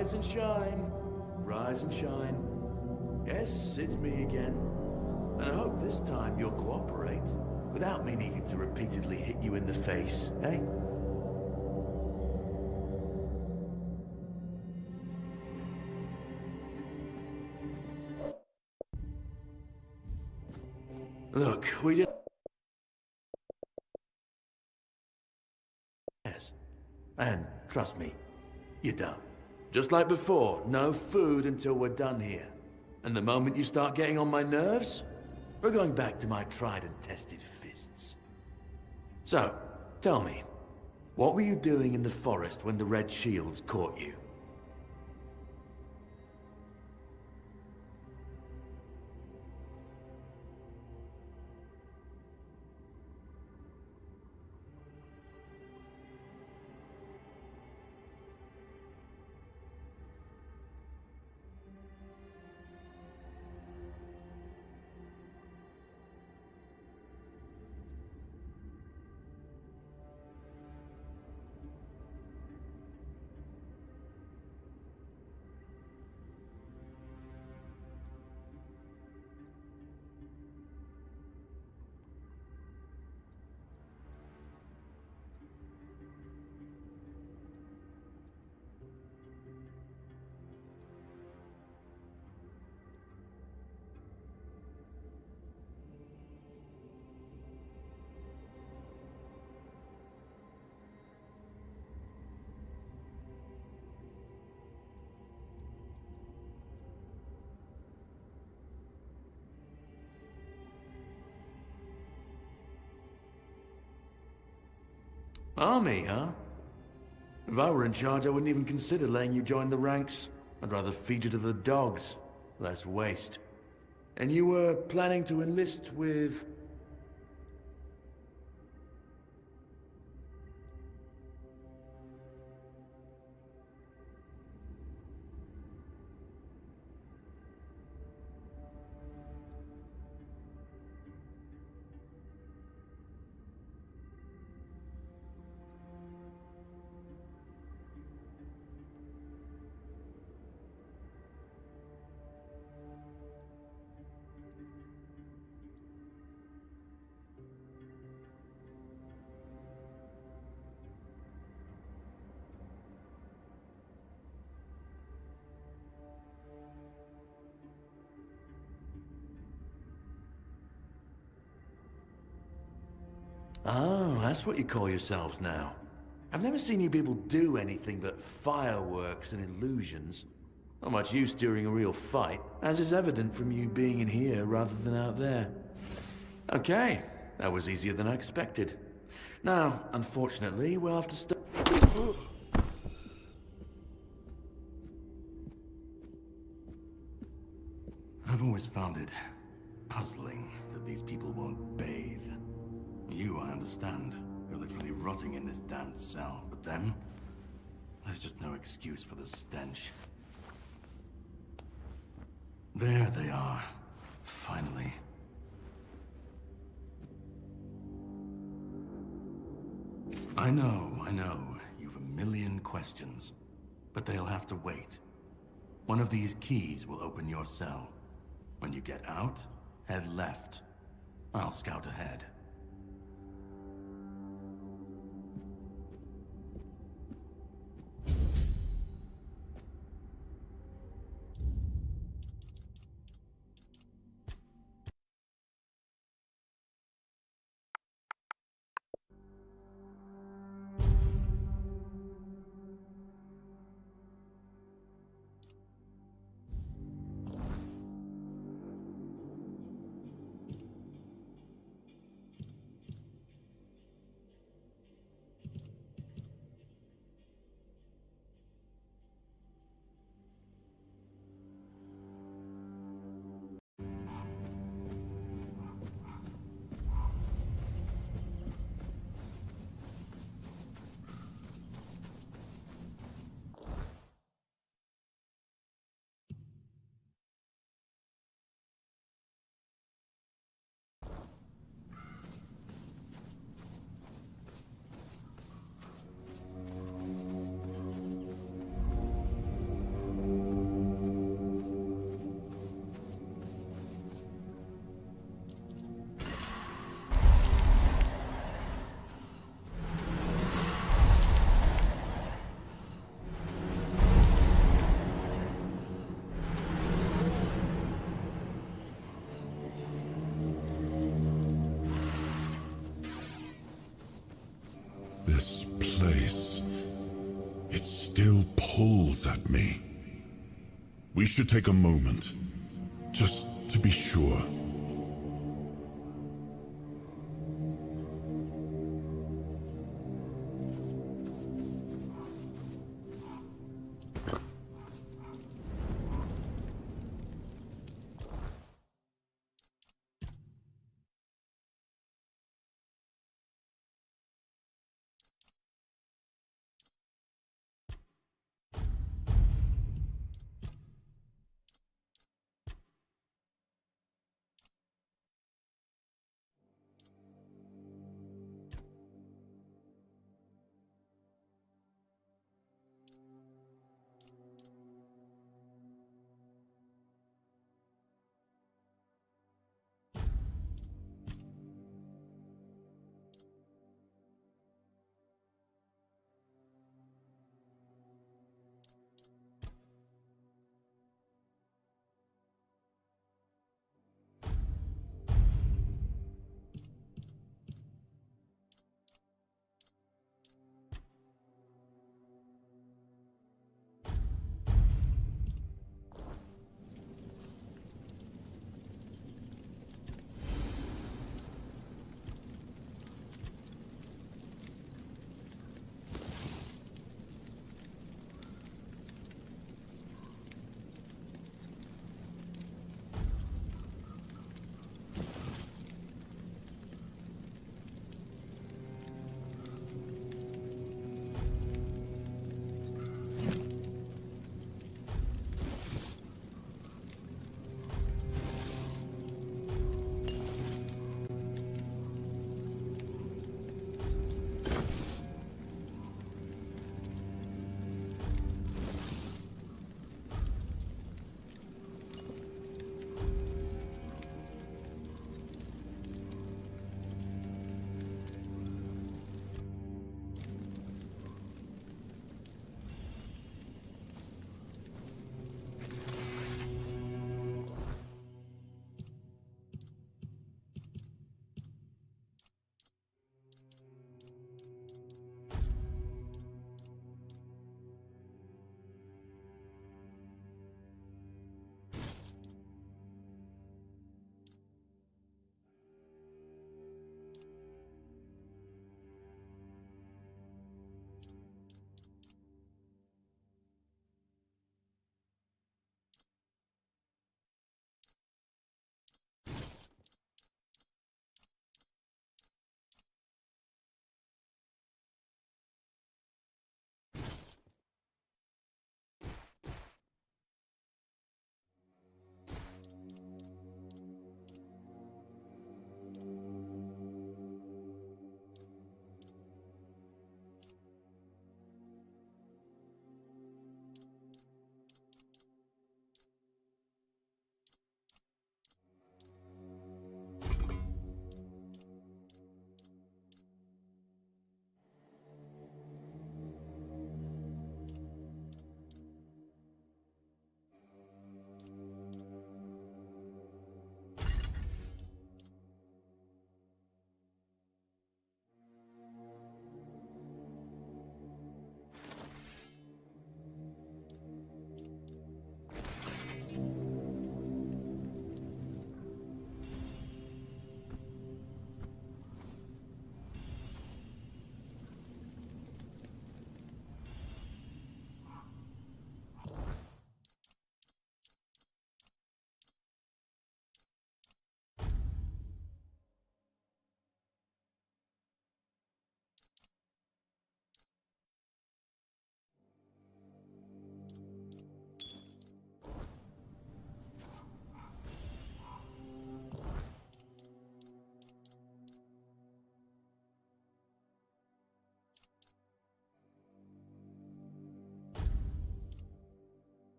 Rise and shine. Rise and shine. Yes, it's me again. And I hope this time you'll cooperate, without me needing to repeatedly hit you in the face, eh? Look, we just... Yes. And trust me, you don't. Just like before, no food until we're done here. And the moment you start getting on my nerves, we're going back to my tried and tested fists. So, tell me, what were you doing in the forest when the Red Shields caught you? Army, huh? If I were in charge, I wouldn't even consider letting you join the ranks. I'd rather feed you to the dogs. Less waste. And you were planning to enlist with... Oh, that's what you call yourselves now. I've never seen you people do anything but fireworks and illusions. Not much use during a real fight, as is evident from you being in here rather than out there. Okay, that was easier than I expected. Now, unfortunately, we'll have to stop. I've always found it puzzling that these people won't bathe. You, I understand. You're literally rotting in this damned cell. But them? There's just no excuse for the stench. There they are. Finally. I know. You've a million questions. But they'll have to wait. One of these keys will open your cell. When you get out, head left. I'll scout ahead. This place... it still pulls at me. We should take a moment, just to be sure.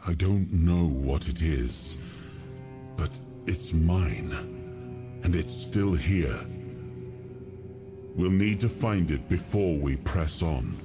I don't know what it is, but it's mine, and it's still here. We'll need to find it before we press on.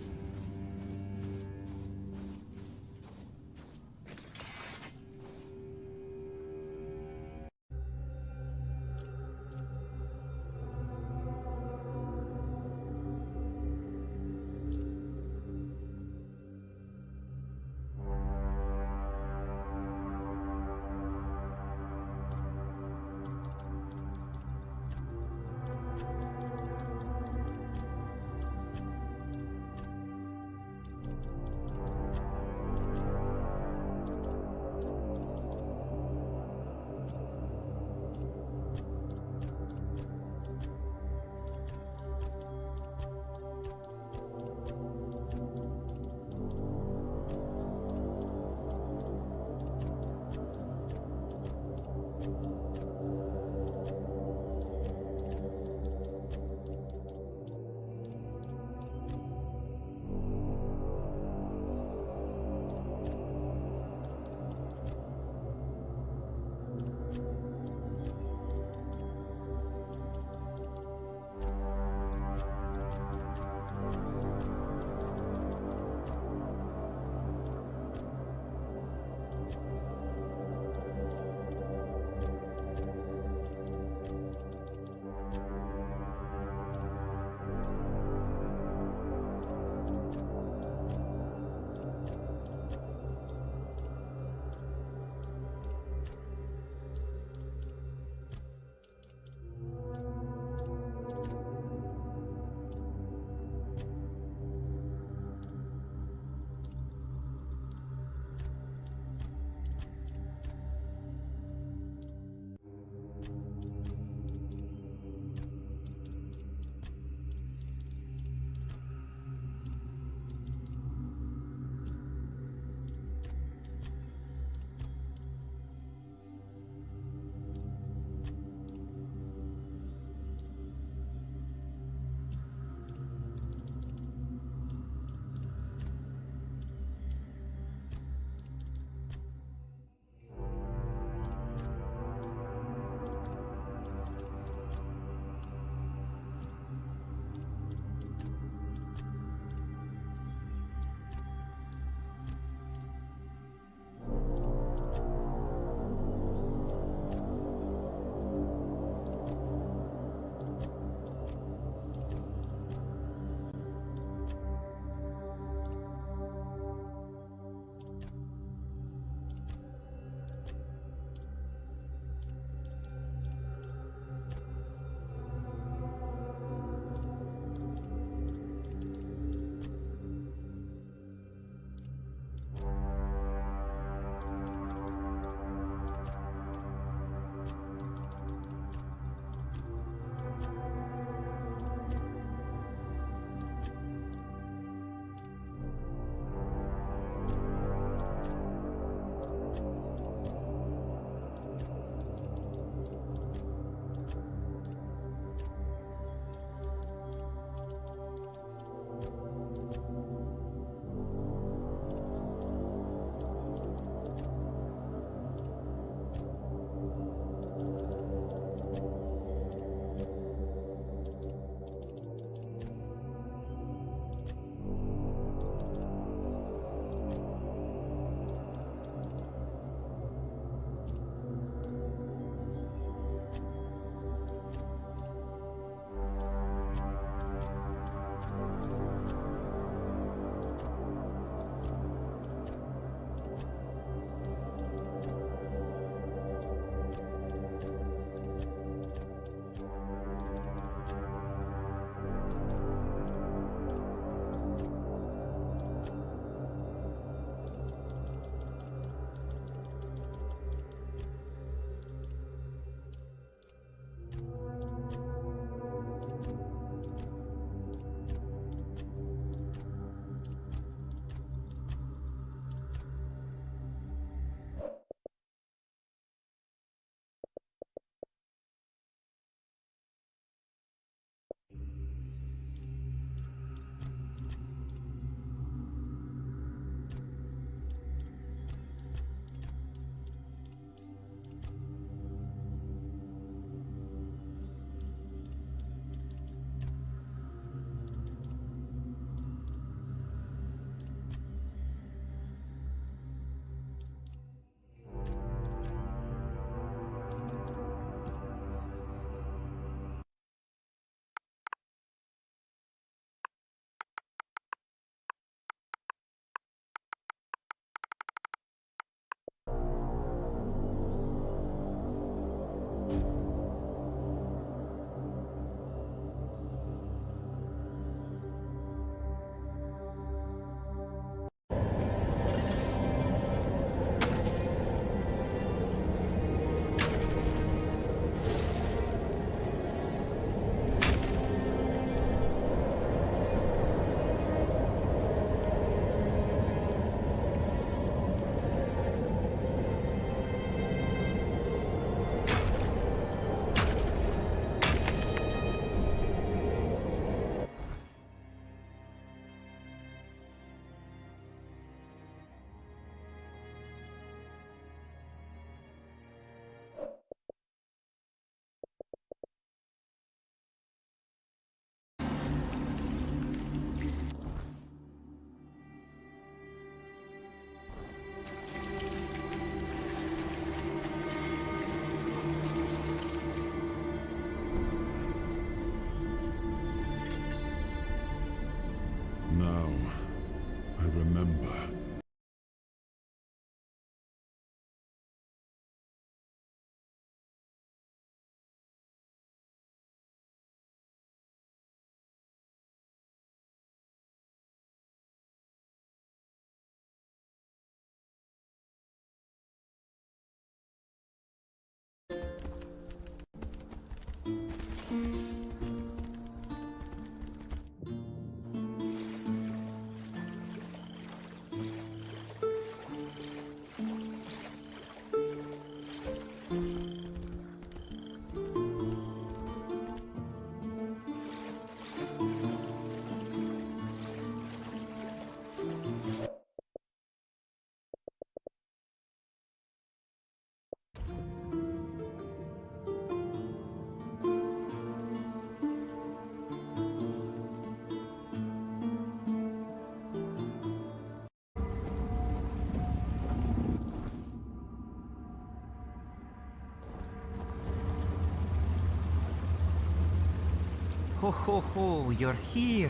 Ho ho ho, you're here.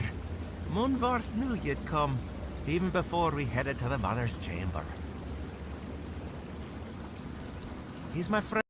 Munvarth knew you'd come, even before we headed to the Mother's Chamber. He's my friend.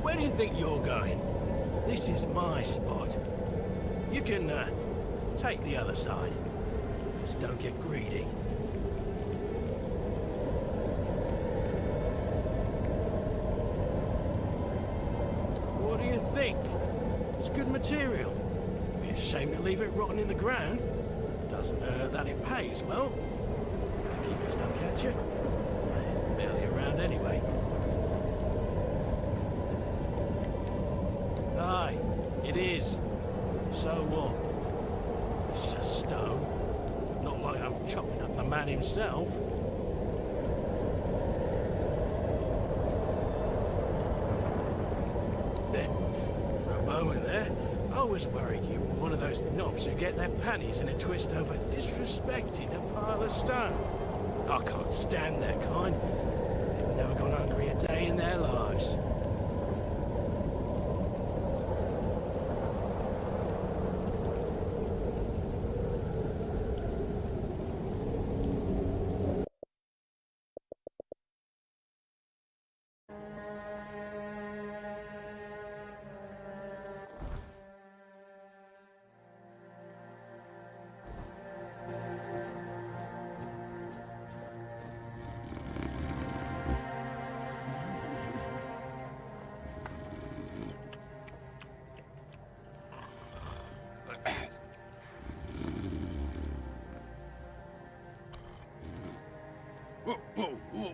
Where do you think you're going? This is my spot. You can, take the other side. Just don't get greedy. What do you think? It's good material. Be a shame to leave it rotting in the ground. Doesn't hurt that it pays well. The keepers don't catch you. They're barely around anyway. Aye, it is. So what? It's just stone. Not like I'm chopping up the man himself. There. For a moment there, I was worried you were one of those knobs who get their panties in a twist over disrespecting a pile of stone. I can't stand that kind. They've never gone hungry a day in their lives.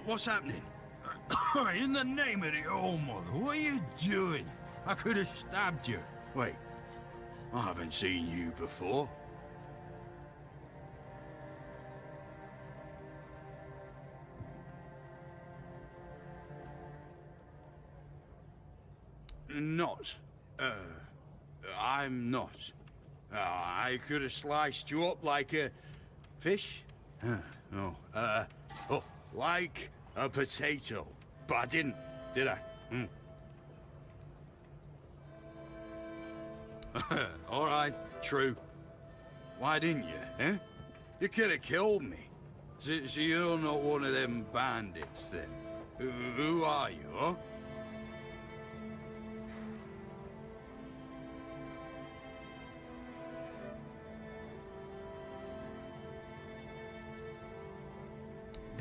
What's happening? In the name of the Old Mother, what are you doing? I could have stabbed you. Wait, I haven't seen you before. Not. I'm not. I could have sliced you up like a fish. No. Oh, like a potato. But I didn't, did I? All right, true. Why didn't you, eh? You could have killed me. So you're not one of them bandits, then? Who are you, huh?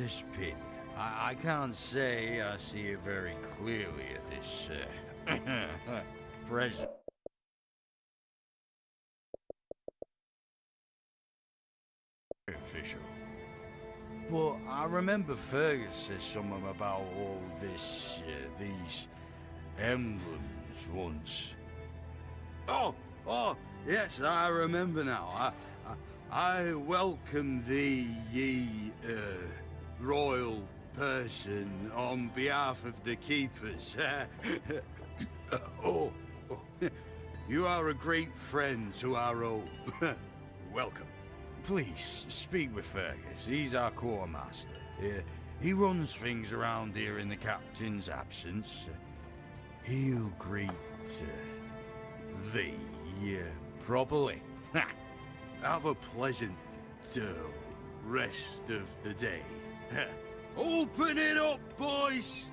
this pit. I can't say I see it very clearly at this present. Official. But I remember Fergus said something about all this, these emblems once. Oh, yes, I remember now. I welcome thee, ye, royal person, on behalf of the keepers. You are a great friend to our own. Welcome. Please, speak with Fergus. He's our quartermaster. He runs things around here in the captain's absence. He'll greet thee properly. Have a pleasant rest of the day. Open it up, boys!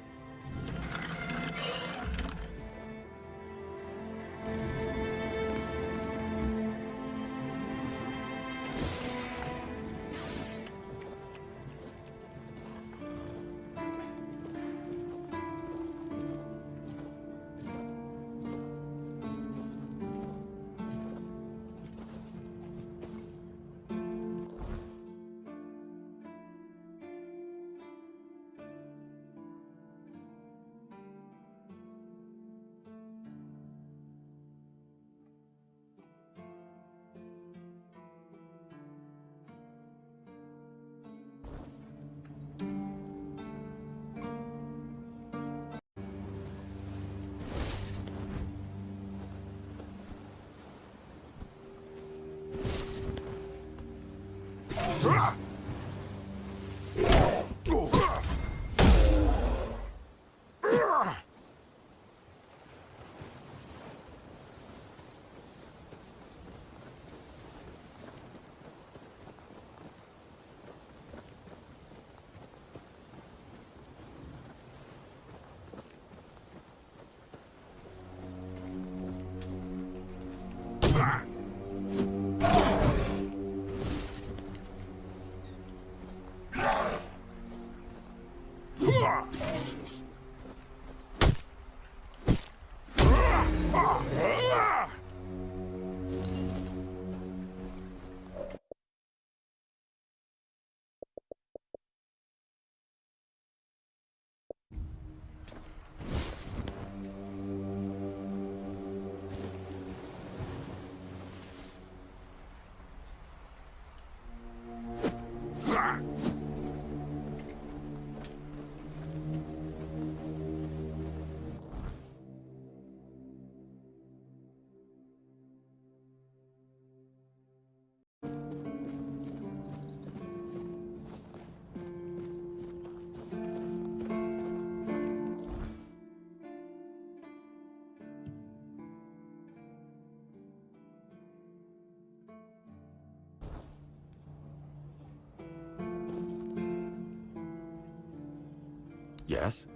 Yes?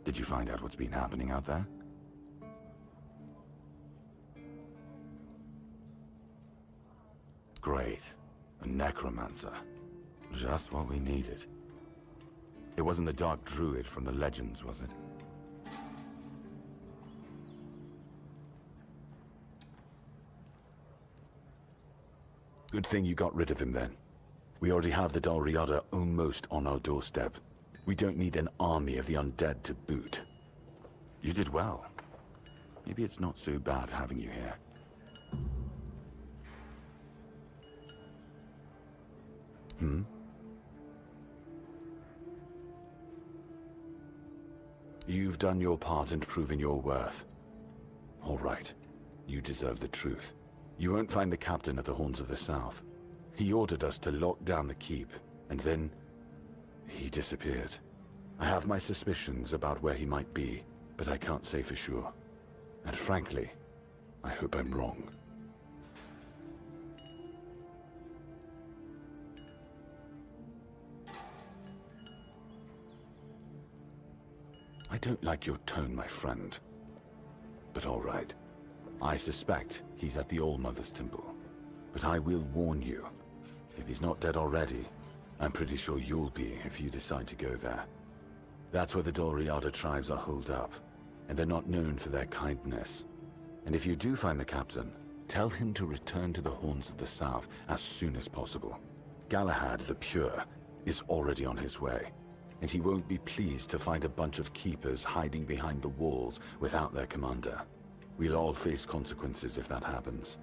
Did you find out what's been happening out there? Great. A necromancer. Just what we needed. It wasn't the Dark Druid from the legends, was it? Good thing you got rid of him then. We already have the Dalriada almost on our doorstep. We don't need an army of the undead to boot. You did well. Maybe it's not so bad having you here. You've done your part in proving your worth. All right. You deserve the truth. You won't find the captain at the Horns of the South. He ordered us to lock down the keep, and then he disappeared. I have my suspicions about where he might be, but I can't say for sure. And frankly, I hope I'm wrong. I don't like your tone, my friend. But all right. I suspect he's at the All-Mother's Temple. But I will warn you, if he's not dead already, I'm pretty sure you'll be if you decide to go there. That's where the Dolriada tribes are holed up, and they're not known for their kindness. And if you do find the captain, tell him to return to the Horns of the South as soon as possible. Galahad the Pure is already on his way, and he won't be pleased to find a bunch of keepers hiding behind the walls without their commander. We'll all face consequences if that happens.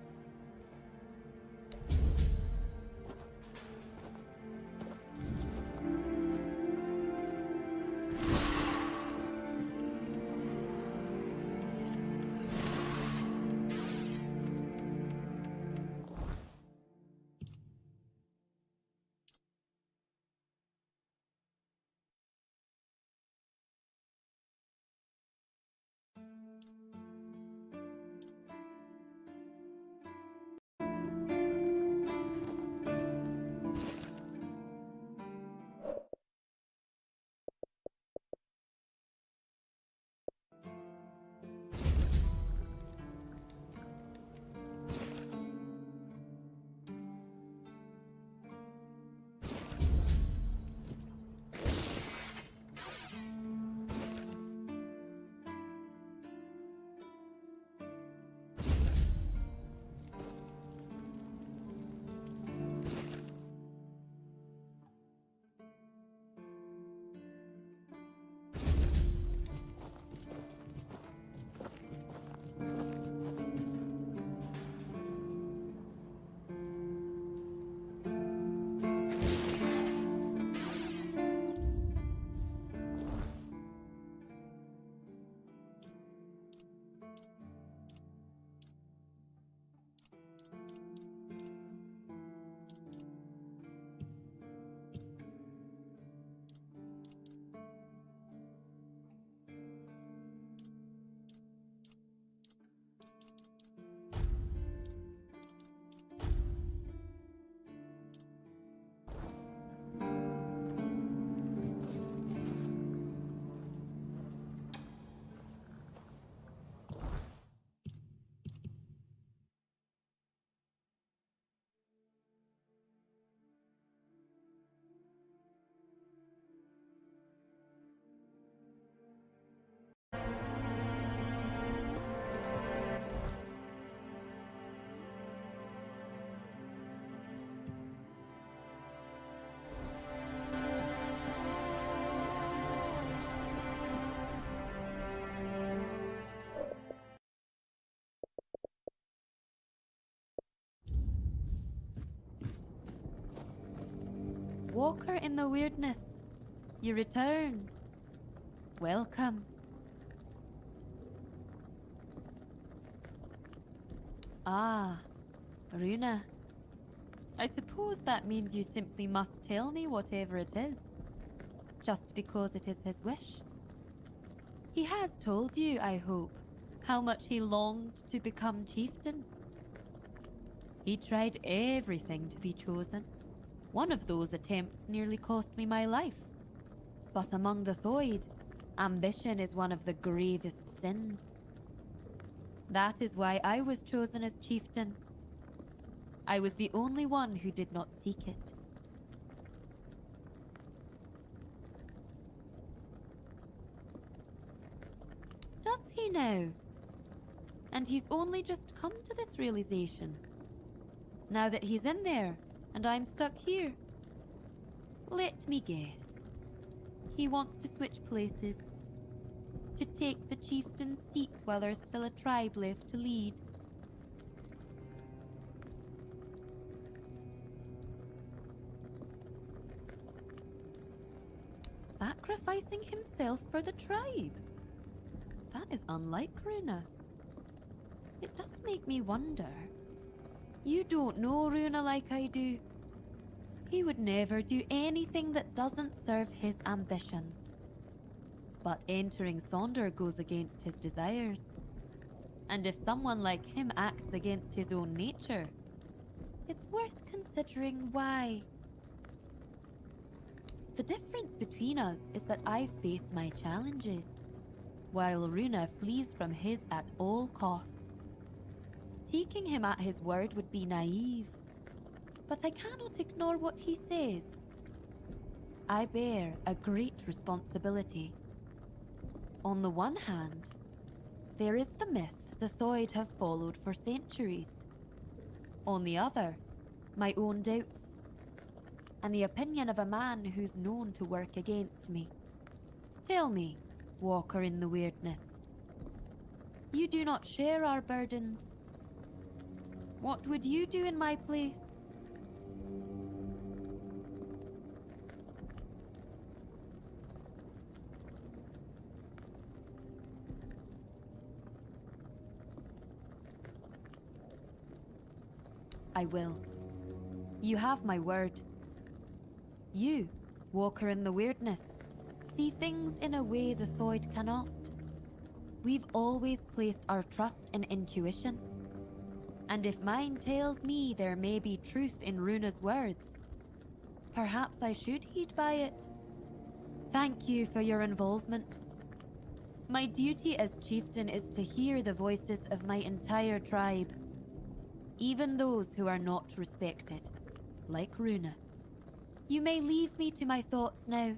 Walker in the weirdness, you return. Welcome. Ah, Runa. I suppose that means you simply must tell me whatever it is, just because it is his wish. He has told you, I hope, how much he longed to become chieftain. He tried everything to be chosen. One of those attempts nearly cost me my life. But among the Thoid, ambition is one of the gravest sins. That is why I was chosen as chieftain. I was the only one who did not seek it. Does he now? And he's only just come to this realization. Now that he's in there, and I'm stuck here. Let me guess. He wants to switch places. To take the chieftain's seat while there's still a tribe left to lead. Sacrificing himself for the tribe? That is unlike Runa. It does make me wonder. You don't know Runa like I do. He would never do anything that doesn't serve his ambitions. But entering Sonder goes against his desires. And if someone like him acts against his own nature, it's worth considering why. The difference between us is that I face my challenges, while Runa flees from his at all costs. Taking him at his word would be naive, but I cannot ignore what he says. I bear a great responsibility. On the one hand, there is the myth the Thoid have followed for centuries. On the other, my own doubts, and the opinion of a man who's known to work against me. Tell me, Walker in the Weirdness, you do not share our burdens. What would you do in my place? I will. You have my word. You, Walker in the Weirdness, see things in a way the Thoid cannot. We've always placed our trust in intuition. And if mine tells me there may be truth in Runa's words, perhaps I should heed by it. Thank you for your involvement. My duty as chieftain is to hear the voices of my entire tribe, even those who are not respected, like Runa. You may leave me to my thoughts now.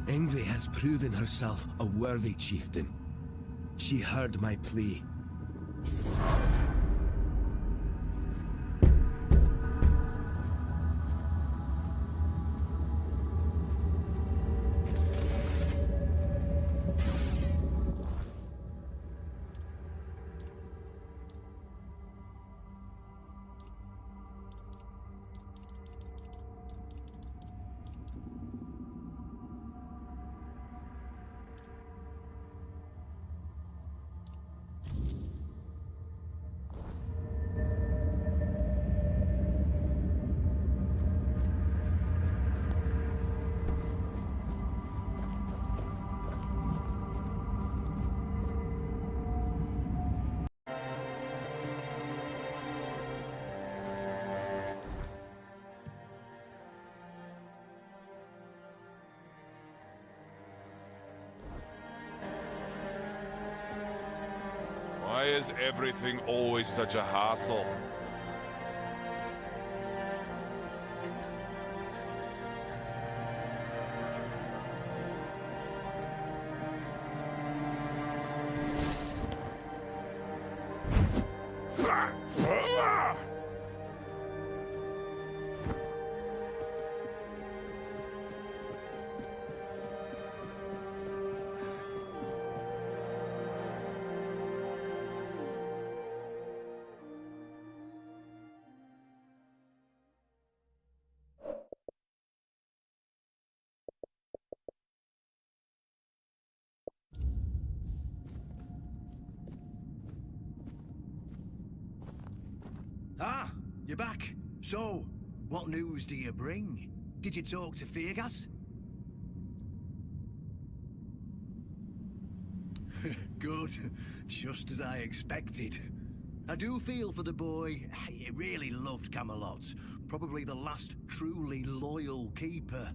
Ingvi has proven herself a worthy chieftain. She heard my plea. Why is everything always such a hassle? Ah, you're back. So, what news do you bring? Did you talk to Fergus? Good. Just as I expected. I do feel for the boy. He really loved Camelot. Probably the last truly loyal keeper.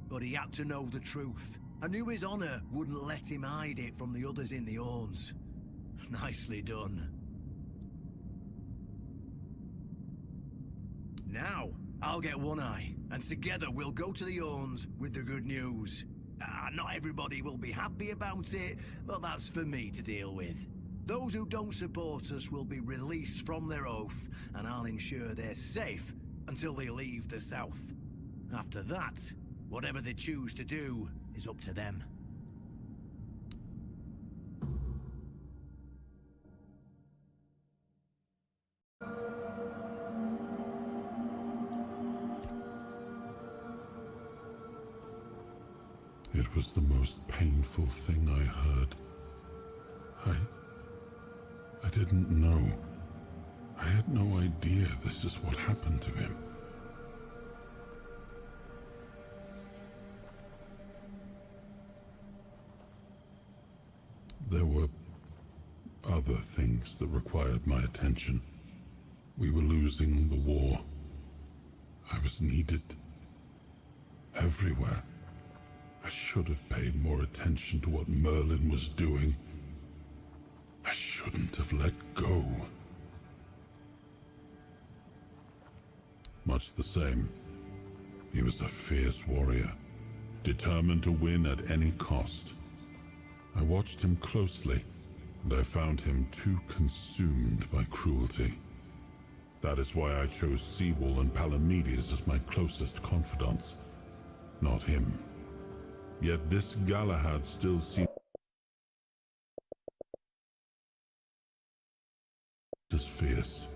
But he had to know the truth. I knew his honor wouldn't let him hide it from the others in the Orns. Nicely done. Now, I'll get One Eye, and together we'll go to the Orns with the good news. Not everybody will be happy about it, but that's for me to deal with. Those who don't support us will be released from their oath, and I'll ensure they're safe until they leave the south. After that, Whatever they choose to do is up to them. It was the most painful thing I heard. I didn't know. I had no idea this is what happened to him. There were other things that required my attention. We were losing the war. I was needed everywhere. I should have paid more attention to what Merlin was doing. I shouldn't have let go. Much the same. He was a fierce warrior, determined to win at any cost. I watched him closely, and I found him too consumed by cruelty. That is why I chose Seawall and Palamedes as my closest confidants, not him. Yet this Galahad still seems as fierce.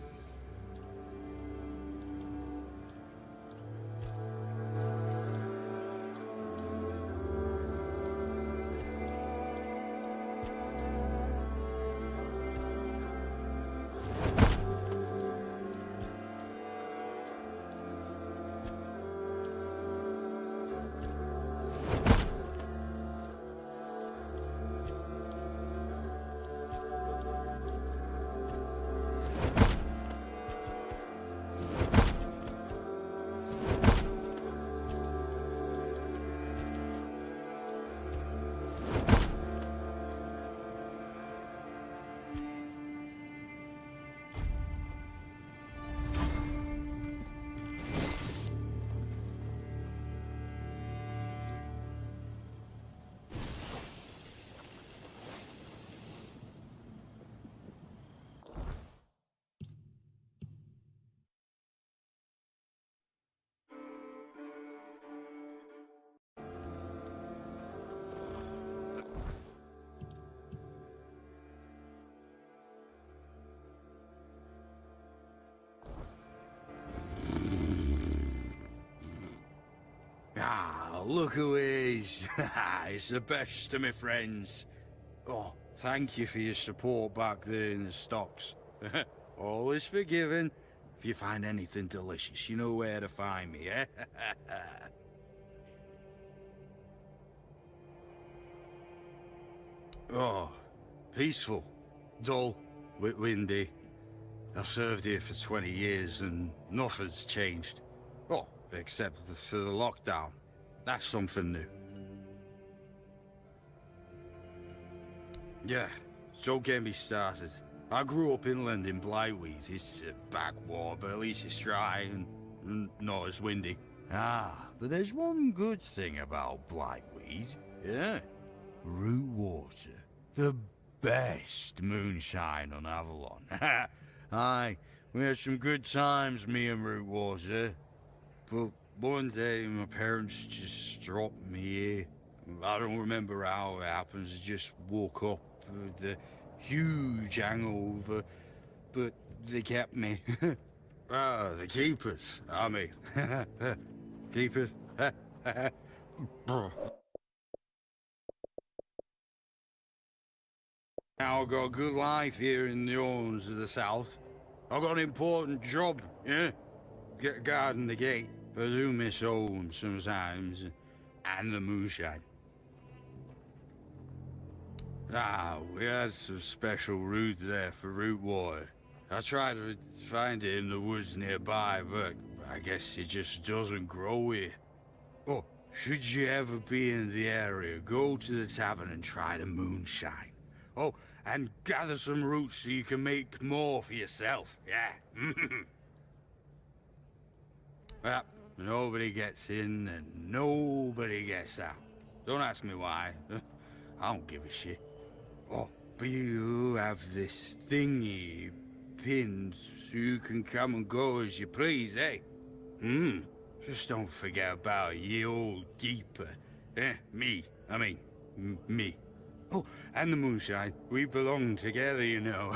Ah, look who it is. It's the best of my friends. Oh, thank you for your support back there in the stocks. Always forgiven. If you find anything delicious, you know where to find me, eh? Oh, peaceful, dull, windy. I've served here for 20 years and nothing's changed. Oh, except for the lockdown. That's something new. Yeah, so get me started. I grew up inland in Blightweed. It's a backwater, but at least it's dry and not as windy. Ah, but there's one good thing about Blightweed. Yeah, root water. The best moonshine on Avalon. Aye, we had some good times, me and Rootwater. But one day, my parents just dropped me here. I don't remember how it happens. I just woke up with a huge hangover, but they kept me. Ah, the keepers, I mean. Keepers? Now I've got a good life here in the Orns of the South. I've got an important job, yeah? Guarding the gate. But I do miss home sometimes, and the moonshine. Ah, we had some special root there for root water. I tried to find it in the woods nearby, but I guess it just doesn't grow here. Oh, should you ever be in the area, go to the tavern and try the moonshine. Oh, and gather some roots so you can make more for yourself, yeah. Well, nobody gets in and nobody gets out. Don't ask me why. I don't give a shit. Oh, but you have this thingy pinned so you can come and go as you please, eh? Just don't forget about ye old keeper. Me. I mean, me. Oh, and the moonshine. We belong together, you know.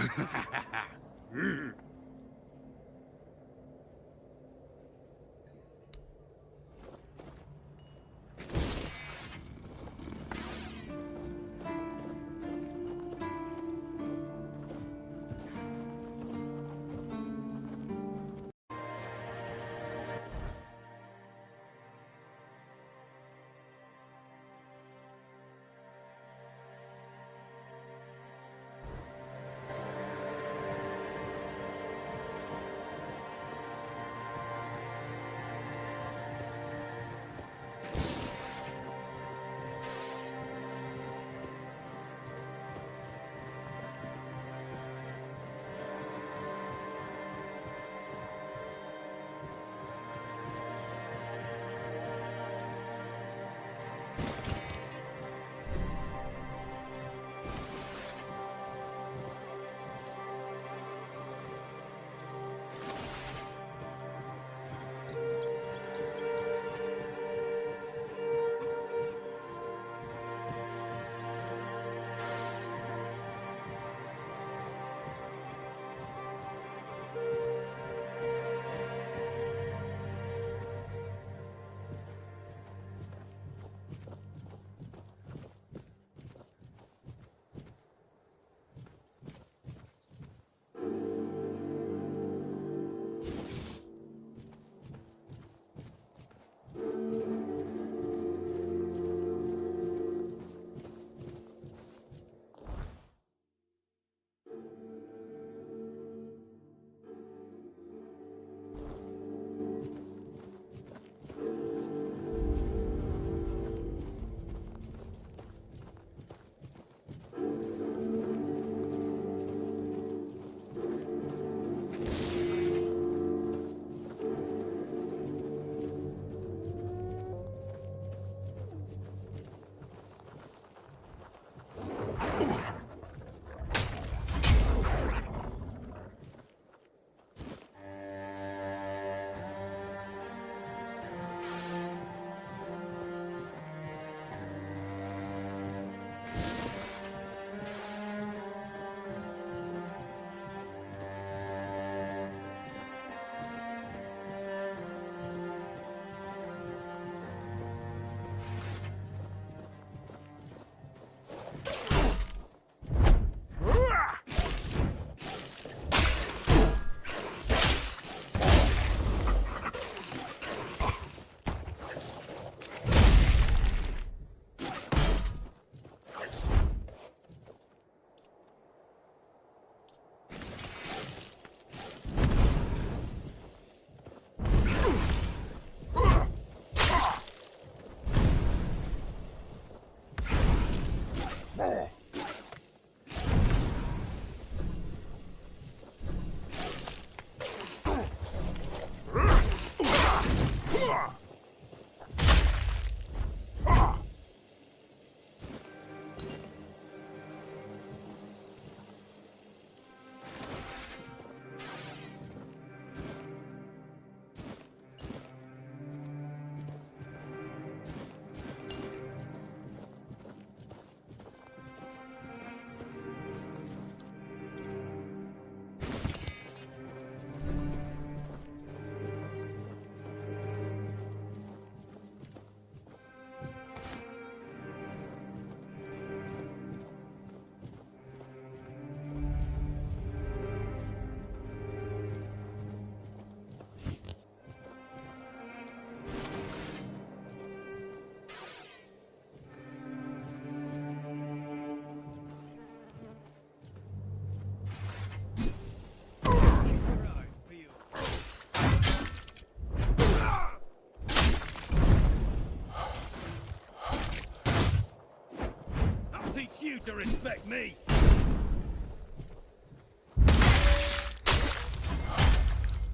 you to respect me.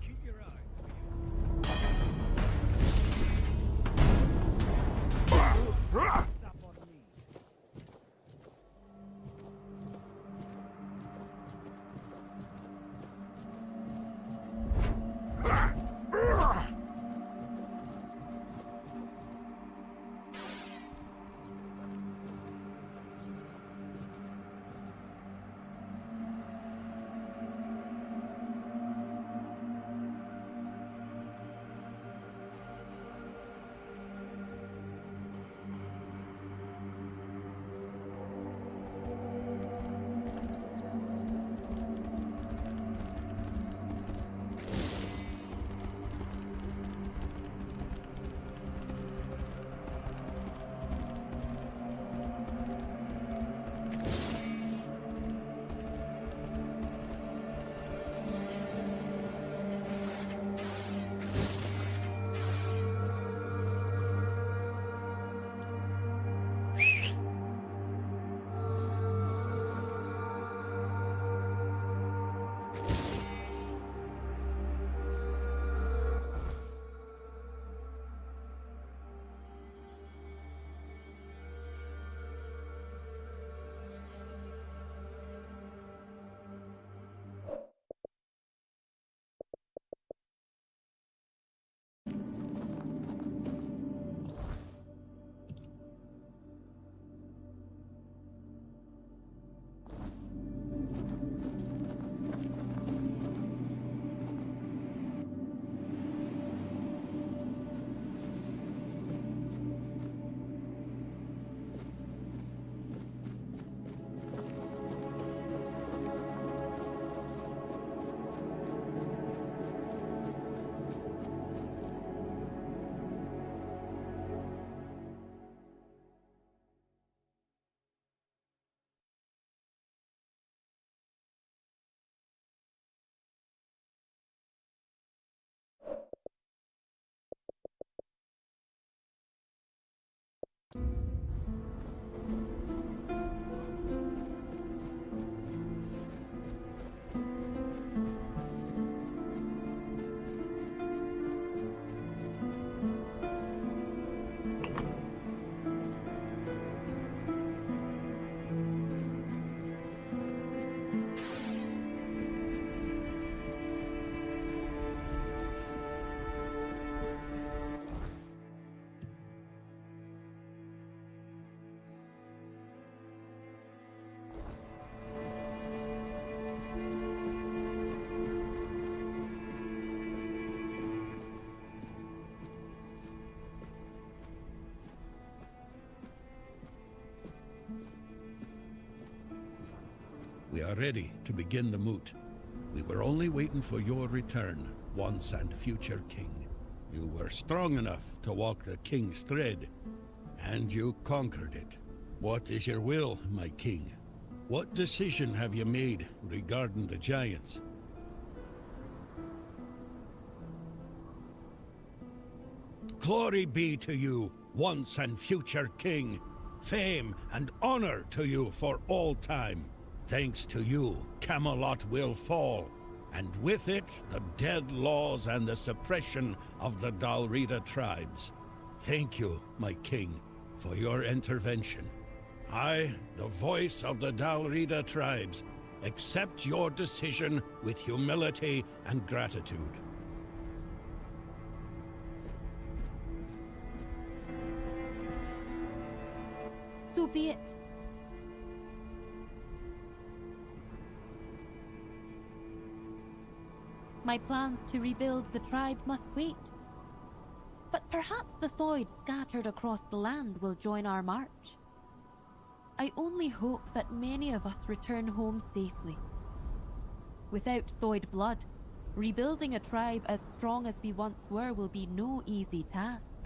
Keep your eyes peeled. Stop on me. are ready to begin the moot. We were only waiting for your return, once and future king. You were strong enough to walk the king's thread, and you conquered it. What is your will, my king? What decision have you made regarding the giants? Glory be to you, once and future king. Fame and honor to you for all time. Thanks to you, Camelot will fall, and with it, the dead laws and the suppression of the Dalrida tribes. Thank you, my king, for your intervention. I, the voice of the Dalrida tribes, accept your decision with humility and gratitude. So be it. My plans to rebuild the tribe must wait. But perhaps the Thoid scattered across the land will join our march. I only hope that many of us return home safely. Without Thoid blood, rebuilding a tribe as strong as we once were will be no easy task.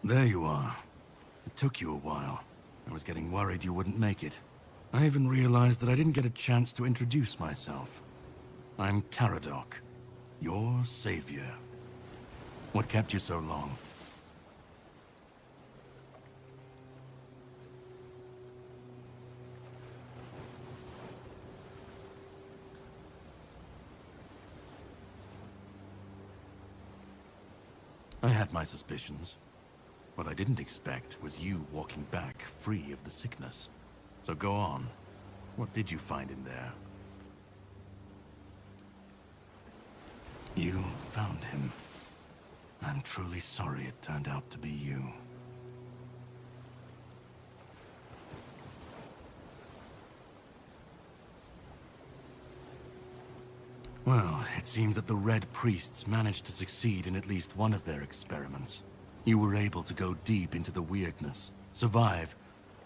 There you are. It took you a while. I was getting worried you wouldn't make it. I even realized that I didn't get a chance to introduce myself. I'm Caradoc, your savior. What kept you so long? I had my suspicions. What I didn't expect was you walking back free of the sickness. So go on. What did you find in there? You found him. I'm truly sorry it turned out to be you. Well, it seems that the Red Priests managed to succeed in at least one of their experiments. You were able to go deep into the weirdness, survive,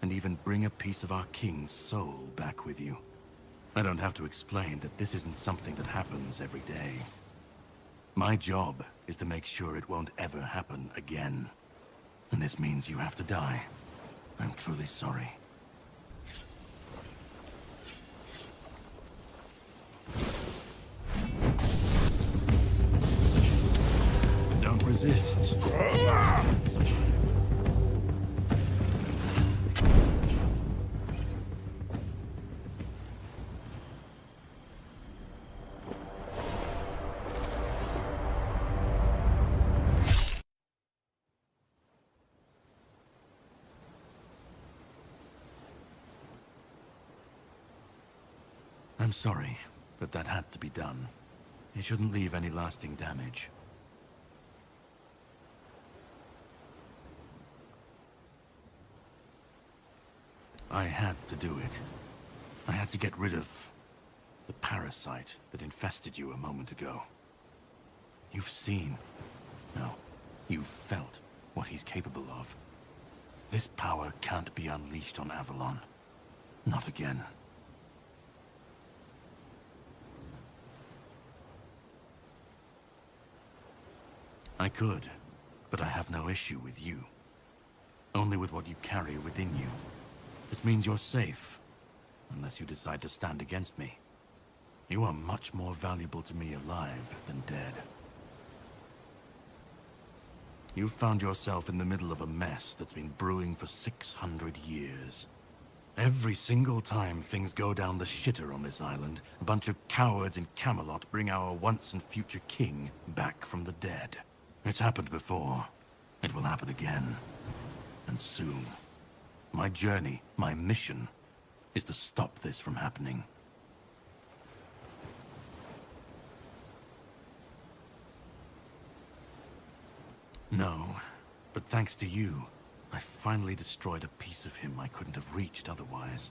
and even bring a piece of our king's soul back with you. I don't have to explain that this isn't something that happens every day. My job is to make sure it won't ever happen again. And this means you have to die. I'm truly sorry. Don't resist. Just survive. I'm sorry, but that had to be done. It shouldn't leave any lasting damage. I had to do it. I had to get rid of the parasite that infested you a moment ago. You've seen, no, you've felt what he's capable of. This power can't be unleashed on Avalon. Not again. I could, but I have no issue with you. Only with what you carry within you. This means you're safe, unless you decide to stand against me. You are much more valuable to me alive than dead. You've found yourself in the middle of a mess that's been brewing for 600 years. Every single time things go down the shitter on this island, a bunch of cowards in Camelot bring our once and future king back from the dead. It's happened before. It will happen again. And soon. My journey, my mission, is to stop this from happening. No, but thanks to you, I finally destroyed a piece of him I couldn't have reached otherwise.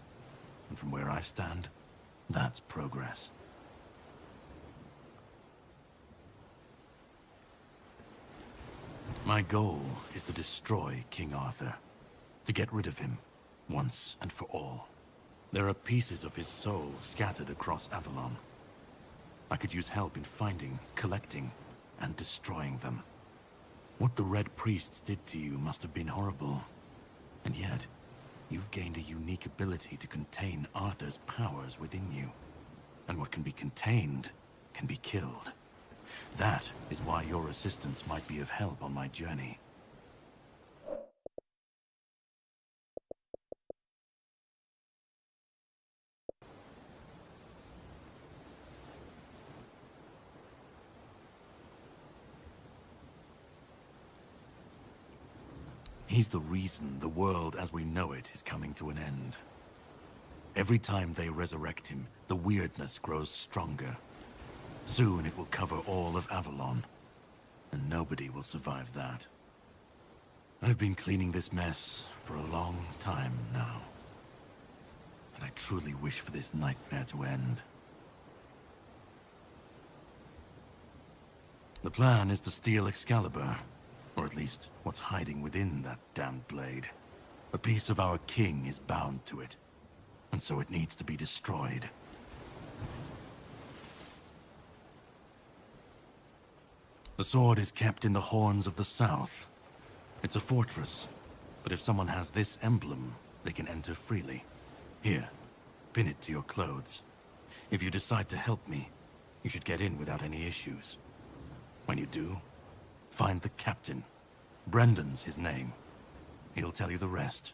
And from where I stand, that's progress. My goal is to destroy King Arthur. To get rid of him, once and for all. There are pieces of his soul scattered across Avalon. I could use help in finding, collecting, and destroying them. What the Red Priests did to you must have been horrible. And yet, you've gained a unique ability to contain Arthur's powers within you. And what can be contained can be killed. That is why your assistance might be of help on my journey. He's the reason the world as we know it is coming to an end. Every time they resurrect him, the weirdness grows stronger. Soon it will cover all of Avalon, and nobody will survive that. I've been cleaning this mess for a long time now, and I truly wish for this nightmare to end. The plan is to steal Excalibur, or at least what's hiding within that damned blade. A piece of our king is bound to it, and so it needs to be destroyed. The sword is kept in the Horns of the South. It's a fortress, but if someone has this emblem, they can enter freely. Here, pin it to your clothes. If you decide to help me, you should get in without any issues. When you do, find the captain. Brendan's his name. He'll tell you the rest.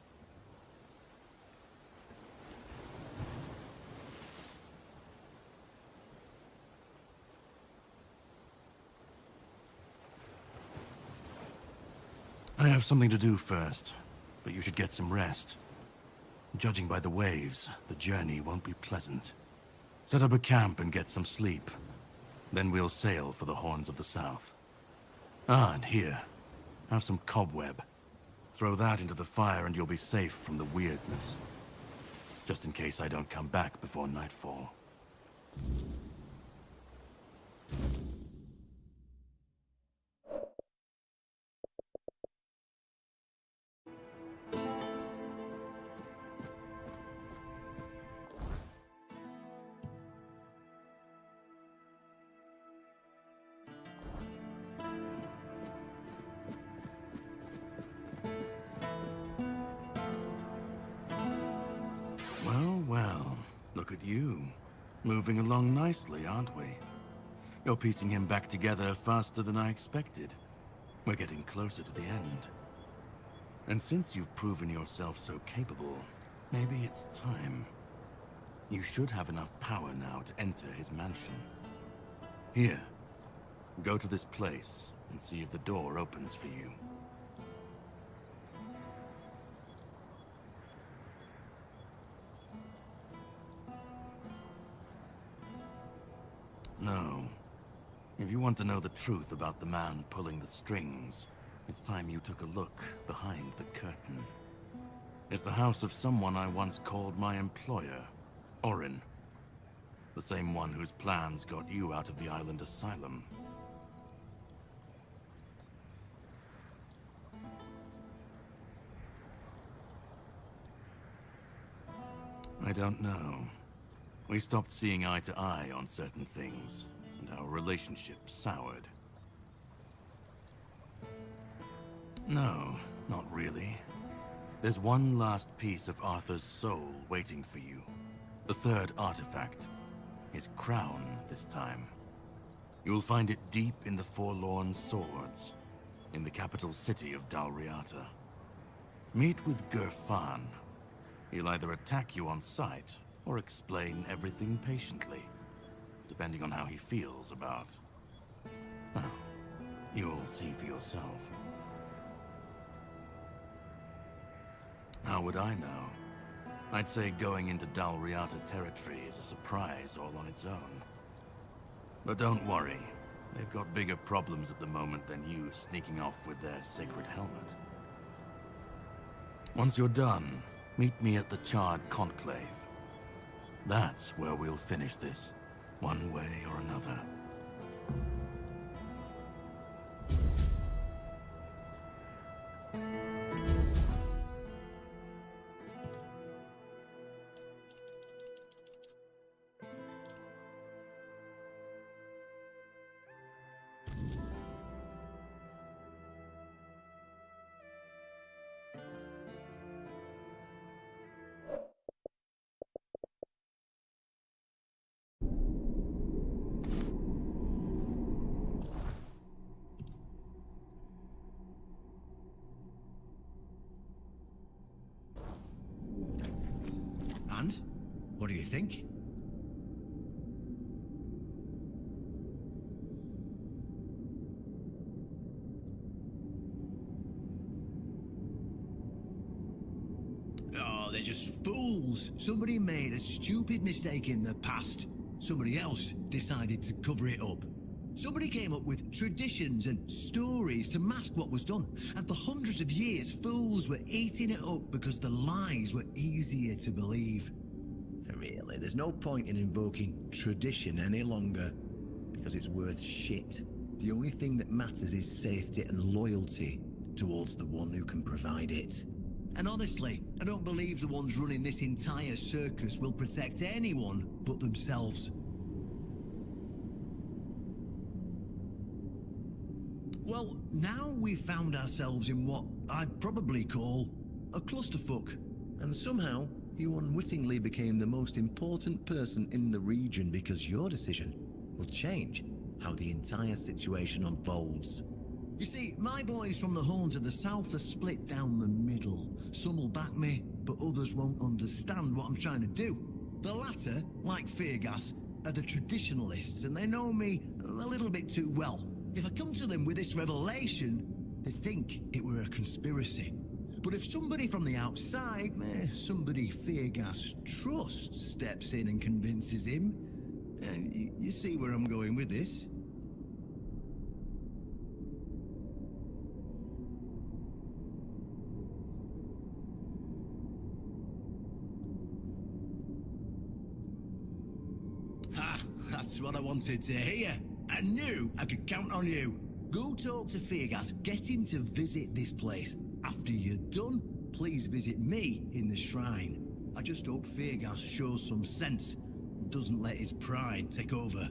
I have something to do first, but you should get some rest. Judging by the waves, the journey won't be pleasant. Set up a camp and get some sleep. Then we'll sail for the Horns of the South. Ah, and here, have some cobweb. Throw that into the fire and you'll be safe from the weirdness. Just in case I don't come back before nightfall. Well, look at you. Moving along nicely, aren't we? You're piecing him back together faster than I expected. We're getting closer to the end. And since you've proven yourself so capable, maybe it's time. You should have enough power now to enter his mansion. Here, go to this place and see if the door opens for you. No. If you want to know the truth about the man pulling the strings, it's time you took a look behind the curtain. It's the house of someone I once called my employer, Orin. The same one whose plans got you out of the island asylum. I don't know. We stopped seeing eye to eye on certain things, and our relationship soured. No, not really. There's one last piece of Arthur's soul waiting for you. The third artifact. His crown, this time. You'll find it deep in the Forlorn Swords, in the capital city of Dalriata. Meet with Gerfan. He'll either attack you on sight, or explain everything patiently, depending on how he feels about... Well, you'll see for yourself. How would I know? I'd say going into Dalriata territory is a surprise all on its own. But don't worry, they've got bigger problems at the moment than you sneaking off with their sacred helmet. Once you're done, meet me at the Charred Conclave. That's where we'll finish this, one way or another. And? What do you think? Oh, they're just fools. Somebody made a stupid mistake in the past. Somebody else decided to cover it up. Somebody came up with traditions and stories to mask what was done. And for hundreds of years, fools were eating it up because the lies were easier to believe. And really, there's no point in invoking tradition any longer, because it's worth shit. The only thing that matters is safety and loyalty towards the one who can provide it. And honestly, I don't believe the ones running this entire circus will protect anyone but themselves. Well, now we've found ourselves in what I'd probably call a clusterfuck. And somehow, you unwittingly became the most important person in the region because your decision will change how the entire situation unfolds. You see, my boys from the Horns of the South are split down the middle. Some will back me, but others won't understand what I'm trying to do. The latter, like Feargas, are the traditionalists, and they know me a little bit too well. If I come to them with this revelation, they think it were a conspiracy. But if somebody from the outside, somebody Feargas trusts, steps in and convinces him, you see where I'm going with this? Ha! That's what I wanted to hear. I knew I could count on you. Go talk to Feargas, get him to visit this place. After you're done, please visit me in the shrine. I just hope Feargas shows some sense and doesn't let his pride take over.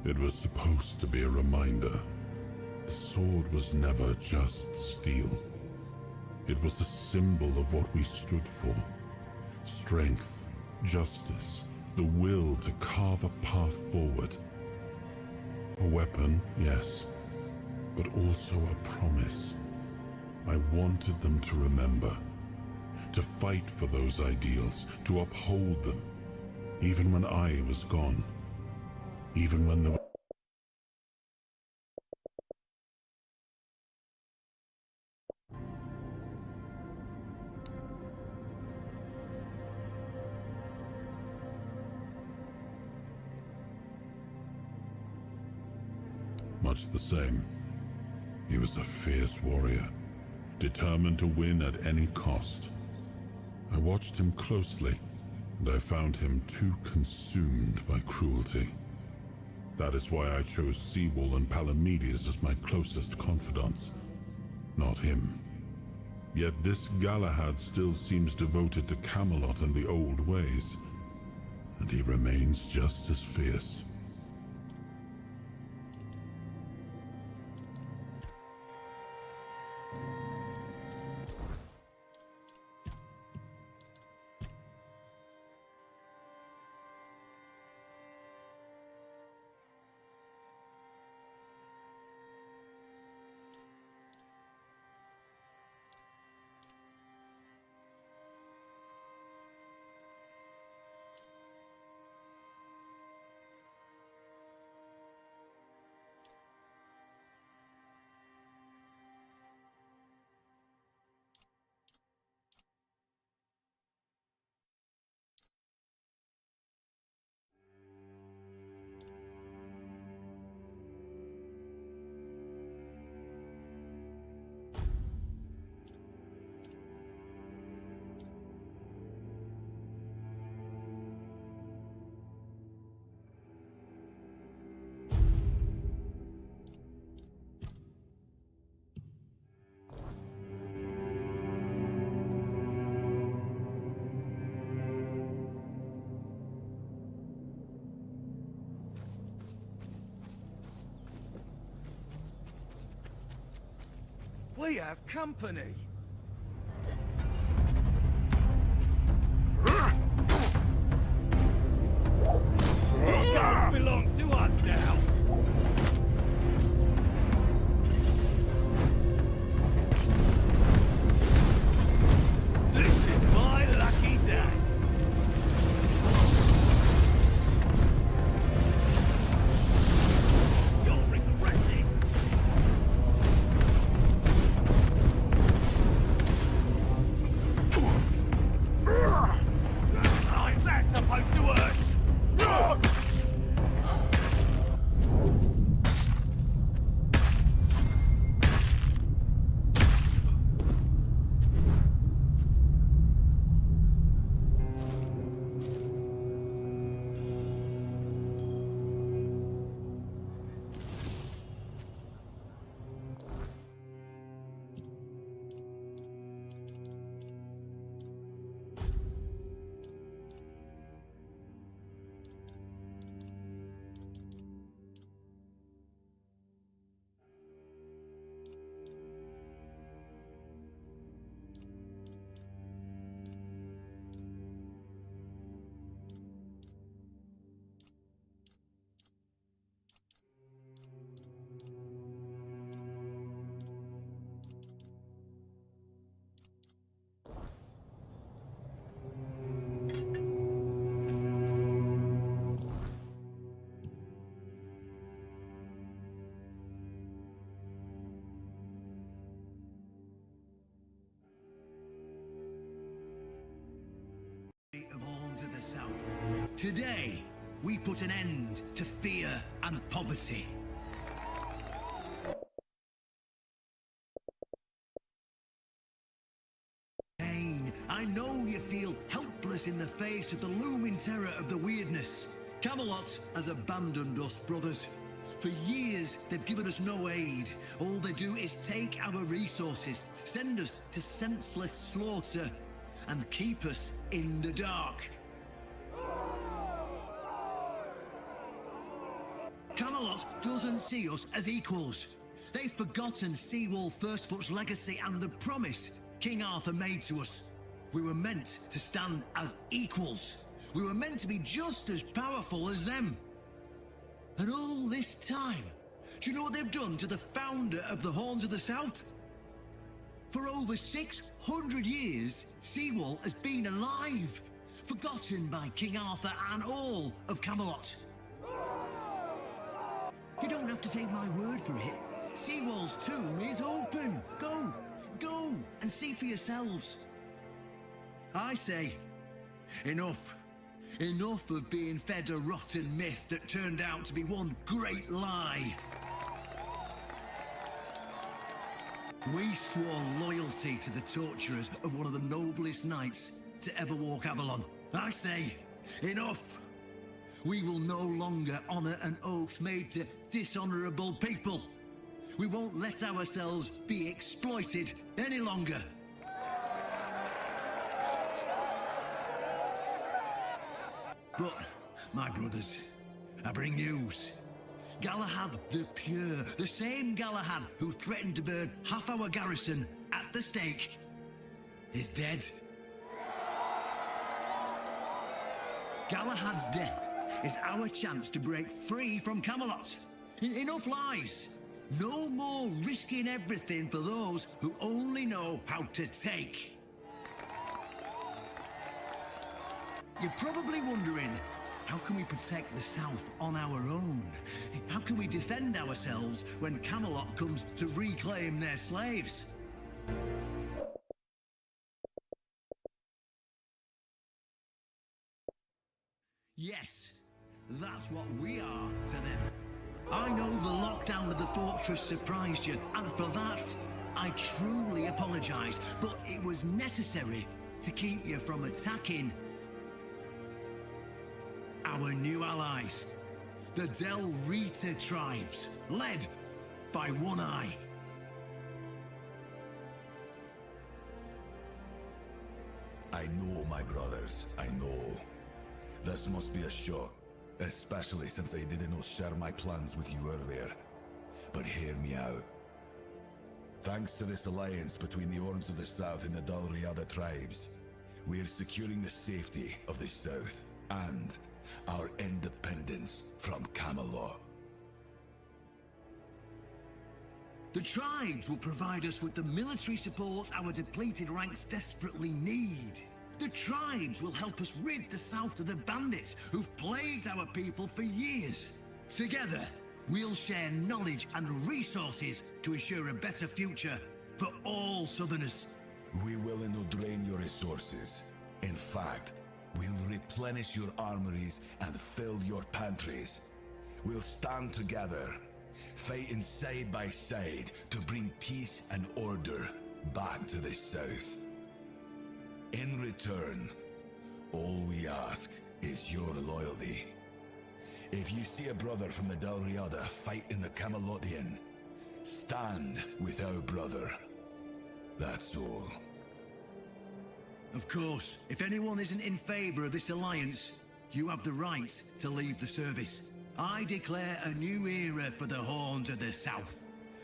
It was supposed to be a reminder. The sword was never just steel. It was a symbol of what we stood for. Strength, justice, the will to carve a path forward. A weapon, yes, but also a promise. I wanted them to remember, to fight for those ideals, to uphold them, even when I was gone. Even when the much the same. He was a fierce warrior, determined to win at any cost. I watched him closely, and I found him too consumed by cruelty. That is why I chose Seawall and Palamedes as my closest confidants, not him. Yet this Galahad still seems devoted to Camelot and the old ways, and he remains just as fierce. We have company. Midgard belongs to us now. This is my lucky day. You'll regret this. How's that supposed to work? fate of Horns of the South. Today, we put an end to fear and poverty. Pain. I know you feel helpless in the face of the looming terror of the weirdness. Camelot has abandoned us, brothers. For years, they've given us no aid. All they do is take our resources, send us to senseless slaughter, and keep us in the dark. Camelot doesn't see us as equals. They've forgotten Seawall Firstfoot's legacy and the promise King Arthur made to us. We were meant to stand as equals. We were meant to be just as powerful as them. And all this time, do you know what they've done to the founder of the Horns of the South? For over 600 years, Seawall has been alive, forgotten by King Arthur and all of Camelot. You don't have to take my word for it. Seawall's tomb is open. Go and see for yourselves. I say, enough. Enough of being fed a rotten myth that turned out to be one great lie. We swore loyalty to the torturers of one of the noblest knights to ever walk Avalon. I say, enough. We will no longer honor an oath made to dishonorable people. We won't let ourselves be exploited any longer. But, my brothers, I bring news. Galahad the Pure, the same Galahad who threatened to burn half our garrison at the stake, is dead. Galahad's death is our chance to break free from Camelot. Enough lies. No more risking everything for those who only know how to take. You're probably wondering, how can we protect the South on our own? How can we defend ourselves when Camelot comes to reclaim their slaves? Yes, that's what we are to them. I know the lockdown of the fortress surprised you, and for that, I truly apologize, but it was necessary to keep you from attacking our new allies, the Del Rita tribes, led by One Eye. I know, my brothers, I know. This must be a shock, especially since I didn't share my plans with you earlier. But hear me out. Thanks to this alliance between the Horns of the South and the Dalriada tribes, we are securing the safety of the South and our independence from Camelot. The tribes will provide us with the military support our depleted ranks desperately need. The tribes will help us rid the South of the bandits who've plagued our people for years. Together, we'll share knowledge and resources to ensure a better future for all Southerners. We will not drain your resources. In fact, we'll replenish your armories and fill your pantries. We'll stand together, fighting side by side to bring peace and order back to the South. In return, all we ask is your loyalty. If you see a brother from the Dalriada fight in the Camelotian, stand with our brother. That's all. Of course, if anyone isn't in favor of this alliance, you have the right to leave the service. I declare a new era for the Horns of the South.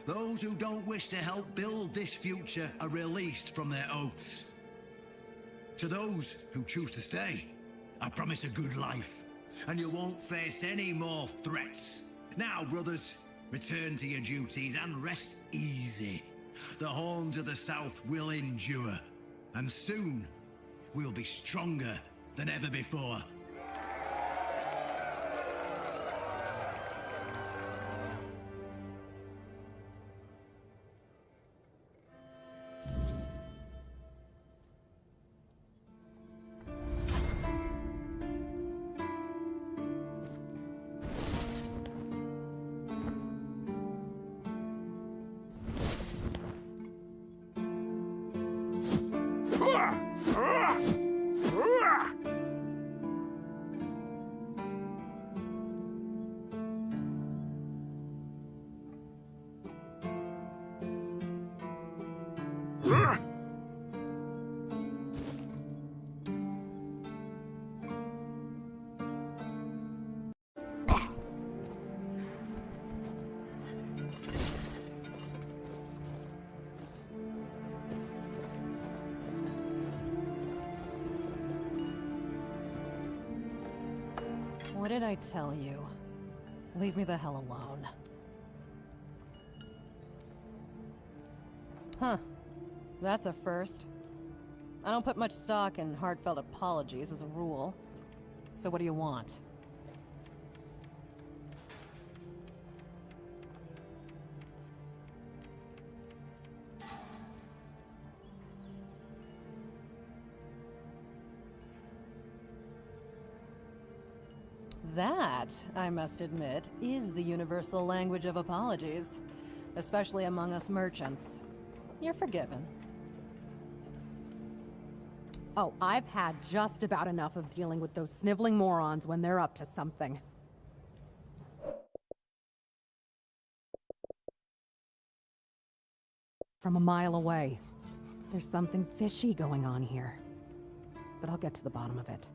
Those who don't wish to help build this future are released from their oaths. To those who choose to stay, I promise a good life, and you won't face any more threats. Now, brothers, return to your duties and rest easy. The Horns of the South will endure, and soon we'll be stronger than ever before. What did I tell you? Leave me the hell alone. Huh. That's a first. I don't put much stock in heartfelt apologies as a rule. So what do you want? That, I must admit, is the universal language of apologies. Especially among us merchants. You're forgiven. Oh, I've had just about enough of dealing with those sniveling morons when they're up to something. From a mile away. There's something fishy going on here. But I'll get to the bottom of it.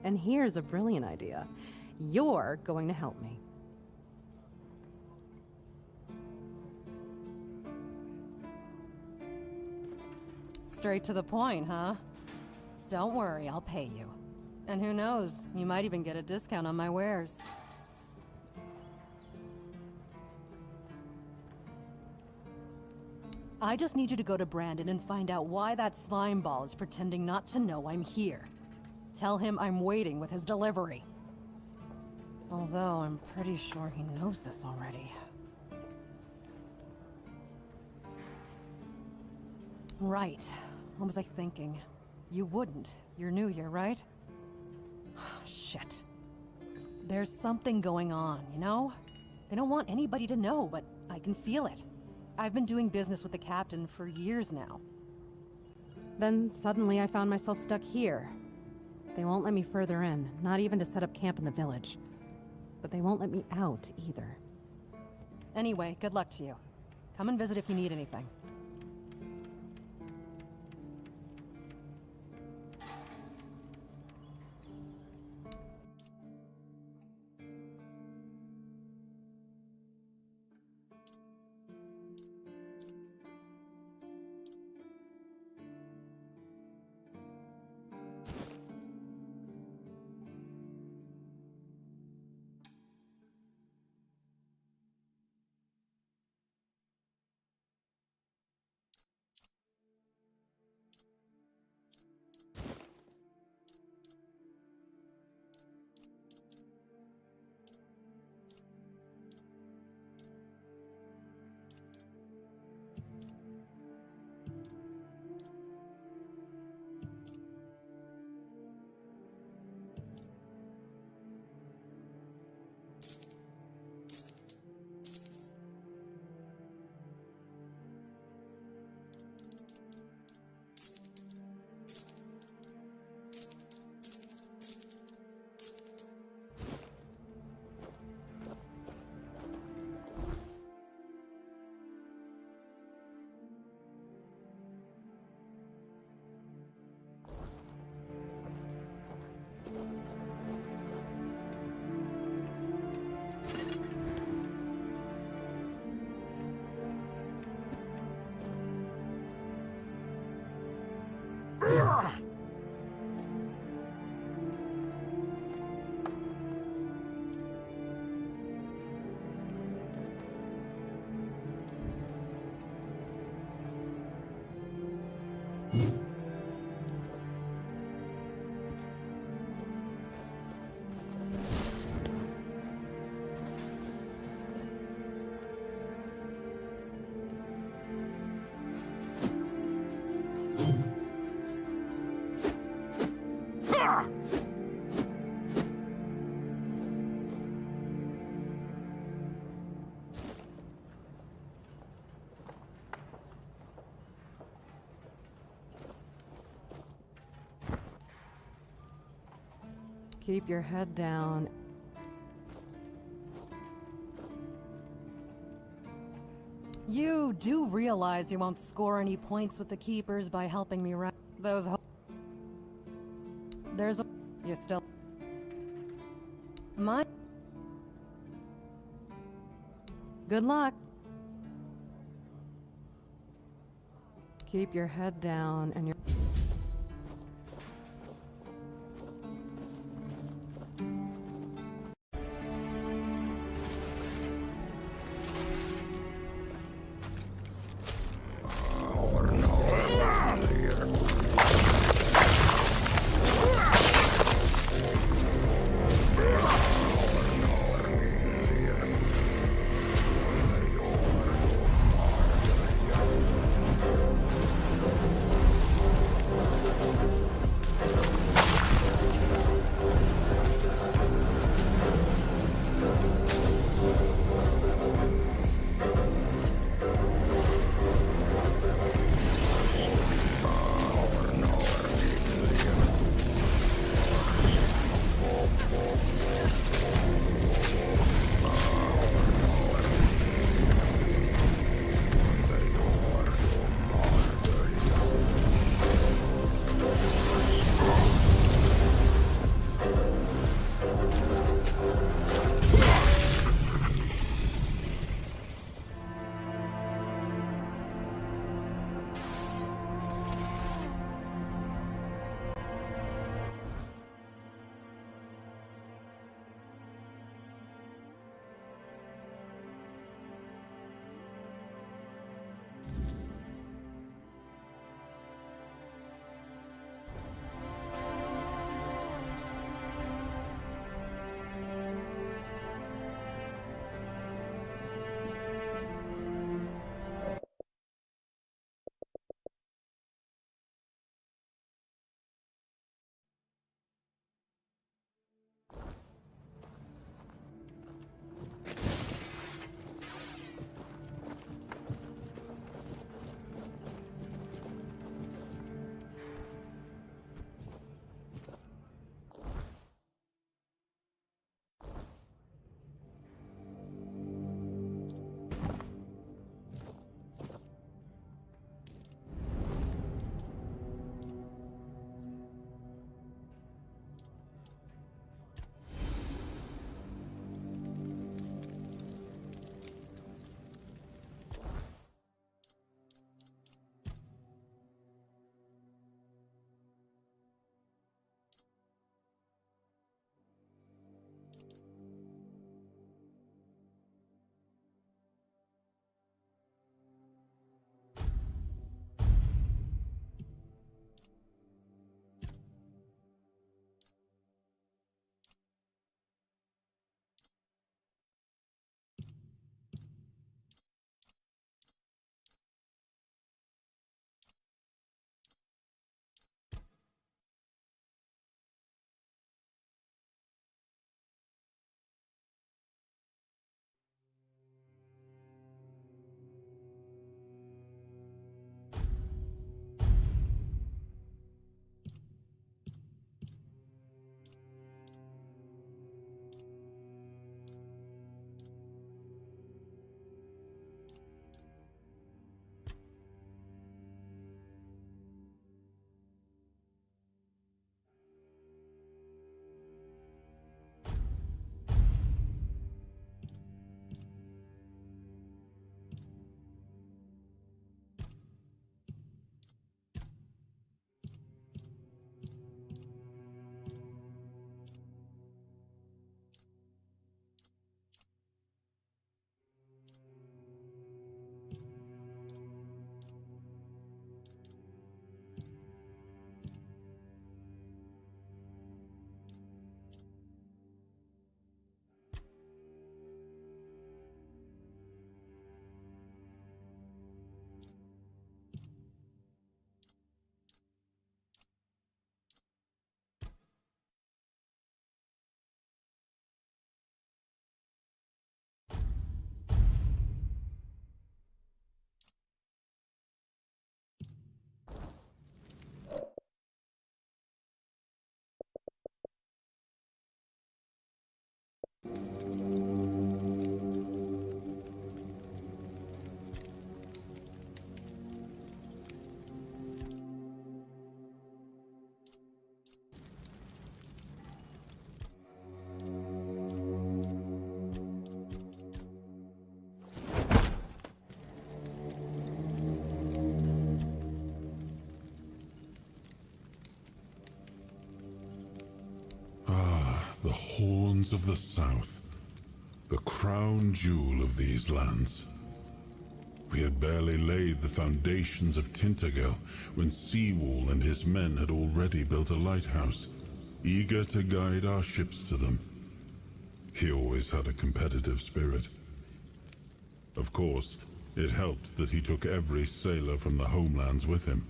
And here's a brilliant idea. You're going to help me. Straight to the point, huh? Don't worry, I'll pay you. And who knows, you might even get a discount on my wares. I just need you to go to Brandon and find out why that slime ball is pretending not to know I'm here. Tell him I'm waiting with his delivery. Although I'm pretty sure he knows this already. Right. What was I thinking? You wouldn't. You're new here, right? Shit. There's something going on, you know? They don't want anybody to know, but I can feel it. I've been doing business with the captain for years now. Then suddenly I found myself stuck here. They won't let me further in, not even to set up camp in the village. But they won't let me out either. Anyway, good luck to you. Come and visit if you need anything. Keep your head down. You do realize you won't score any points with the Keepers by helping me right? There's a... You still... My... Good luck. Keep your head down and your... Horns of the South, the crown jewel of these lands. We had barely laid the foundations of Tintagel when Seawall and his men had already built a lighthouse, eager to guide our ships to them. He always had a competitive spirit. Of course, it helped that he took every sailor from the homelands with him,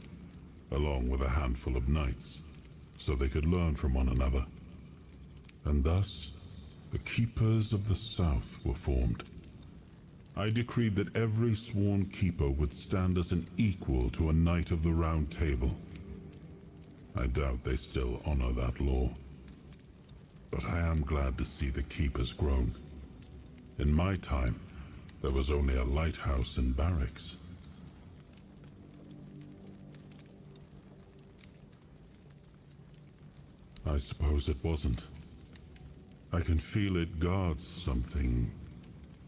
along with a handful of knights, so they could learn from one another. And thus, the Keepers of the South were formed. I decreed that every sworn keeper would stand as an equal to a Knight of the Round Table. I doubt they still honor that law. But I am glad to see the keepers grown. In my time, there was only a lighthouse and barracks. I suppose it wasn't. I can feel it guards something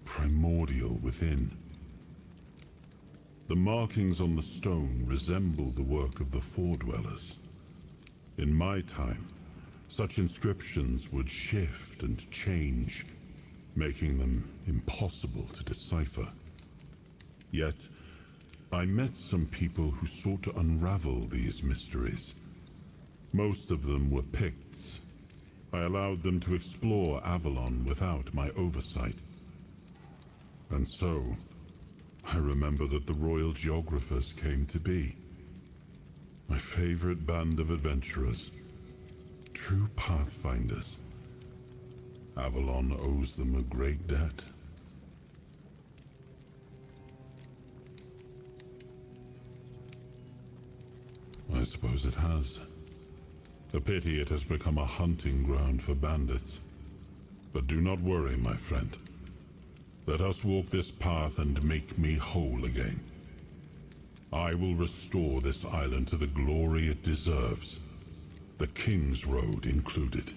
primordial within. The markings on the stone resemble the work of the Foredwellers. In my time, such inscriptions would shift and change, making them impossible to decipher. Yet, I met some people who sought to unravel these mysteries. Most of them were Picts. I allowed them to explore Avalon without my oversight. And so, I remember that the Royal Geographers came to be. My favorite band of adventurers. True pathfinders. Avalon owes them a great debt. I suppose it has. A pity it has become a hunting ground for bandits. But do not worry, my friend. Let us walk this path and make me whole again. I will restore this island to the glory it deserves, the King's Road included.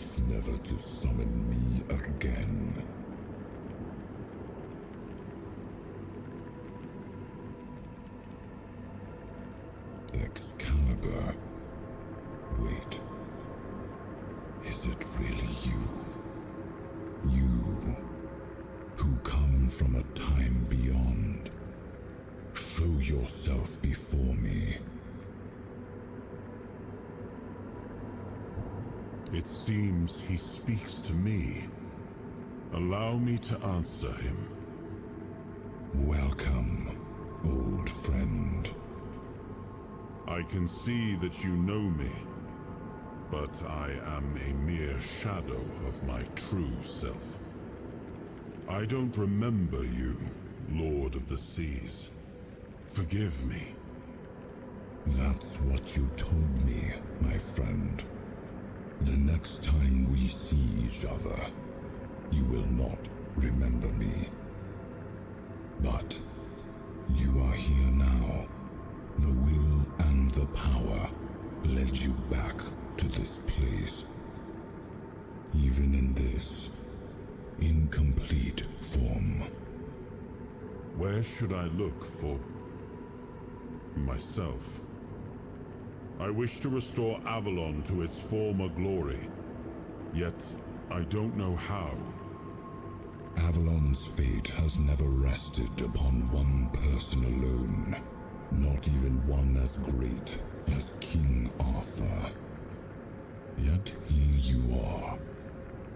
oath never to summon me again. Excalibur. Wait. Is it really you? You, who come from a time beyond. Show yourself before me. It seems he speaks to me. Allow me to answer him. Welcome, old friend. I can see that you know me, but I am a mere shadow of my true self. I don't remember you, Lord of the Seas. Forgive me. That's what you told me, my friend. The next time we see each other, you will not remember me. But you are here now. The will and the power led you back to this place. Even in this incomplete form. Where should I look for myself? I wish to restore Avalon to its former glory, yet I don't know how. Avalon's fate has never rested upon one person alone, not even one as great as King Arthur. Yet here you are,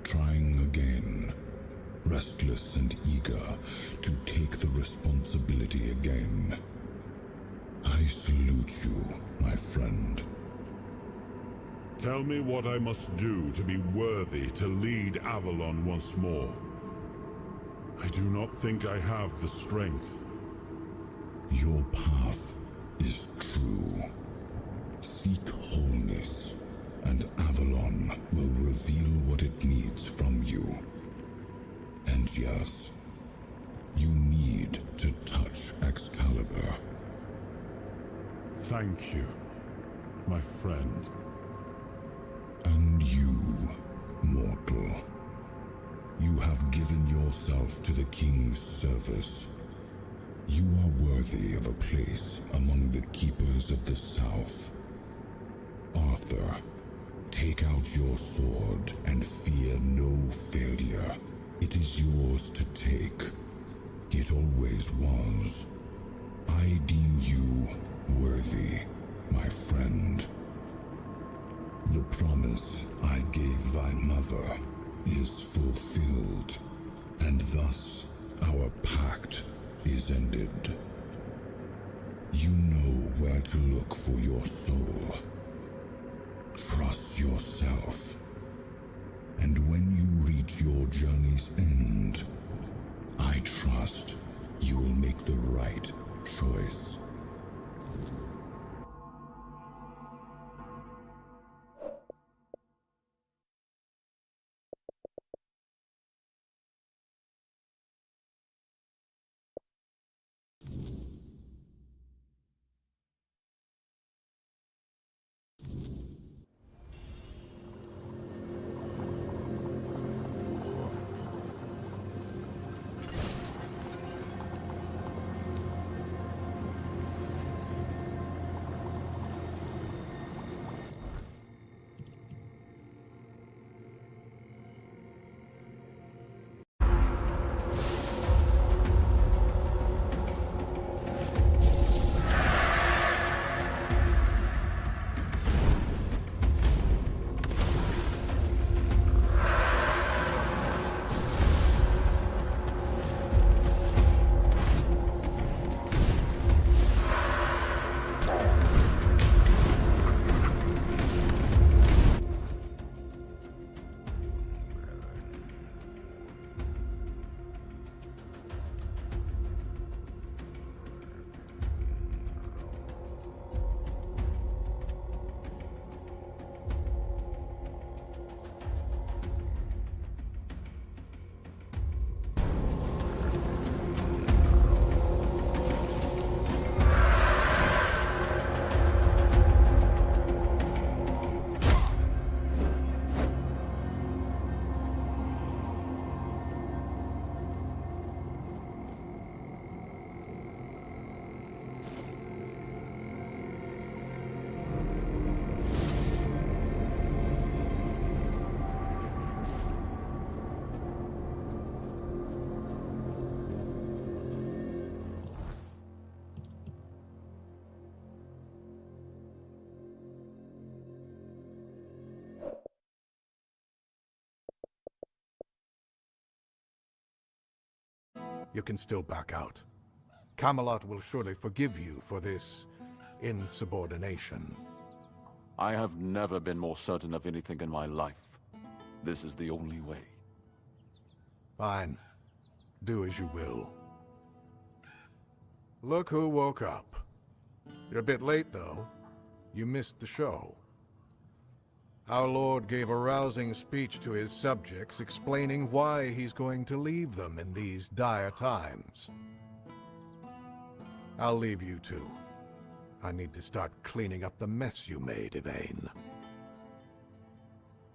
trying again, restless and eager to take the responsibility again. I salute you, my friend. Tell me what I must do to be worthy to lead Avalon once more. I do not think I have the strength. Your path is true. Seek wholeness, and Avalon will reveal what it needs from you. And yes, you need to touch Excalibur. Thank you, my friend. And you, mortal. You have given yourself to the King's service. You are worthy of a place among the keepers of the South. Arthur, take out your sword and fear no failure. It is yours to take. It always was. I deem you worthy, my friend. The promise I gave thy mother is fulfilled, and thus our pact is ended. You know where to look for your soul. Trust yourself. And when you reach your journey's end, I trust you will make the right choice. you can still back out. Camelot will surely forgive you for this insubordination. I have never been more certain of anything in my life. This is the only way. Fine. Do as you will. Look who woke up. You're a bit late, though. You missed the show. Our Lord gave a rousing speech to his subjects explaining why he's going to leave them in these dire times. I'll leave you two. I need to start cleaning up the mess you made, Yvain.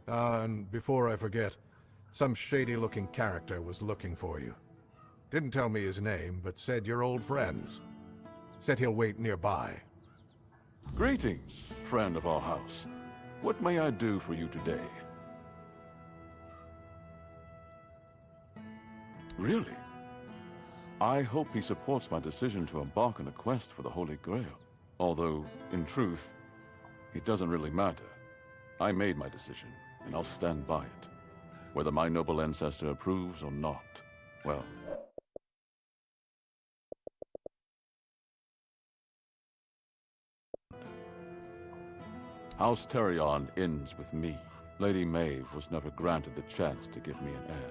And before I forget, some shady-looking character was looking for you. Didn't tell me his name, but said you're old friends. Said he'll wait nearby. Greetings, friend of our house. What may I do for you today? Really? I hope he supports my decision to embark on a quest for the Holy Grail. Although, in truth, it doesn't really matter. I made my decision, and I'll stand by it. Whether my noble ancestor approves or not, well... House Terion ends with me. Lady Maeve was never granted the chance to give me an heir.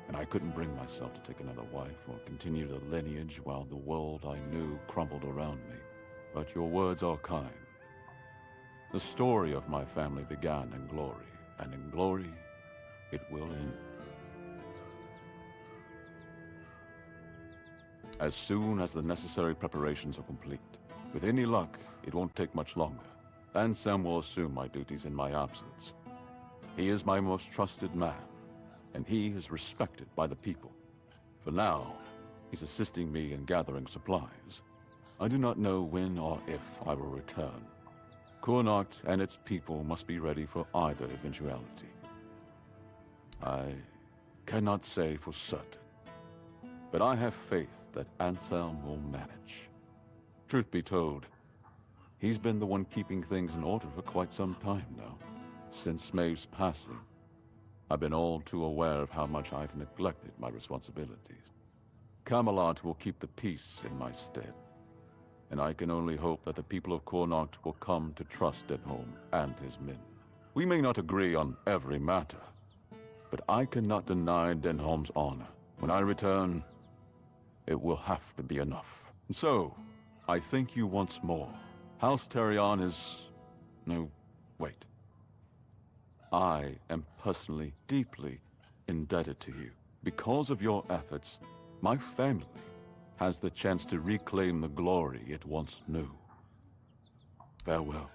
And I couldn't bring myself to take another wife or continue the lineage while the world I knew crumbled around me. But your words are kind. The story of my family began in glory, and in glory, it will end. As soon as the necessary preparations are complete. With any luck, it won't take much longer. Ansem will assume my duties in my absence. He is my most trusted man, and he is respected by the people. For now, he's assisting me in gathering supplies. I do not know when or if I will return. Kurnocht and its people must be ready for either eventuality. I cannot say for certain, but I have faith that Ansem will manage. Truth be told, he's been the one keeping things in order for quite some time now. Since Maeve's passing, I've been all too aware of how much I've neglected my responsibilities. Camelot will keep the peace in my stead, and I can only hope that the people of Kurnocht will come to trust Denholm and his men. We may not agree on every matter, but I cannot deny Denholm's honor. When I return, it will have to be enough. And so, I thank you once more. House Terion is... no, wait. I am personally deeply indebted to you. Because of your efforts, my family has the chance to reclaim the glory it once knew. Farewell.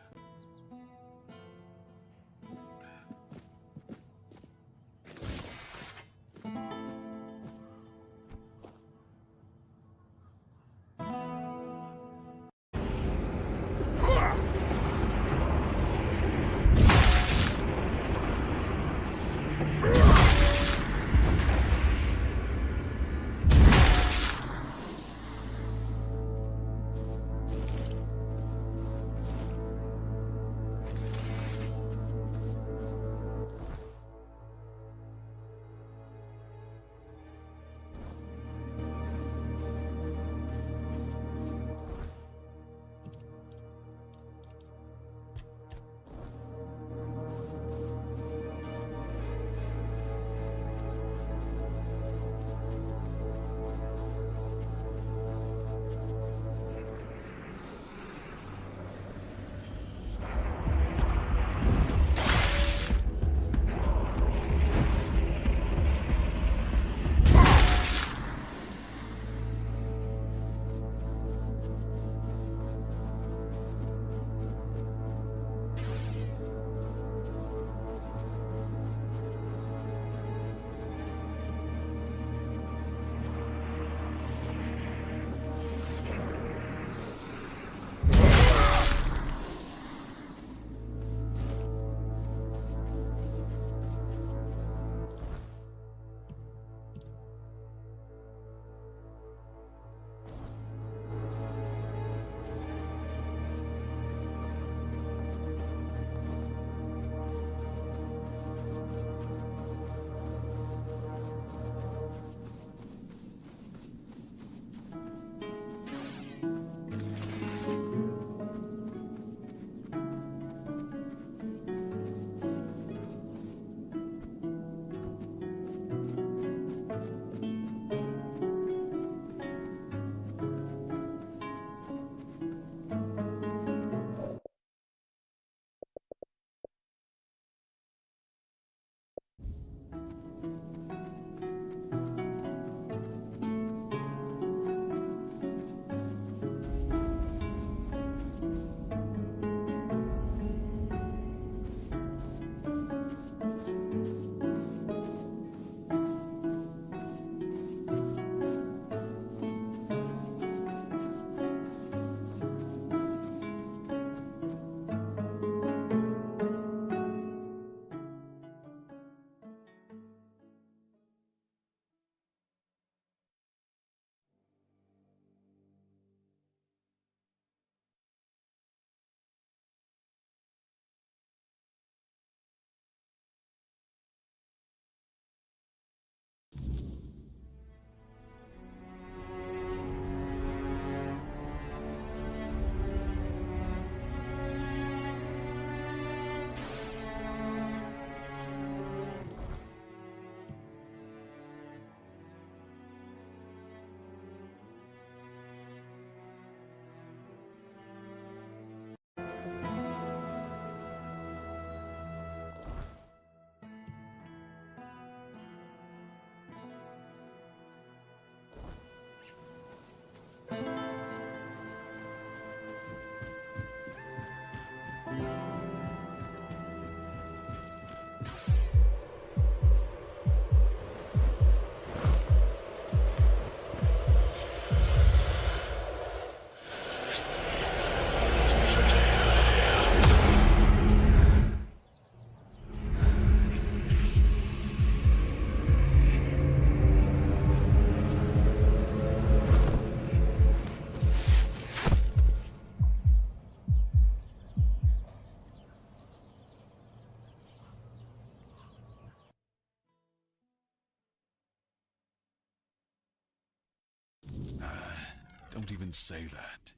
even say that.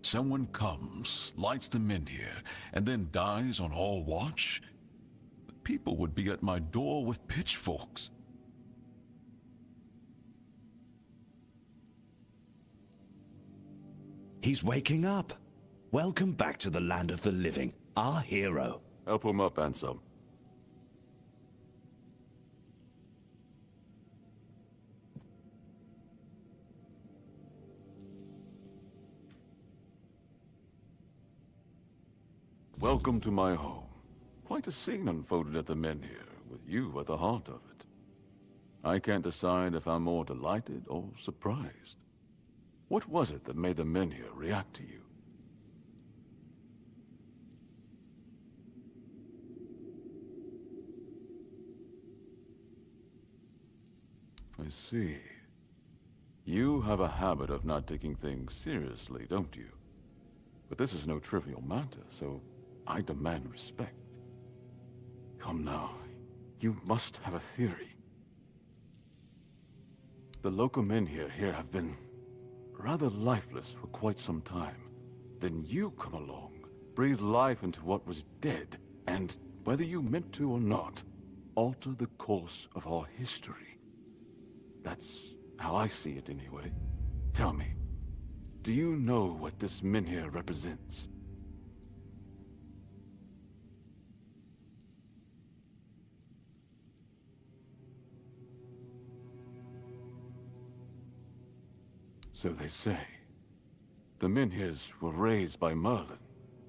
Someone comes, lights them in here, and then dies on all watch? People would be at my door with pitchforks. He's waking up. Welcome back to the land of the living, our hero. Help him up, Ansem. Welcome to my home. Quite a scene unfolded at the men here, with you at the heart of it. I can't decide if I'm more delighted or surprised. What was it that made the men here react to you? I see. You have a habit of not taking things seriously, don't you? But this is no trivial matter, so I demand respect. Come now, you must have a theory. The local men here have been rather lifeless for quite some time. Then you come along, breathe life into what was dead, and, whether you meant to or not, alter the course of our history. That's how I see it anyway. Tell me, do you know what this menhir represents? So they say. The menhirs were raised by Merlin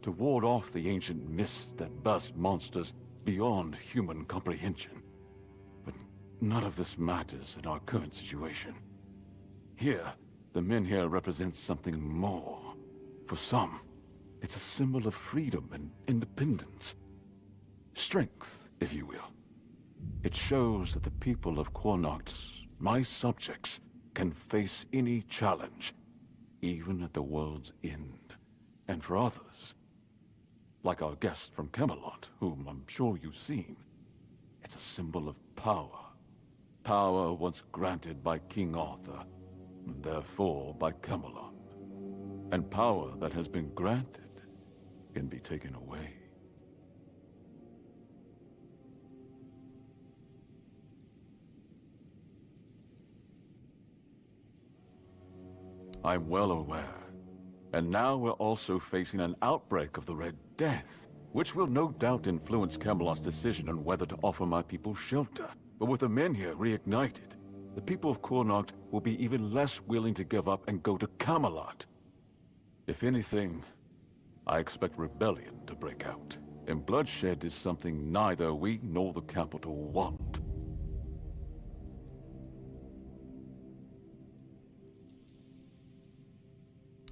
to ward off the ancient mists that burst monsters beyond human comprehension. But none of this matters in our current situation. Here, the menhir represents something more. For some, it's a symbol of freedom and independence. Strength, if you will. It shows that the people of Quornoct, my subjects, can face any challenge, even at the world's end. And for others, like our guest from Camelot, whom I'm sure you've seen, it's a symbol of power. Power once granted by King Arthur, and therefore by Camelot. And power that has been granted can be taken away. I'm well aware. And now we're also facing an outbreak of the Red Death, which will no doubt influence Camelot's decision on whether to offer my people shelter. But with the menhir reignited, the people of Quornoct will be even less willing to give up and go to Camelot. If anything, I expect rebellion to break out. And bloodshed is something neither we nor the capital want.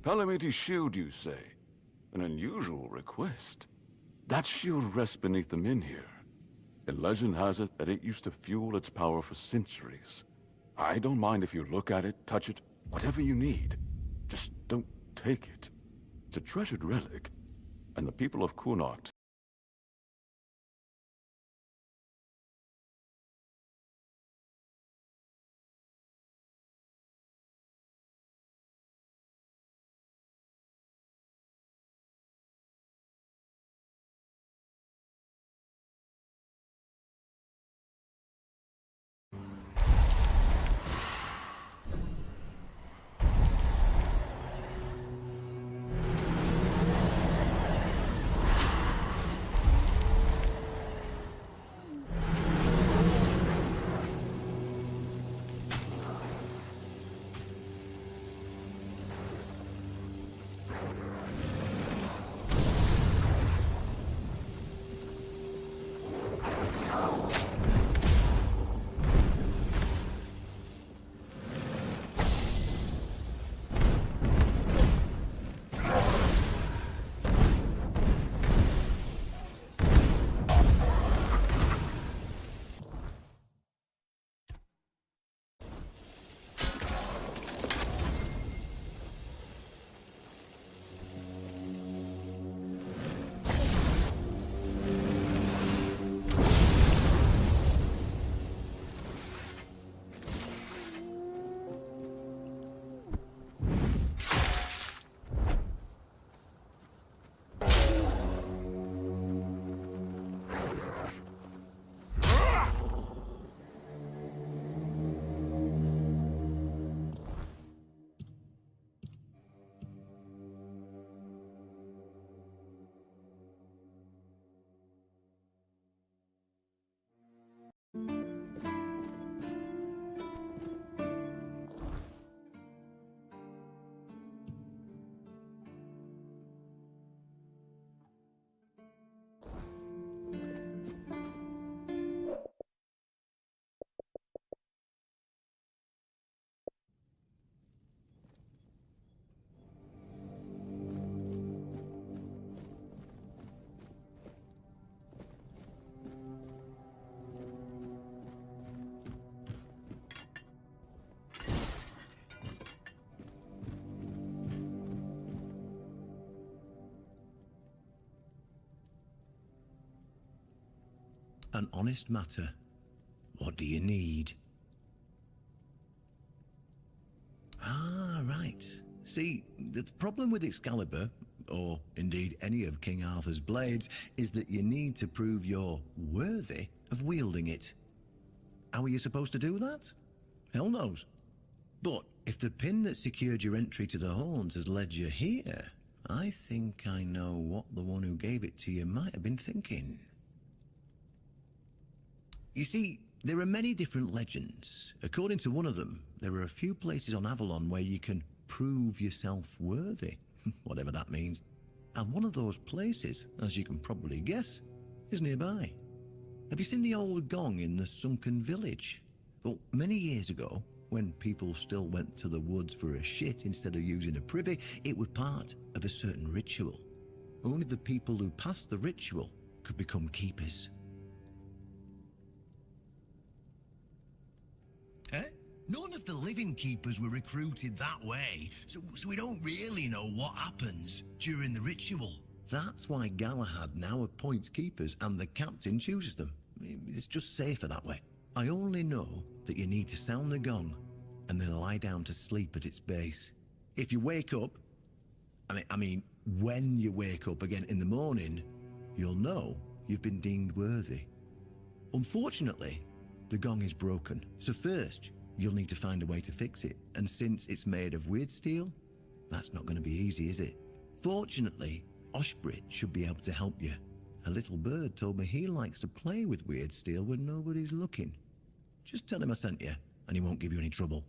Palomiti's shield, you say? An unusual request. That shield rests beneath the menhir. And legend has it that it used to fuel its power for centuries. I don't mind if you look at it, touch it, whatever you need. Just don't take it. It's a treasured relic, and the people of Quornoct an honest matter. What do you need? Ah, right. See, the problem with Excalibur, or indeed any of King Arthur's blades, is that you need to prove you're worthy of wielding it. How are you supposed to do that? Hell knows. But if the pin that secured your entry to the Horns has led you here, I think I know what the one who gave it to you might have been thinking. You see, there are many different legends. According to one of them, there are a few places on Avalon where you can prove yourself worthy, whatever that means. And one of those places, as you can probably guess, is nearby. Have you seen the old gong in the sunken village? Well, many years ago, when people still went to the woods for a shit instead of using a privy, it was part of a certain ritual. Only the people who passed the ritual could become keepers. Eh? None of the living keepers were recruited that way, so we don't really know what happens during the ritual. That's why Galahad now appoints keepers and the captain chooses them. It's just safer that way. I only know that you need to sound the gong and then lie down to sleep at its base. If you wake up, I mean, when you wake up again in the morning, you'll know you've been deemed worthy. Unfortunately, the gong is broken, so first you'll need to find a way to fix it, and since it's made of weird steel, that's not going to be easy, is it? Fortunately, Oshbrit should be able to help you. A little bird told me he likes to play with weird steel when nobody's looking. Just tell him I sent you, and he won't give you any trouble.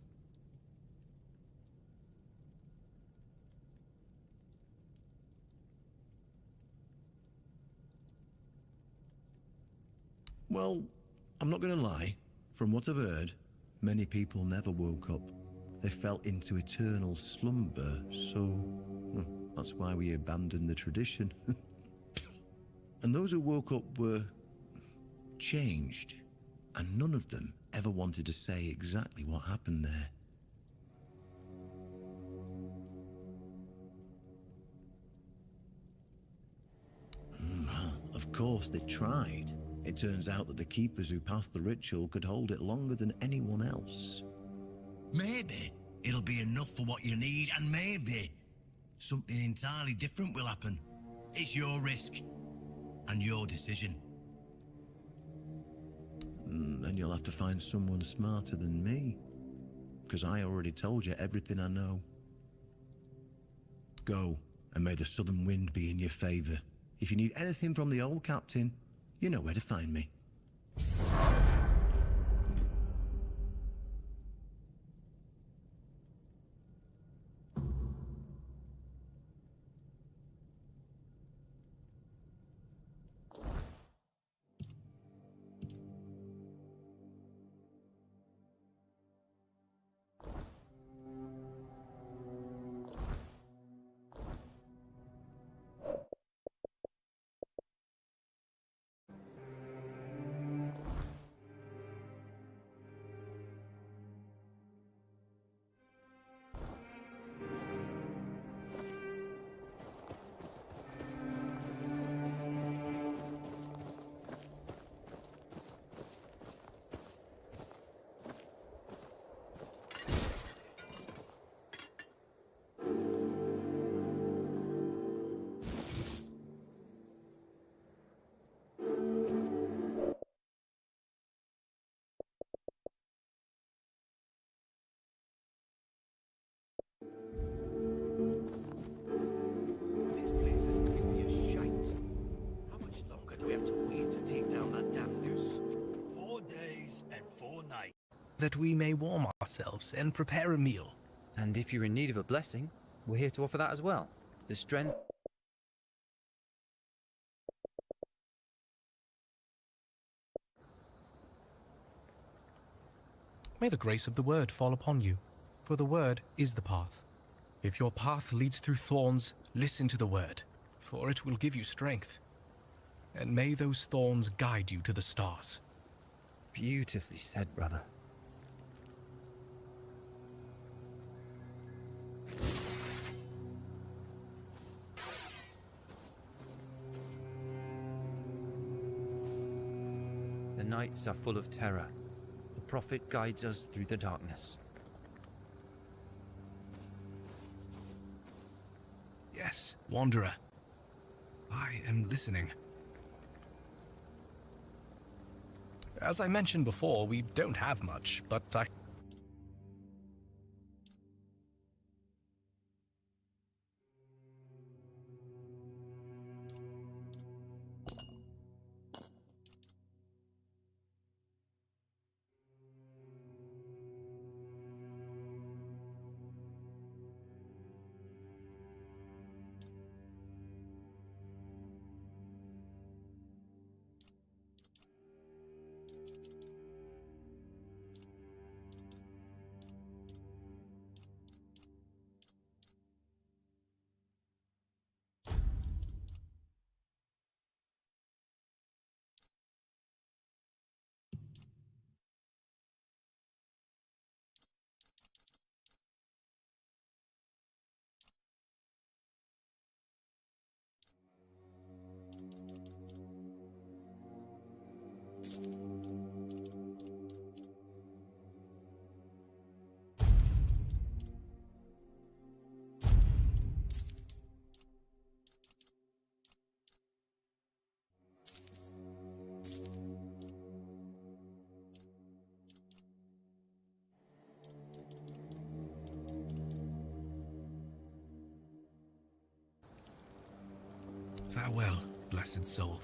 Well, I'm not going to lie. From what I've heard, many people never woke up. They fell into eternal slumber, so that's why we abandoned the tradition. And those who woke up were changed, and none of them ever wanted to say exactly what happened there. Of course they tried. It turns out that the keepers who passed the ritual could hold it longer than anyone else. Maybe it'll be enough for what you need, and maybe something entirely different will happen. It's your risk and your decision. Then you'll have to find someone smarter than me, because I already told you everything I know. Go, and may the southern wind be in your favor. If you need anything from the old captain, you know where to find me. That we may warm ourselves and prepare a meal. And if you're in need of a blessing, we're here to offer that as well. The strength... May the grace of the word fall upon you, for the word is the path. If your path leads through thorns, listen to the word, for it will give you strength. And may those thorns guide you to the stars. Beautifully said, brother. nights are full of terror. The Prophet guides us through the darkness. Yes, Wanderer. I am listening. As I mentioned before, we don't have much, but I... Farewell, blessed soul.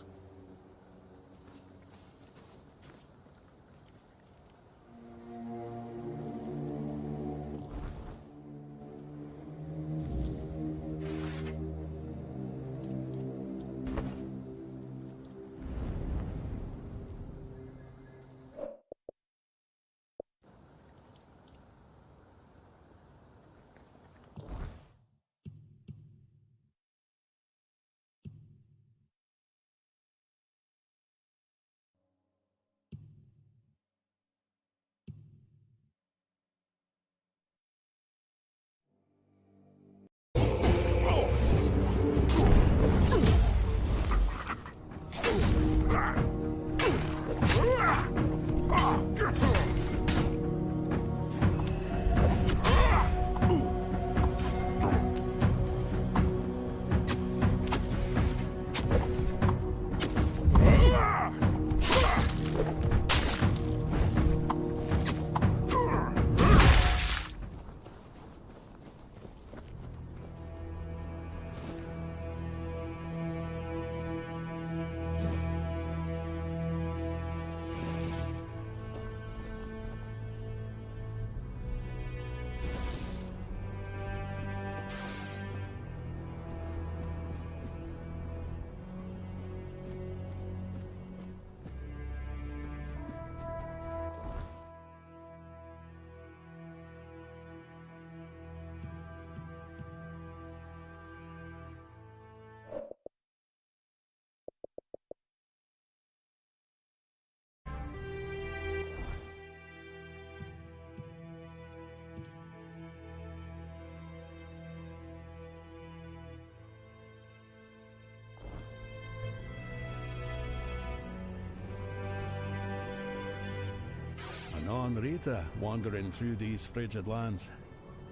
Anon Rita, wandering through these frigid lands.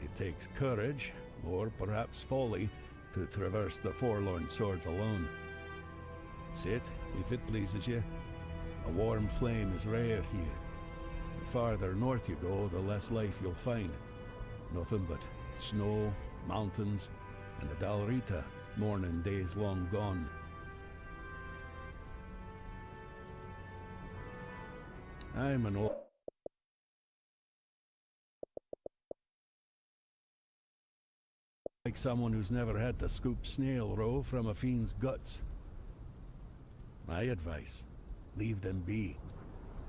It takes courage, or perhaps folly, to traverse the forlorn swords alone. Sit, if it pleases you. A warm flame is rare here. The farther north you go, the less life you'll find. Nothing but snow, mountains, and the Dalrita, mourning days long gone. I'm an old... like someone who's never had to scoop snail roe from a fiend's guts. My advice, leave them be.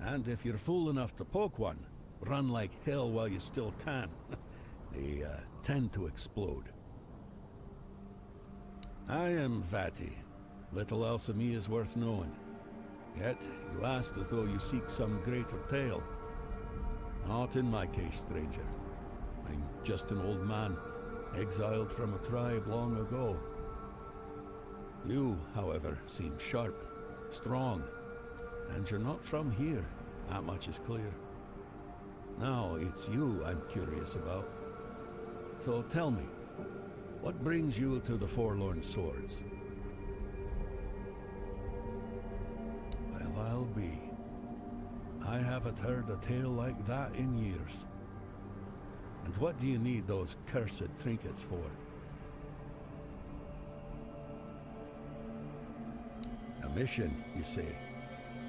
And if you're fool enough to poke one, run like hell while you still can. They tend to explode. I am Vati. Little else of me is worth knowing. Yet, you asked as though you seek some greater tale. Not in my case, stranger. I'm just an old man, exiled from a tribe long ago. You, however, seem sharp, strong, And you're not from here. That much is clear. Now, it's you I'm curious about. So tell me, what brings you to the Forlorn Swords? Well, I'll be. I haven't heard a tale like that in years. And what do you need those cursed trinkets for? A mission, you say?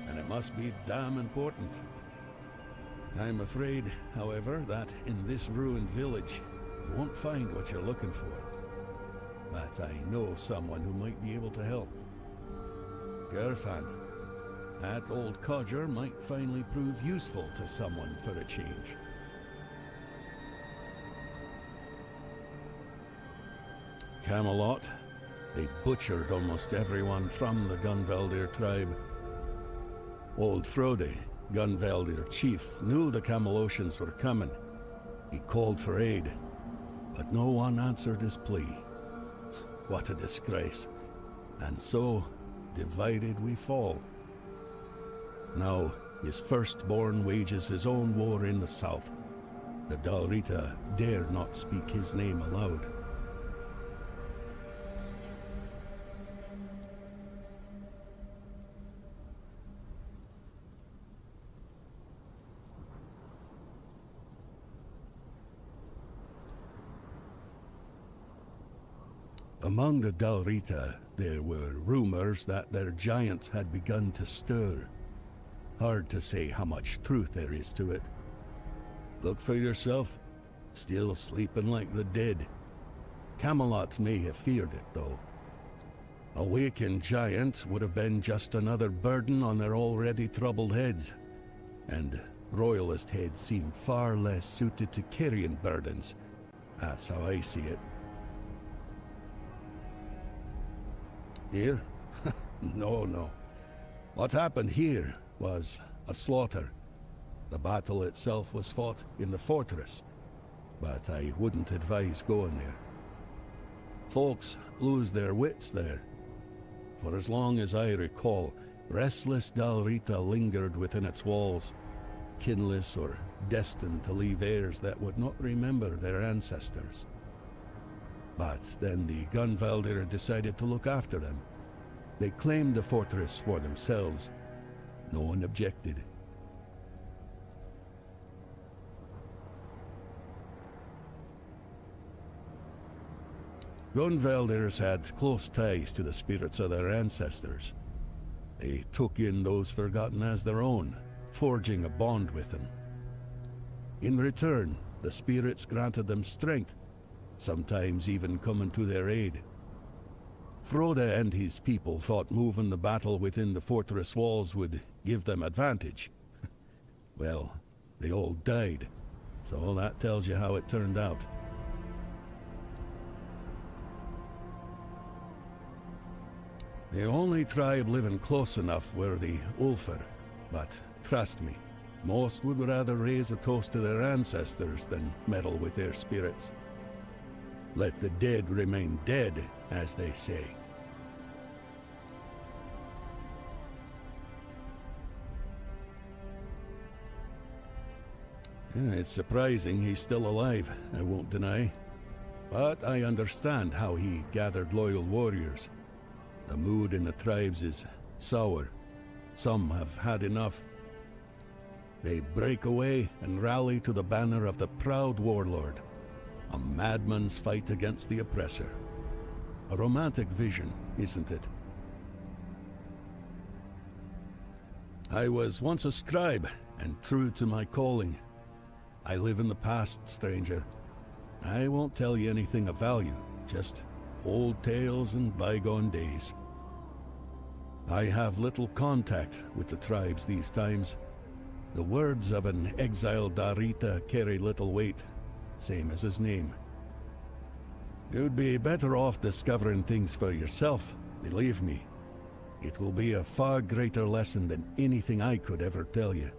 And it must be damn important. I'm afraid, however, that in this ruined village, you won't find what you're looking for. But I know someone who might be able to help. Gerfan. That old codger might finally prove useful to someone for a change. Camelot. They butchered almost everyone from the Gunvaldir tribe. Old Frode, Gunvaldir chief, knew the Camelocians were coming. He called for aid, but no one answered his plea. What a disgrace. And so, divided we fall. Now, his firstborn wages his own war in the south. The Dalrita dare not speak his name aloud. Among the Dalrita, there were rumors that their giants had begun to stir. Hard to say how much truth there is to it. Look for yourself. Still sleeping like the dead. Camelot may have feared it, though. A wakened giant would have been just another burden on their already troubled heads. And royalist heads seem far less suited to carrying burdens. That's how I see it. Here? No. What happened here was a slaughter. The battle itself was fought in the fortress, but I wouldn't advise going there. Folks lose their wits there. For as long as I recall, restless Dalrita lingered within its walls, kinless or destined to leave heirs that would not remember their ancestors. But then the Gunvaldir decided to look after them. They claimed the fortress for themselves. No one objected. Gunvaldirs had close ties to the spirits of their ancestors. They took in those forgotten as their own, forging a bond with them. In return, the spirits granted them strength, sometimes even coming to their aid. Frode and his people thought moving the battle within the fortress walls would give them advantage. Well, they all died, so that tells you how it turned out. The only tribe living close enough were the Ulfar, but trust me, most would rather raise a toast to their ancestors than meddle with their spirits. Let the dead remain dead, as they say. It's surprising he's still alive, I won't deny. But I understand how he gathered loyal warriors. The mood in the tribes is sour. Some have had enough. They break away and rally to the banner of the proud warlord. A madman's fight against the oppressor. A romantic vision, isn't it? I was once a scribe, and true to my calling. I live in the past, stranger. I won't tell you anything of value, just old tales and bygone days. I have little contact with the tribes these times. The words of an exiled Darita carry little weight, same as his name. You'd be better off discovering things for yourself, believe me. It will be a far greater lesson than anything I could ever tell you.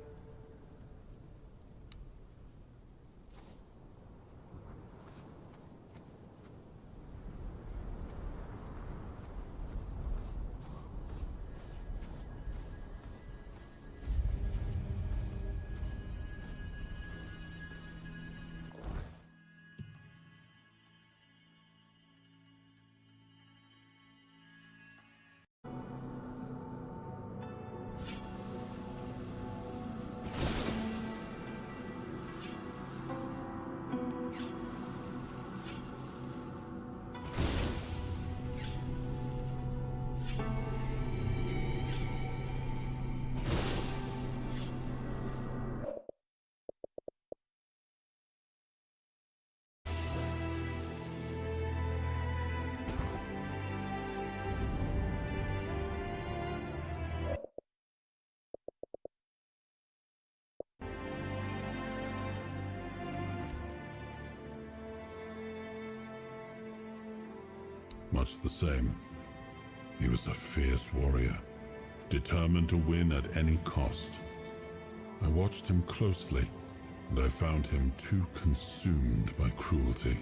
much the same. He was a fierce warrior, determined to win at any cost. I watched him closely, and I found him too consumed by cruelty.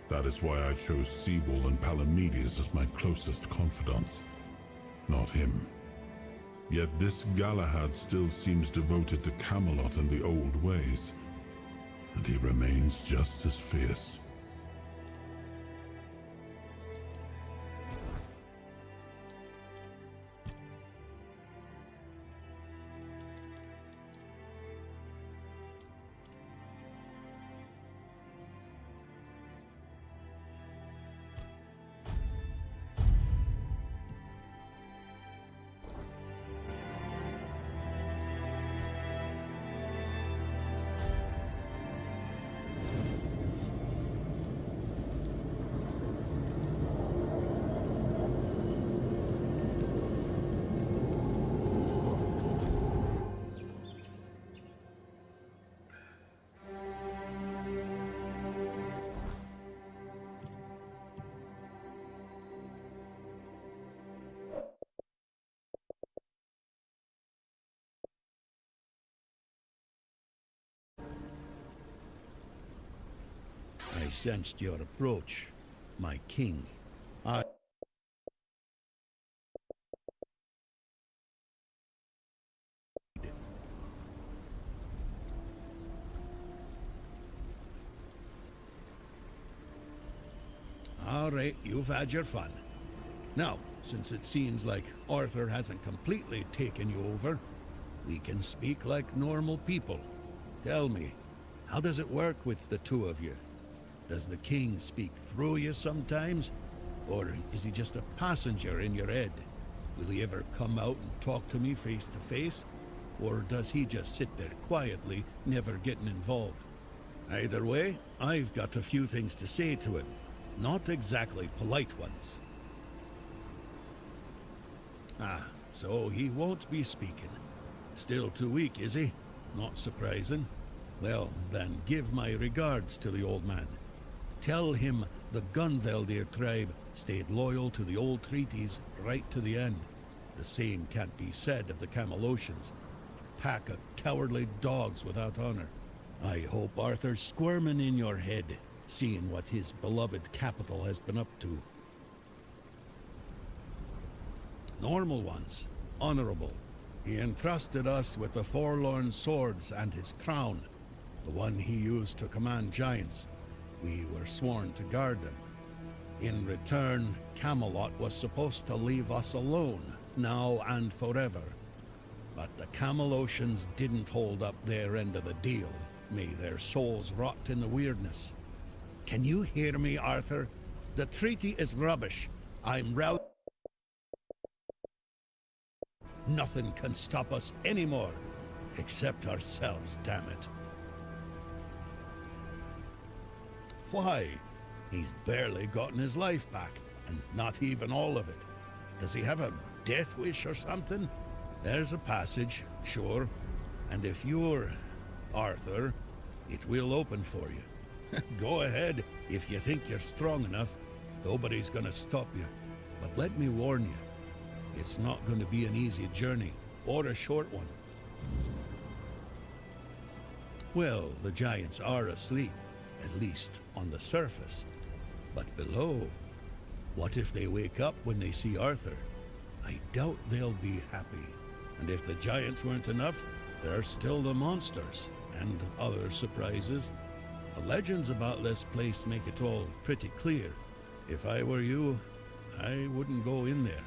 That is why I chose Seawall and Palamedes as my closest confidants, not him. Yet this Galahad still seems devoted to Camelot and the old ways, and he remains just as fierce. I sensed your approach, my king. All right, you've had your fun. Now, since it seems like Arthur hasn't completely taken you over, we can speak like normal people. Tell me, how does it work with the two of you? Does the king speak through you sometimes? Or is he just a passenger in your head? Will he ever come out and talk to me face to face? Or does he just sit there quietly, never getting involved? Either way, I've got a few things to say to him. Not exactly polite ones. Ah, so he won't be speaking. Still too weak, is he? Not surprising. Well, then give my regards to the old man. Tell him the Gunveldir tribe stayed loyal to the old treaties right to the end. The same can't be said of the Camelocians. A pack of cowardly dogs without honor. I hope Arthur's squirming in your head, seeing what his beloved capital has been up to. Normal ones, honorable. He entrusted us with the forlorn swords and his crown, the one he used to command giants. We were sworn to guard them. In return, Camelot was supposed to leave us alone, now and forever. But the Camelocians didn't hold up their end of the deal. May their souls rot in the weirdness. Can you hear me, Arthur? The treaty is rubbish. I'm Nothing can stop us anymore, except ourselves, damn it. Why? He's barely gotten his life back, and not even all of it. Does he have a death wish or something? There's a passage, sure, and if you're Arthur, it will open for you. Go ahead, if you think you're strong enough. Nobody's gonna stop you. But let me warn you, it's not gonna be an easy journey, or a short one. Well, the giants are asleep, at least on the surface. But below, what if they wake up when they see Arthur? I doubt they'll be happy. And if the giants weren't enough, there are still the monsters, and other surprises. The legends about this place make it all pretty clear. If I were you, I wouldn't go in there.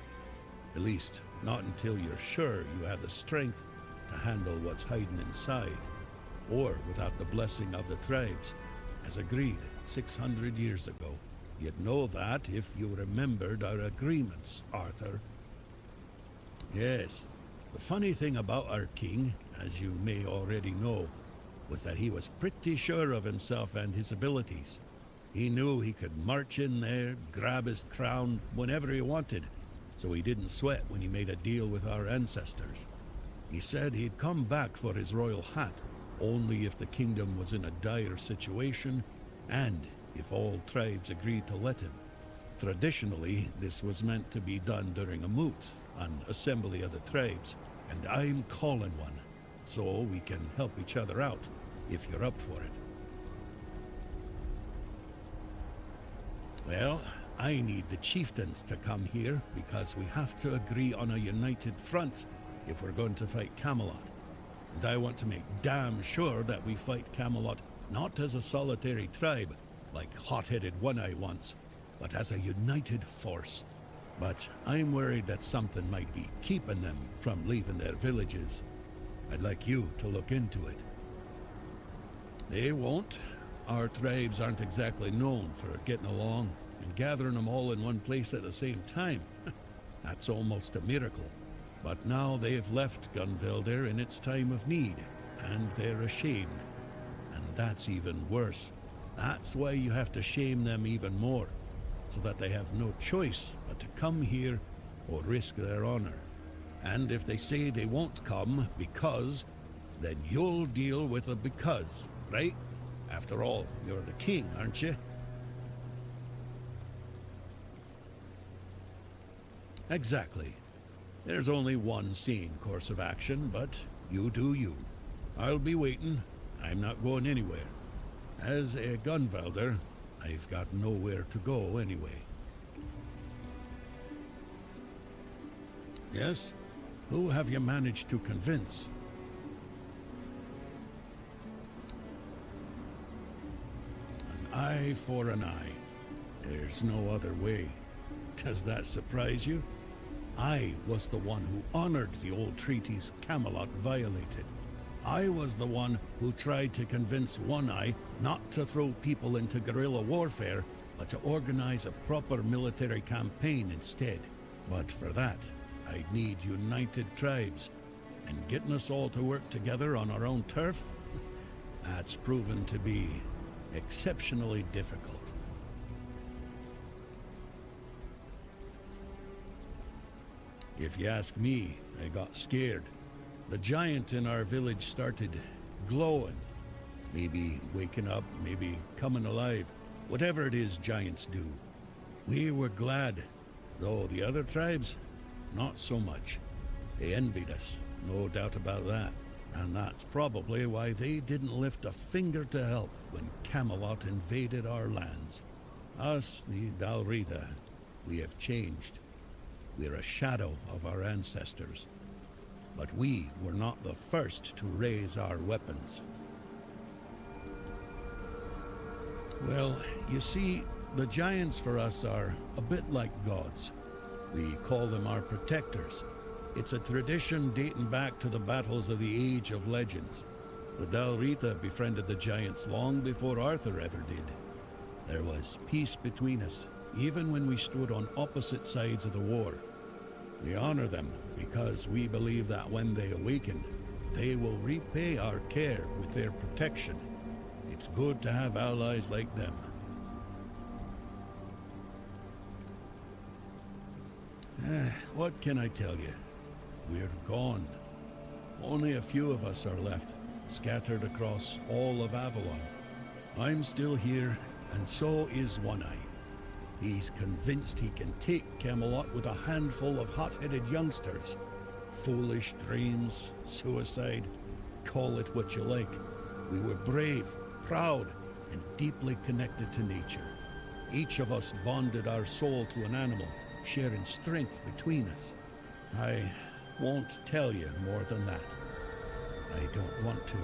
At least, not until you're sure you have the strength to handle what's hiding inside. Or without the blessing of the tribes, as agreed 600 years ago. You'd know that if you remembered our agreements, Arthur. Yes, the funny thing about our king, as you may already know, was that he was pretty sure of himself and his abilities. He knew he could march in there, grab his crown whenever he wanted, so he didn't sweat when he made a deal with our ancestors. He said he'd come back for his royal hat, only if the kingdom was in a dire situation, and if all tribes agreed to let him. Traditionally, this was meant to be done during a moot, an assembly of the tribes, and I'm calling one, so we can help each other out, if you're up for it. Well, I need the chieftains to come here, because we have to agree on a united front if we're going to fight Camelot. And I want to make damn sure that we fight Camelot not as a solitary tribe, like hot-headed One-Eye once, but as a united force. But I'm worried that something might be keeping them from leaving their villages. I'd like you to look into it. They won't. Our tribes aren't exactly known for getting along, and gathering them all in one place at the same time. That's almost a miracle. But now they've left Gunvelder in its time of need, and they're ashamed. And that's even worse. That's why you have to shame them even more, so that they have no choice but to come here or risk their honor. And if they say they won't come because, then you'll deal with the because, right? After all, you're the king, aren't you? Exactly. There's only one sane course of action, but you do you. I'll be waiting. I'm not going anywhere. As a Gunvelder, I've got nowhere to go anyway. Yes? Who have you managed to convince? An eye for an eye. There's no other way. Does that surprise you? I was the one who honored the old treaties Camelot violated. I was the one who tried to convince One-Eye not to throw people into guerrilla warfare, but to organize a proper military campaign instead. But for that, I'd need united tribes, and getting us all to work together on our own turf, that's proven to be exceptionally difficult. If you ask me, I got scared. The giant in our village started glowing. Maybe waking up, maybe coming alive. Whatever it is giants do. We were glad, though the other tribes, not so much. They envied us, no doubt about that. And that's probably why they didn't lift a finger to help when Camelot invaded our lands. Us, the Dalrita, we have changed. We're a shadow of our ancestors. But we were not the first to raise our weapons. Well, you see, the giants for us are a bit like gods. We call them our protectors. It's a tradition dating back to the battles of the Age of Legends. The Dalrita befriended the giants long before Arthur ever did. There was peace between us, even when we stood on opposite sides of the war. We honor them because we believe that when they awaken, they will repay our care with their protection. It's good to have allies like them. What can I tell you? We're gone. Only a few of us are left, scattered across all of Avalon. I'm still here, and so is One-Eye. He's convinced he can take Camelot with a handful of hot-headed youngsters. Foolish dreams, suicide, call it what you like. We were brave, proud, and deeply connected to nature. Each of us bonded our soul to an animal, sharing strength between us. I won't tell you more than that. I don't want to.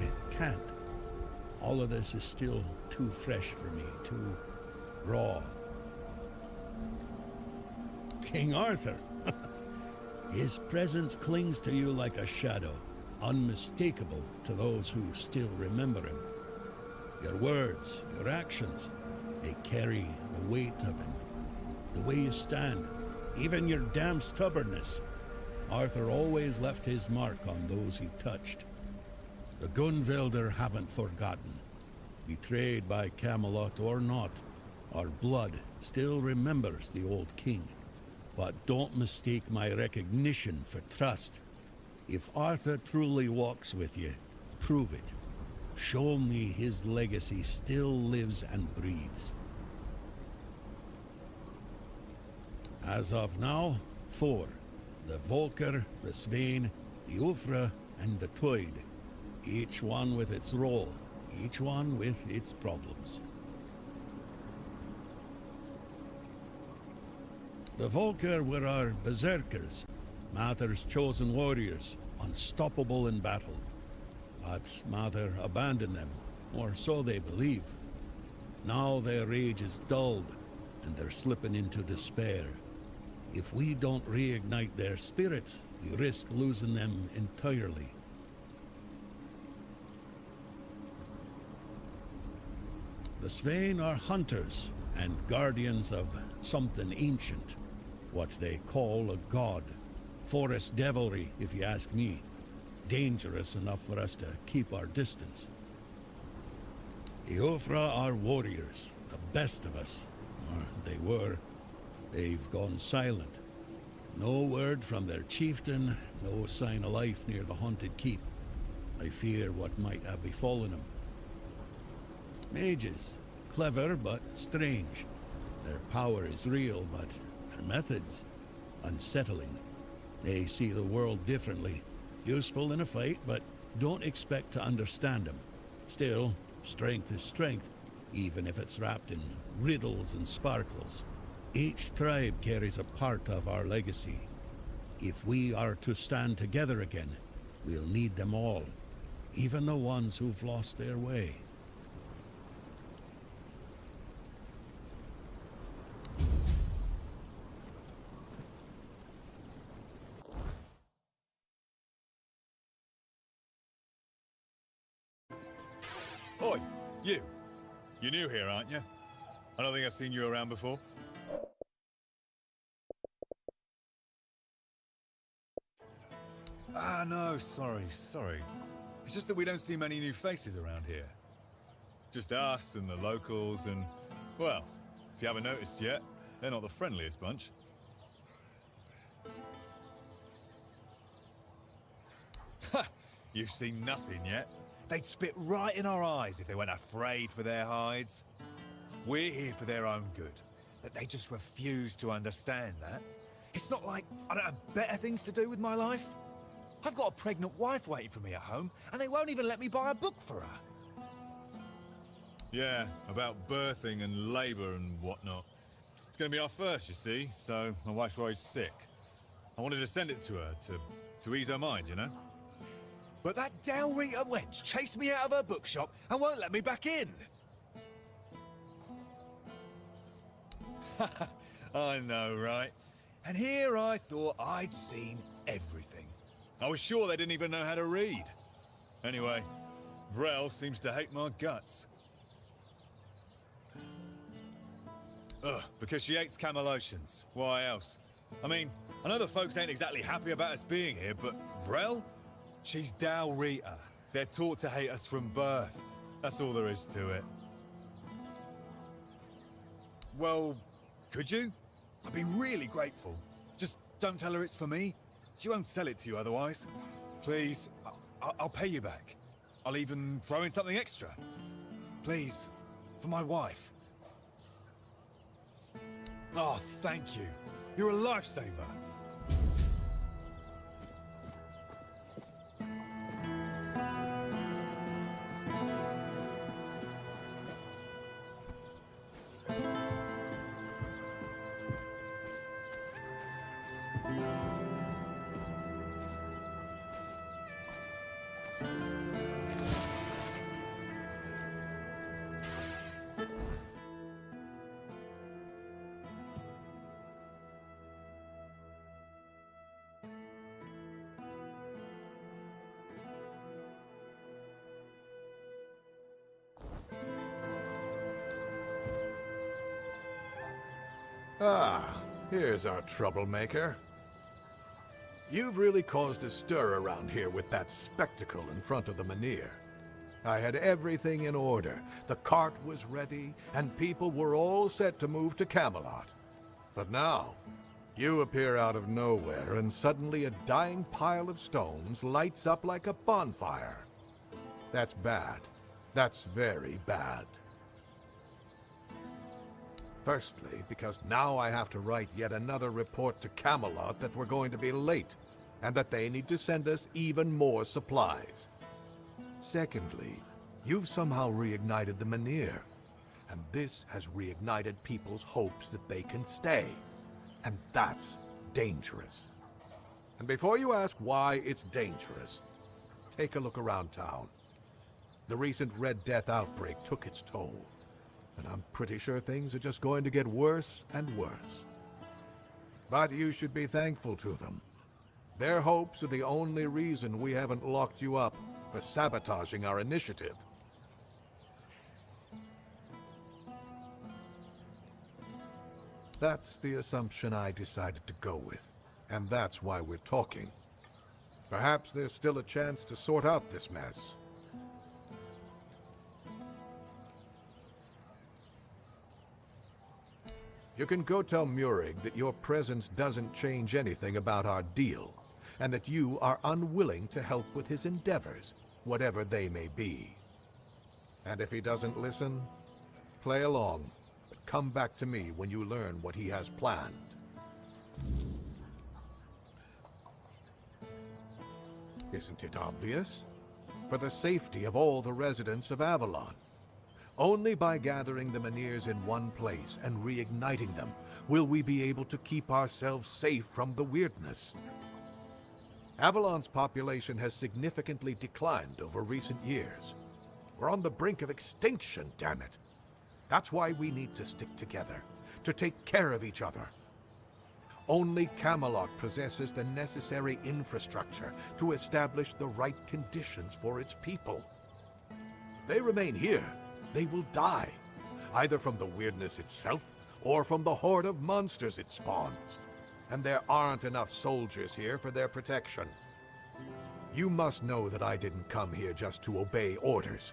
I can't. All of this is still too fresh for me, too raw. King Arthur! His presence clings to you like a shadow, unmistakable to those who still remember him. Your words, your actions, they carry the weight of him. The way you stand, even your damn stubbornness. Arthur always left his mark on those he touched. The Gunvelder haven't forgotten. Betrayed by Camelot or not, our blood still remembers the old king. But don't mistake my recognition for trust. If Arthur truly walks with you, prove it. Show me his legacy still lives and breathes. As of now, 4. The Volker, the Svein, the Ulfra, and the Toyd. Each one with its role, each one with its problems. The Volker were our berserkers, Mather's chosen warriors, unstoppable in battle. But Mather abandoned them, or so they believe. Now their rage is dulled, and they're slipping into despair. If we don't reignite their spirit, we risk losing them entirely. The Svein are hunters and guardians of something ancient, what they call a god. Forest devilry, if you ask me. Dangerous enough for us to keep our distance. The Ulfra are warriors, the best of us. Or they were. They've gone silent. No word from their chieftain, no sign of life near the haunted keep. I fear what might have befallen them. Mages, clever but strange. Their power is real, but their methods, unsettling. They see the world differently. Useful in a fight, but don't expect to understand them. Still, strength is strength, even if it's wrapped in riddles and sparkles. Each tribe carries a part of our legacy. If we are to stand together again, we'll need them all, even the ones who've lost their way. Oi, you. You're new here, aren't you? I don't think I've seen you around before. Ah, no, sorry. It's just that we don't see many new faces around here. Just us and the locals and, well, if you haven't noticed yet, they're not the friendliest bunch. Ha! You've seen nothing yet. They'd spit right in our eyes if they weren't afraid for their hides. We're here for their own good, but they just refuse to understand that. It's not like I don't have better things to do with my life. I've got a pregnant wife waiting for me at home, and they won't even let me buy a book for her. Yeah, about birthing and labour and whatnot. It's going to be our first, you see, so my wife's worried sick. I wanted to send it to her, to ease her mind, you know? But that Dalrita wench chased me out of her bookshop and won't let me back in. I know, right? And here I thought I'd seen everything. I was sure they didn't even know how to read. Anyway, Vrel seems to hate my guts. Ugh, because she hates Camelosians. Why else? I mean, I know the folks ain't exactly happy about us being here, but Vrel? She's Dalrita. They're taught to hate us from birth. That's all there is to it. Well, could you? I'd be really grateful. Just don't tell her it's for me. She won't sell it to you otherwise. Please, I'll pay you back. I'll even throw in something extra. Please, for my wife. Oh, thank you. You're a lifesaver. Ah, here's our troublemaker. You've really caused a stir around here with that spectacle in front of the Menhir. I had everything in order. The cart was ready, and people were all set to move to Camelot. But now, you appear out of nowhere, and suddenly a dying pile of stones lights up like a bonfire. That's bad. That's very bad. Firstly, because now I have to write yet another report to Camelot that we're going to be late, and that they need to send us even more supplies. Secondly, you've somehow reignited the Menhir, and this has reignited people's hopes that they can stay. And that's dangerous. And before you ask why it's dangerous, take a look around town. The recent Red Death outbreak took its toll, and I'm pretty sure things are just going to get worse and worse. But you should be thankful to them. Their hopes are the only reason we haven't locked you up for sabotaging our initiative. That's the assumption I decided to go with, and that's why we're talking. Perhaps there's still a chance to sort out this mess. You can go tell Murig that your presence doesn't change anything about our deal, and that you are unwilling to help with his endeavors, whatever they may be. And if he doesn't listen, play along, but come back to me when you learn what he has planned. Isn't it obvious? For the safety of all the residents of Avalon. Only by gathering the Menhirs in one place and reigniting them will we be able to keep ourselves safe from the weirdness. Avalon's population has significantly declined over recent years. We're on the brink of extinction, damn it. That's why we need to stick together, to take care of each other. Only Camelot possesses the necessary infrastructure to establish the right conditions for its people. If they remain here, they will die, either from the weirdness itself, or from the horde of monsters it spawns. And there aren't enough soldiers here for their protection. You must know that I didn't come here just to obey orders.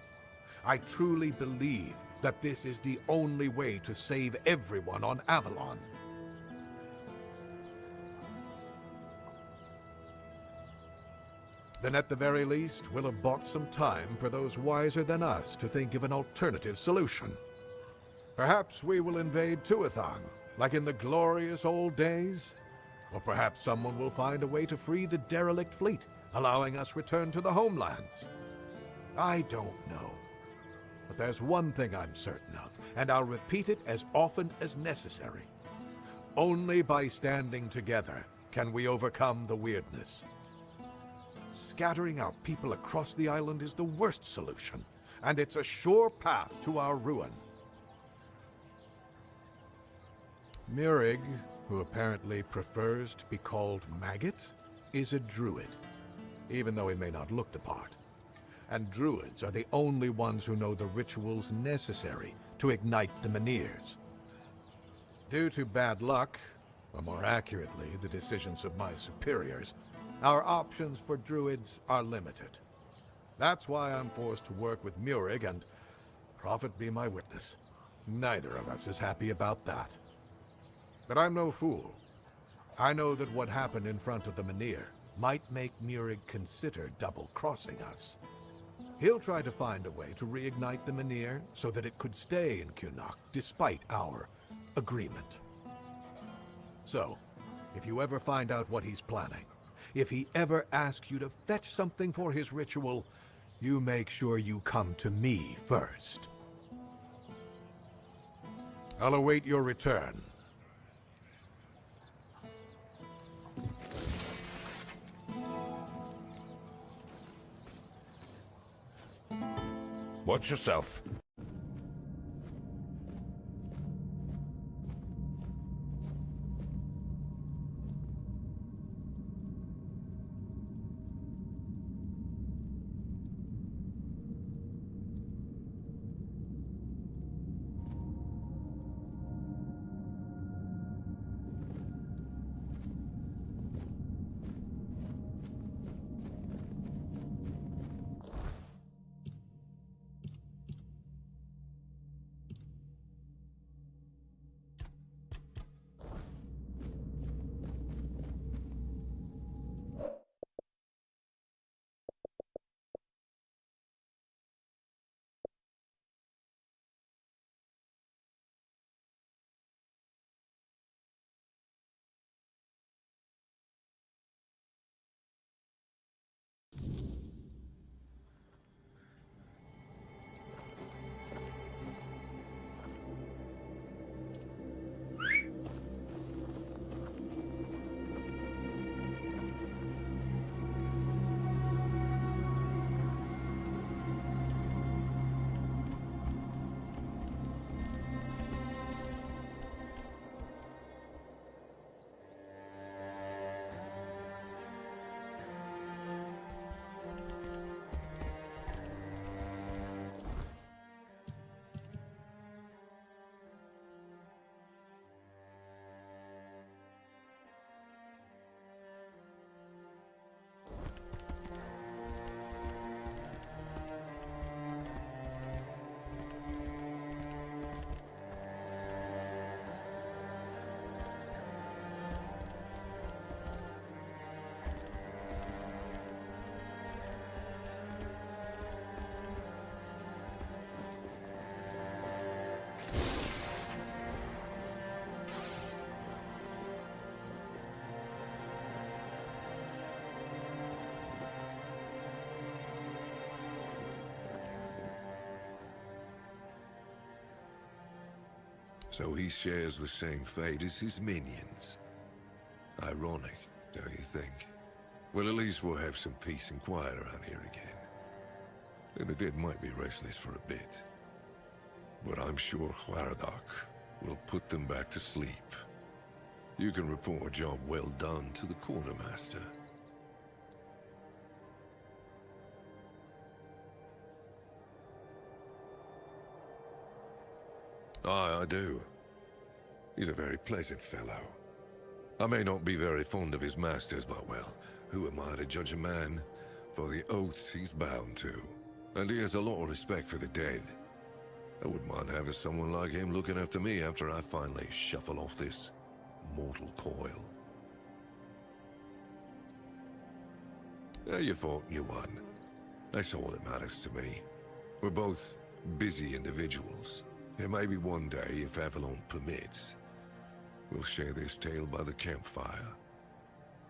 I truly believe that this is the only way to save everyone on Avalon. Then at the very least, we'll have bought some time for those wiser than us to think of an alternative solution. Perhaps we will invade Tuathan, like in the glorious old days. Or perhaps someone will find a way to free the derelict fleet, allowing us return to the homelands. I don't know. But there's one thing I'm certain of, and I'll repeat it as often as necessary. Only by standing together can we overcome the weirdness. Scattering our people across the island is the worst solution, and it's a sure path to our ruin. Murig, who apparently prefers to be called Maggot, is a druid, even though he may not look the part. And druids are the only ones who know the rituals necessary to ignite the Menhirs. Due to bad luck, or more accurately, the decisions of my superiors, our options for druids are limited. That's why I'm forced to work with Murig, and prophet be my witness, neither of us is happy about that. But I'm no fool. I know that what happened in front of the Menhir might make Murig consider double-crossing us. He'll try to find a way to reignite the Menhir so that it could stay in Kunok despite our agreement. So, if you ever find out what he's planning, if he ever asks you to fetch something for his ritual, you make sure you come to me first. I'll await your return. Watch yourself. So he shares the same fate as his minions. Ironic, don't you think? Well, at least we'll have some peace and quiet around here again. And the dead might be restless for a bit. But I'm sure Hwardak will put them back to sleep. You can report a job well done to the quartermaster. Aye, I do. He's a very pleasant fellow. I may not be very fond of his masters, but well, who am I to judge a man for the oaths he's bound to? And he has a lot of respect for the dead. I wouldn't mind having someone like him looking after me after I finally shuffle off this mortal coil. You fought, you won. That's all that matters to me. We're both busy individuals. And maybe one day, if Avalon permits, we'll share this tale by the campfire.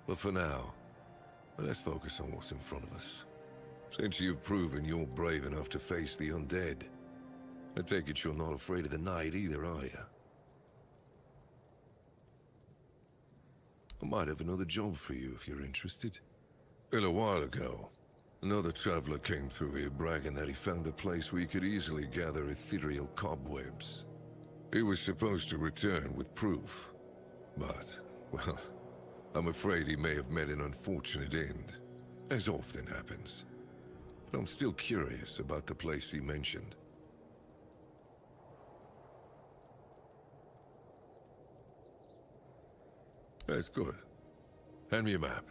But for now, let's focus on what's in front of us. Since you've proven you're brave enough to face the undead, I take it you're not afraid of the night either, are you? I might have another job for you if you're interested. A little while ago, another traveler came through here bragging that he found a place where he could easily gather ethereal cobwebs. He was supposed to return with proof, but, well, I'm afraid he may have met an unfortunate end, as often happens. But I'm still curious about the place he mentioned. That's good. Hand me a map.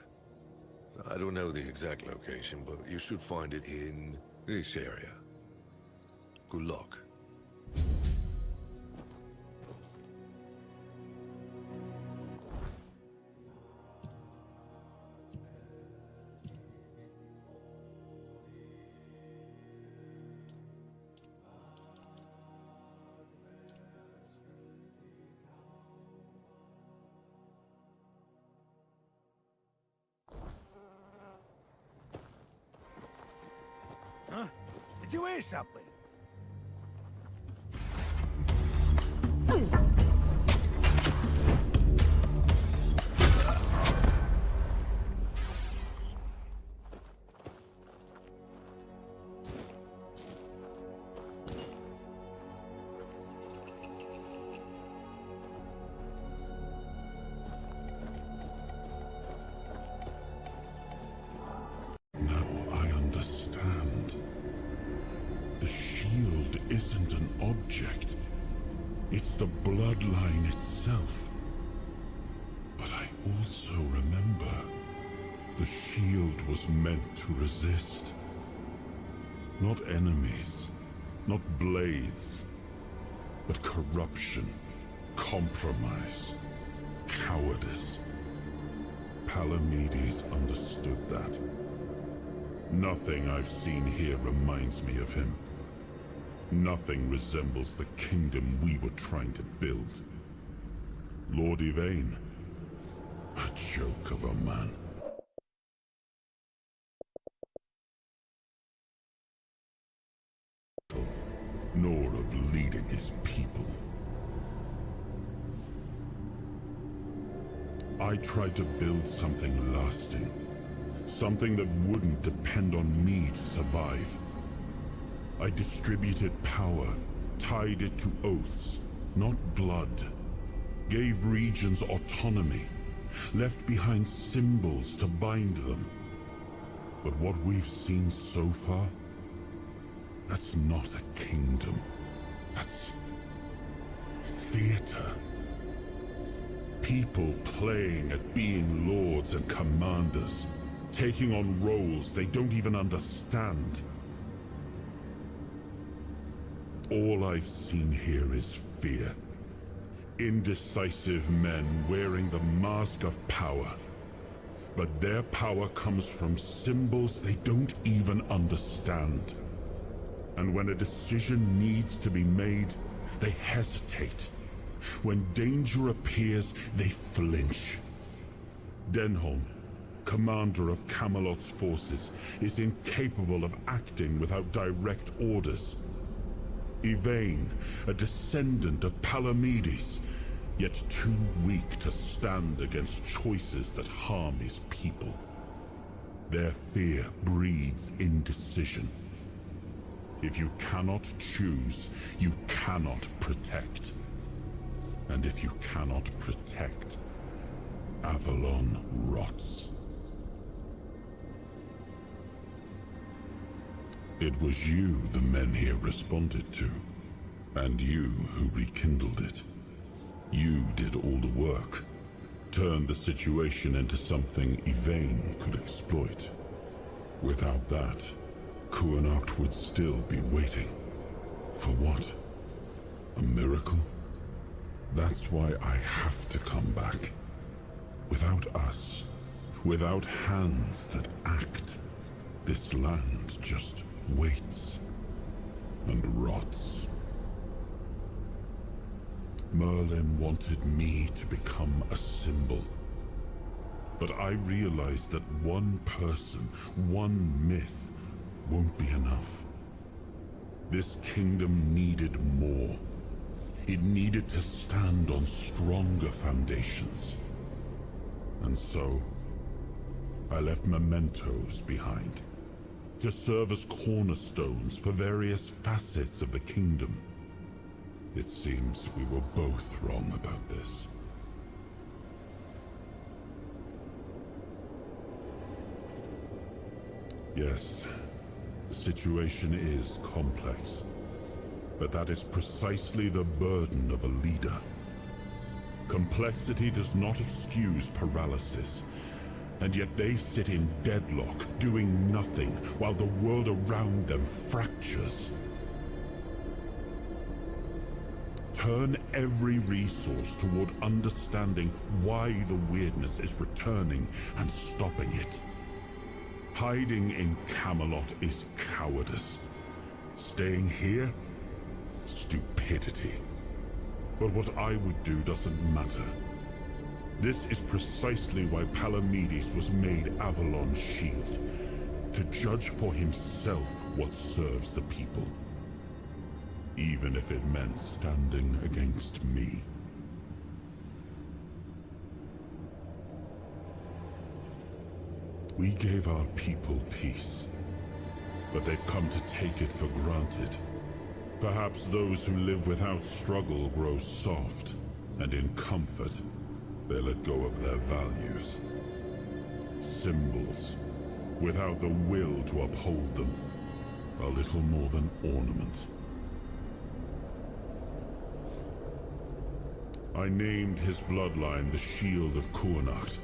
I don't know the exact location, but you should find it in this area. Good luck. Huh? Did you hear something? Now I understand. The shield isn't an object. It's the bloodline itself. But I also remember the shield was meant to resist. Not enemies, not blades, but corruption, compromise, cowardice. Palamedes understood that. Nothing I've seen here reminds me of him. Nothing resembles the kingdom we were trying to build. Lord Yvain, a joke of a man. Nor of leading his people. I tried to build something lasting. Something that wouldn't depend on me to survive. I distributed power, tied it to oaths, not blood. Gave regions autonomy, left behind symbols to bind them. But what we've seen so far, that's not a kingdom. That's theater. People playing at being lords and commanders, taking on roles they don't even understand. All I've seen here is fear. Indecisive men wearing the mask of power. But their power comes from symbols they don't even understand. And when a decision needs to be made, they hesitate. When danger appears, they flinch. Denholm, commander of Camelot's forces, is incapable of acting without direct orders. Yvain, a descendant of Palamedes, yet too weak to stand against choices that harm his people. Their fear breeds indecision. If you cannot choose, you cannot protect. And if you cannot protect, Avalon rots. It was you the men here responded to, and you who rekindled it. You did all the work, turned the situation into something Yvain could exploit. Without that, Kuanacht would still be waiting. For what? A miracle? That's why I have to come back. Without us, without hands that act, this land just waits and rots. Merlin wanted me to become a symbol. But I realized that one person, one myth, won't be enough. This kingdom needed more. It needed to stand on stronger foundations. And so, I left mementos behind, to serve as cornerstones for various facets of the kingdom. It seems we were both wrong about this. Yes, the situation is complex. But that is precisely the burden of a leader. Complexity does not excuse paralysis. And yet they sit in deadlock, doing nothing, while the world around them fractures. Turn every resource toward understanding why the weirdness is returning and stopping it. Hiding in Camelot is cowardice. Staying here? Stupidity. But what I would do doesn't matter. This is precisely why Palamedes was made Avalon's shield. To judge for himself what serves the people. Even if it meant standing against me. We gave our people peace, but they've come to take it for granted. Perhaps those who live without struggle grow soft, and in comfort, they let go of their values. Symbols, without the will to uphold them, are little more than ornament. I named his bloodline the Shield of Kuanacht,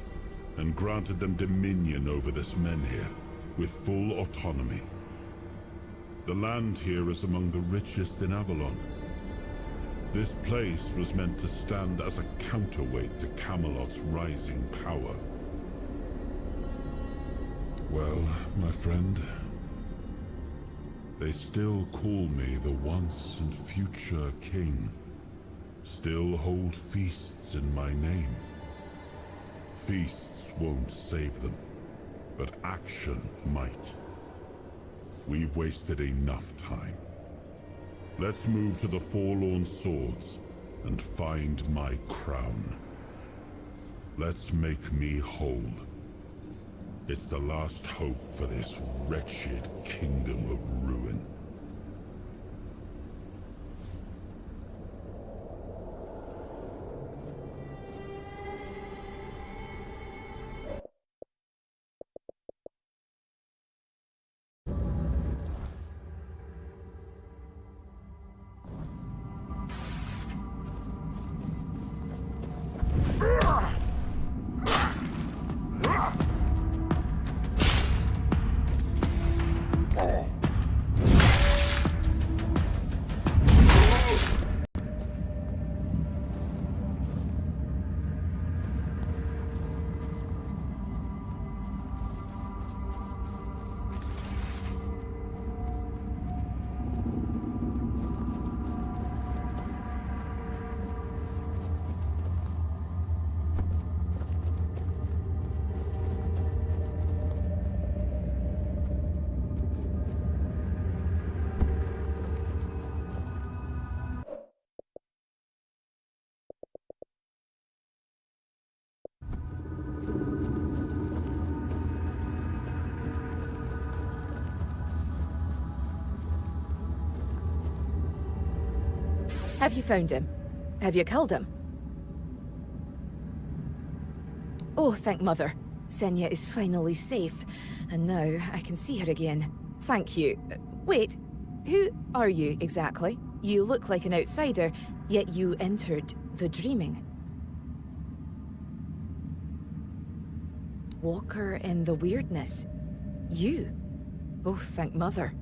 and granted them dominion over this menhir, with full autonomy. The land here is among the richest in Avalon. This place was meant to stand as a counterweight to Camelot's rising power. Well, my friend, they still call me the once and future king. Still hold feasts in my name. Feasts won't save them, but action might. We've wasted enough time. Let's move to the Forlorn Swords and find my crown. Let's make me whole. It's the last hope for this wretched kingdom of ruin. Have you found him? Have you killed him? Oh, thank Mother. Senya is finally safe, and now I can see her again. Thank you. Wait, who are you exactly? You look like an outsider, yet you entered the dreaming. Walker in the weirdness. You? Oh, thank Mother.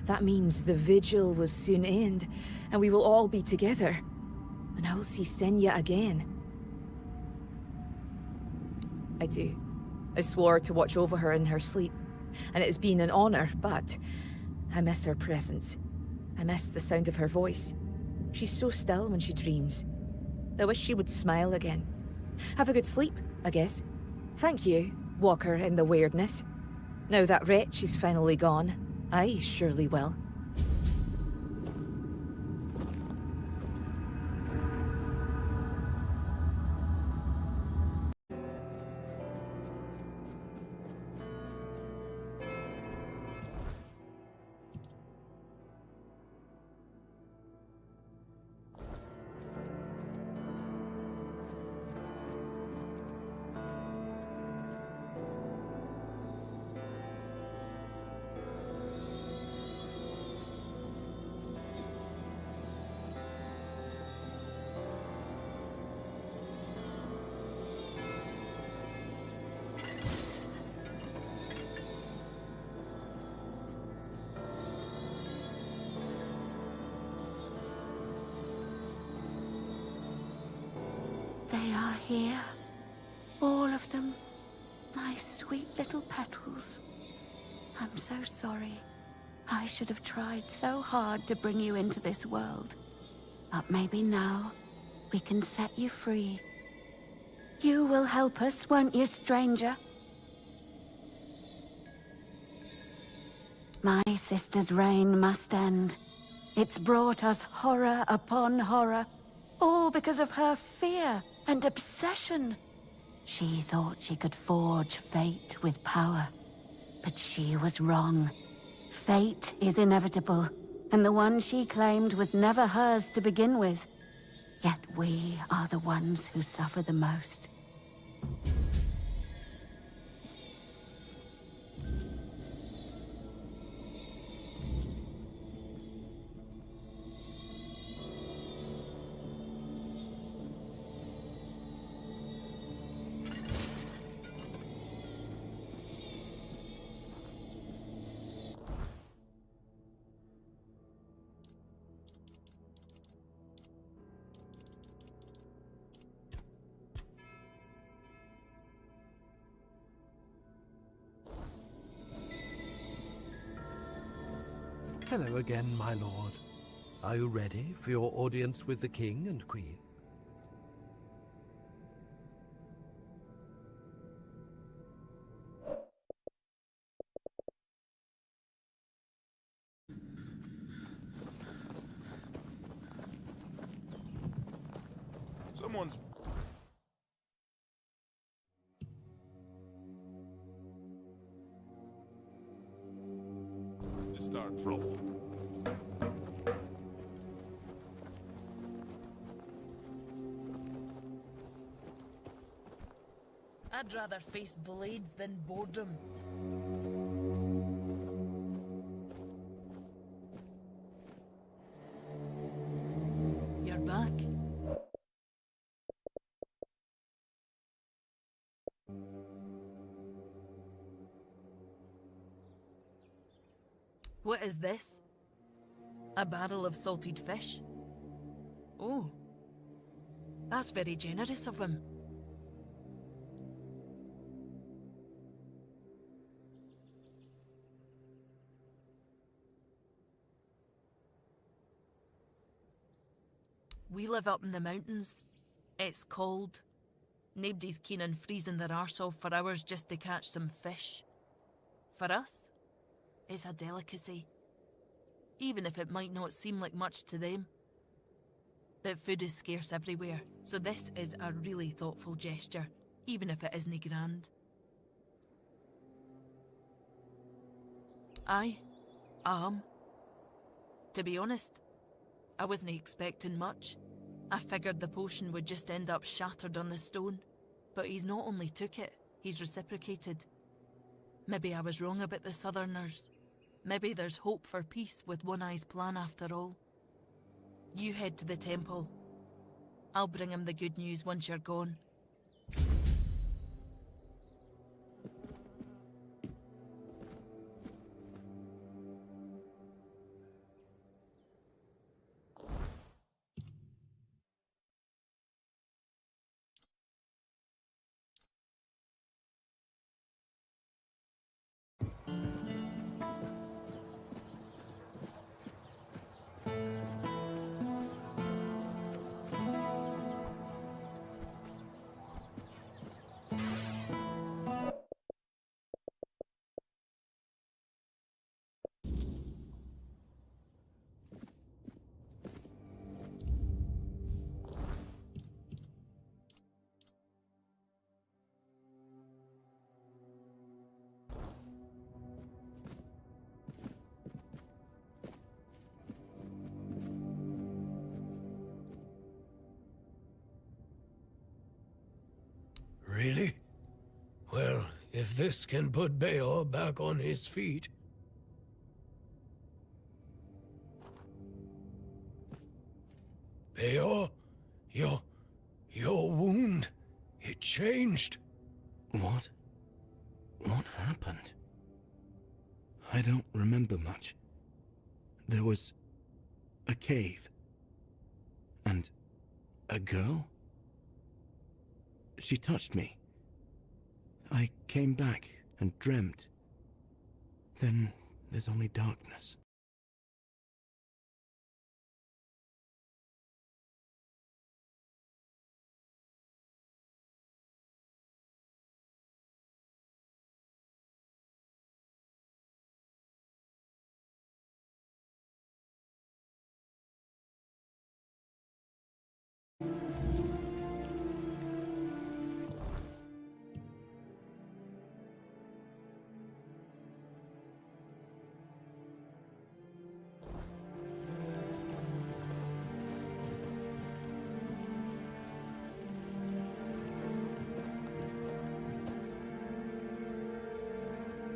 That means the vigil will soon end, and we will all be together. And I will see Senya again. I do. I swore to watch over her in her sleep, and it has been an honor, but I miss her presence. I miss the sound of her voice. She's so still when she dreams. I wish she would smile again. Have a good sleep, I guess. Thank you, Walker in the weirdness. Now that wretch is finally gone, I surely will. They are here. All of them. My sweet little petals. I'm so sorry. I should have tried so hard to bring you into this world. But maybe now, we can set you free. You will help us, won't you, stranger? My sister's reign must end. It's brought us horror upon horror, all because of her fear and obsession. She thought she could forge fate with power, but she was wrong. Fate is inevitable, and the one she claimed was never hers to begin with. Yet we are the ones who suffer the most. Hello again, my lord. Are you ready for your audience with the king and queen? Someone's... to start trouble. I'd rather face blades than boredom. You're back. What is this? A barrel of salted fish? Oh, that's very generous of him. We live up in the mountains. It's cold. Nobody's keen on freezing their arse off for hours just to catch some fish. For us, it's a delicacy. Even if it might not seem like much to them. But food is scarce everywhere, so this is a really thoughtful gesture, even if it isn't grand. I am, to be honest, I wasn't expecting much. I figured the potion would just end up shattered on the stone. But he's not only took it, he's reciprocated. Maybe I was wrong about the Southerners. Maybe there's hope for peace with One Eye's plan after all. You head to the temple. I'll bring him the good news once you're gone. Really? Well, if this can put Beor back on his feet... Beor? Your wound... it changed. What? What happened? I don't remember much. There was a cave. And a girl? She touched me. I came back and dreamt. Then there's only darkness.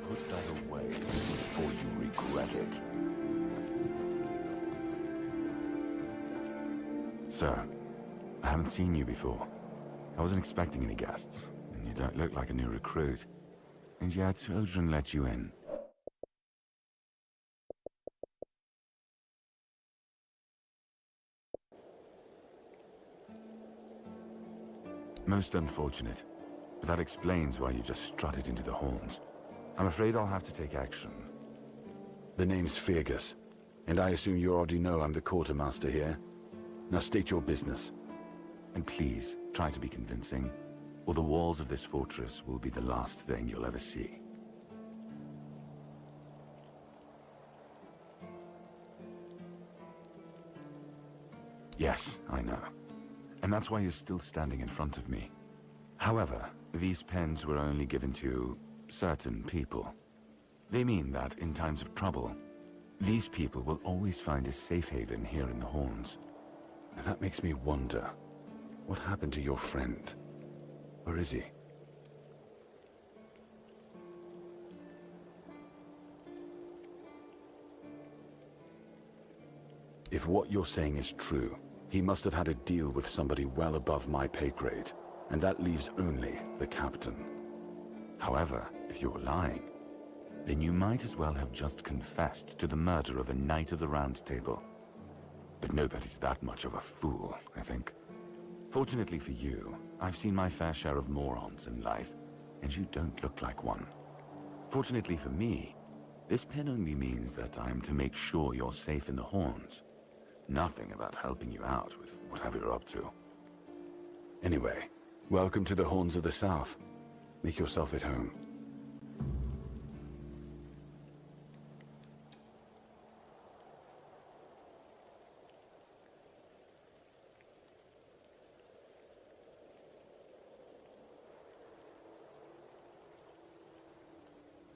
Put that away before you regret it. Sir, I haven't seen you before. I wasn't expecting any guests, and you don't look like a new recruit. And yet, Odrin let you in. Most unfortunate, but that explains why you just strutted into the horns. I'm afraid I'll have to take action. The name's Fergus, and I assume you already know I'm the quartermaster here. Now state your business. And please, try to be convincing, or the walls of this fortress will be the last thing you'll ever see. Yes, I know. And that's why you're still standing in front of me. However, these pens were only given to certain people. They mean that in times of trouble, these people will always find a safe haven here in the Horns. And that makes me wonder, what happened to your friend? Where is he? If what you're saying is true, he must have had a deal with somebody well above my pay grade, and that leaves only the captain. However, if you're lying, then you might as well have just confessed to the murder of a Knight of the Round Table. But nobody's that much of a fool, I think. Fortunately for you, I've seen my fair share of morons in life, and you don't look like one. Fortunately for me, this pen only means that I'm to make sure you're safe in the Horns. Nothing about helping you out with whatever you're up to. Anyway, welcome to the Horns of the South. Make yourself at home.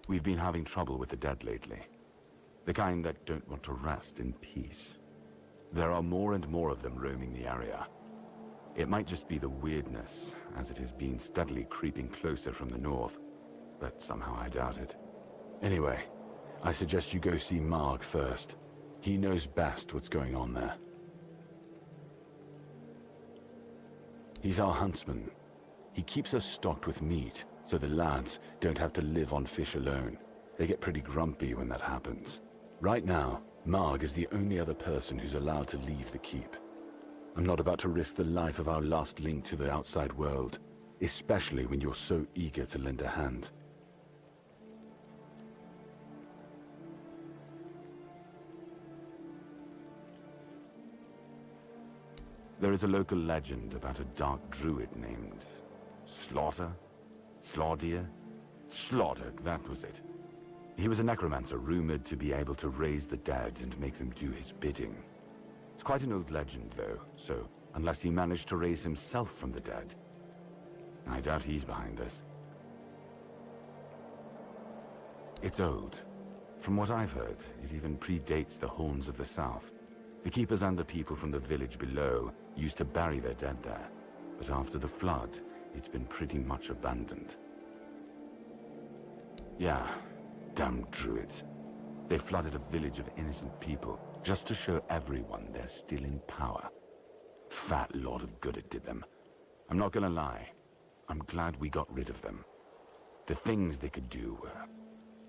We've been having trouble with the dead lately. The kind that don't want to rest in peace. There are more and more of them roaming the area. It might just be the weirdness, as it has been steadily creeping closer from the north, but somehow I doubt it. Anyway, I suggest you go see Marg first. He knows best what's going on there. He's our huntsman. He keeps us stocked with meat, so the lads don't have to live on fish alone. They get pretty grumpy when that happens. Right now, Marg is the only other person who's allowed to leave the keep. I'm not about to risk the life of our last link to the outside world, especially when you're so eager to lend a hand. There is a local legend about a dark druid named Slaughter? Slaughter, that was it. He was a necromancer rumored to be able to raise the dead and make them do his bidding. It's quite an old legend, though, so unless he managed to raise himself from the dead, I doubt he's behind this. It's old. From what I've heard, it even predates the Horns of the South. The keepers and the people from the village below used to bury their dead there, but after the flood, it's been pretty much abandoned. Yeah, damn druids. They flooded a village of innocent people just to show everyone they're still in power. Fat lot of good it did them. I'm not gonna lie, I'm glad we got rid of them. The things they could do were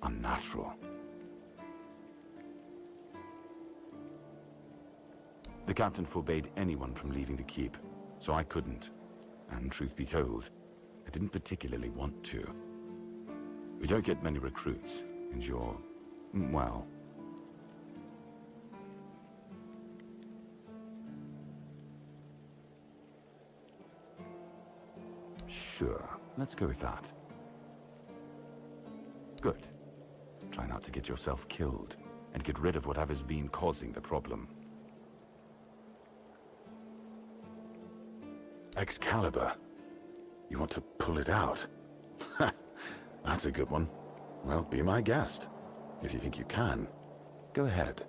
unnatural. The captain forbade anyone from leaving the keep, so I couldn't. And truth be told, I didn't particularly want to. We don't get many recruits, and you're, well... Sure, let's go with that. Good. Try not to get yourself killed, and get rid of whatever's been causing the problem. Excalibur. You want to pull it out? That's a good one. Well, be my guest. If you think you can, go ahead.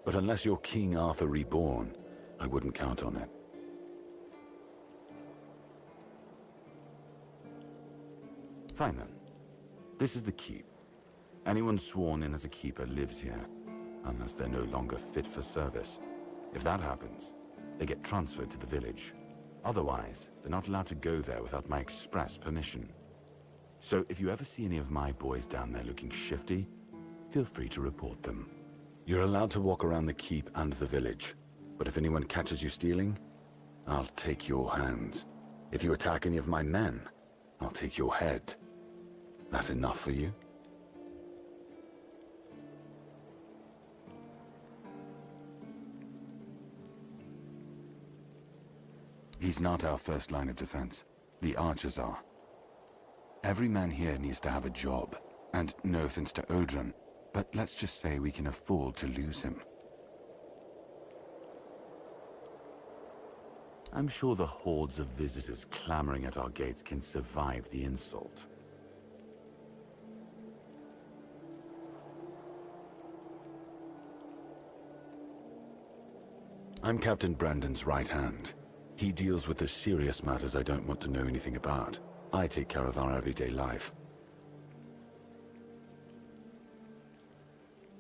But unless you're King Arthur reborn, I wouldn't count on it. Fine then. This is the keep. Anyone sworn in as a keeper lives here, unless they're no longer fit for service. If that happens, they get transferred to the village. Otherwise, they're not allowed to go there without my express permission. So if you ever see any of my boys down there looking shifty, feel free to report them. You're allowed to walk around the keep and the village, but if anyone catches you stealing, I'll take your hands. If you attack any of my men, I'll take your head. That enough for you? He's not our first line of defense. The archers are. Every man here needs to have a job. And no offense to Odrin, but let's just say we can afford to lose him. I'm sure the hordes of visitors clamoring at our gates can survive the insult. I'm Captain Brandon's right hand. He deals with the serious matters I don't want to know anything about. I take care of our everyday life.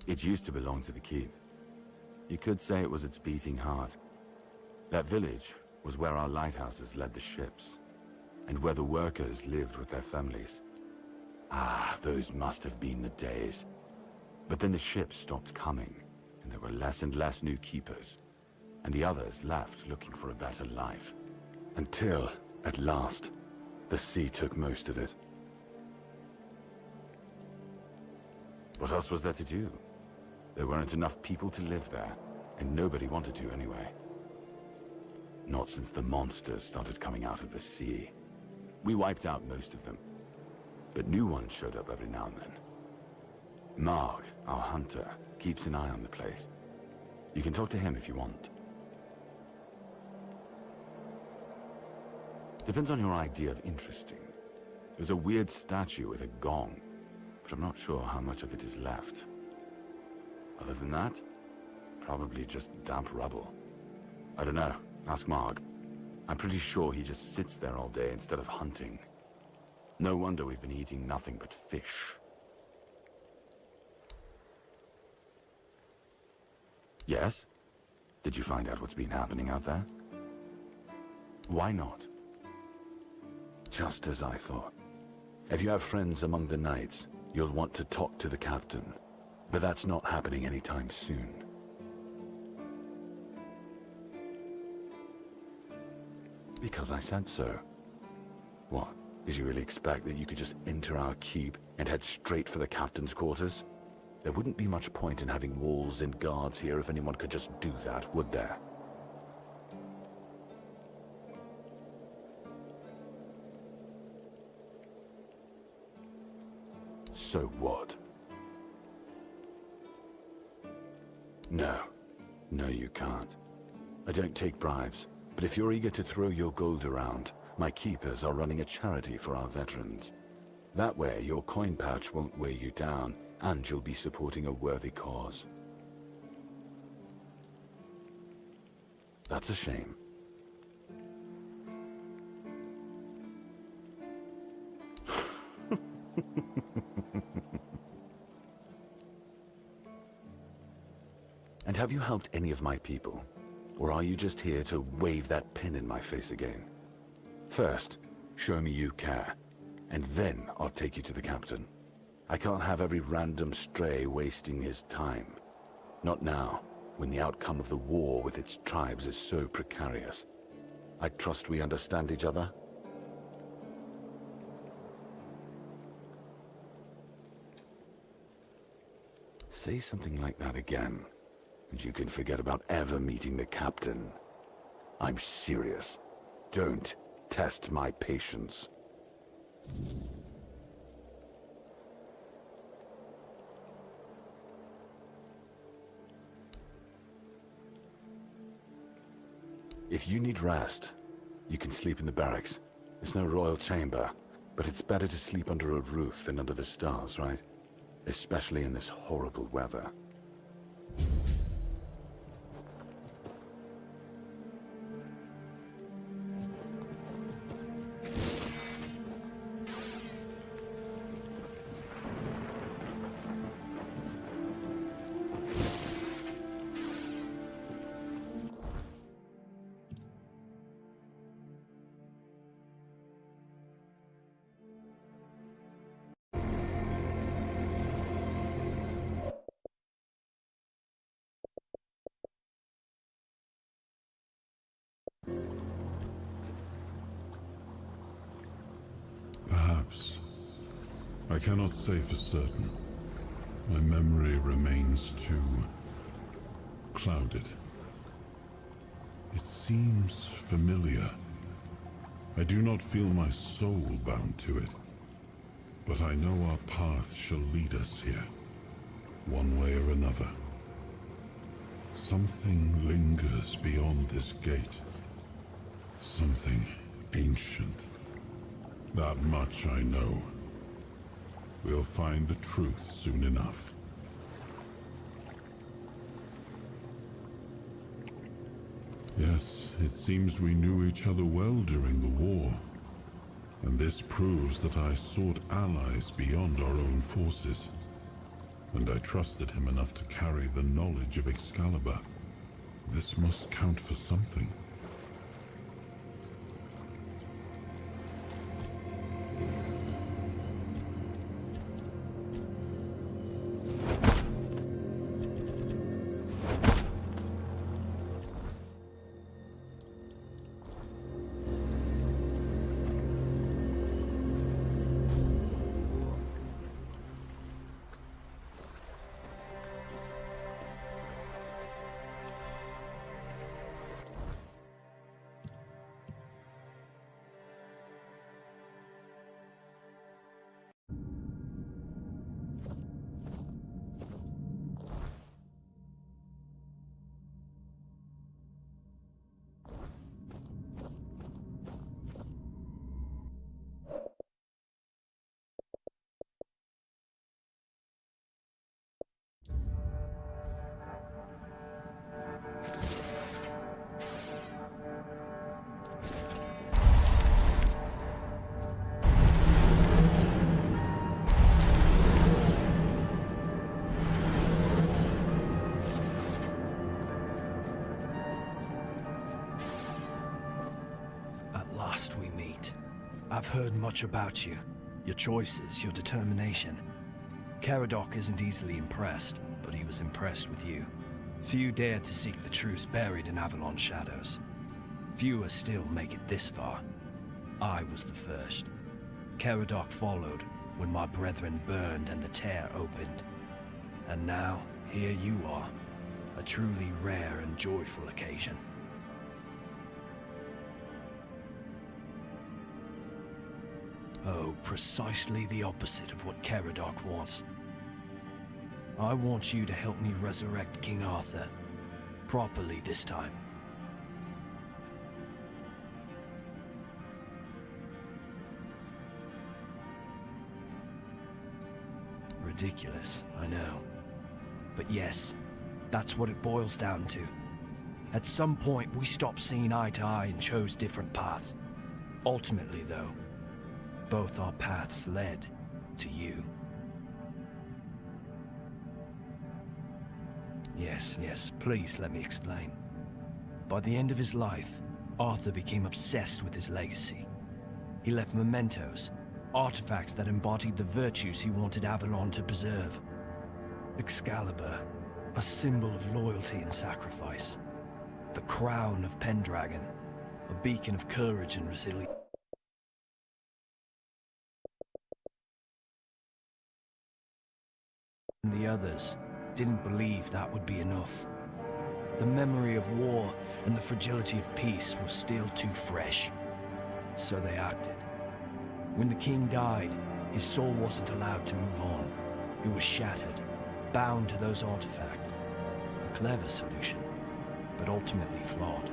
It used to belong to the keep. You could say it was its beating heart. That village was where our lighthouses led the ships, and where the workers lived with their families. Ah, those must have been the days. But then the ships stopped coming, and there were less and less new keepers, and the others left looking for a better life. Until, at last, the sea took most of it. What else was there to do? There weren't enough people to live there, and nobody wanted to anyway. Not since the monsters started coming out of the sea. We wiped out most of them, but new ones showed up every now and then. Marg, our hunter, keeps an eye on the place. You can talk to him if you want. Depends on your idea of interesting. There's a weird statue with a gong, but I'm not sure how much of it is left. Other than that, probably just damp rubble. I don't know. Ask Marg. I'm pretty sure he just sits there all day instead of hunting. No wonder we've been eating nothing but fish. Yes? Did you find out what's been happening out there? Why not? Just as I thought. If you have friends among the knights, you'll want to talk to the captain. But that's not happening anytime soon. Because I said so. What? Did you really expect that you could just enter our keep and head straight for the captain's quarters? There wouldn't be much point in having walls and guards here if anyone could just do that, would there? So what? No. No, you can't. I don't take bribes, but if you're eager to throw your gold around, my keepers are running a charity for our veterans. That way, your coin pouch won't weigh you down, and you'll be supporting a worthy cause. That's a shame. And have you helped any of my people? Or are you just here to wave that pin in my face again? First, show me you care, and then I'll take you to the captain. I can't have every random stray wasting his time. Not now, when the outcome of the war with its tribes is so precarious. I trust we understand each other? Say something like that again, and you can forget about ever meeting the captain. I'm serious. Don't test my patience. If you need rest, you can sleep in the barracks. It's no royal chamber, but it's better to sleep under a roof than under the stars, right? Especially in this horrible weather. Perhaps. I cannot say for certain. My memory remains too clouded. It seems familiar. I do not feel my soul bound to it, but I know our path shall lead us here, one way or another. Something lingers beyond this gate. Something ancient. That much I know. We'll find the truth soon enough. Yes, it seems we knew each other well during the war. And this proves that I sought allies beyond our own forces. And I trusted him enough to carry the knowledge of Excalibur. This must count for something. heard much about you. Your choices, your determination. Caradoc isn't easily impressed, but he was impressed with you. Few dare to seek the truth buried in Avalon's shadows. Fewer still make it this far. I was the first. Caradoc followed when my brethren burned and the tear opened. And now, here you are. A truly rare and joyful occasion. Oh, precisely the opposite of what Caradoc wants. I want you to help me resurrect King Arthur. Properly this time. Ridiculous, I know. But yes, that's what it boils down to. At some point, we stopped seeing eye to eye and chose different paths. Ultimately, though, both our paths led to you. Yes, please let me explain. By the end of his life, Arthur became obsessed with his legacy. He left mementos, artifacts that embodied the virtues he wanted Avalon to preserve. Excalibur, a symbol of loyalty and sacrifice. The crown of Pendragon, a beacon of courage and resilience. And the others didn't believe that would be enough. The memory of war and the fragility of peace was still too fresh. So they acted. When the king died, his soul wasn't allowed to move on. It was shattered, bound to those artifacts. A clever solution, but ultimately flawed.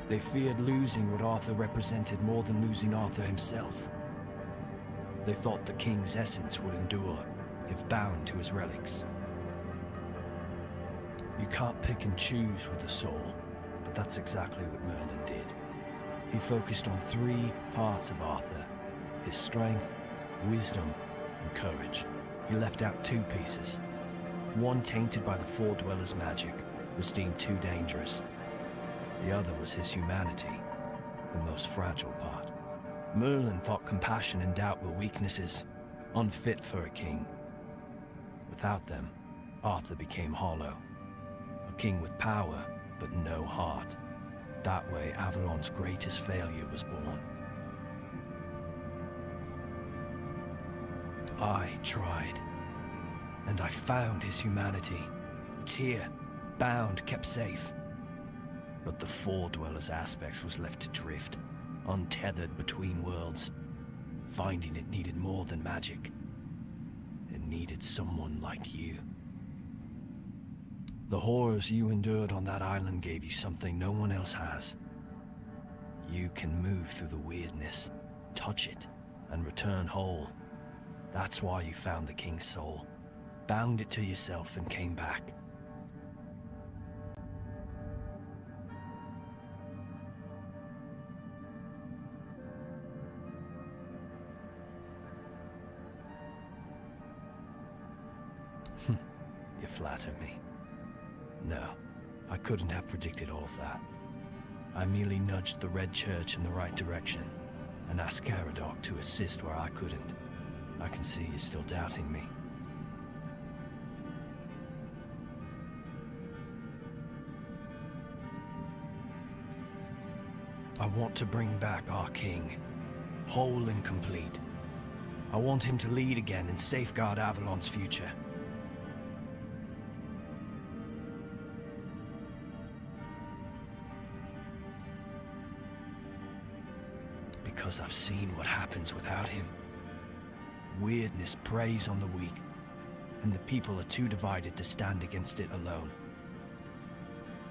They feared losing what Arthur represented more than losing Arthur himself. They thought the king's essence would endure, if bound to his relics. You can't pick and choose with a soul, but that's exactly what Merlin did. He focused on 3 parts of Arthur: his strength, wisdom, and courage. He left out 2 pieces. One, tainted by the Four Dwellers' magic, was deemed too dangerous. The other was his humanity, the most fragile part. Merlin thought compassion and doubt were weaknesses, unfit for a king. Without them, Arthur became hollow. A king with power, but no heart. That way, Avalon's greatest failure was born. I tried, and I found his humanity. It's here, bound, kept safe. But the Four Dwellers' aspects was left to drift, untethered between worlds. Finding it needed more than magic. It needed someone like you. The horrors you endured on that island gave you something no one else has. You can move through the weirdness, touch it, and return whole. That's why you found the King's soul, bound it to yourself, and came back. You flatter me. No, I couldn't have predicted all of that. I merely nudged the Red Church in the right direction and asked Caradoc to assist where I couldn't. I can see you're still doubting me. I want to bring back our king, whole and complete. I want him to lead again and safeguard Avalon's future. Because I've seen what happens without him. Weirdness preys on the weak, and the people are too divided to stand against it alone.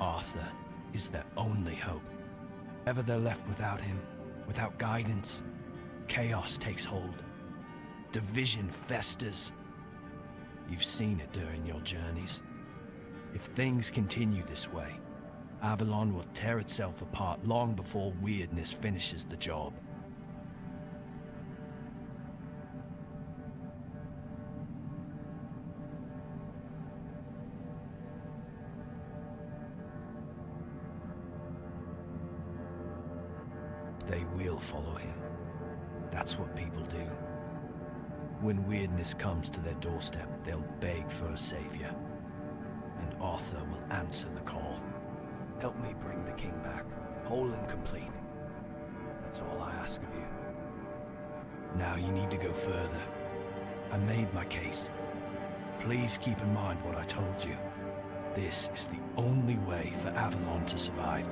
Arthur is their only hope. Ever they're left without him, without guidance, chaos takes hold. Division festers. You've seen it during your journeys. If things continue this way, Avalon will tear itself apart long before weirdness finishes the job. they will follow him. That's what people do. When weirdness comes to their doorstep, they'll beg for a savior. And Arthur will answer the call. Help me bring the king back, whole and complete. That's all I ask of you. Now you need to go further. I made my case. Please keep in mind what I told you. This is the only way for Avalon to survive.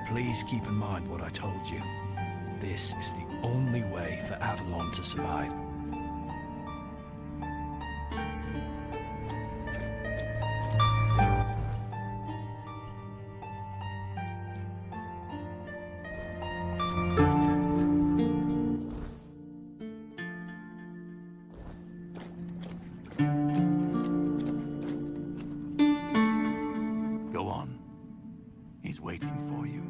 Please keep in mind what I told you. This is the only way for Avalon to survive. Go on. He's waiting for you.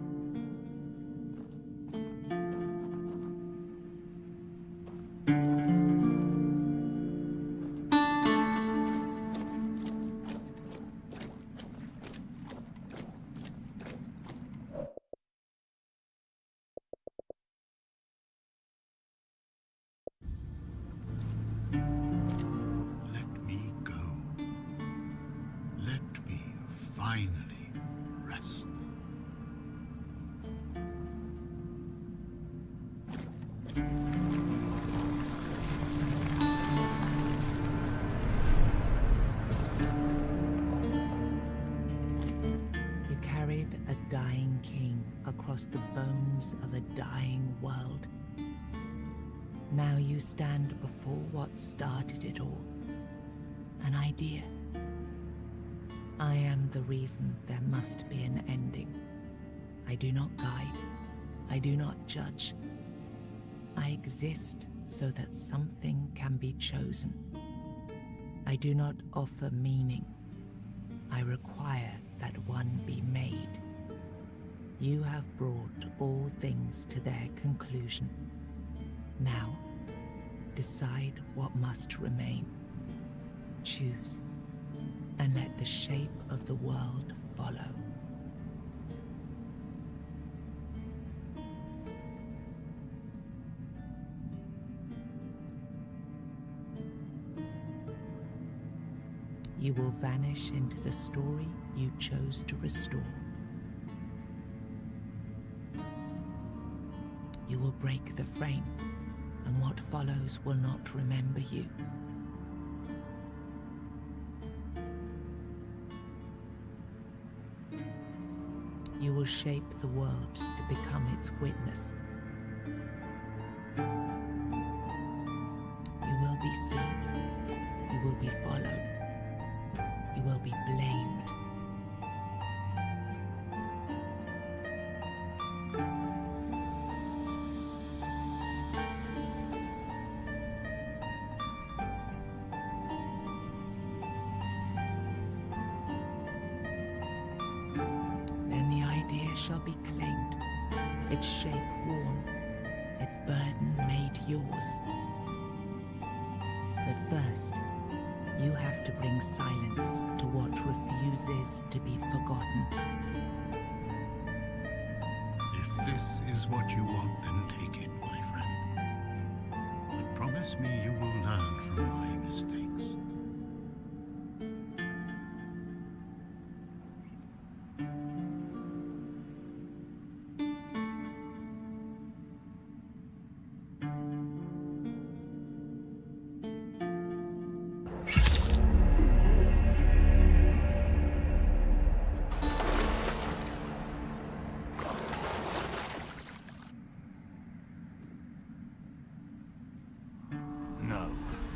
Finally, rest. You carried a dying king across the bones of a dying world. Now you stand before what started it all. An idea. I am the reason there must be an ending. I do not guide. I do not judge. I exist so that something can be chosen. I do not offer meaning. I require that one be made. You have brought all things to their conclusion. Now, decide what must remain. Choose. And let the shape of the world follow. You will vanish into the story you chose to restore. You will break the frame, and what follows will not remember you. You will shape the world to become its witness. You will be seen. You will be followed. You will be blamed. Shall be claimed, its shape worn, its burden made yours. But first, you have to bring silence to what refuses to be forgotten. If this is what you want, then take it, my friend. But promise me you will learn from my mistakes.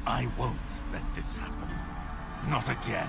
I won't let this happen. Not again.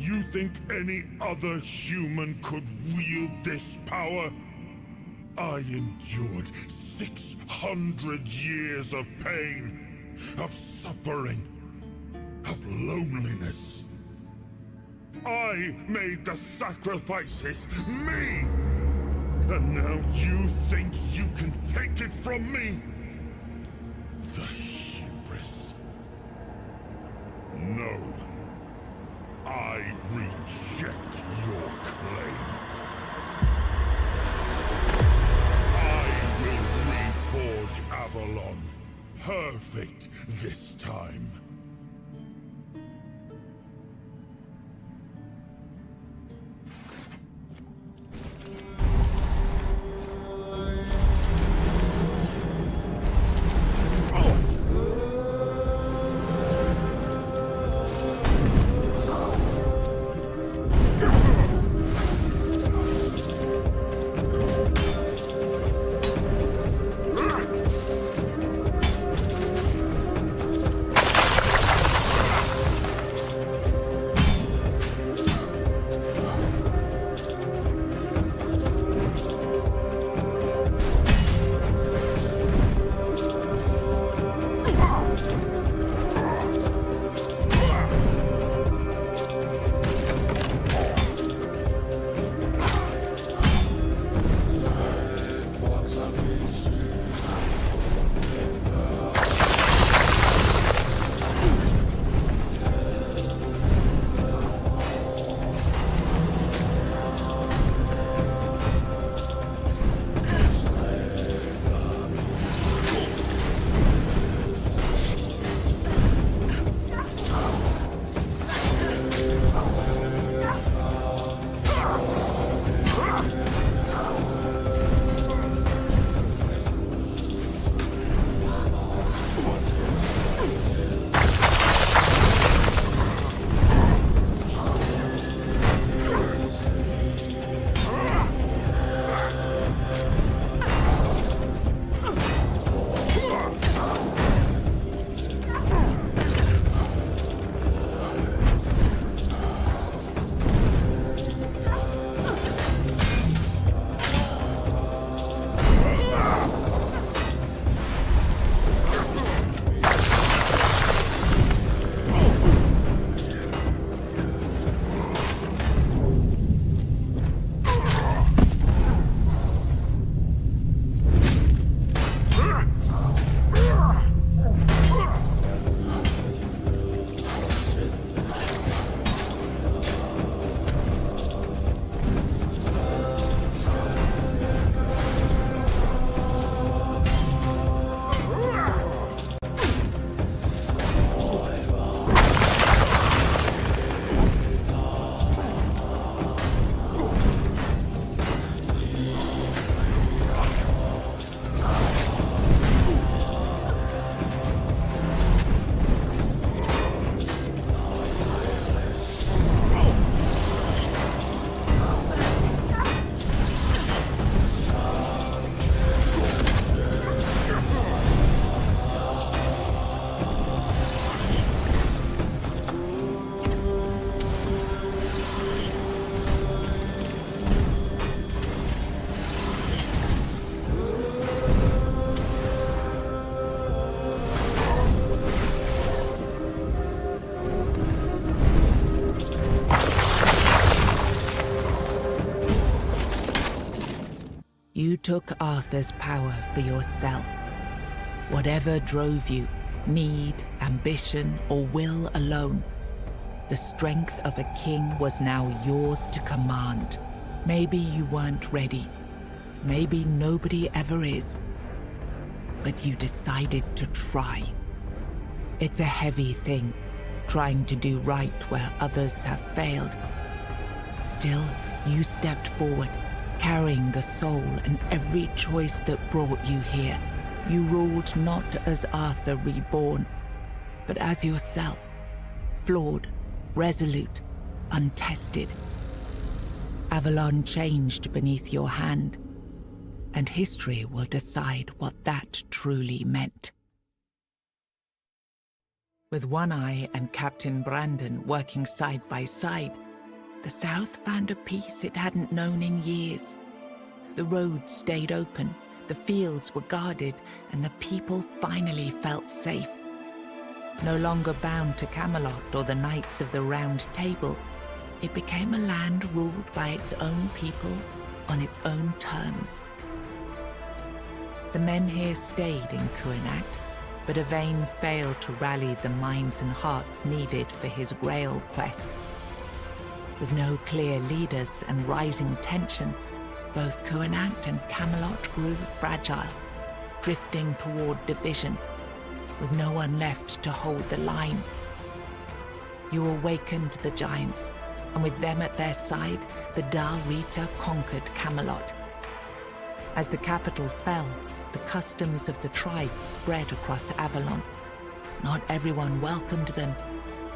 You think any other human could wield this power? I endured 600 years of pain, of suffering, of loneliness. I made the sacrifices, me! And now you think you can take it from me? The hubris. No. I reject your claim. I will reforge Avalon. Perfect this time. You took Arthur's power for yourself. Whatever drove you, need, ambition, or will alone, the strength of a king was now yours to command. Maybe you weren't ready. Maybe nobody ever is. But you decided to try. It's a heavy thing, trying to do right where others have failed. Still, you stepped forward, carrying the soul and every choice that brought you here. You ruled not as Arthur reborn, but as yourself, flawed, resolute, untested. Avalon changed beneath your hand, and history will decide what that truly meant. With One Eye and Captain Brandon working side by side, the South found a peace it hadn't known in years. The roads stayed open, the fields were guarded, and the people finally felt safe. No longer bound to Camelot or the Knights of the Round Table, it became a land ruled by its own people on its own terms. The men here stayed in Kuenacht, but Yvain failed to rally the minds and hearts needed for his Grail quest. With no clear leaders and rising tension, both Kuenacht and Camelot grew fragile, drifting toward division, with no one left to hold the line. You awakened the giants, and with them at their side, the Dal Rita conquered Camelot. As the capital fell, the customs of the tribes spread across Avalon. Not everyone welcomed them,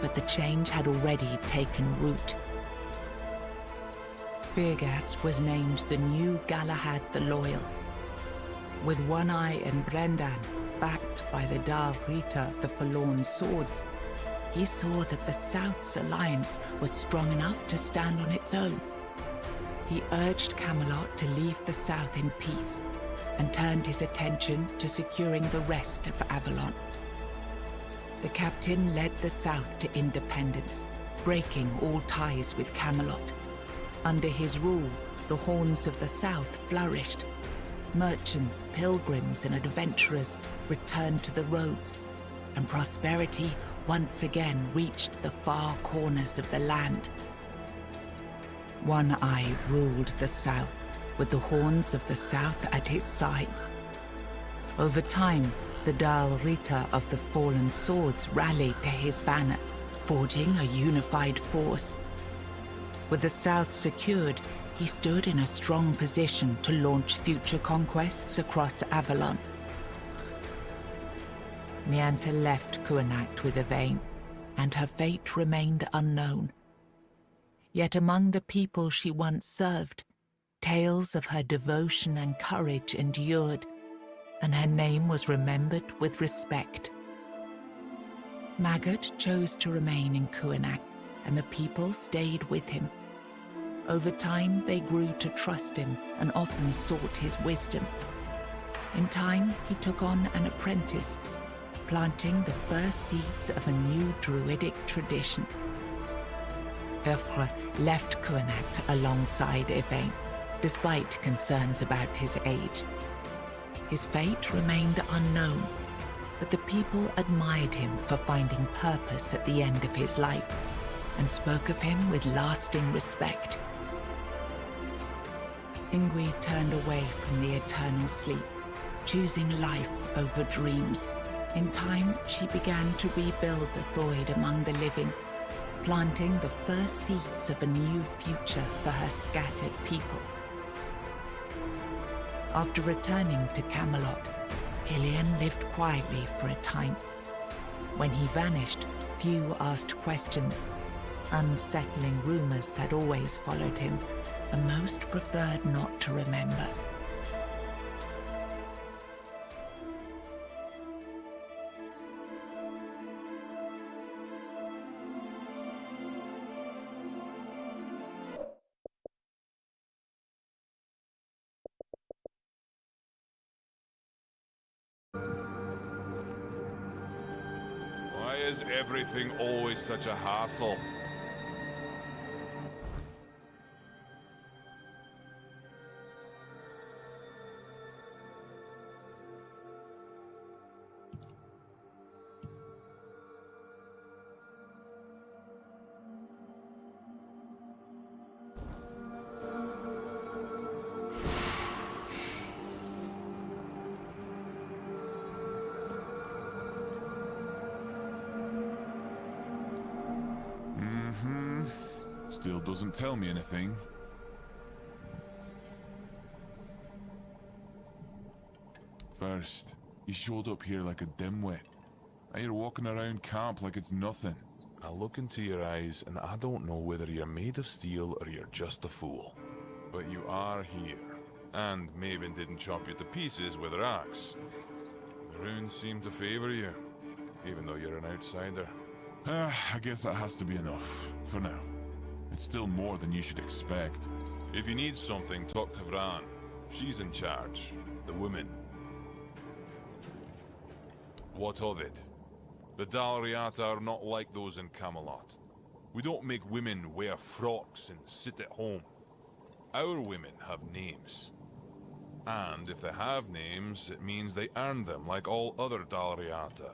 but the change had already taken root. Firgas was named the new Galahad the Loyal. With One Eye and Brendan backed by the Dal Rita, the Forlorn Swords, he saw that the South's alliance was strong enough to stand on its own. He urged Camelot to leave the South in peace, and turned his attention to securing the rest of Avalon. The captain led the South to independence, breaking all ties with Camelot. Under his rule, the Horns of the South flourished. Merchants, pilgrims, and adventurers returned to the roads, and prosperity once again reached the far corners of the land. One Eye ruled the South, with the Horns of the South at his side. Over time, the Dal Rita of the Fallen Swords rallied to his banner, forging a unified force. With the South secured, he stood in a strong position to launch future conquests across Avalon. Nianta left Kuenacht with Yvain, and her fate remained unknown. Yet among the people she once served, tales of her devotion and courage endured, and her name was remembered with respect. Maggot chose to remain in Kuenacht, and the people stayed with him. Over time, they grew to trust him and often sought his wisdom. In time, he took on an apprentice, planting the first seeds of a new druidic tradition. Eothra left Kuenacht alongside Yvain, despite concerns about his age. His fate remained unknown, but the people admired him for finding purpose at the end of his life, and spoke of him with lasting respect. Ingui turned away from the eternal sleep, choosing life over dreams. In time, she began to rebuild the Thoid among the living, planting the first seeds of a new future for her scattered people. After returning to Camelot, Killian lived quietly for a time. When he vanished, few asked questions. Unsettling rumors had always followed him, and most preferred not to remember. Why is everything always such a hassle? Still doesn't tell me anything. First, you showed up here like a dimwit. Now you're walking around camp like it's nothing. I look into your eyes and I don't know whether you're made of steel or you're just a fool. But you are here. And Maven didn't chop you to pieces with her axe. The runes seem to favor you, even though you're an outsider. I guess that has to be enough, for now. It's still more than you should expect. If you need something, talk to Vran. She's in charge. The woman. What of it? The Dalriata are not like those in Camelot. We don't make women wear frocks and sit at home. Our women have names. And if they have names, it means they earned them like all other Dalriata.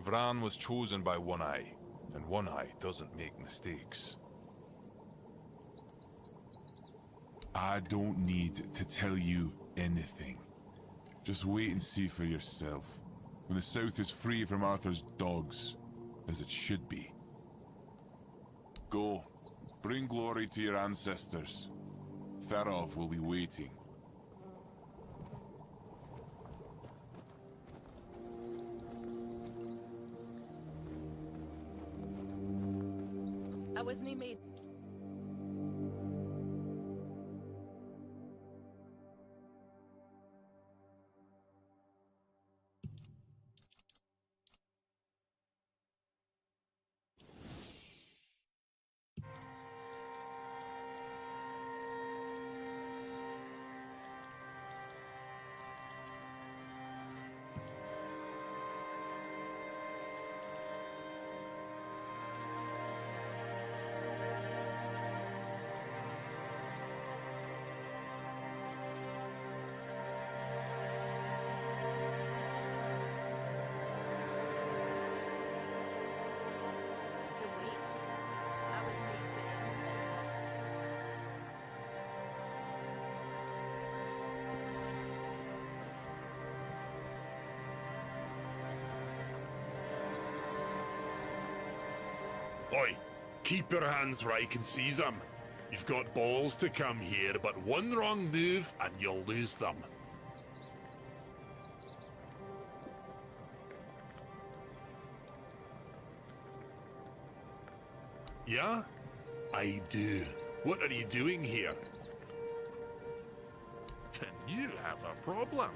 Vran was chosen by One Eye, and One Eye doesn't make mistakes. I don't need to tell you anything. Just wait and see for yourself. When the South is free from Arthur's dogs, as it should be. Go. Bring glory to your ancestors. Therov will be waiting. I wasn't made. Oi, keep your hands where I can see them. You've got balls to come here, but one wrong move and you'll lose them. Yeah? I do. What are you doing here? Then you have a problem.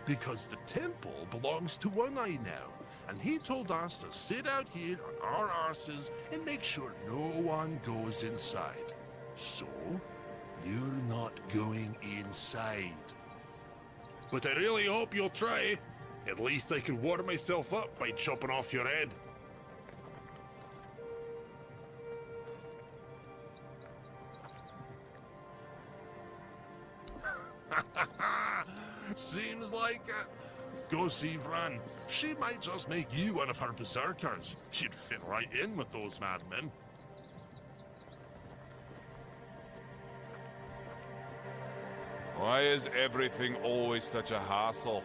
Because the temple belongs to One Eye now, and he told us to sit out here on our arses and make sure no one goes inside. So, you're not going inside. But I really hope you'll try. At least I can warm myself up by chopping off your head. Seems like it. Go see Vran. She might just make you one of her berserkers. She'd fit right in with those madmen. Why is everything always such a hassle?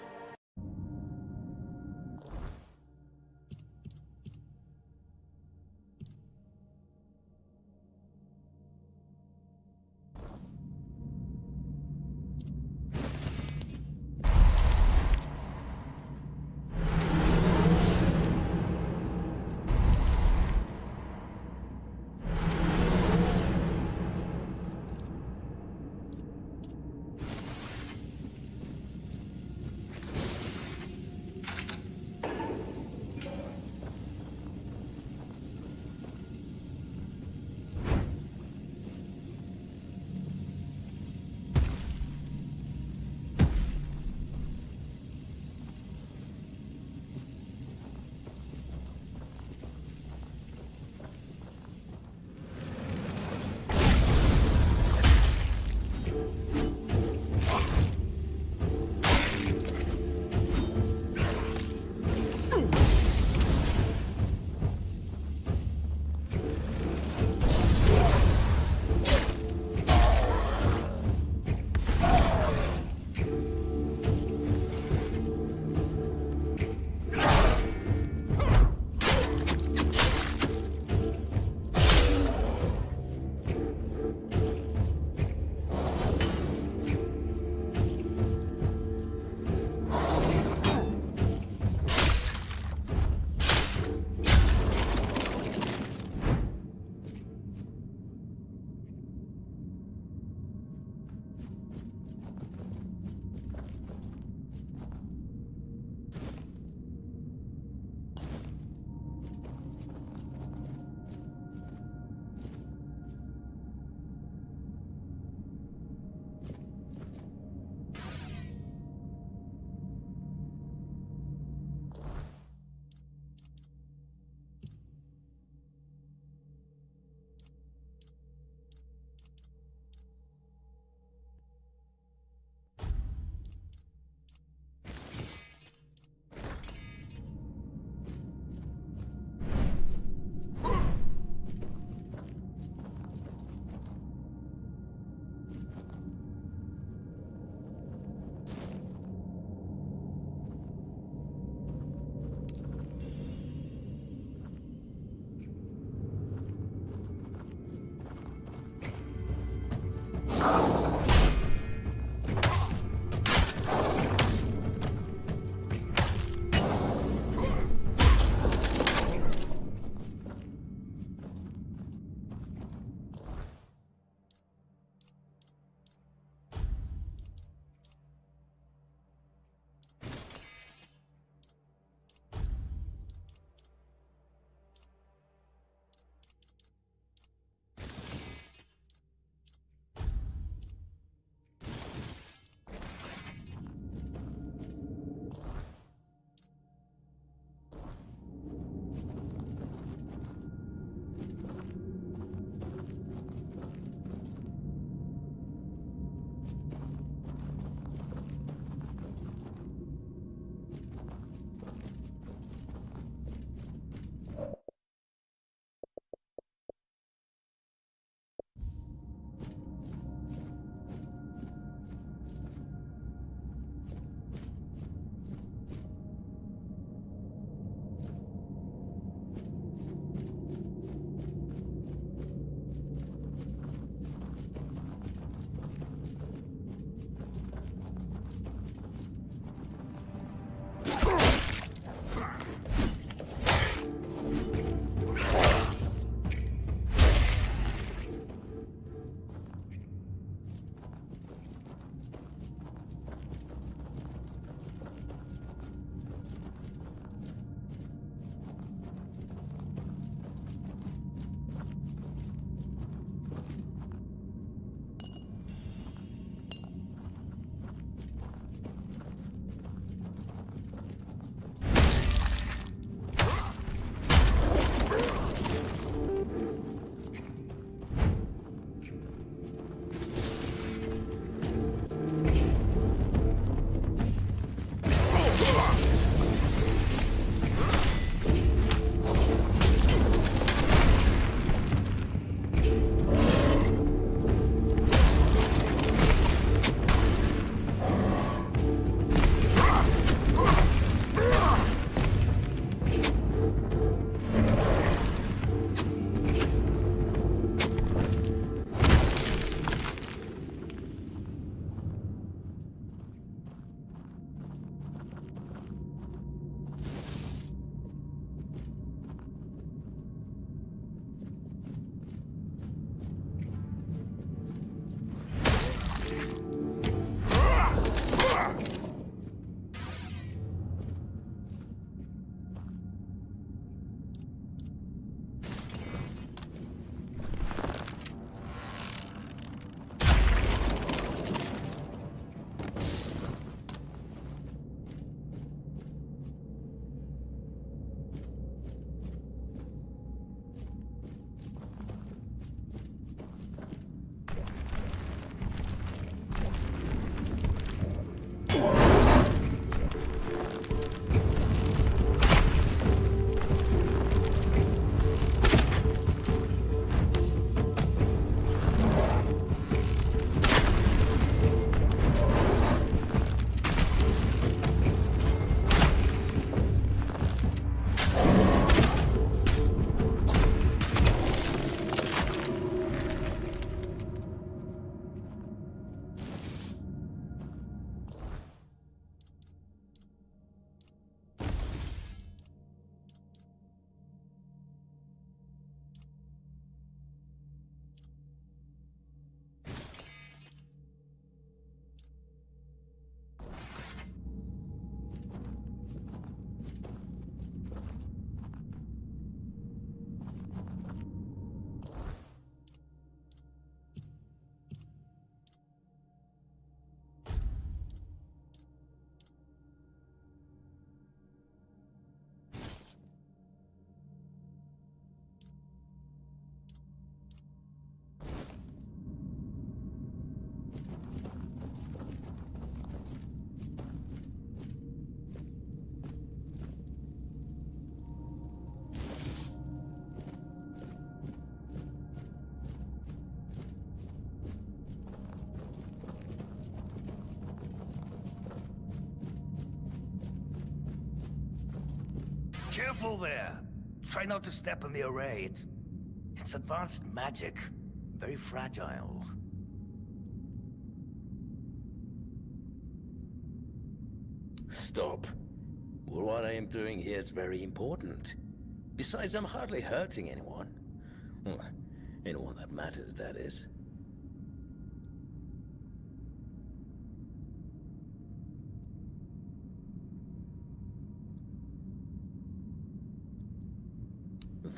Careful there. Try not to step on the array. It's advanced magic. Very fragile. Stop. Well, what I am doing here is very important. Besides, I'm hardly hurting anyone. Well, anyone that matters, that is.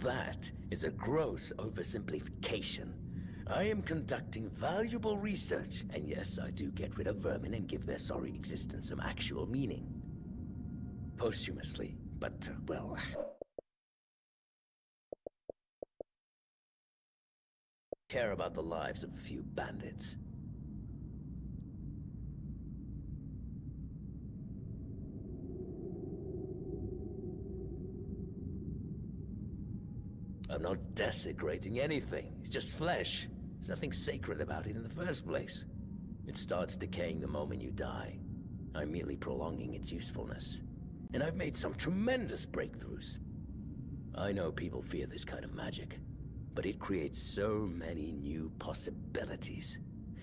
That is a gross oversimplification. I am conducting valuable research, and yes, I do get rid of vermin and give their sorry existence some actual meaning. Posthumously, but, well... care about the lives of a few bandits. I'm not desecrating anything. It's just flesh. There's nothing sacred about it in the first place. It starts decaying the moment you die. I'm merely prolonging its usefulness. And I've made some tremendous breakthroughs. I know people fear this kind of magic, but it creates so many new possibilities.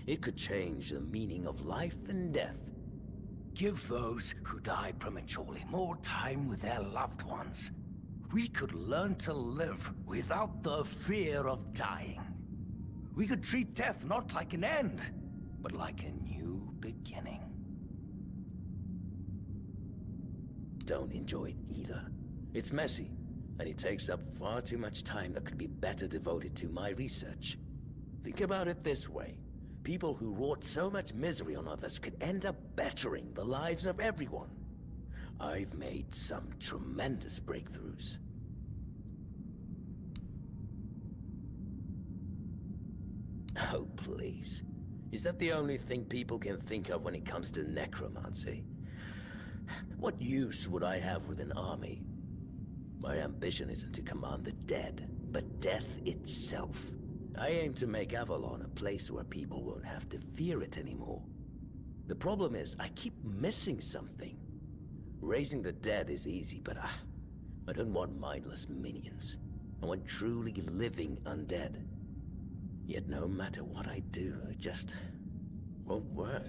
It could change the meaning of life and death. Give those who die prematurely more time with their loved ones. We could learn to live without the fear of dying. We could treat death not like an end, but like a new beginning. Don't enjoy it either. It's messy, and it takes up far too much time that could be better devoted to my research. Think about it this way. People who wrought so much misery on others could end up bettering the lives of everyone. I've made some tremendous breakthroughs. Oh, please. Is that the only thing people can think of when it comes to necromancy? What use would I have with an army? My ambition isn't to command the dead, but death itself. I aim to make Avalon a place where people won't have to fear it anymore. The problem is, I keep missing something. Raising the dead is easy, but I don't want mindless minions. I want truly living undead. Yet no matter what I do, it just won't work.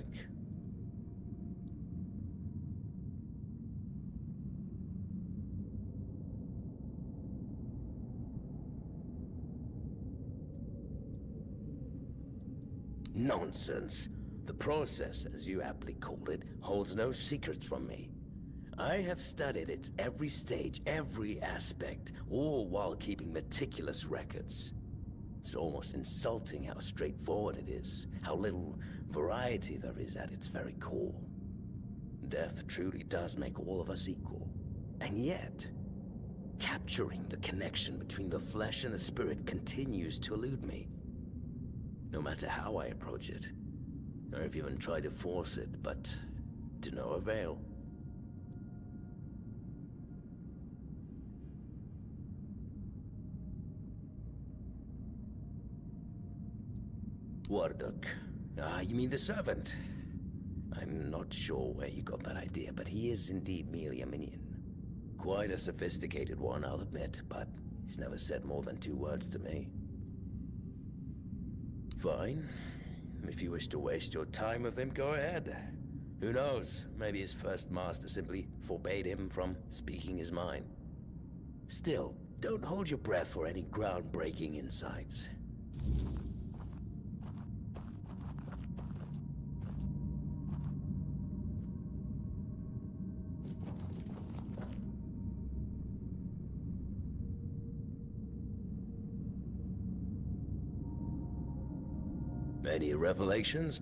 Nonsense. The process, as you aptly called it, holds no secrets from me. I have studied its every stage, every aspect, all while keeping meticulous records. It's almost insulting how straightforward it is, how little variety there is at its very core. Death truly does make all of us equal. And yet, capturing the connection between the flesh and the spirit continues to elude me. No matter how I approach it. I've even tried to force it, but to no avail. Warduk. You mean the servant? I'm not sure where you got that idea, but he is indeed merely a minion. Quite a sophisticated one, I'll admit, but he's never said more than 2 words to me. Fine. If you wish to waste your time with him, go ahead. Who knows? Maybe his first master simply forbade him from speaking his mind. Still, don't hold your breath for any groundbreaking insights. Any revelations?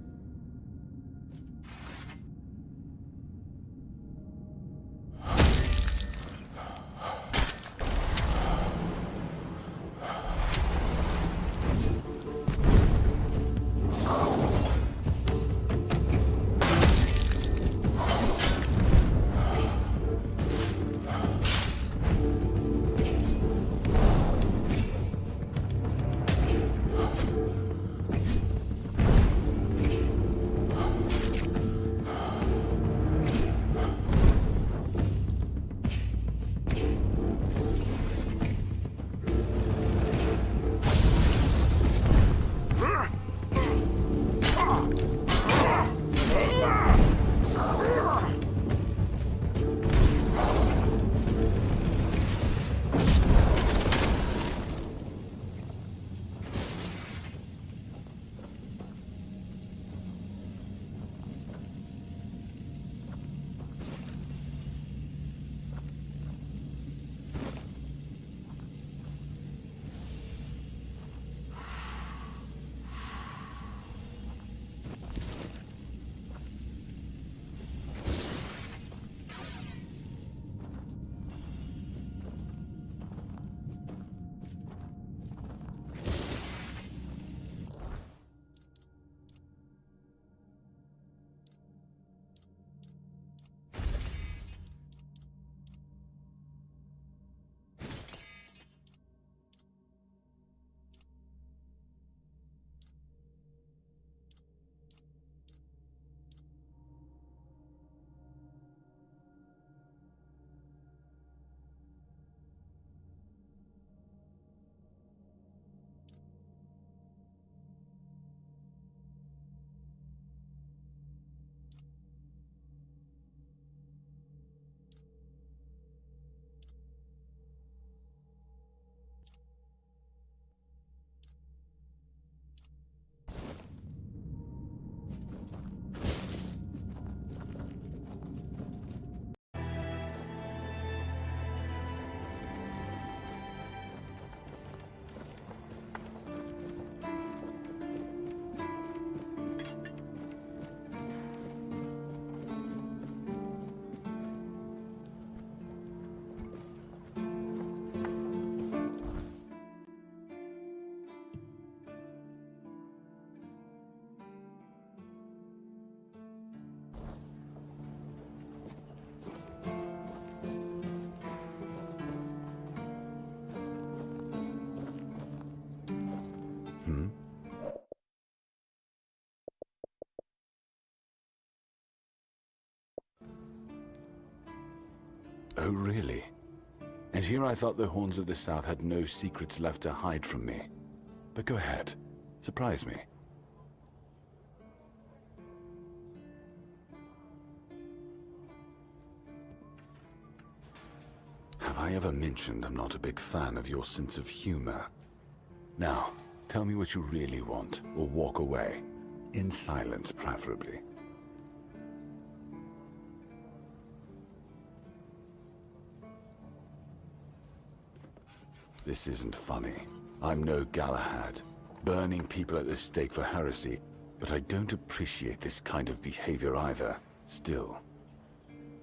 Oh, really? And here I thought the Horns of the South had no secrets left to hide from me. But go ahead. Surprise me. Have I ever mentioned I'm not a big fan of your sense of humor? Now, tell me what you really want, or walk away. In silence, preferably. This isn't funny. I'm no Galahad, burning people at the stake for heresy, but I don't appreciate this kind of behavior either. Still,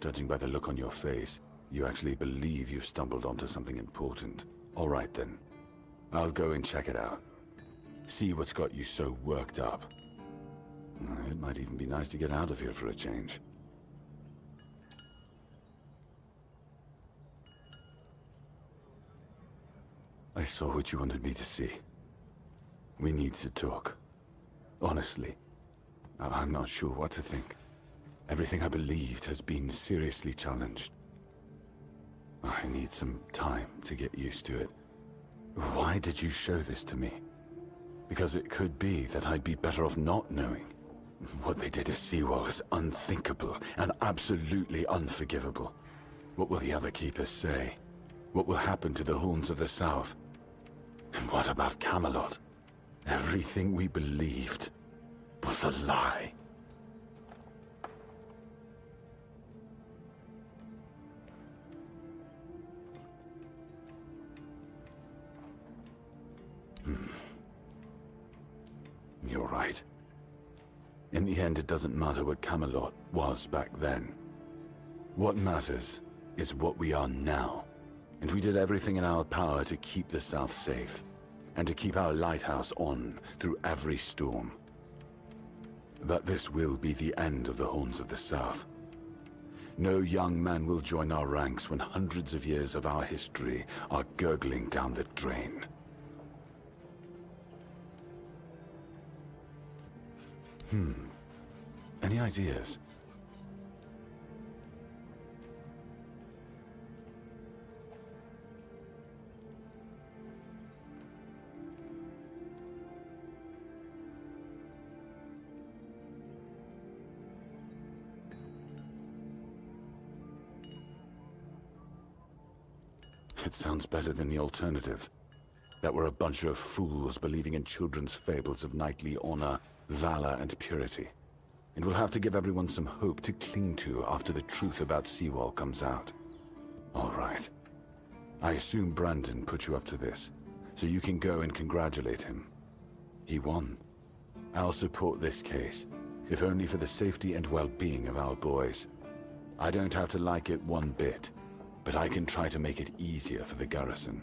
judging by the look on your face, you actually believe you've stumbled onto something important. All right then. I'll go and check it out. See what's got you so worked up. It might even be nice to get out of here for a change. I saw what you wanted me to see. We need to talk. Honestly, I'm not sure what to think. Everything I believed has been seriously challenged. I need some time to get used to it. Why did you show this to me? Because it could be that I'd be better off not knowing. What they did to Seawall is unthinkable and absolutely unforgivable. What will the other keepers say? What will happen to the Horns of the South? And what about Camelot? Everything we believed was a lie. You're right. In the end, it doesn't matter what Camelot was back then. What matters is what we are now. And we did everything in our power to keep the South safe, and to keep our lighthouse on through every storm. But this will be the end of the Horns of the South. No young man will join our ranks when hundreds of years of our history are gurgling down the drain. Any ideas? It sounds better than the alternative. That we're a bunch of fools believing in children's fables of knightly honor, valor, and purity. And we'll have to give everyone some hope to cling to after the truth about Seawall comes out. All right. I assume Brandon put you up to this, so you can go and congratulate him. He won. I'll support this case, if only for the safety and well-being of our boys. I don't have to like it one bit, but I can try to make it easier for the garrison.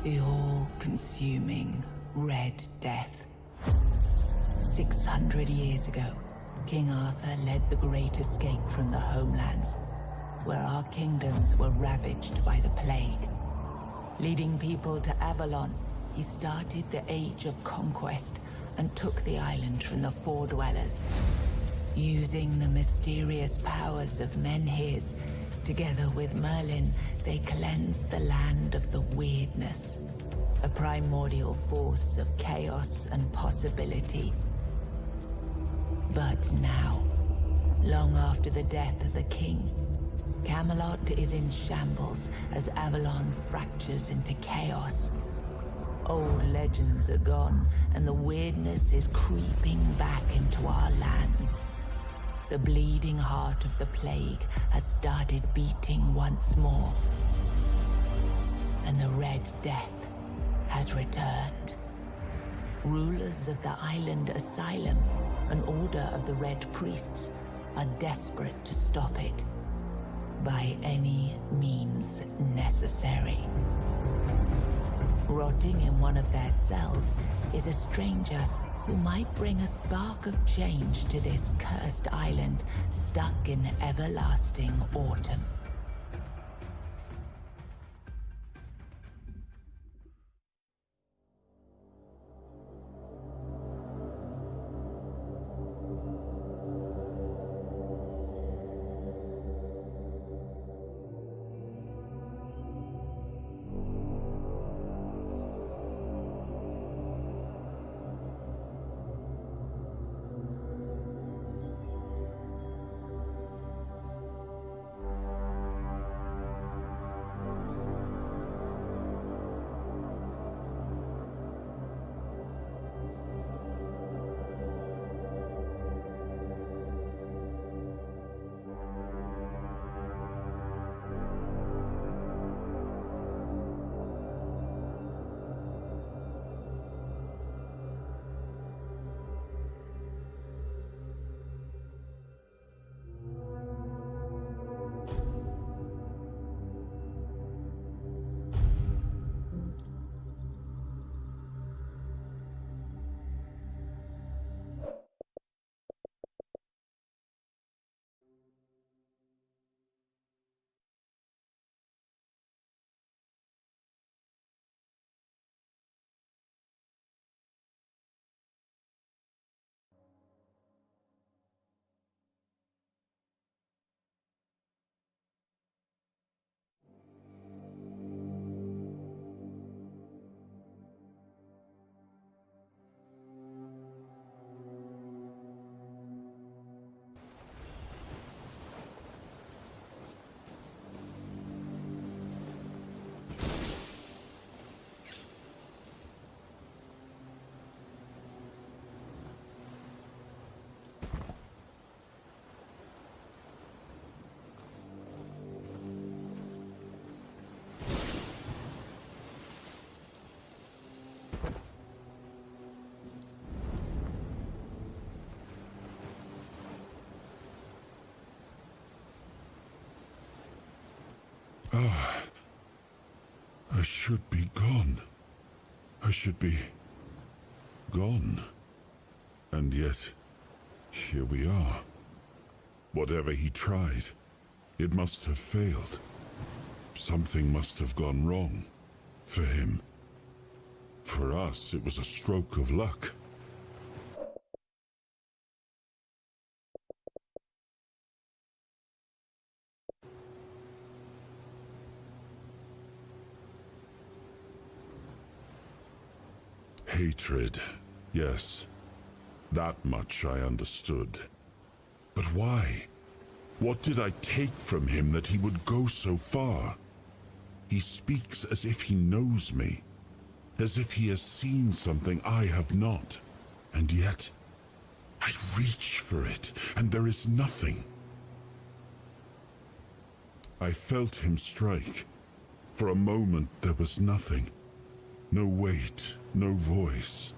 The all-consuming Red Death. 600 years ago, King Arthur led the Great Escape from the homelands, where our kingdoms were ravaged by the plague, leading people to Avalon he started the Age of Conquest and took the island from the Four Dwellers. Using the mysterious powers of Menhirs, together with Merlin, they cleansed the land of the weirdness, a primordial force of chaos and possibility. But now, long after the death of the king, Camelot is in shambles as Avalon fractures into chaos. Old legends are gone, and the weirdness is creeping back into our lands. The bleeding heart of the plague has started beating once more. And the Red Death has returned. Rulers of the island asylum, an order of the Red Priests, are desperate to stop it by any means necessary. Rotting in one of their cells is a stranger who might bring a spark of change to this cursed island stuck in everlasting autumn. I should be gone. I should be gone. And yet, here we are. Whatever he tried, it must have failed. Something must have gone wrong. For him. For us, it was a stroke of luck. Hatred, yes. That much I understood. But why? What did I take from him that he would go so far? He speaks as if he knows me, as if he has seen something I have not. And yet, I reach for it, and there is nothing. I felt him strike. For a moment, there was nothing. No weight, no voice,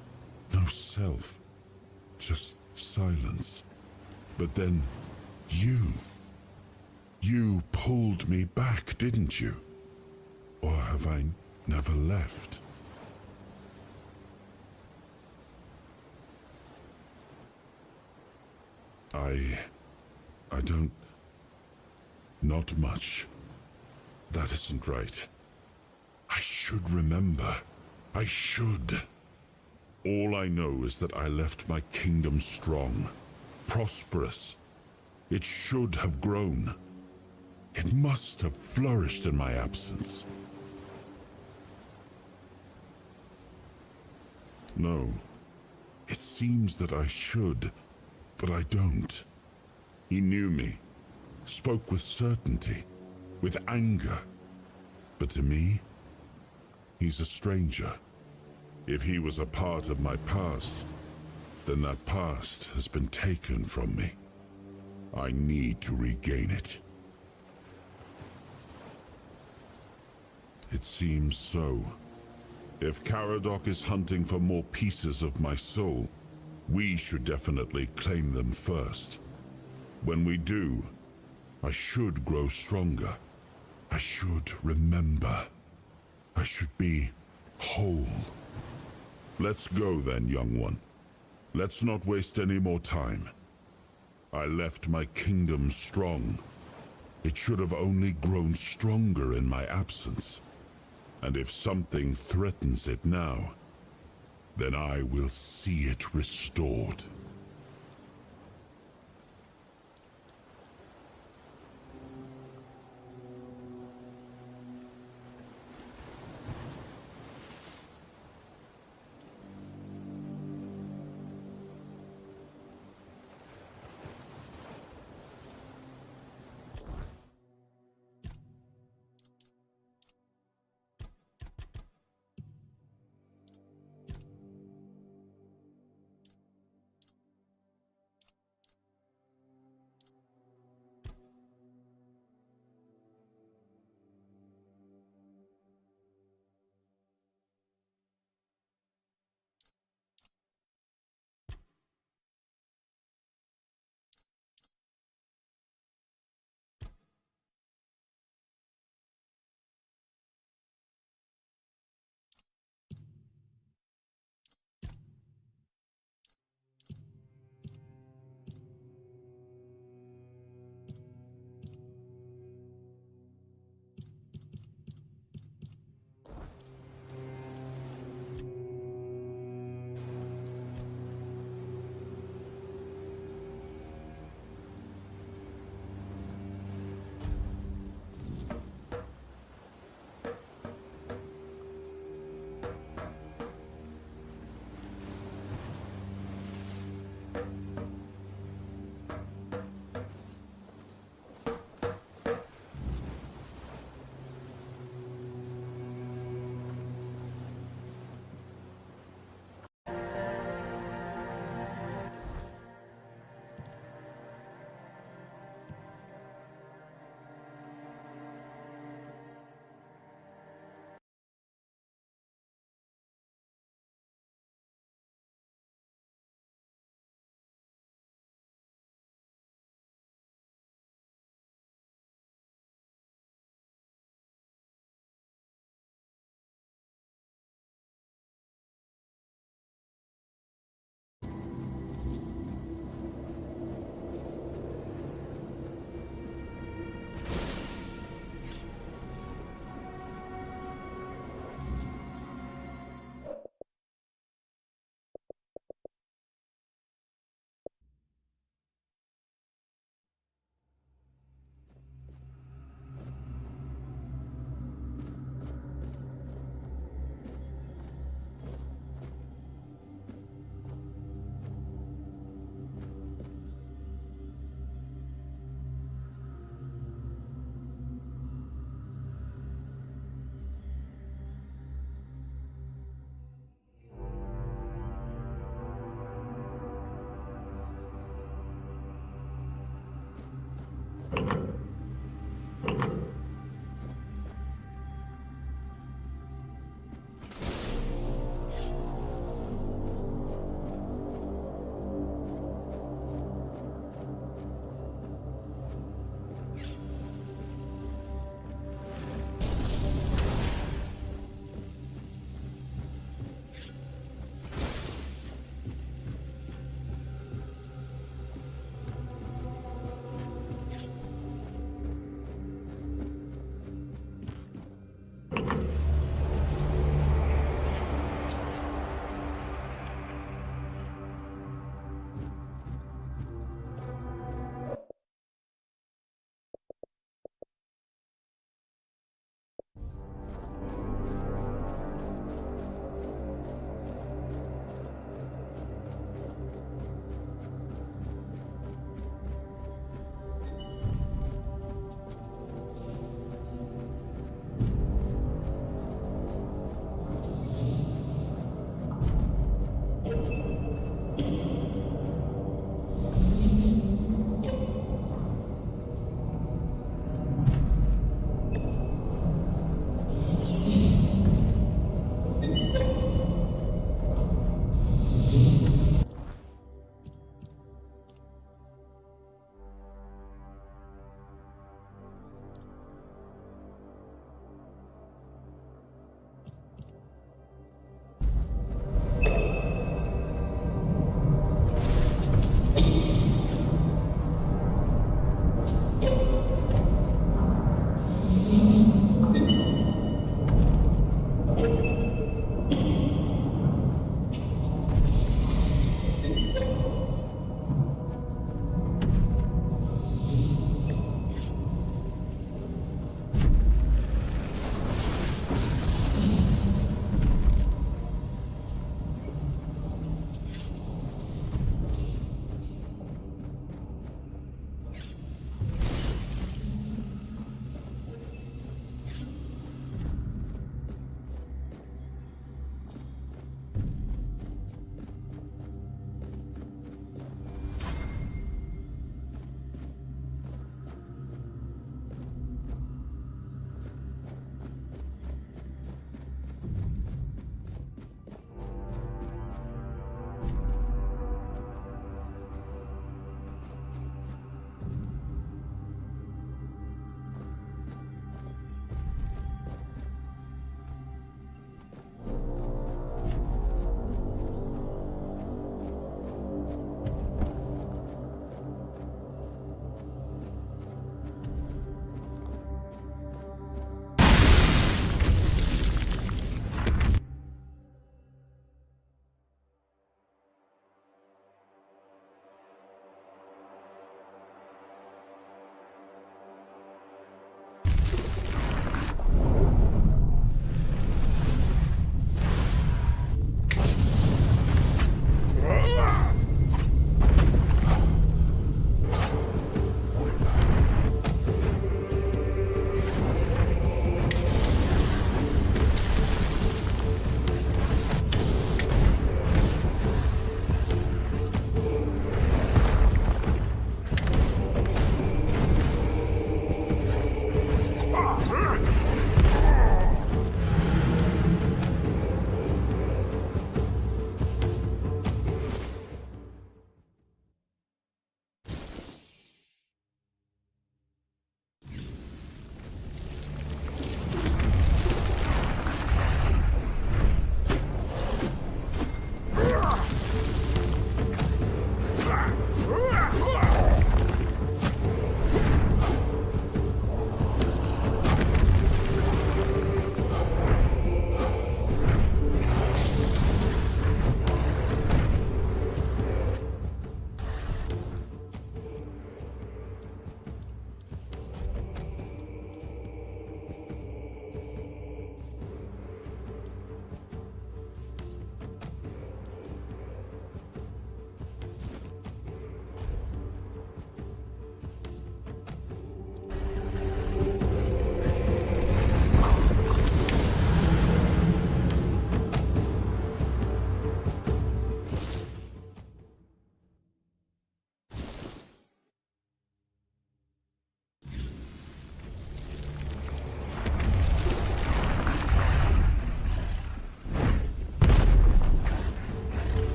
no self. Just silence. But then, you pulled me back, didn't you? Or have I never left? I don't... Not much. That isn't right. I should remember. I should. All I know is that I left my kingdom strong, prosperous. It should have grown. It must have flourished in my absence. No. It seems that I should, but I don't. He knew me, spoke with certainty, with anger. But to me, he's a stranger. If he was a part of my past, then that past has been taken from me. I need to regain it. It seems so. If Caradoc is hunting for more pieces of my soul, we should definitely claim them first. When we do, I should grow stronger. I should remember. I should be whole. Let's go then, young one. Let's not waste any more time. I left my kingdom strong. It should have only grown stronger in my absence. And if something threatens it now, then I will see it restored.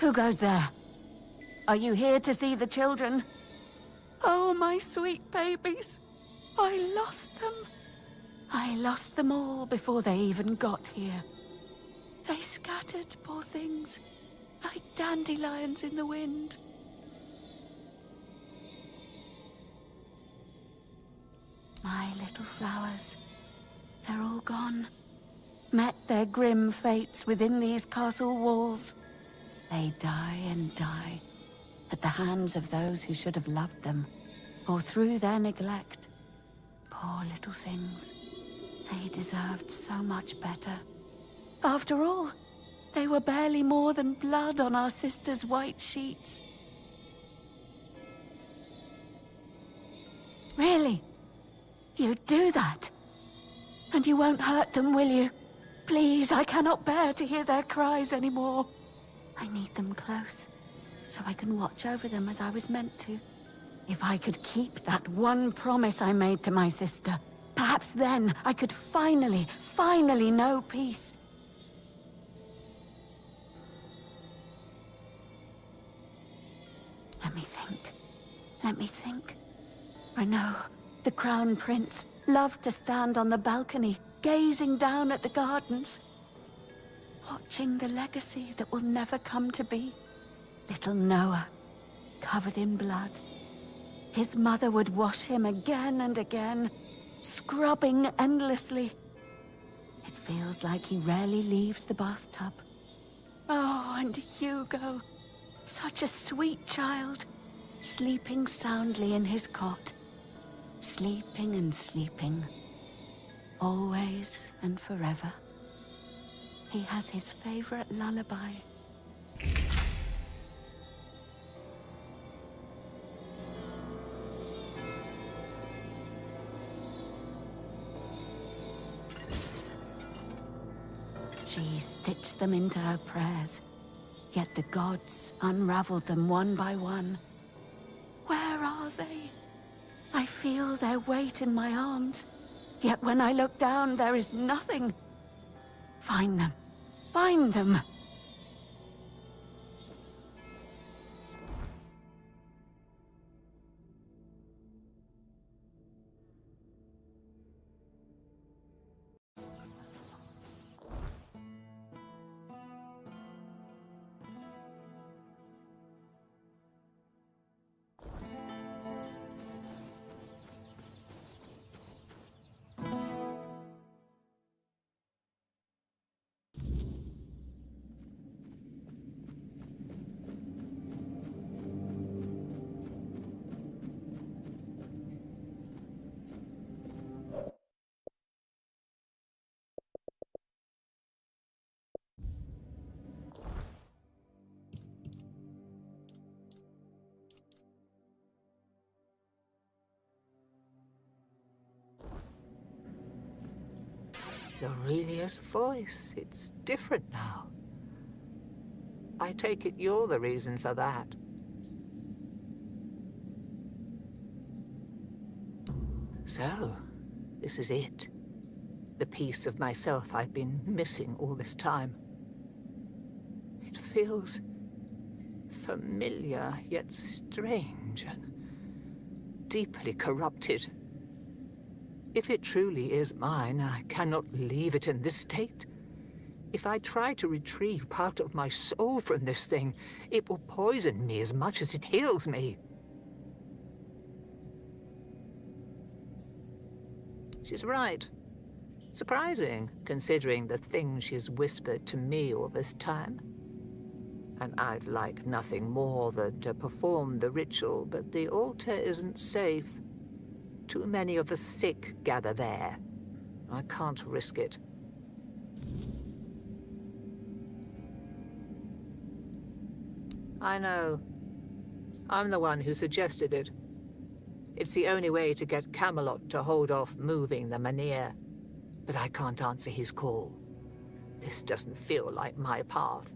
Who goes there? Are you here to see the children? Oh, my sweet babies. I lost them. I lost them all before they even got here. They scattered, poor things, like dandelions in the wind. My little flowers, they're all gone. Met their grim fates within these castle walls. They die and die at the hands of those who should have loved them, or through their neglect. Poor little things. They deserved so much better. After all, they were barely more than blood on our sister's white sheets. Really? You'd do that? And you won't hurt them, will you? Please, I cannot bear to hear their cries anymore. I need them close, so I can watch over them as I was meant to. If I could keep that one promise I made to my sister, perhaps then I could finally know peace. Let me think. Renaud, the Crown Prince, loved to stand on the balcony, gazing down at the gardens, watching the legacy that will never come to be. Little Noah, covered in blood. His mother would wash him again and again, scrubbing endlessly. It feels like he rarely leaves the bathtub. Oh, and Hugo, such a sweet child, sleeping soundly in his cot. Sleeping and sleeping, always and forever. He has his favorite lullaby. She stitched them into her prayers, yet the gods unraveled them one by one. Where are they? I feel their weight in my arms, yet when I look down, there is nothing. Find them. Find them! Aurelia's voice, it's different now. I take it you're the reason for that. So, this is it. The piece of myself I've been missing all this time. It feels familiar, yet strange and deeply corrupted. If it truly is mine, I cannot leave it in this state. If I try to retrieve part of my soul from this thing, it will poison me as much as it heals me. She's right. Surprising, considering the things she's whispered to me all this time. And I'd like nothing more than to perform the ritual, but the altar isn't safe. Too many of the sick gather there. I can't risk it. I know. I'm the one who suggested it. It's the only way to get Camelot to hold off moving the Menhir. But I can't answer his call. This doesn't feel like my path.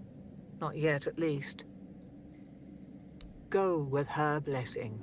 Not yet, at least. Go with her blessing.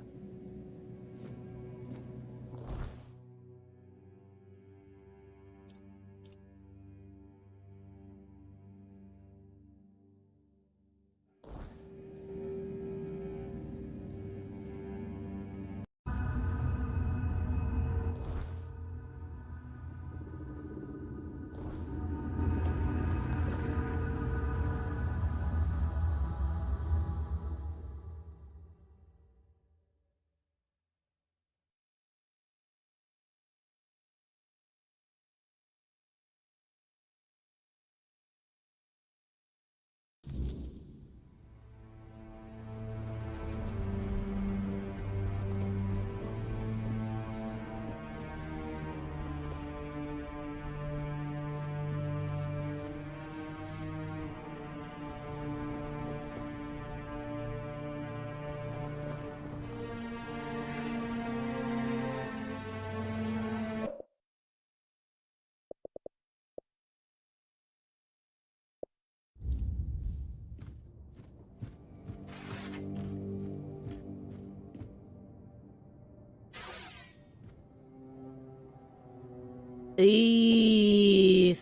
Ithrum.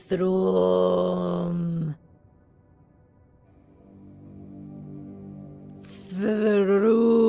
Thrum.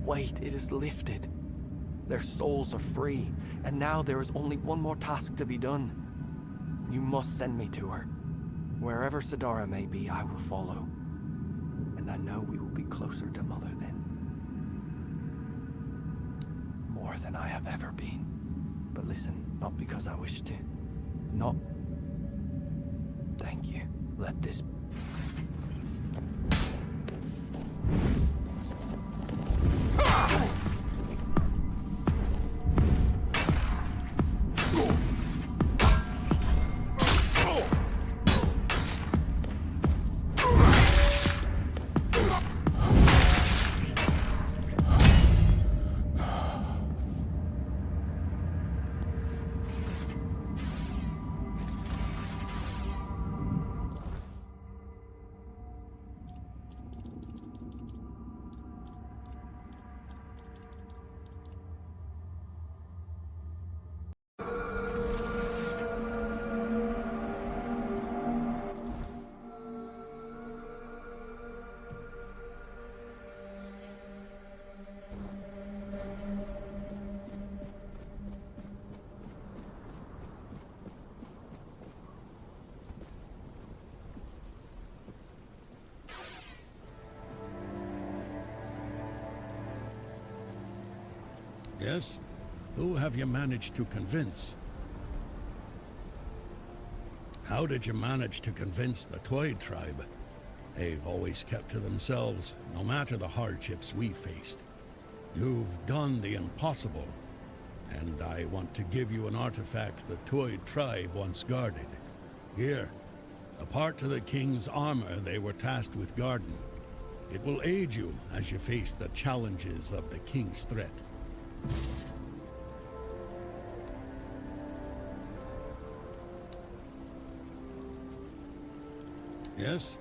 weight, it is lifted. Their souls are free, and now there is only one more task to be done. You must send me to her. Wherever Sidara may be, I will follow. And I know we will be closer to Mother then. More than I have ever been. But listen, not because I wish to. Not... Thank you. Let this... Yes? Who have you managed to convince? How did you manage to convince the Twyde tribe? They've always kept to themselves, no matter the hardships we faced. You've done the impossible, and I want to give you an artifact the Twyde tribe once guarded. Here, a part to the king's armor they were tasked with guarding. It will aid you as you face the challenges of the king's threat. Yes?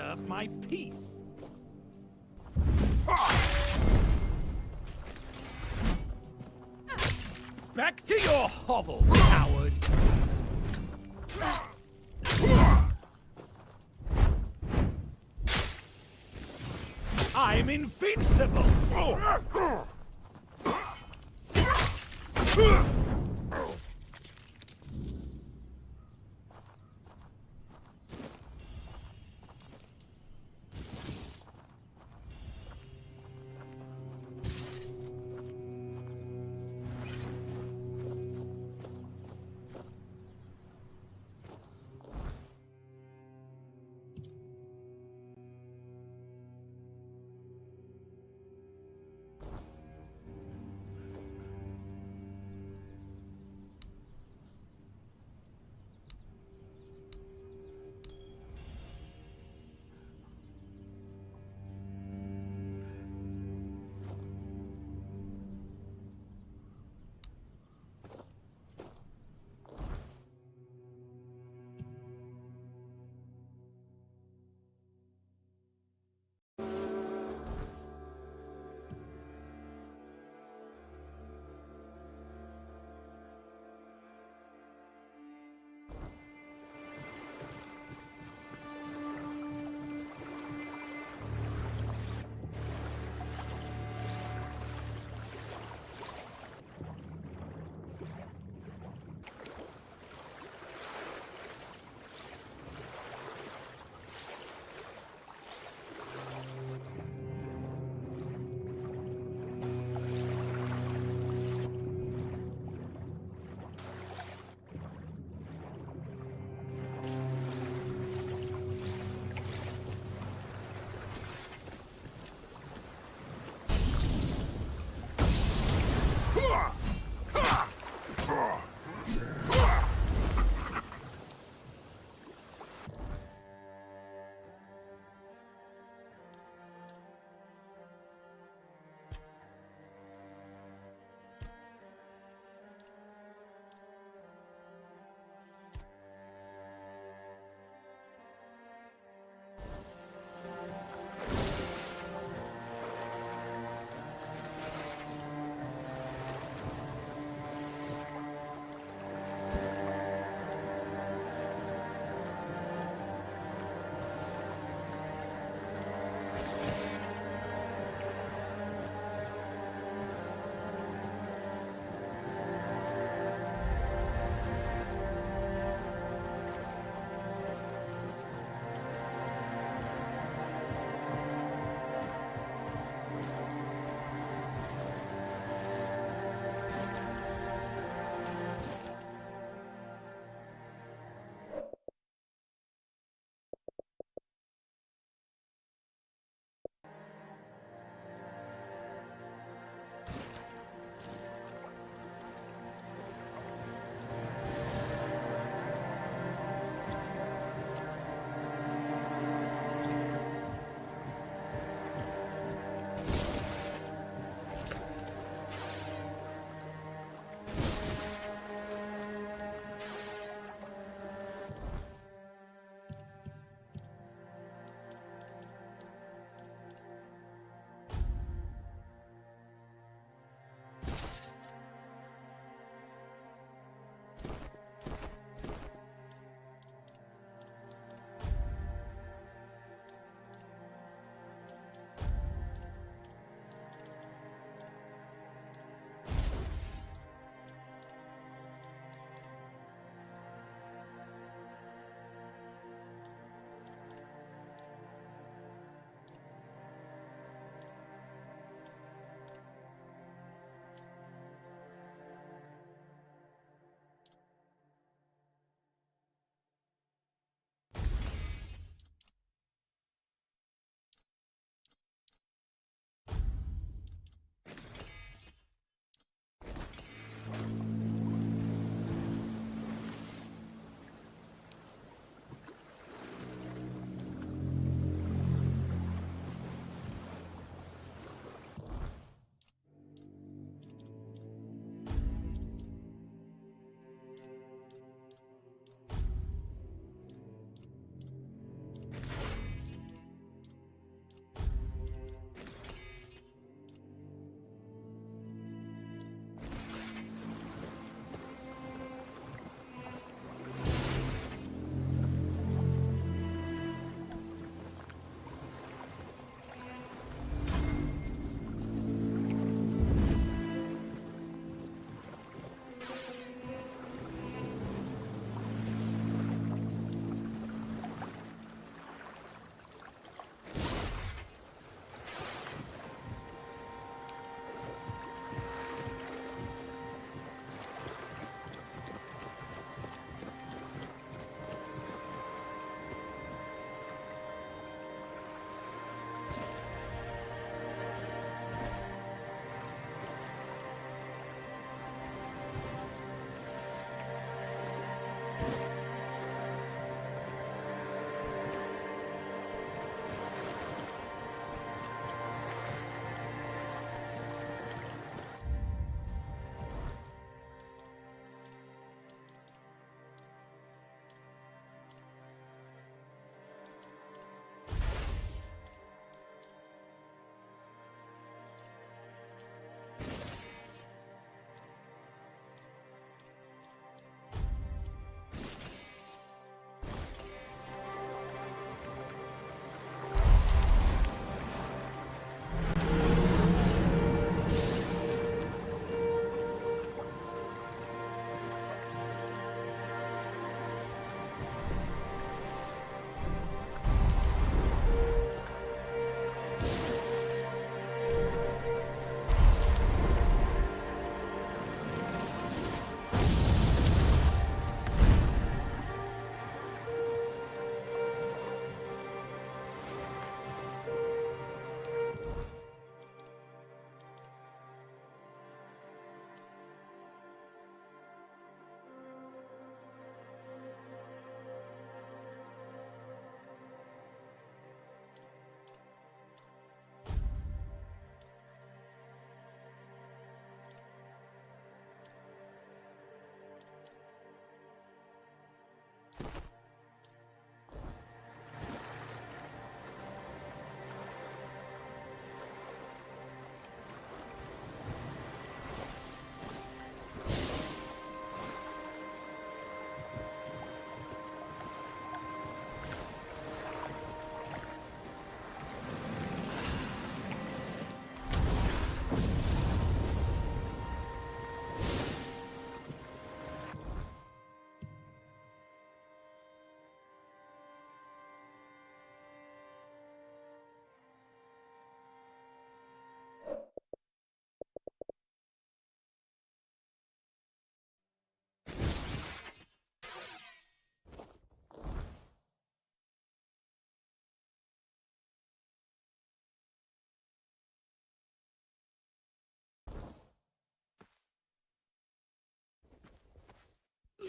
disturb my peace. Back to your hovel, coward! I'm invincible!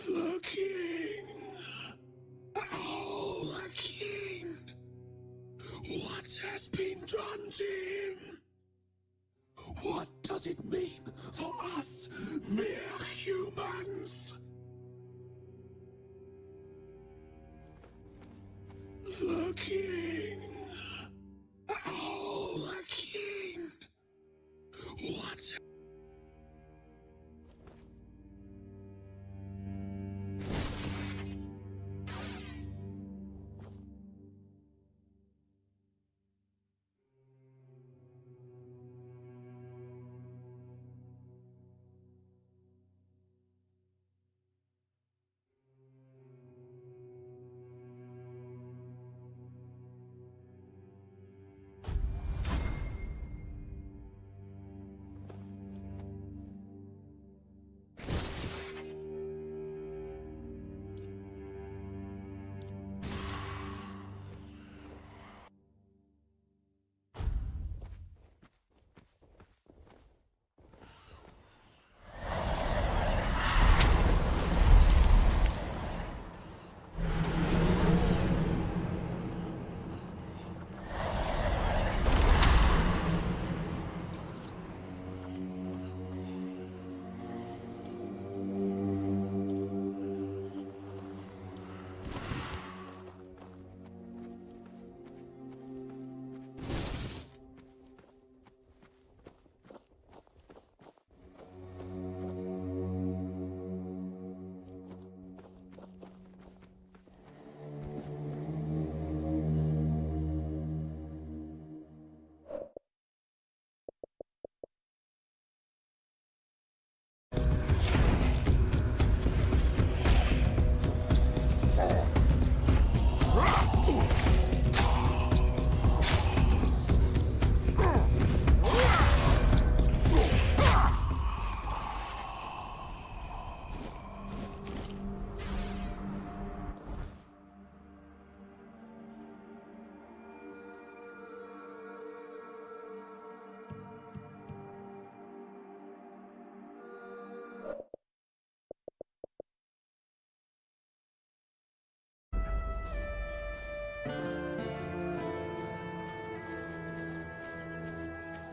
The king. Oh, the king. What has been done to him? What does it mean for us, mere humans? The king. Oh, the king. What?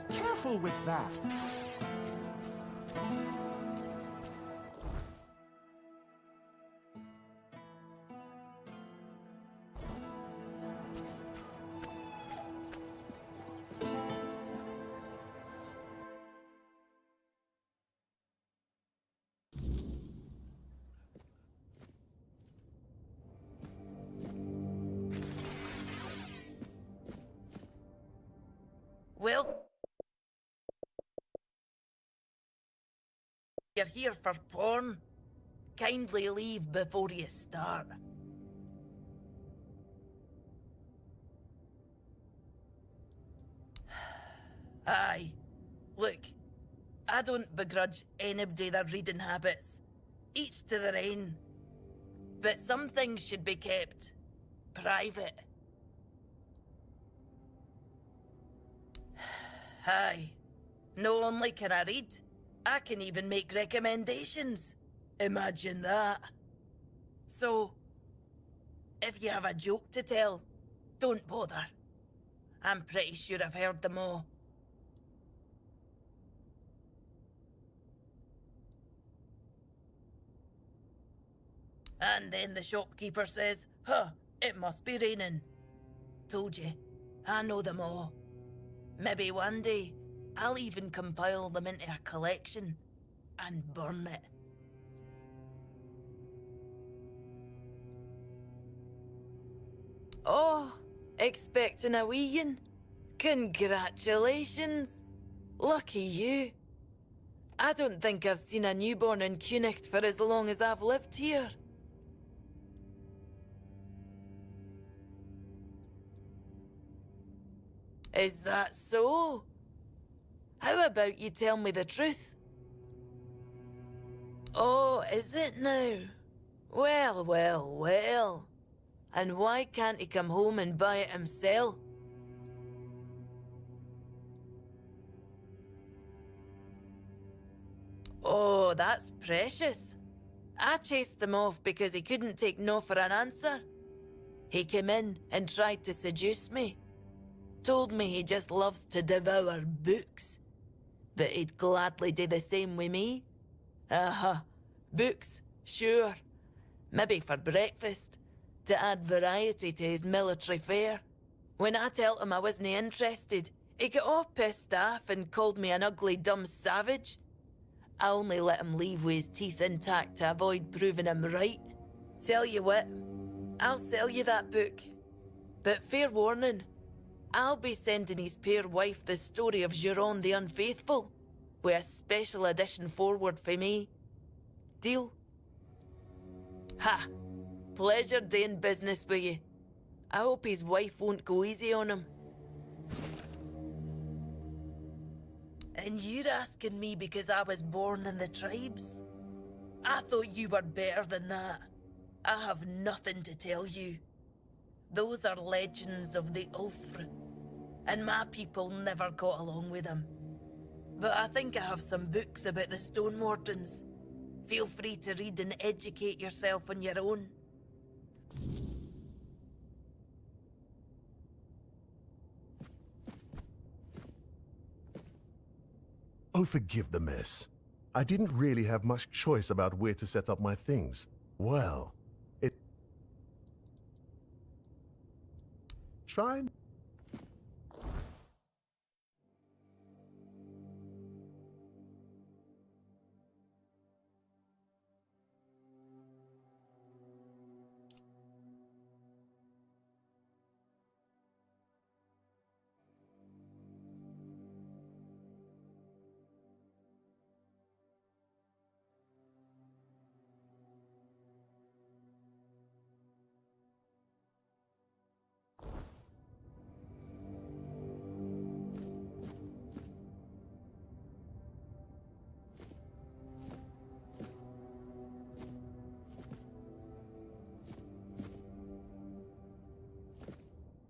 Careful with that. Well, you're here for porn. Kindly leave before you start. Aye. Look, I don't begrudge anybody their reading habits. Each to their own. But some things should be kept private. Aye. Not only can I read, I can even make recommendations. Imagine that. So, if you have a joke to tell, don't bother. I'm pretty sure I've heard them all. And then the shopkeeper says, "Huh, it must be raining." Told you, I know them all. Maybe one day, I'll even compile them into a collection and burn it. Oh, expecting a wee one? Congratulations! Lucky you. I don't think I've seen a newborn in Cunicht for as long as I've lived here. Is that so? How about you tell me the truth? Oh, is it now? Well, well, well. And why can't he come home and buy it himself? Oh, that's precious. I chased him off because he couldn't take no for an answer. He came in and tried to seduce me. Told me he just loves to devour books. That he'd gladly do the same with me. Books, sure. Maybe for breakfast, to add variety to his military fare. When I told him I wasn't interested, he got all pissed off and called me an ugly dumb savage. I only let him leave with his teeth intact to avoid proving him right. Tell you what, I'll sell you that book. But fair warning, I'll be sending his poor wife the story of Giron the Unfaithful, with a special edition forward for me. Deal? Ha! Pleasure doing business with you. I hope his wife won't go easy on him. And you're asking me because I was born in the tribes? I thought you were better than that. I have nothing to tell you. Those are legends of the Ulfr, and my people never got along with them. But I think I have some books about the Stone Wardens. Feel free to read and educate yourself on your own. Oh, forgive the mess. I didn't really have much choice about where to set up my things. Well, Try.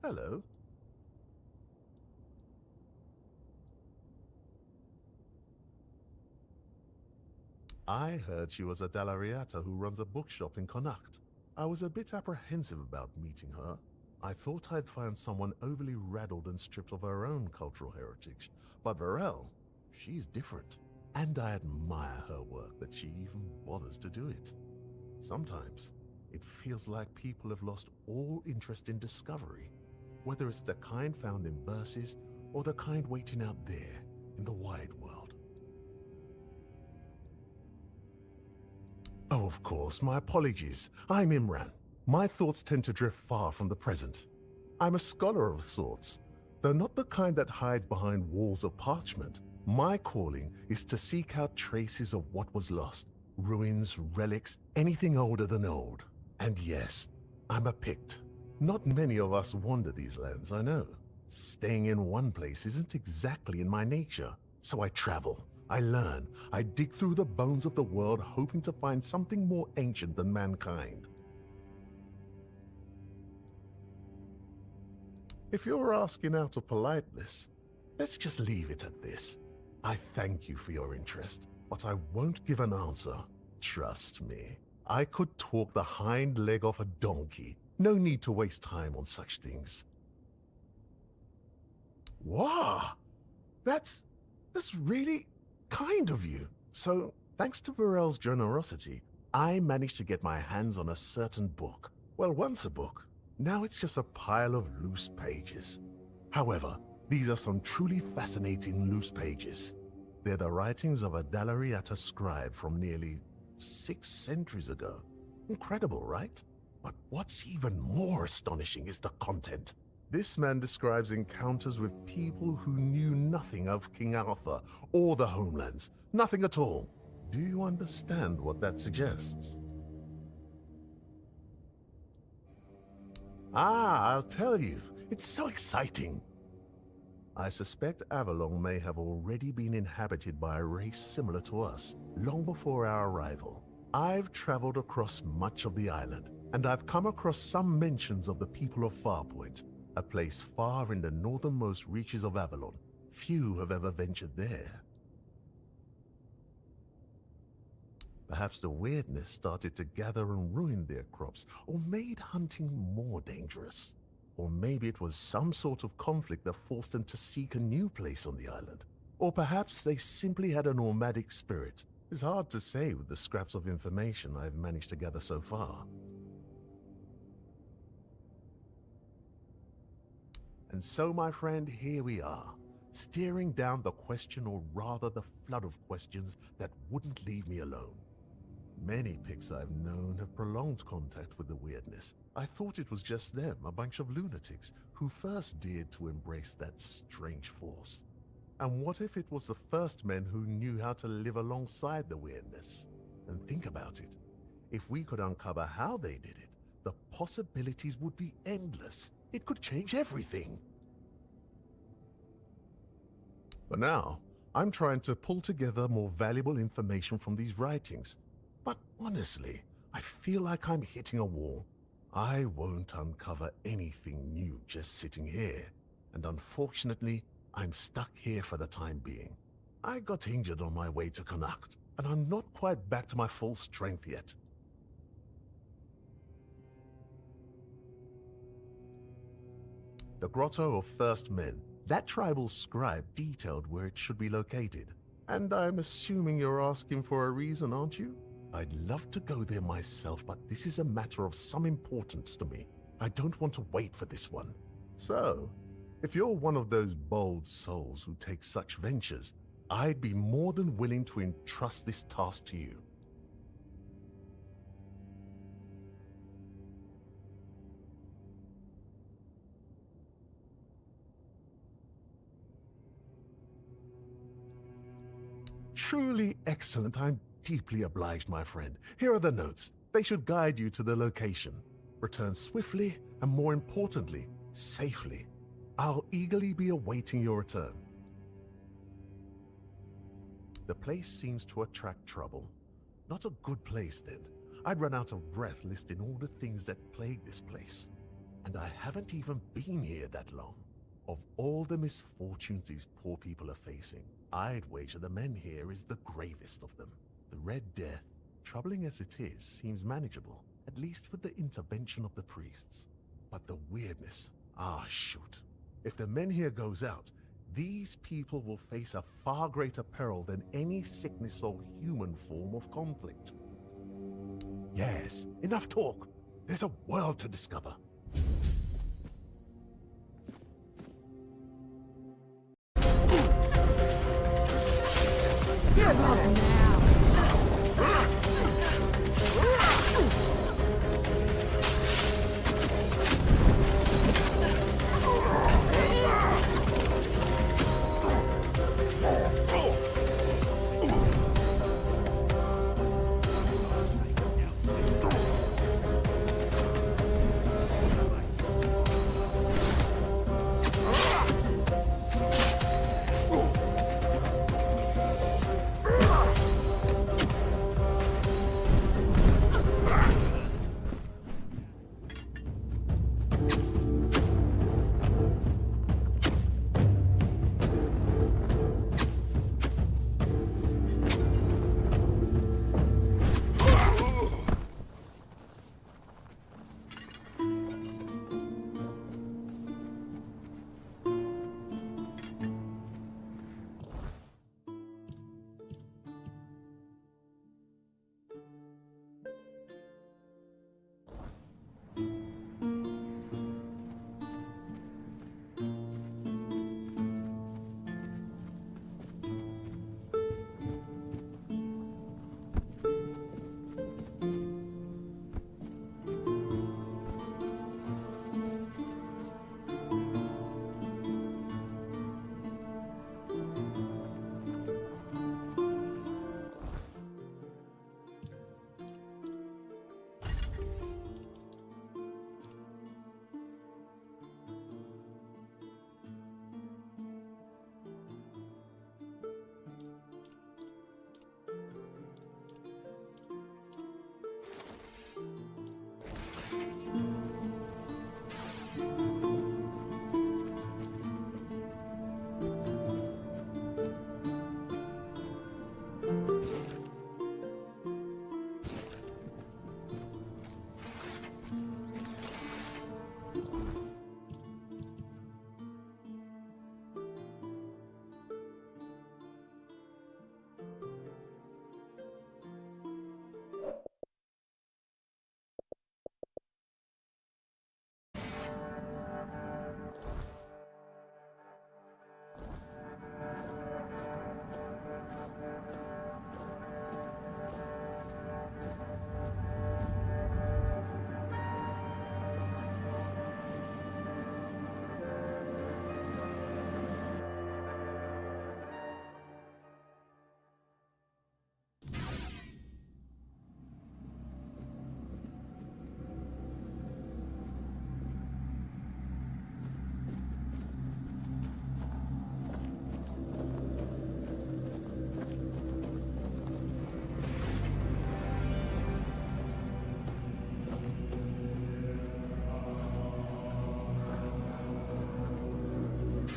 Hello. I heard she was a Dalariata who runs a bookshop in Connacht. I was a bit apprehensive about meeting her. I thought I'd find someone overly rattled and stripped of her own cultural heritage. But Varel, she's different. And I admire her work that she even bothers to do it. Sometimes, it feels like people have lost all interest in discovery. Whether it's the kind found in verses or the kind waiting out there in the wide world. Oh, of course, my apologies. I'm Imran. My thoughts tend to drift far from the present. I'm a scholar of sorts, though not the kind that hides behind walls of parchment. My calling is to seek out traces of what was lost, ruins, relics, anything older than old. And yes, I'm a Pict. Not many of us wander these lands, I know. Staying in one place isn't exactly in my nature. So I travel, I learn, I dig through the bones of the world hoping to find something more ancient than mankind. If you're asking out of politeness, let's just leave it at this. I thank you for your interest, but I won't give an answer. Trust me, I could talk the hind leg off a donkey. No need to waste time on such things. Wow! That's really kind of you. So, thanks to Varel's generosity, I managed to get my hands on a certain book. Well, once a book. Now it's just a pile of loose pages. However, these are some truly fascinating loose pages. They're the writings of a Dalariata scribe from nearly 6 centuries ago. Incredible, right? But what's even more astonishing is the content. This man describes encounters with people who knew nothing of King Arthur or the homelands. Nothing at all. Do you understand what that suggests? Ah, I'll tell you. It's so exciting. I suspect Avalon may have already been inhabited by a race similar to us, long before our arrival. I've traveled across much of the island, and I've come across some mentions of the people of Farpoint, a place far in the northernmost reaches of Avalon. Few have ever ventured there. Perhaps the weirdness started to gather and ruin their crops, or made hunting more dangerous. Or maybe it was some sort of conflict that forced them to seek a new place on the island. Or perhaps they simply had a nomadic spirit. It's hard to say with the scraps of information I've managed to gather so far. And so, my friend, here we are, staring down the question, or rather the flood of questions that wouldn't leave me alone. Many Picts I've known have prolonged contact with the weirdness. I thought it was just them, a bunch of lunatics, who first dared to embrace that strange force. And what if it was the first men who knew how to live alongside the weirdness? And think about it. If we could uncover how they did it, the possibilities would be endless. It could change everything. For now, I'm trying to pull together more valuable information from these writings. But honestly, I feel like I'm hitting a wall. I won't uncover anything new just sitting here. And unfortunately, I'm stuck here for the time being. I got injured on my way to Connacht, and I'm not quite back to my full strength yet. The Grotto of First Men. That tribal scribe detailed where it should be located. And I'm assuming you're asking for a reason, aren't you? I'd love to go there myself, but this is a matter of some importance to me. I don't want to wait for this one. So, if you're one of those bold souls who take such ventures, I'd be more than willing to entrust this task to you. Truly excellent. I'm deeply obliged, my friend. Here are the notes. They should guide you to the location. Return swiftly, and more importantly, safely. I'll eagerly be awaiting your return. The place seems to attract trouble. Not a good place, then. I'd run out of breath listing all the things that plague this place. And I haven't even been here that long. Of all the misfortunes these poor people are facing, I'd wager the men here is the gravest of them. The Red Death, troubling as it is, seems manageable, at least with the intervention of the priests. But the weirdness, shoot. If the men here goes out, these people will face a far greater peril than any sickness or human form of conflict. Yes, enough talk. There's a world to discover. Get up now!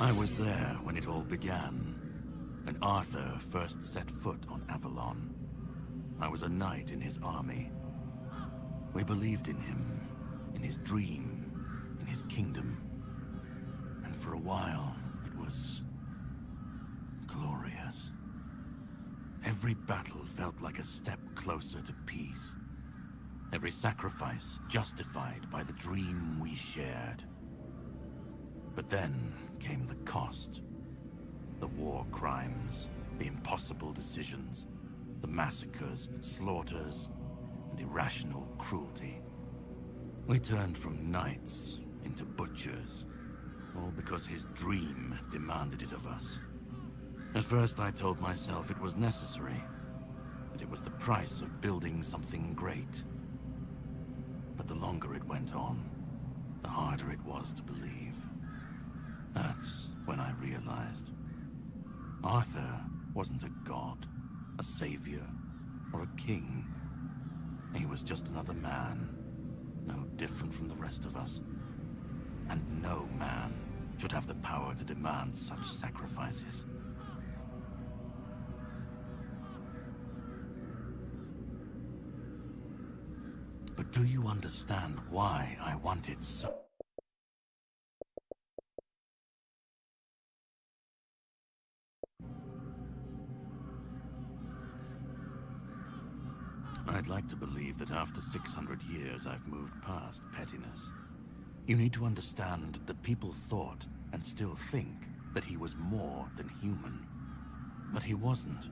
I was there when it all began, when Arthur first set foot on Avalon. I was a knight in his army. We believed in him, in his dream, in his kingdom. And for a while, it was glorious. Every battle felt like a step closer to peace. Every sacrifice justified by the dream we shared. But then came the cost. The war crimes, the impossible decisions, the massacres, slaughters, and irrational cruelty. We turned from knights into butchers, all because his dream demanded it of us. At first I told myself it was necessary, that it was the price of building something great. But the longer it went on, the harder it was to believe. That's when I realized Arthur wasn't a god, a savior, or a king. He was just another man, no different from the rest of us. And no man should have the power to demand such sacrifices. But do you understand why I wanted so? I'd like to believe that after 600 years I've moved past pettiness. You need to understand that people thought, and still think, that he was more than human. But he wasn't.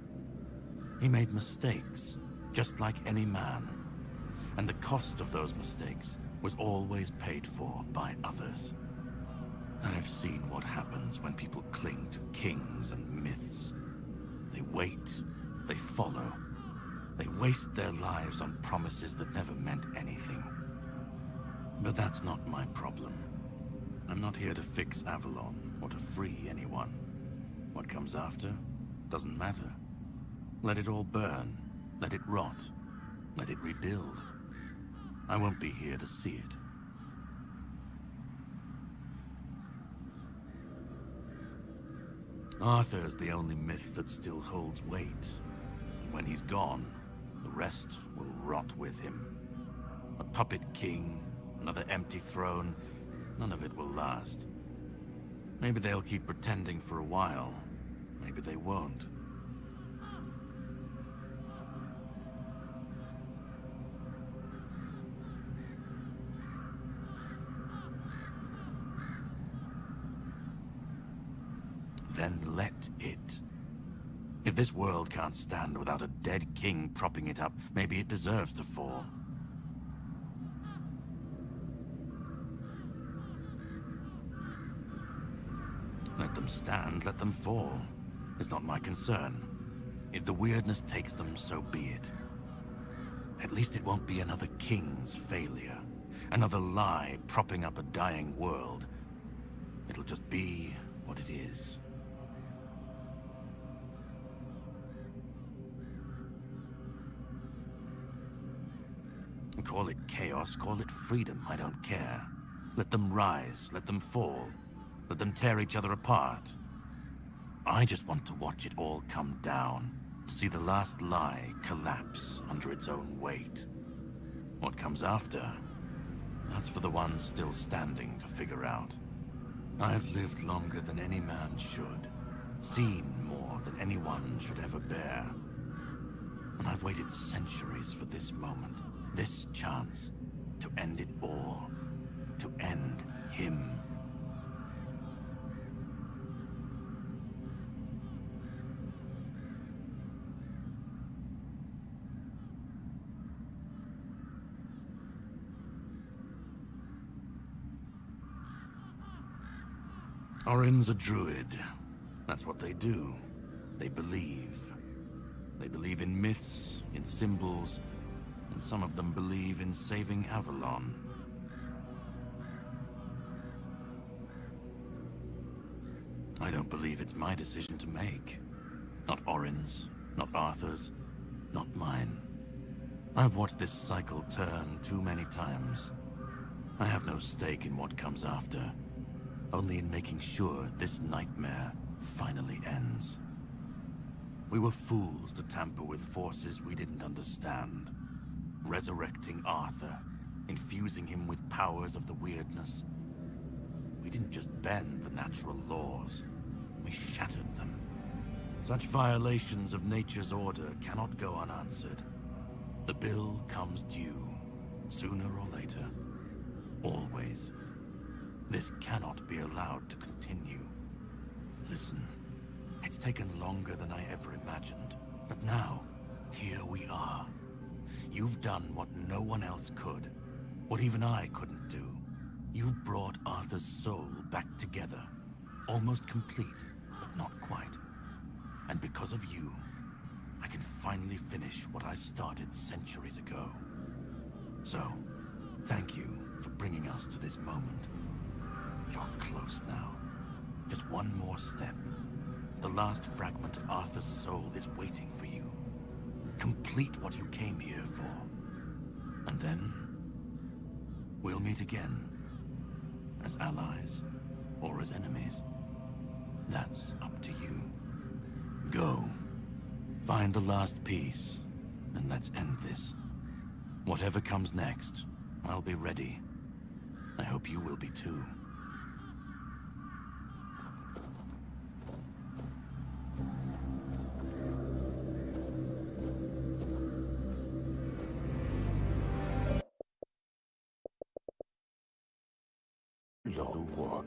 He made mistakes, just like any man. And the cost of those mistakes was always paid for by others. I've seen what happens when people cling to kings and myths. They wait, they follow. They waste their lives on promises that never meant anything. But that's not my problem. I'm not here to fix Avalon or to free anyone. What comes after doesn't matter. Let it all burn. Let it rot. Let it rebuild. I won't be here to see it. Arthur's the only myth that still holds weight. And when he's gone, the rest will rot with him. A puppet king, another empty throne, none of it will last. Maybe they'll keep pretending for a while. Maybe they won't. Then let it. If this world can't stand without a dead king propping it up, maybe it deserves to fall. Let them stand, let them fall. It's not my concern. If the weirdness takes them, so be it. At least it won't be another king's failure. Another lie propping up a dying world. It'll just be what it is. Call it chaos, call it freedom, I don't care. Let them rise, let them fall. Let them tear each other apart. I just want to watch it all come down. To see the last lie collapse under its own weight. What comes after? That's for the ones still standing to figure out. I've lived longer than any man should. Seen more than anyone should ever bear. And I've waited centuries for this moment. This chance to end it all, to end him. Orin's a druid. That's what they do. They believe. They believe in myths, in symbols, and some of them believe in saving Avalon. I don't believe it's my decision to make. Not Orin's, not Arthur's, not mine. I've watched this cycle turn too many times. I have no stake in what comes after. only in making sure this nightmare finally ends. We were fools to tamper with forces we didn't understand. Resurrecting Arthur, infusing him with powers of the weirdness. We didn't just bend the natural laws, we shattered them. Such violations of nature's order cannot go unanswered. The bill comes due, sooner or later. Always. This cannot be allowed to continue. Listen, it's taken longer than I ever imagined, but now, here we are. You've done what no one else could, what even I couldn't do. You've brought Arthur's soul back together, almost complete, but not quite. And because of you, I can finally finish what I started centuries ago. So, thank you for bringing us to this moment. You're close now. Just one more step. The last fragment of Arthur's soul is waiting for you. Complete what you came here for. And then, we'll meet again. As allies, or as enemies. That's up to you. Go. Find the last piece, and let's end this. Whatever comes next, I'll be ready. I hope you will be too. Lord, what?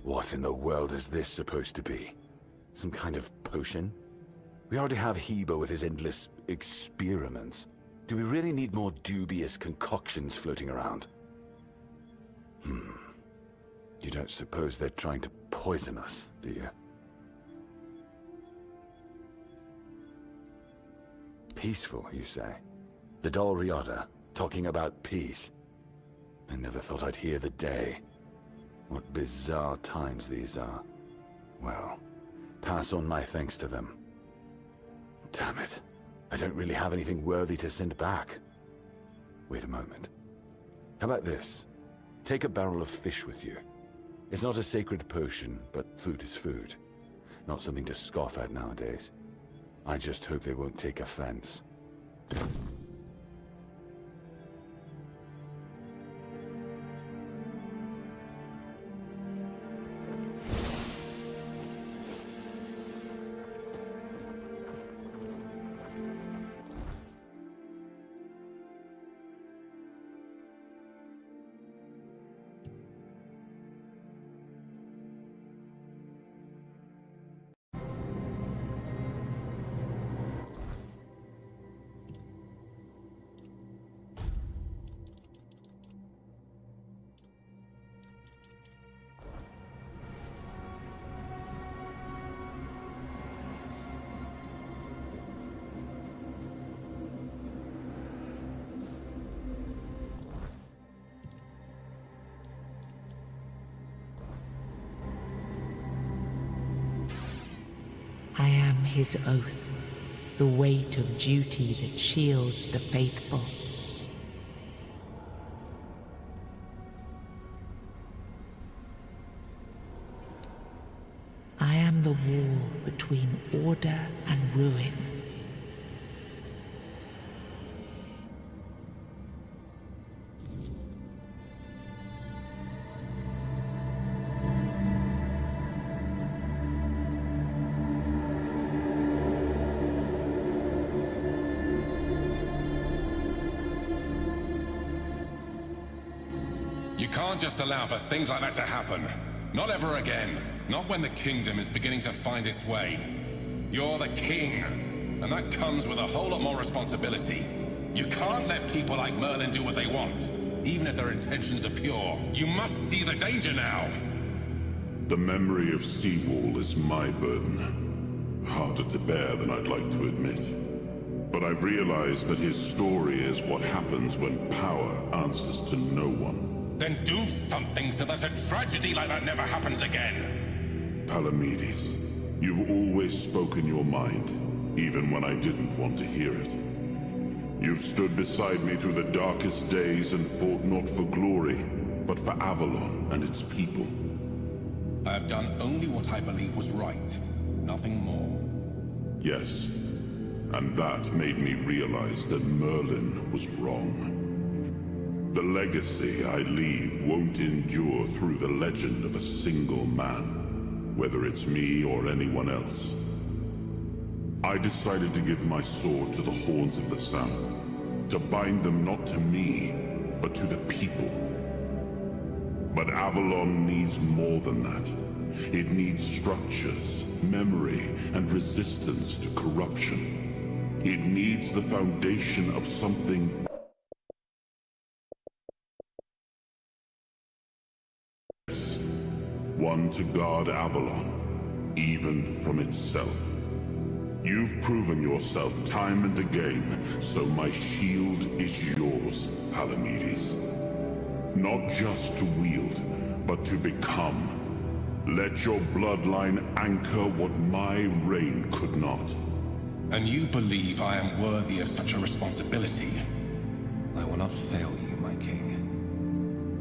What in the world is this supposed to be? Some kind of potion? We already have Heba with his endless experiments. Do we really need more dubious concoctions floating around? You don't suppose they're trying to poison us, do you? Peaceful, you say? The Dol Riata, talking about peace. I never thought I'd hear the day. What bizarre times these are. Well, pass on my thanks to them. Damn it. I don't really have anything worthy to send back. Wait a moment. How about this? Take a barrel of fish with you. It's not a sacred potion, but food is food. Not something to scoff at nowadays. I just hope they won't take offense. I am his oath, the weight of duty that shields the faithful. I am the wall between order and ruin. You can't just allow for things like that to happen. Not ever again. Not when the kingdom is beginning to find its way. You're the king, and that comes with a whole lot more responsibility. You can't let people like Merlin do what they want, even if their intentions are pure. You must see the danger now! The memory of Seawall is my burden. Harder to bear than I'd like to admit. But I've realized that his story is what happens when power answers to no one. Then do something so that a tragedy like that never happens again! Palamedes, You've always spoken your mind, even when I didn't want to hear it. You've stood beside me through the darkest days and fought not for glory, but for Avalon and its people. I have done only what I believe was right, nothing more. Yes, and that made me realize that Merlin was wrong. The legacy I leave won't endure through the legend of a single man, whether it's me or anyone else. I decided to give my sword to the Horns of the South, to bind them not to me, but to the people. But Avalon needs more than that. It needs structures, memory, and resistance to corruption. It needs the foundation of something one to guard Avalon, even from itself. You've proven yourself time and again, so my shield is yours, Palamedes. Not just to wield, but to become. Let your bloodline anchor what my reign could not. And you believe I am worthy of such a responsibility? I will not fail you, my king.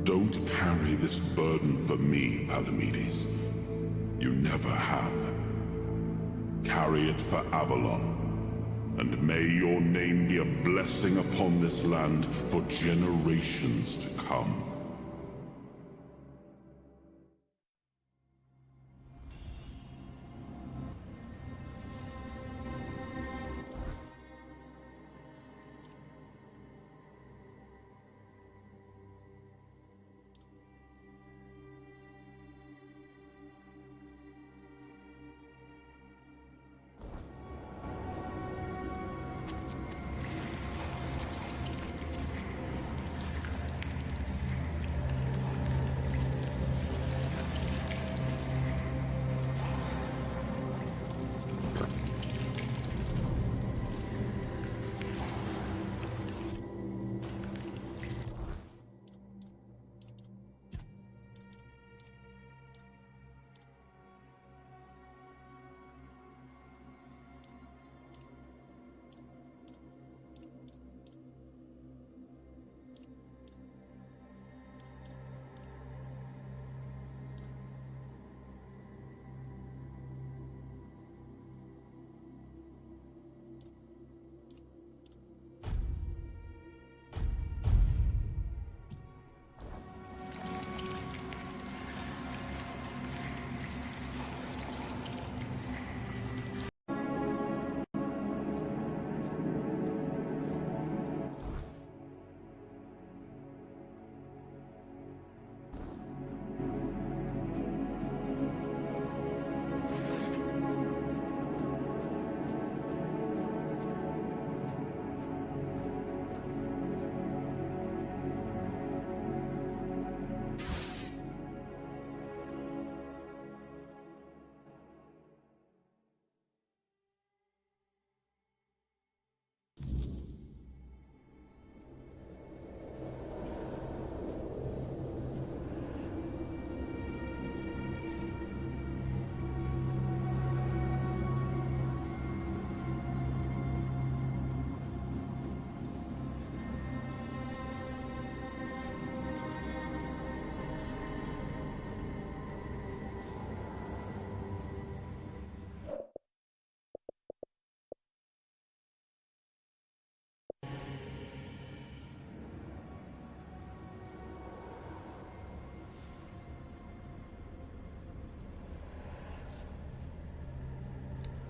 Don't carry this burden for me, Palamedes. You never have. Carry it for Avalon, and may your name be a blessing upon this land for generations to come.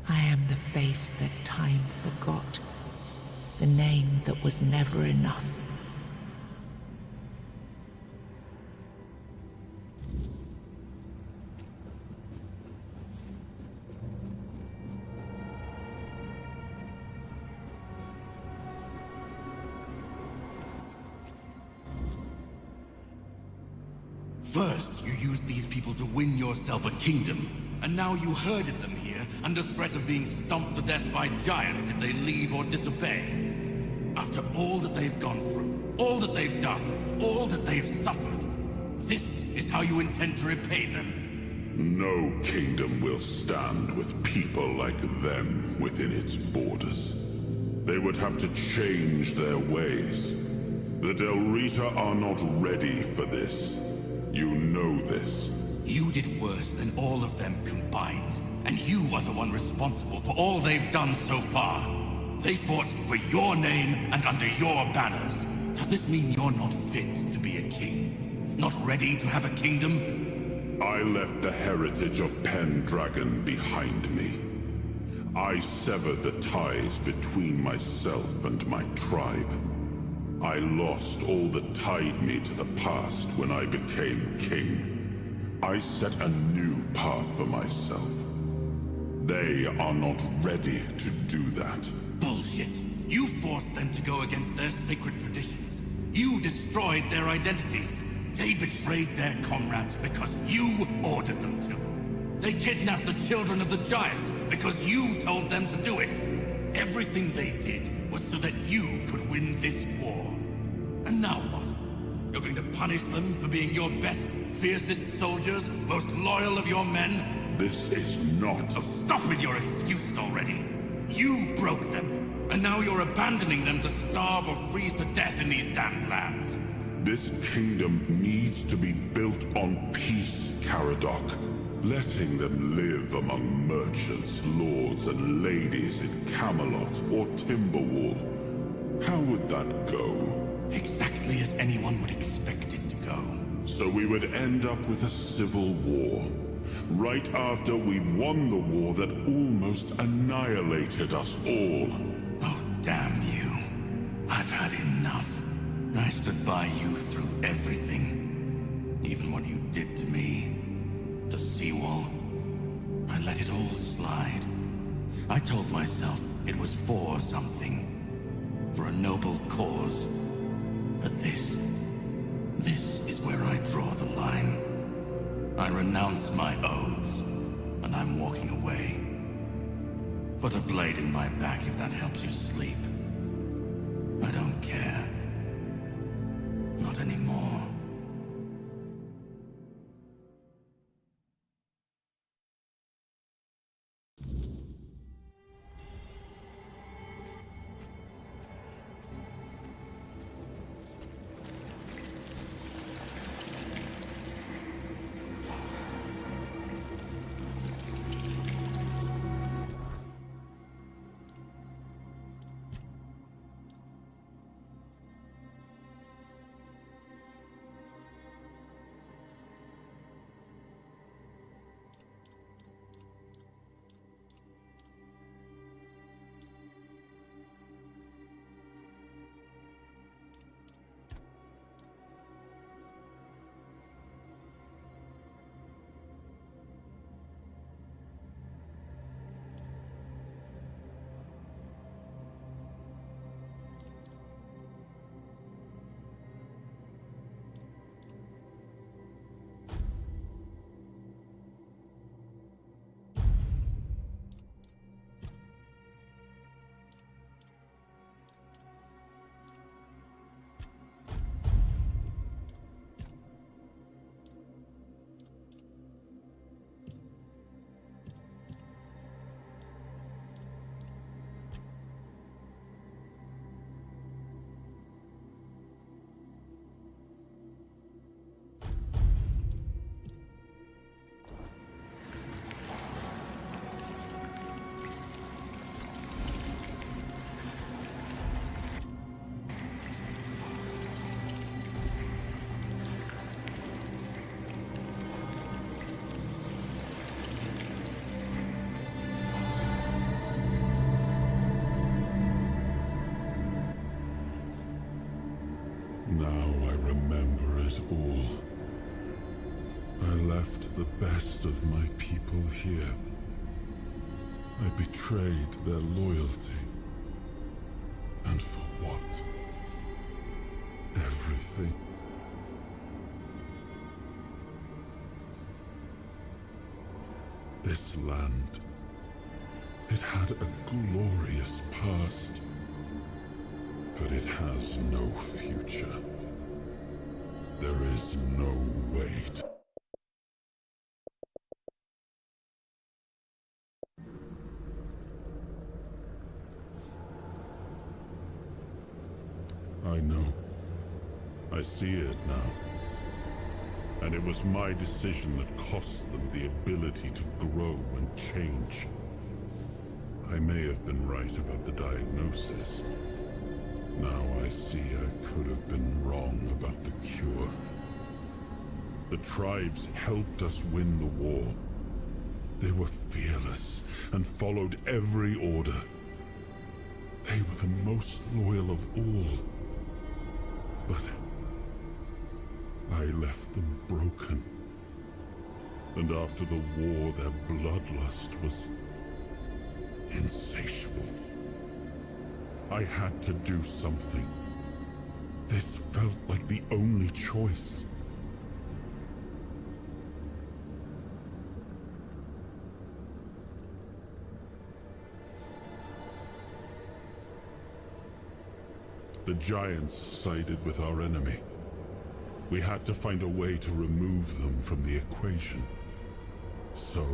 I am the face that time forgot, the name that was never enough. First, you used these people to win yourself a kingdom, and now you herded them here under threat of being stomped to death by giants if they leave or disobey. After all that they've gone through, all that they've done, all that they've suffered, this is how you intend to repay them? No kingdom will stand with people like them within its borders. They would have to change their ways. The Del Rita are not ready for this. You know this. You did worse than all of them combined. And you are the one responsible for all they've done so far. They fought for your name and under your banners. Does this mean you're not fit to be a king? Not ready to have a kingdom? I left the heritage of Pendragon behind me. I severed the ties between myself and my tribe. I lost all that tied me to the past when I became king. I set a new path for myself. They are not ready to do that. Bullshit! You forced them to go against their sacred traditions. You destroyed their identities. They betrayed their comrades because you ordered them to. They kidnapped the children of the giants because you told them to do it. Everything they did was so that you could win this war. And now what? You're going to punish them for being your best, fiercest soldiers, most loyal of your men? This is not... So stop with your excuses already. You broke them, and now you're abandoning them to starve or freeze to death in these damned lands. This kingdom needs to be built on peace, Caradoc. Letting them live among merchants, lords, and ladies in Camelot or Timberwall. How would that go? Exactly as anyone would expect it to go. So we would end up with a civil war. Right after we won the war that almost annihilated us all. Oh, damn you. I've had enough. I stood by you through everything. Even what you did to me. The seawall. I let it all slide. I told myself it was for something. For a noble cause. But this is where I draw the line. I renounce my oaths, and I'm walking away. Put a blade in my back if that helps you sleep. I don't care. Not anymore. Now I remember it all. I left the best of my people here. I betrayed their loyalty. And for what? Everything. This land, it had a glorious past. But it has no future. There is no way to I know. I see it now. And it was my decision that cost them the ability to grow and change. I may have been right about the diagnosis. Now I see I could have been wrong about the cure. The tribes helped us win the war. They were fearless and followed every order. They were the most loyal of all. But I left them broken. And after the war, their bloodlust was insatiable. I had to do something. This felt like the only choice. The giants sided with our enemy. We had to find a way to remove them from the equation. So,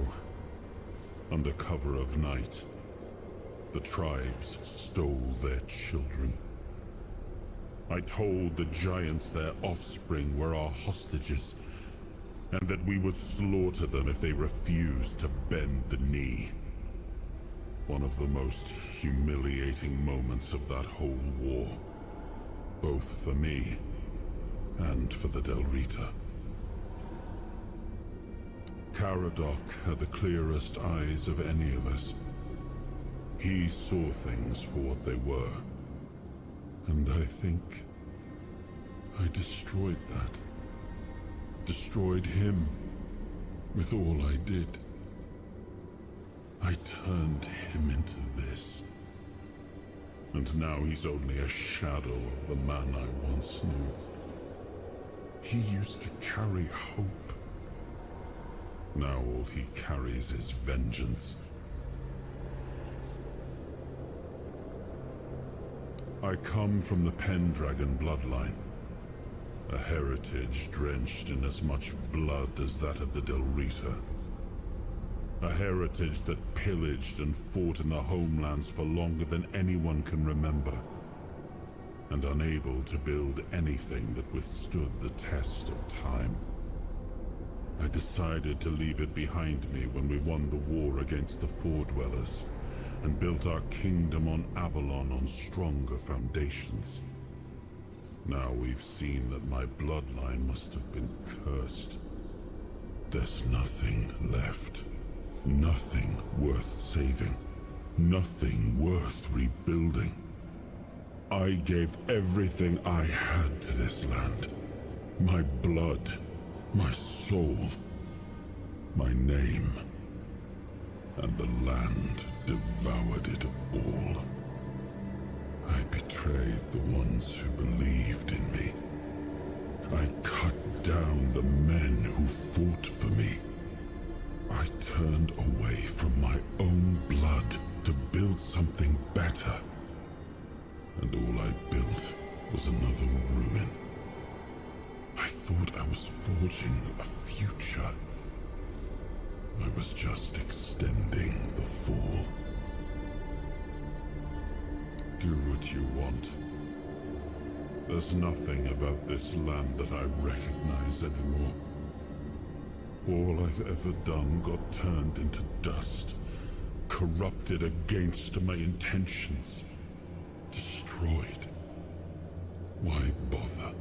under cover of night, the tribes stole their children. I told the giants their offspring were our hostages, and that we would slaughter them if they refused to bend the knee. One of the most humiliating moments of that whole war. Both for me and for the Del Rita. Caradoc had the clearest eyes of any of us. He saw things for what they were. And I think I destroyed that. Destroyed him with all I did. I turned him into this. And now he's only a shadow of the man I once knew. He used to carry hope. Now all he carries is vengeance. I come from the Pendragon bloodline. A heritage drenched in as much blood as that of the Del Rita. A heritage that pillaged and fought in the homelands for longer than anyone can remember. And unable to build anything that withstood the test of time. I decided to leave it behind me when we won the war against the Four Dwellers, and built our kingdom on Avalon on stronger foundations. Now we've seen that my bloodline must have been cursed. There's nothing left. Nothing worth saving. Nothing worth rebuilding. I gave everything I had to this land. My blood, my soul, my name. And the land devoured it all. I betrayed the ones who believed in me. I cut down the men who fought for me. I turned away from my own blood to build something better. And all I built was another ruin. I thought I was forging a future. I was just extending the fall. Do what you want. There's nothing about this land that I recognize anymore. All I've ever done got turned into dust, corrupted against my intentions, destroyed. Why bother?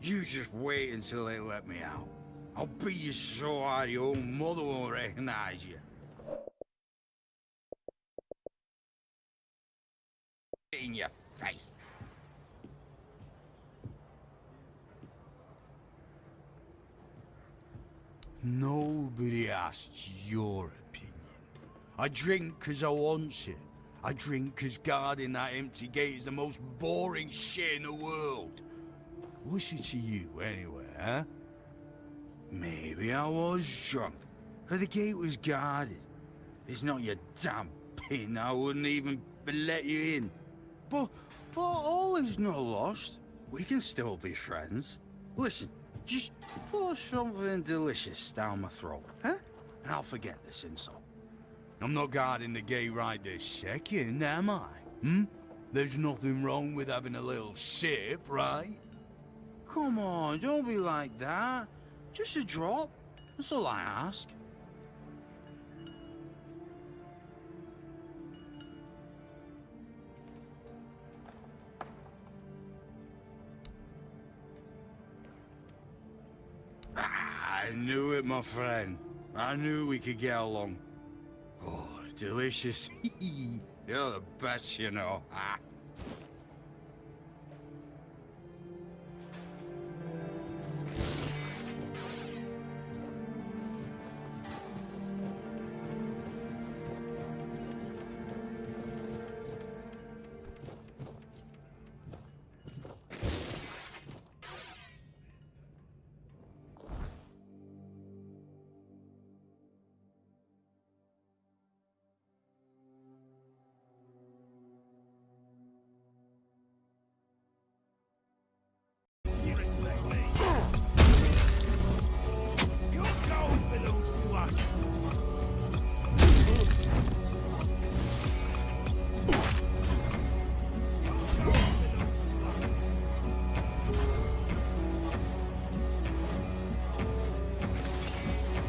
You just wait until they let me out. I'll beat you so hard your own mother won't recognize you. In your face. Nobody asked your opinion. I drink 'cause I want to. I drink 'cause guarding that empty gate is the most boring shit in the world. What's it to you, anyway, huh? Maybe I was drunk, but the gate was guarded. It's not your damn pin, I wouldn't even let you in. But all is not lost. We can still be friends. Listen, just pour something delicious down my throat, huh? And I'll forget this insult. I'm not guarding the gate right this second, am I? There's nothing wrong with having a little sip, right? Come on, don't be like that. Just a drop. That's all I ask. I knew it, my friend. I knew we could get along. Oh, delicious. You're the best, you know.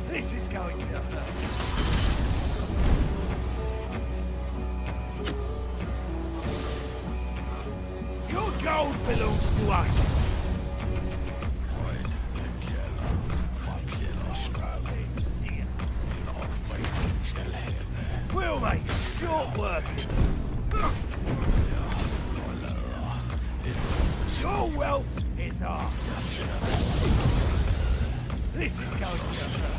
This is going to hurt. Your gold belongs to us. We'll make short work. Your wealth is ours. This is going to hurt.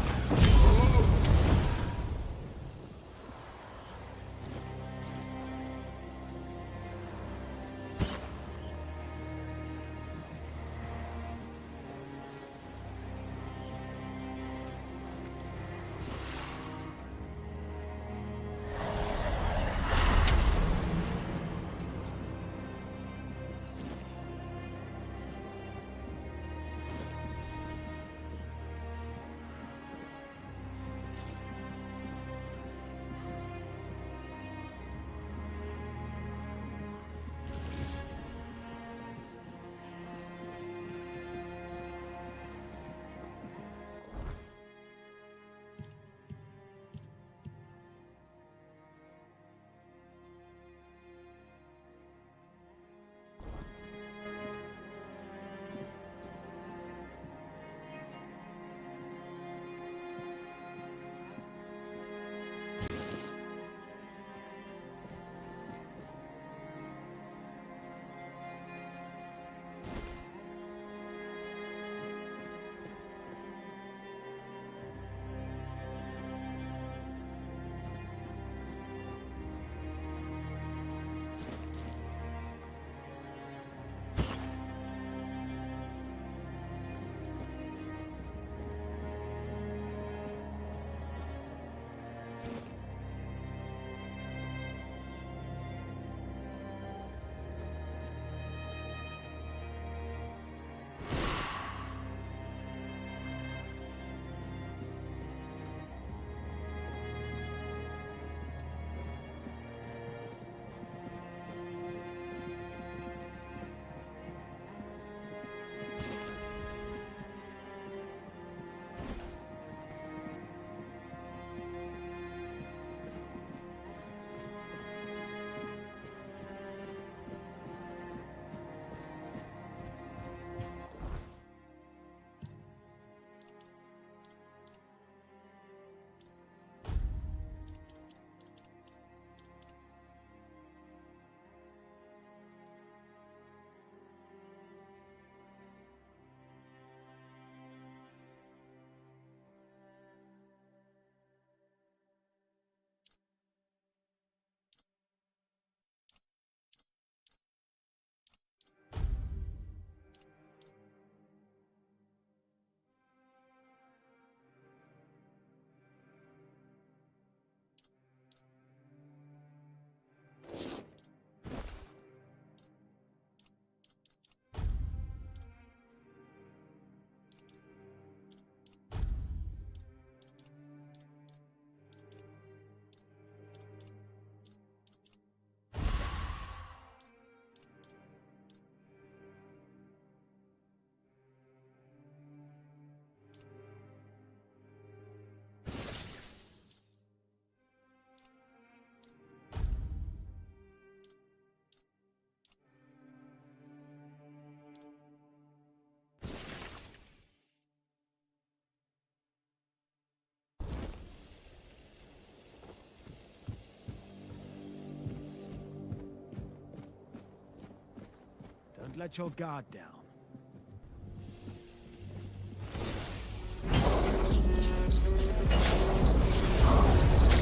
let your guard down.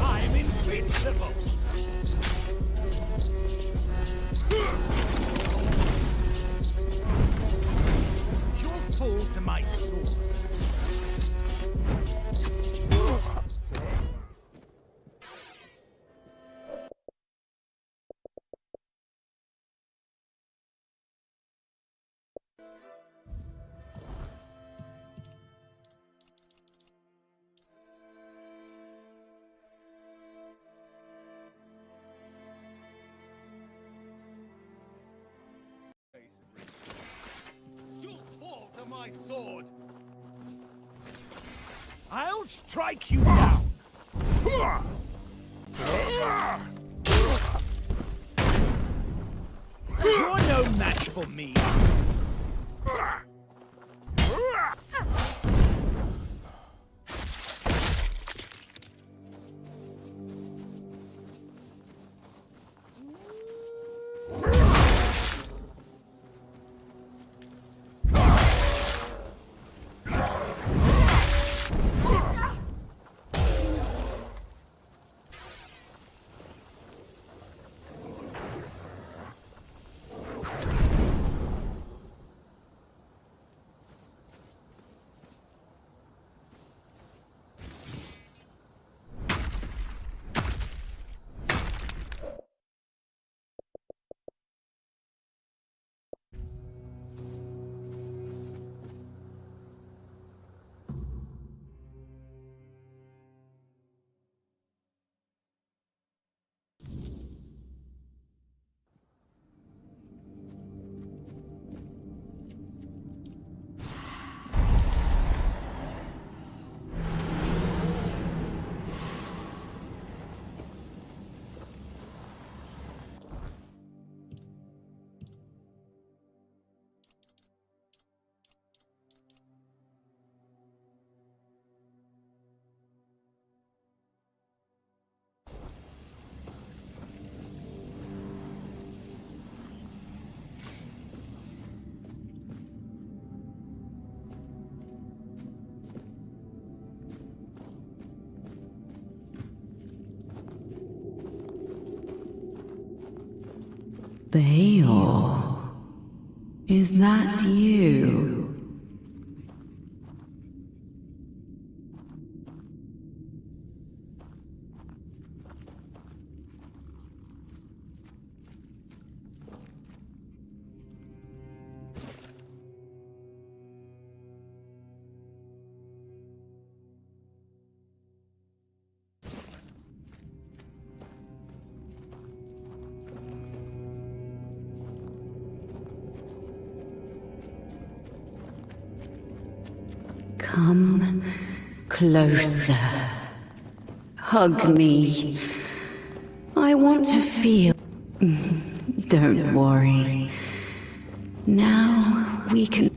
I'm invincible! You'll fall to my sword. You'll fall to my sword! I'll strike you down! You're no match for me! Bayor, is that you? Come closer. Hug me. I want to feel. Don't worry. Now we can.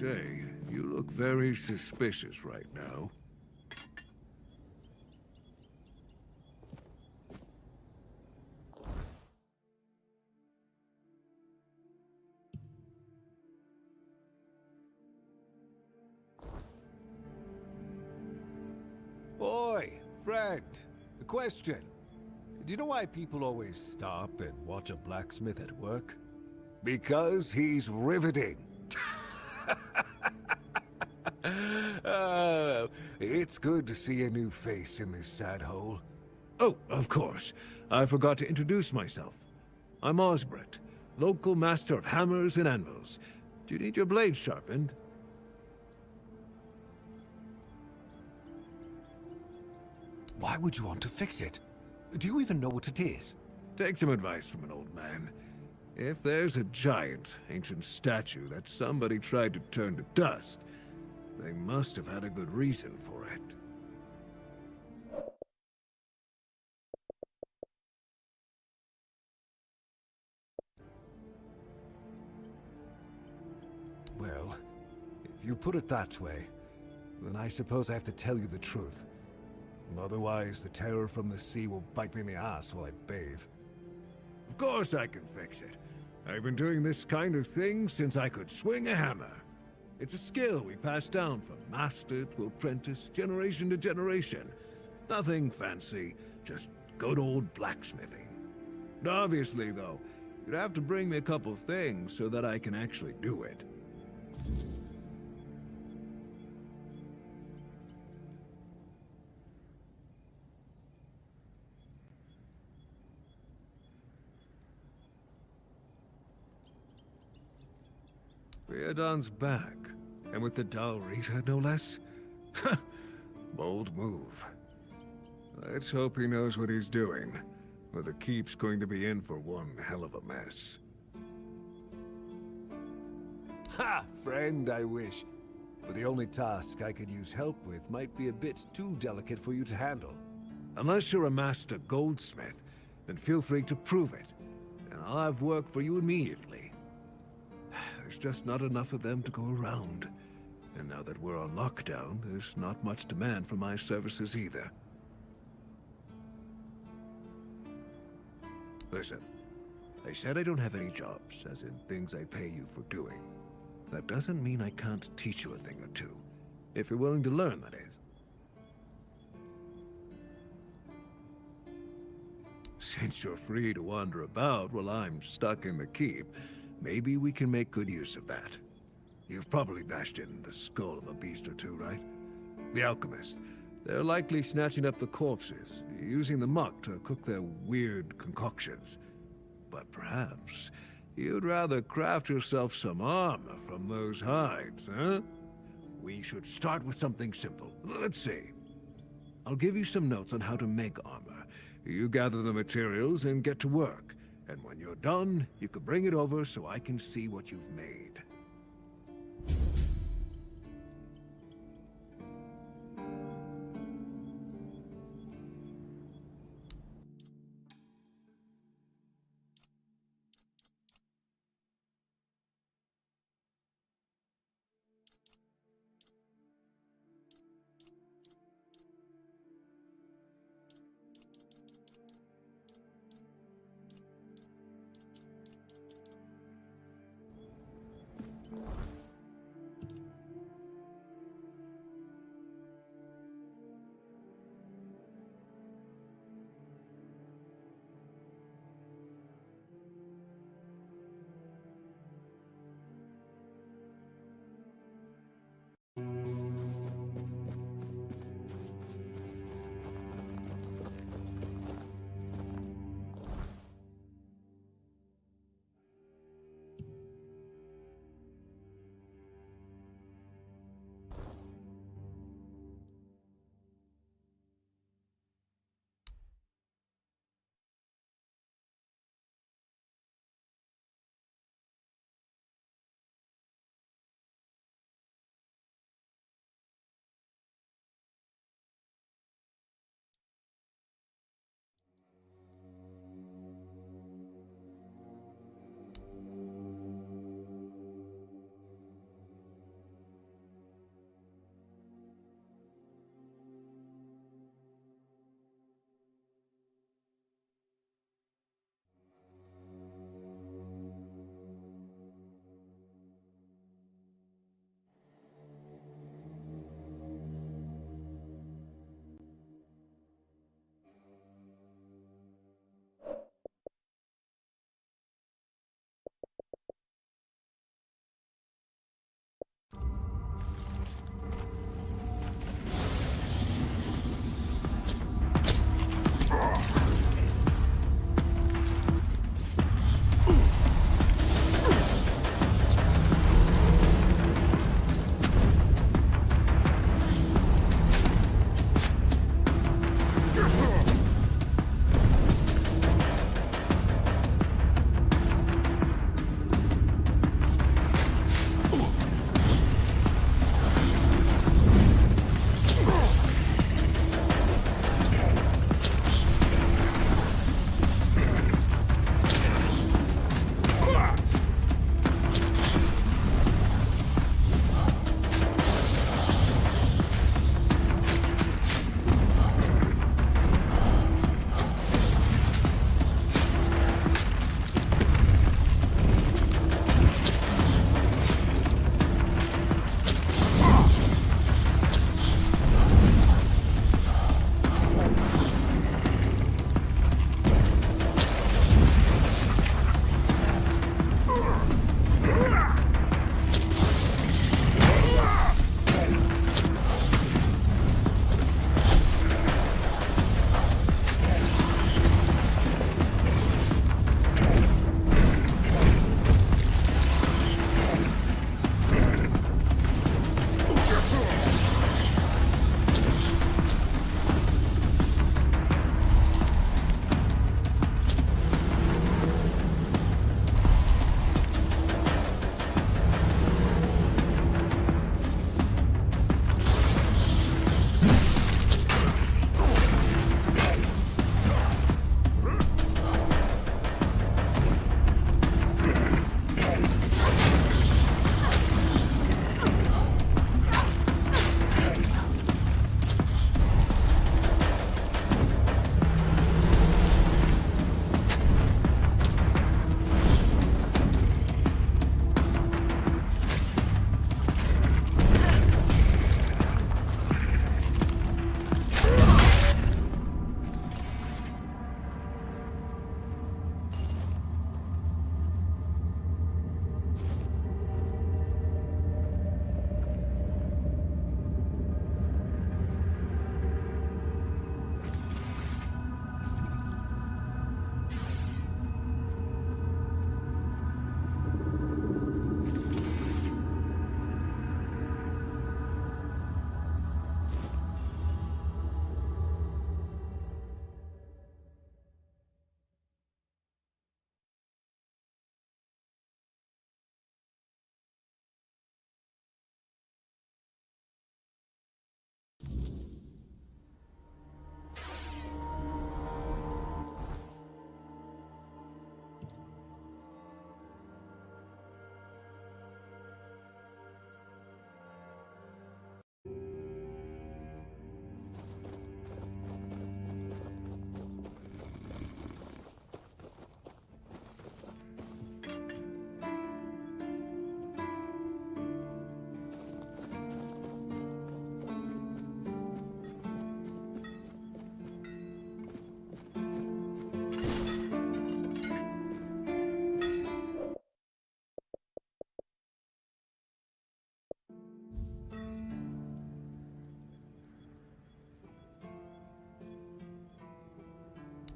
say, you look very suspicious right now. Oi, friend, a question. Do you know why people always stop and watch a blacksmith at work? Because he's riveting. It's good to see a new face in this sad hole. Oh, of course. I forgot to introduce myself. I'm Osbert, local master of hammers and anvils. Do you need your blade sharpened? Why would you want to fix it? Do you even know what it is? Take some advice from an old man. If there's a giant, ancient statue that somebody tried to turn to dust, they must have had a good reason for it. Well, if you put it that way, then I suppose I have to tell you the truth. Otherwise, the terror from the sea will bite me in the ass while I bathe. Of course I can fix it. I've been doing this kind of thing since I could swing a hammer. It's a skill we pass down from master to apprentice, generation to generation. Nothing fancy, just good old blacksmithing. Obviously, though, you'd have to bring me a couple things so that I can actually do it. Riordan's back, and with the Dalrita, no less? Bold move. Let's hope he knows what he's doing, or the keep's going to be in for one hell of a mess. Ha! Friend, I wish. But the only task I could use help with might be a bit too delicate for you to handle. Unless you're a master goldsmith, then feel free to prove it, and I'll have work for you immediately. There's just not enough of them to go around. And now that we're on lockdown, there's not much demand for my services either. Listen, I said I don't have any jobs, as in things I pay you for doing. That doesn't mean I can't teach you a thing or two. If you're willing to learn, that is. Since you're free to wander about while I'm stuck in the keep, maybe we can make good use of that. You've probably bashed in the skull of a beast or two, right? The alchemists. They're likely snatching up the corpses, using the muck to cook their weird concoctions. But perhaps you'd rather craft yourself some armor from those hides, huh? We should start with something simple. Let's see. I'll give you some notes on how to make armor. You gather the materials and get to work. And when you're done, you can bring it over so I can see what you've made.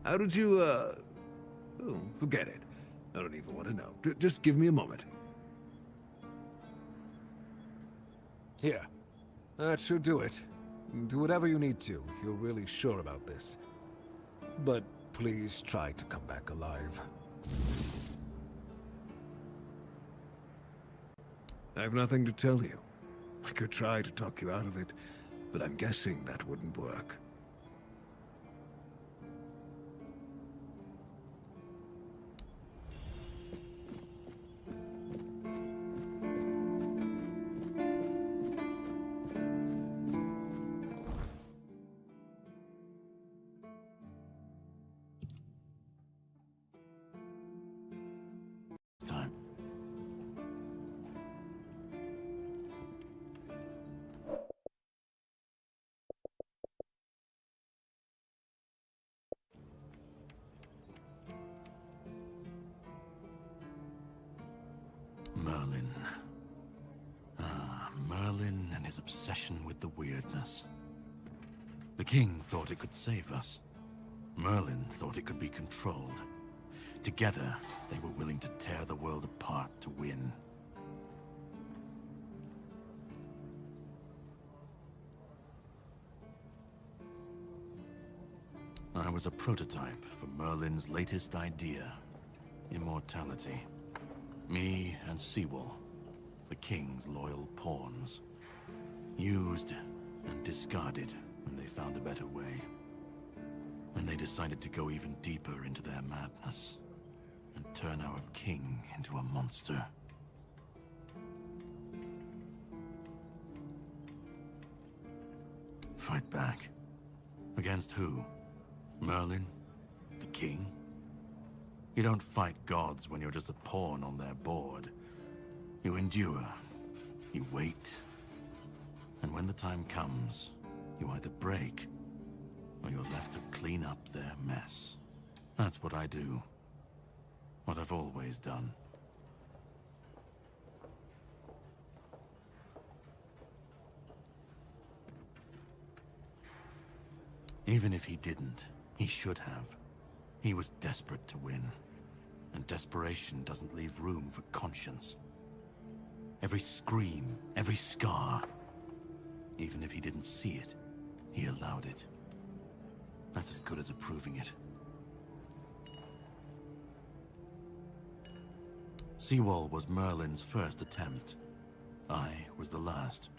How did you, Oh, forget it. I don't even want to know. Just give me a moment. Here. That should do it. Do whatever you need to, if you're really sure about this. But please try to come back alive. I have nothing to tell you. I could try to talk you out of it, but I'm guessing that wouldn't work. Time. Merlin. Merlin and his obsession with the weirdness. The king thought it could save us. Merlin thought it could be controlled. Together, they were willing to tear the world apart to win. I was a prototype for Merlin's latest idea, immortality. Me and Seawall, the king's loyal pawns. Used and discarded when they found a better way. When they decided to go even deeper into their madness and turn our king into a monster. Fight back? Against who? Merlin? The king? You don't fight gods when you're just a pawn on their board. You endure. You wait. And when the time comes, you either break, or you're left to clean up their mess. That's what I do. What I've always done. Even if he didn't, he should have. He was desperate to win. And desperation doesn't leave room for conscience. Every scream, every scar. Even if he didn't see it, he allowed it. That's as good as approving it. Seawall was Merlin's first attempt. I was the last.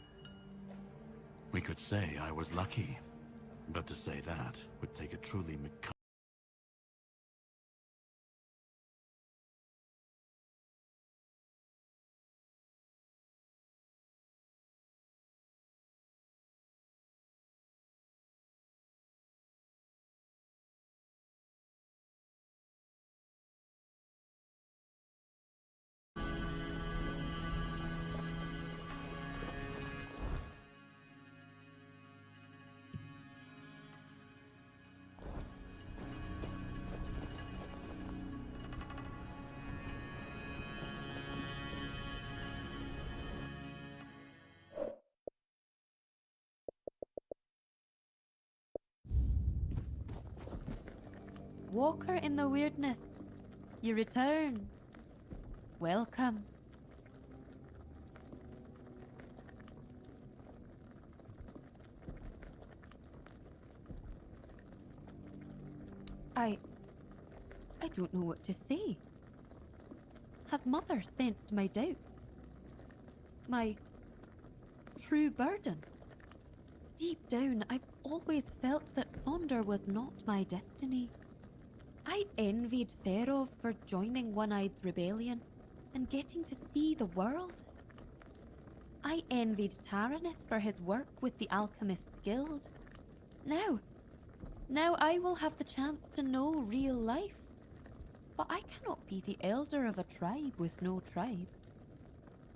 We could say I was lucky, but to say that would take a truly macabre. Walker in the weirdness, you return. Welcome. I don't know what to say. Has Mother sensed my doubts? My true burden? Deep down, I've always felt that Sonder was not my destiny. I envied Therov for joining One-Eye's rebellion and getting to see the world. I envied Taranis for his work with the Alchemists Guild. Now I will have the chance to know real life. But I cannot be the elder of a tribe with no tribe.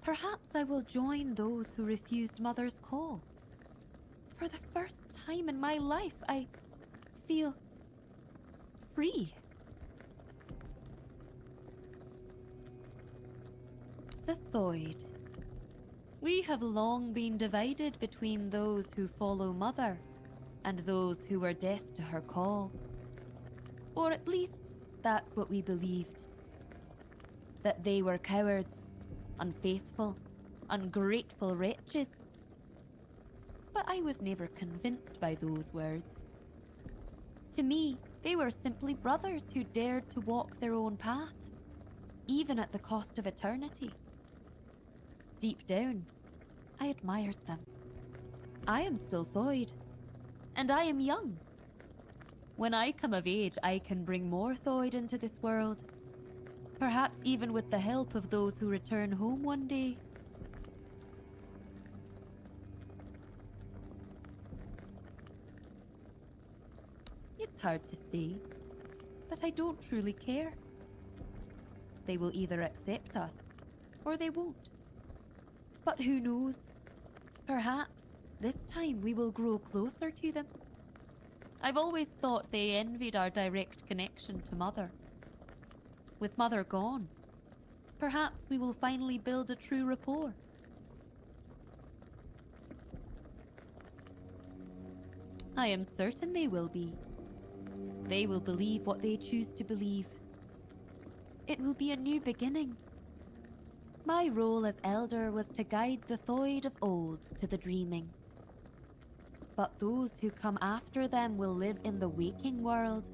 Perhaps I will join those who refused Mother's call. For the first time in my life, I feel free. The Thoid. We have long been divided between those who follow Mother and those who are deaf to her call. Or at least, that's what we believed. That they were cowards, unfaithful, ungrateful wretches. But I was never convinced by those words. To me, they were simply brothers who dared to walk their own path, even at the cost of eternity. Deep down, I admired them. I am still Thoyd, and I am young. When I come of age, I can bring more Thoyd into this world, perhaps even with the help of those who return home one day. It's hard to say, but I don't truly care. They will either accept us, or they won't. But who knows? Perhaps this time we will grow closer to them. I've always thought they envied our direct connection to Mother. With Mother gone, perhaps we will finally build a true rapport. I am certain they will be. They will believe what they choose to believe. It will be a new beginning. My role as Elder was to guide the Thoyd of old to the dreaming. But those who come after them will live in the waking world,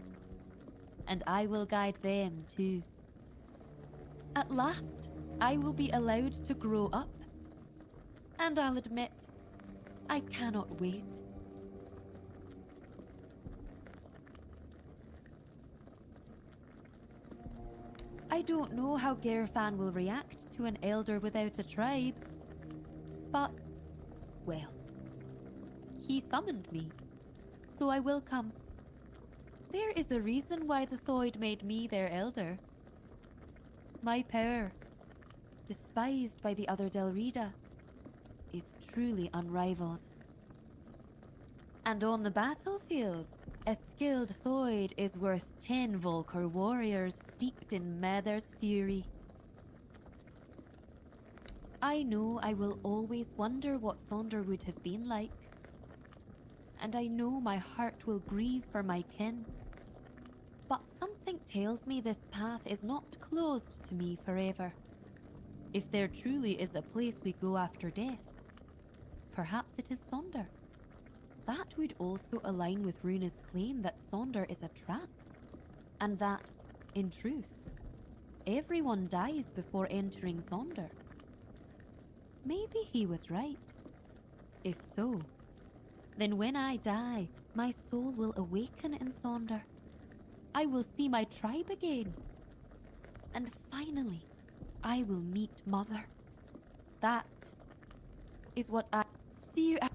and I will guide them too. At last, I will be allowed to grow up, and I'll admit, I cannot wait. I don't know how Gerfan will react to an elder without a tribe, but, well, he summoned me, so I will come. There is a reason why the Thoyd made me their elder. My power, despised by the other Delrida, is truly unrivaled. And on the battlefield, a skilled Thoyd is worth 10 Volker warriors steeped in Mather's fury. I know I will always wonder what Sonder would have been like. And I know my heart will grieve for my kin. But something tells me this path is not closed to me forever. If there truly is a place we go after death, perhaps it is Sonder. That would also align with Runa's claim that Sonder is a trap, and that, in truth, everyone dies before entering Sonder. Maybe he was right. If so, then when I die, my soul will awaken in Sonder. I will see my tribe again. And finally, I will meet Mother. That is what I see you at.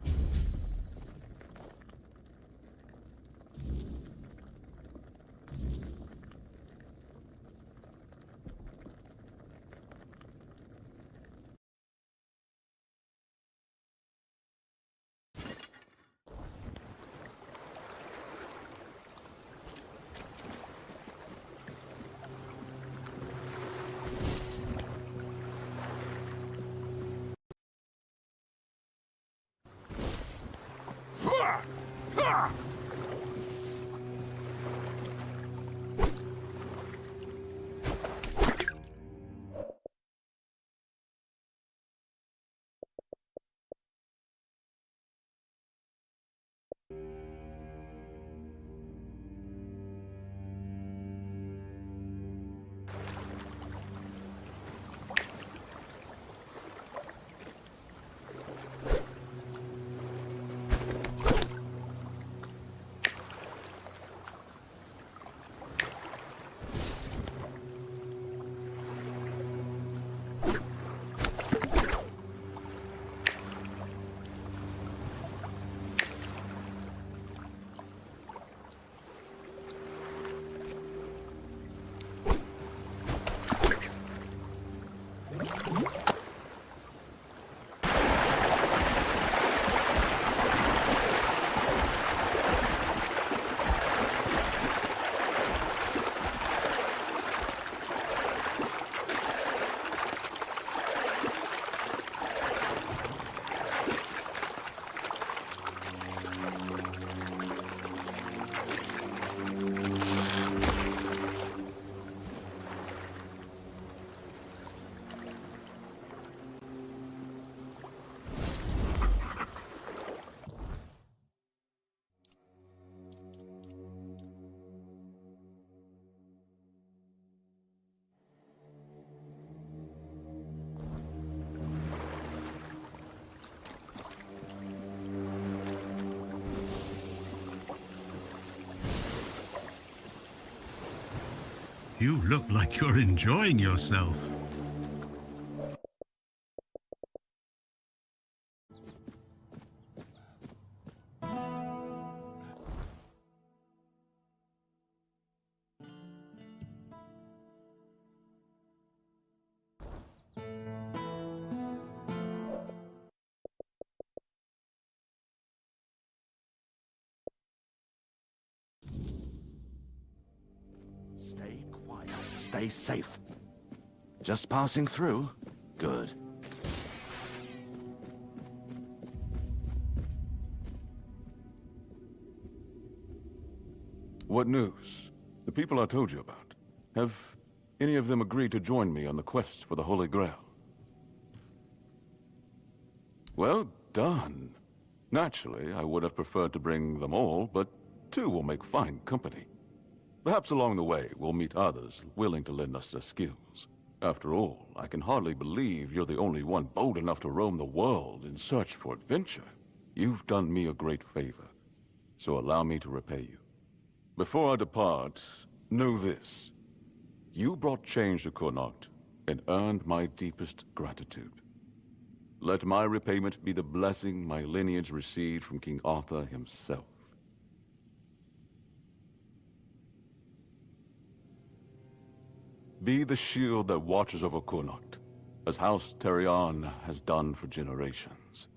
You look like you're enjoying yourself. Stay quiet. Stay safe. Just passing through? Good. What news? The people I told you about. Have any of them agreed to join me on the quest for the Holy Grail? Well done. Naturally, I would have preferred to bring them all, but two will make fine company. Perhaps along the way, we'll meet others willing to lend us their skills. After all, I can hardly believe you're the only one bold enough to roam the world in search for adventure. You've done me a great favor, so allow me to repay you. Before I depart, know this. You brought change to Connacht and earned my deepest gratitude. Let my repayment be the blessing my lineage received from King Arthur himself. Be the shield that watches over Connacht, as House Terion has done for generations.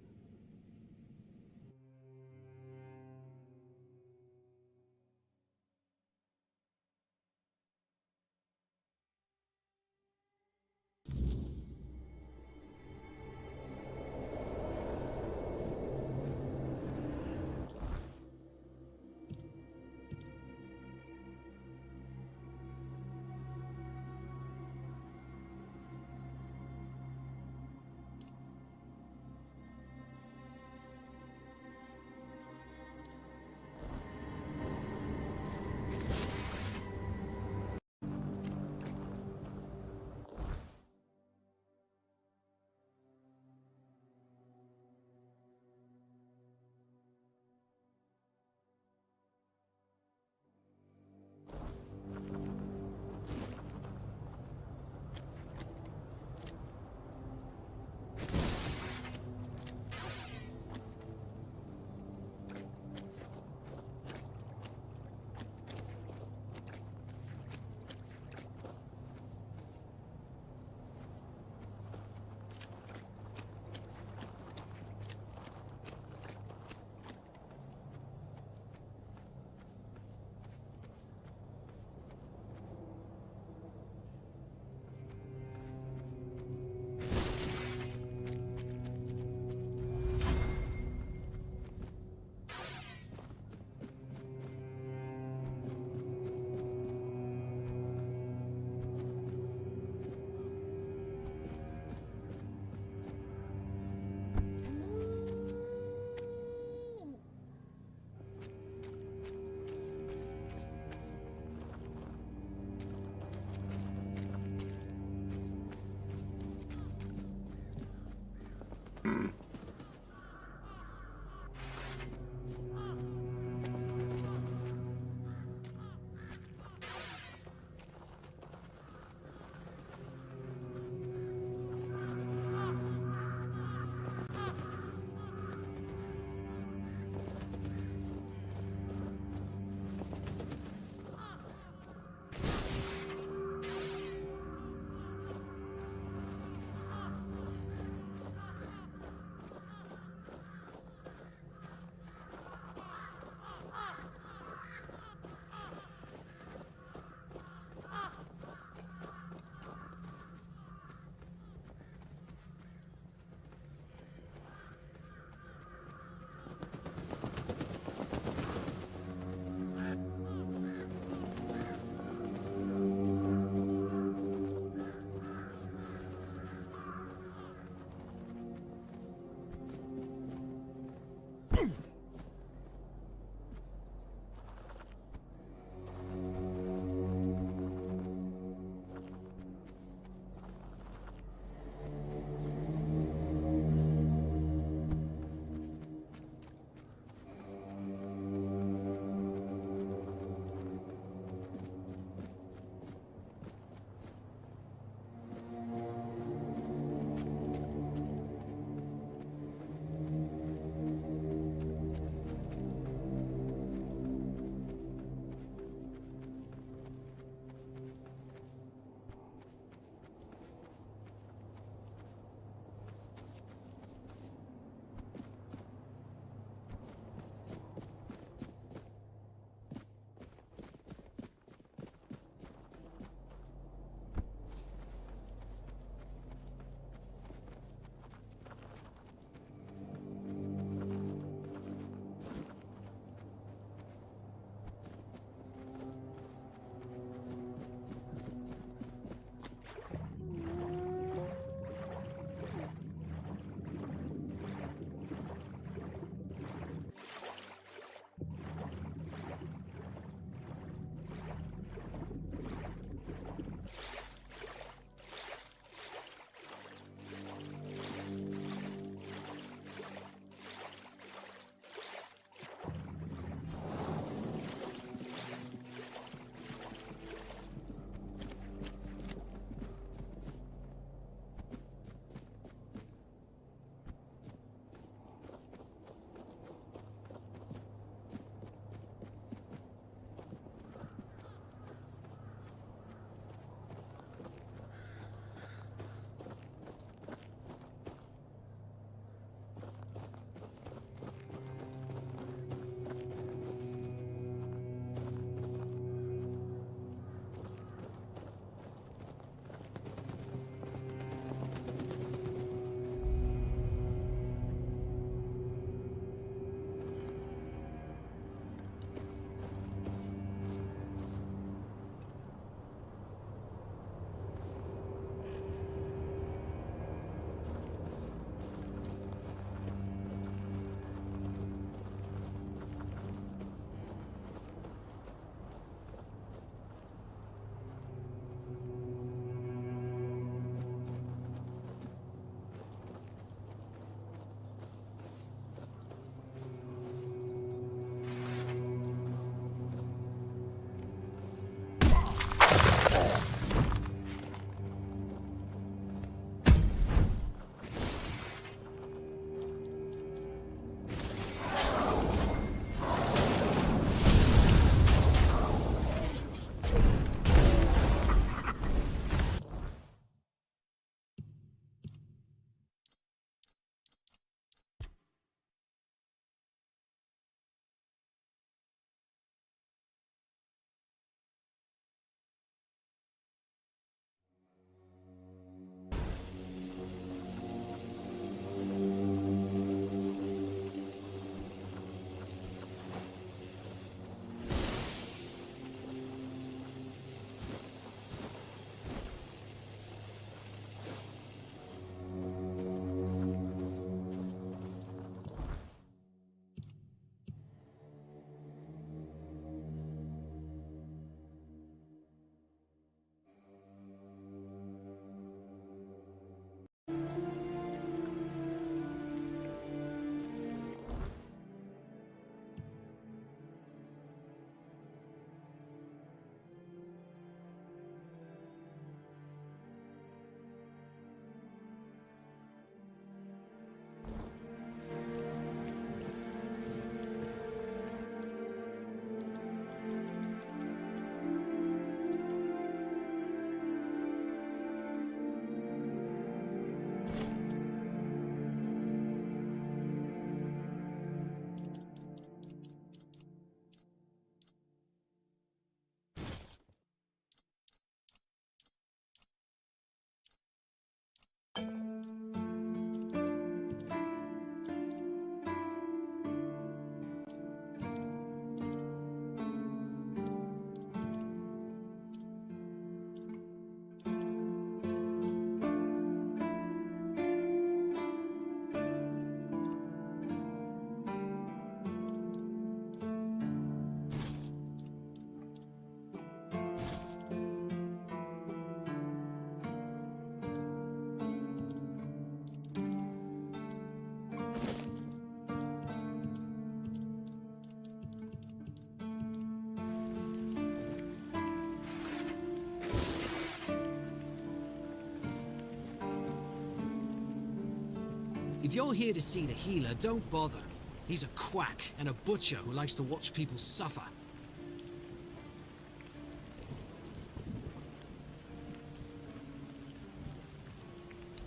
you're here to see the healer, don't bother. He's a quack and a butcher who likes to watch people suffer.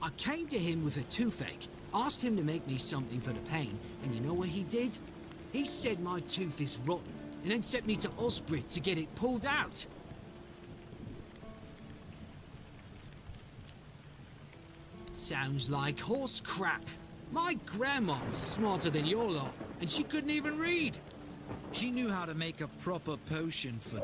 I came to him with a toothache, asked him to make me something for the pain, and you know what he did? He said my tooth is rotten, and then sent me to Osbrit to get it pulled out. Sounds like horse crap. My grandma was smarter than your lot, and she couldn't even read. She knew how to make a proper potion for...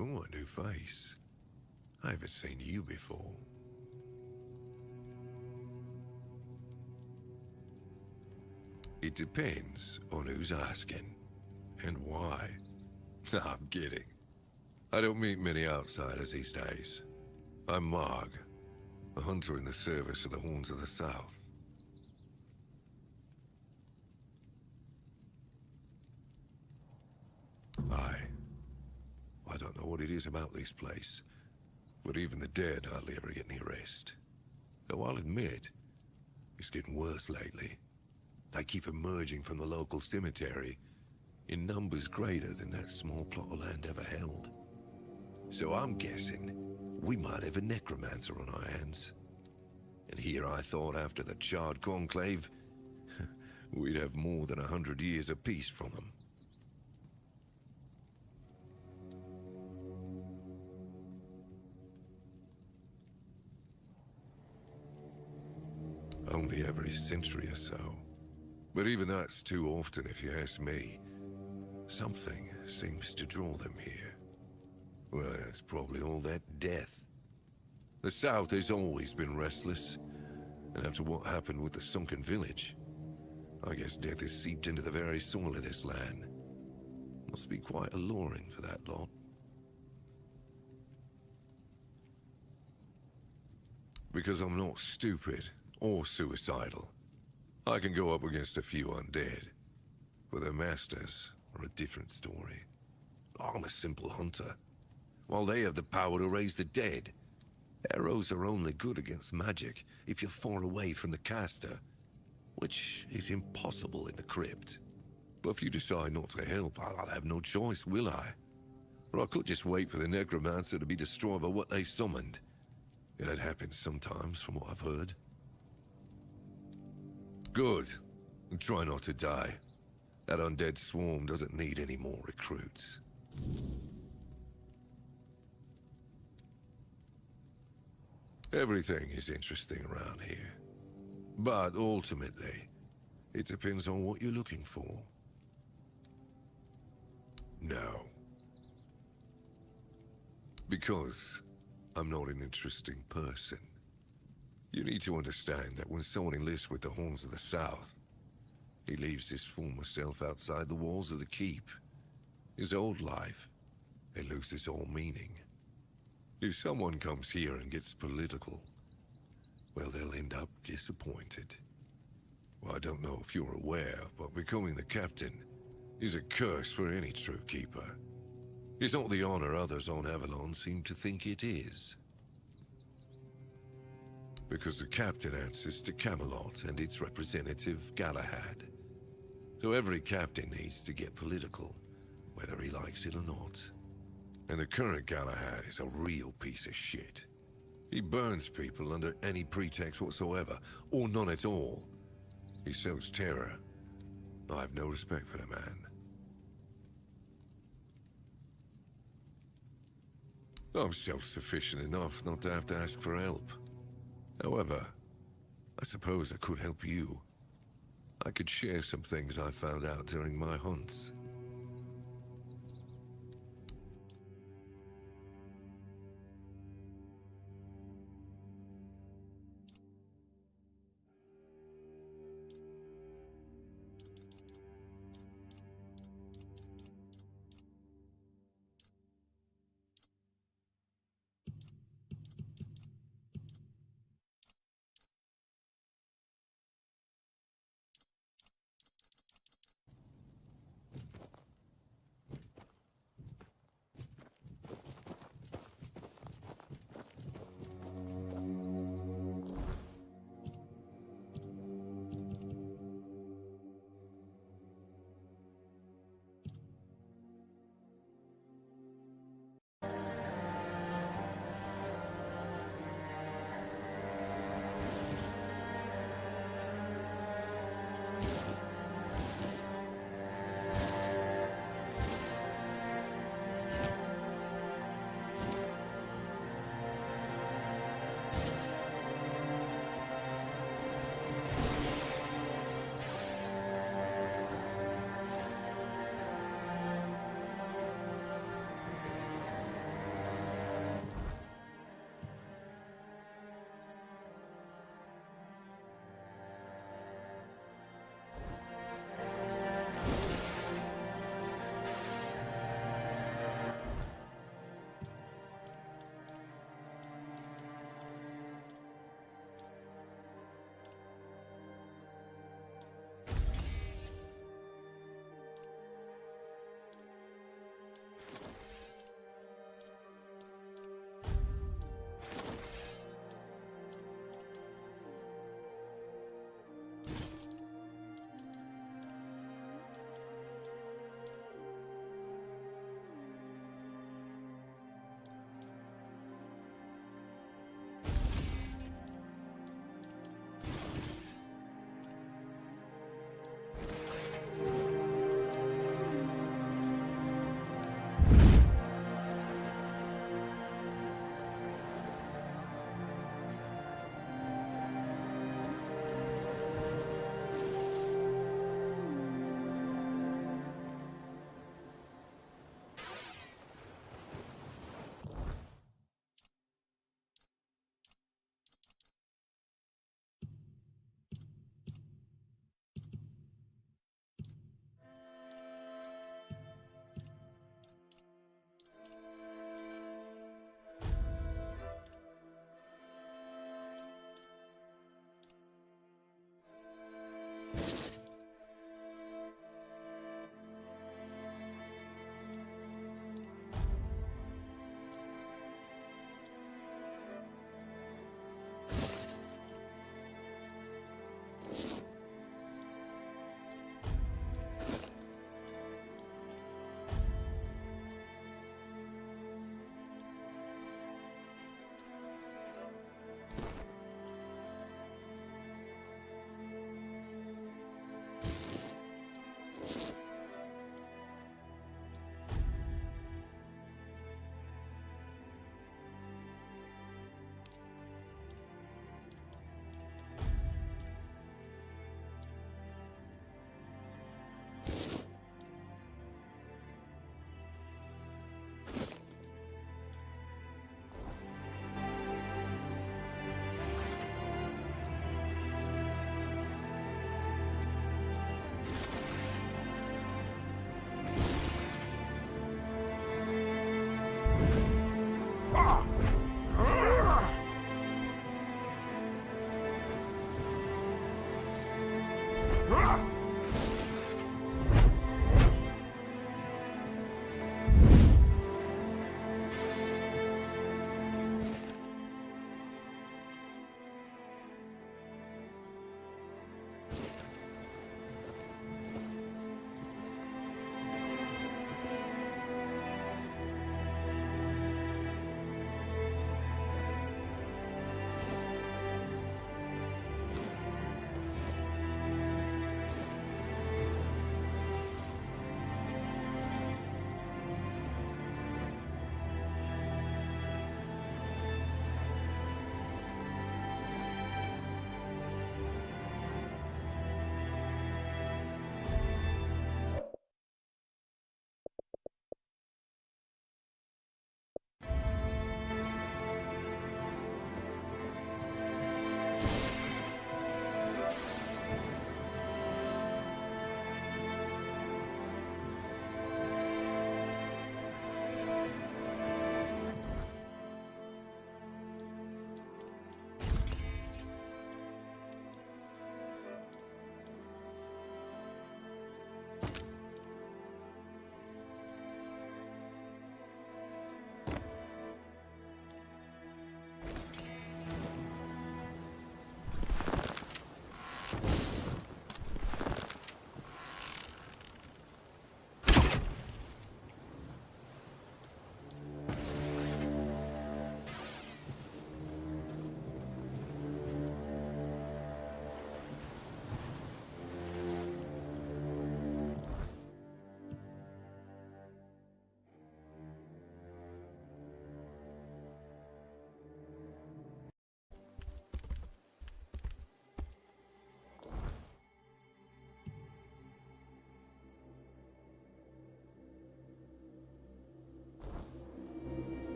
Oh, a new face. I haven't seen you before. It depends on who's asking and why. Nah, I'm kidding. I don't meet many outsiders these days. I'm Marg, a hunter in the service of the Horns of the South. I don't know what it is about this place, but even the dead hardly ever get any rest. Though I'll admit, it's getting worse lately. They keep emerging from the local cemetery in numbers greater than that small plot of land ever held. So I'm guessing we might have a necromancer on our hands. And here I thought after the Charred Conclave, we'd have more than 100 years of peace from them. Only every century or so. But even that's too often if you ask me. Something seems to draw them here. Well, it's probably all that death. The South has always been restless. And after what happened with the sunken village, I guess death has seeped into the very soil of this land. Must be quite alluring for that lot. Because I'm not stupid or suicidal. I can go up against a few undead, but their masters are a different story. I'm a simple hunter, while they have the power to raise the dead. Arrows are only good against magic if you're far away from the caster, which is impossible in the crypt. But if you decide not to help, I'll have no choice, will I? Or I could just wait for the necromancer to be destroyed by what they summoned. It happens sometimes, from what I've heard. Good. And try not to die. That undead swarm doesn't need any more recruits. Everything is interesting around here. But ultimately, it depends on what you're looking for. No. Because I'm not an interesting person. You need to understand that when someone enlists with the Horns of the South, he leaves his former self outside the walls of the keep. His old life, it loses all meaning. If someone comes here and gets political, well, they'll end up disappointed. Well, I don't know if you're aware, but becoming the captain is a curse for any true keeper. It's not the honor others on Avalon seem to think it is. Because the captain answers to Camelot and its representative, Galahad. So every captain needs to get political, whether he likes it or not. And the current Galahad is a real piece of shit. He burns people under any pretext whatsoever, or none at all. He sows terror. I have no respect for the man. I'm self-sufficient enough not to have to ask for help. However, I suppose I could help you. I could share some things I found out during my hunts.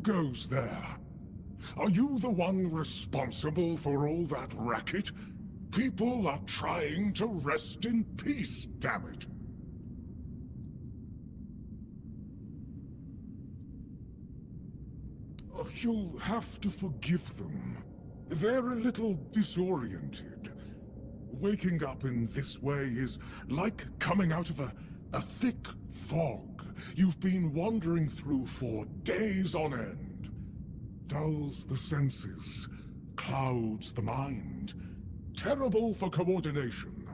goes there? Are you the one responsible for all that racket? People are trying to rest in peace, damn it. Oh, you'll have to forgive them. They're a little disoriented. Waking up in this way is like coming out of a thick fog you've been wandering through for days on end. Dulls the senses, clouds the mind. Terrible for coordination.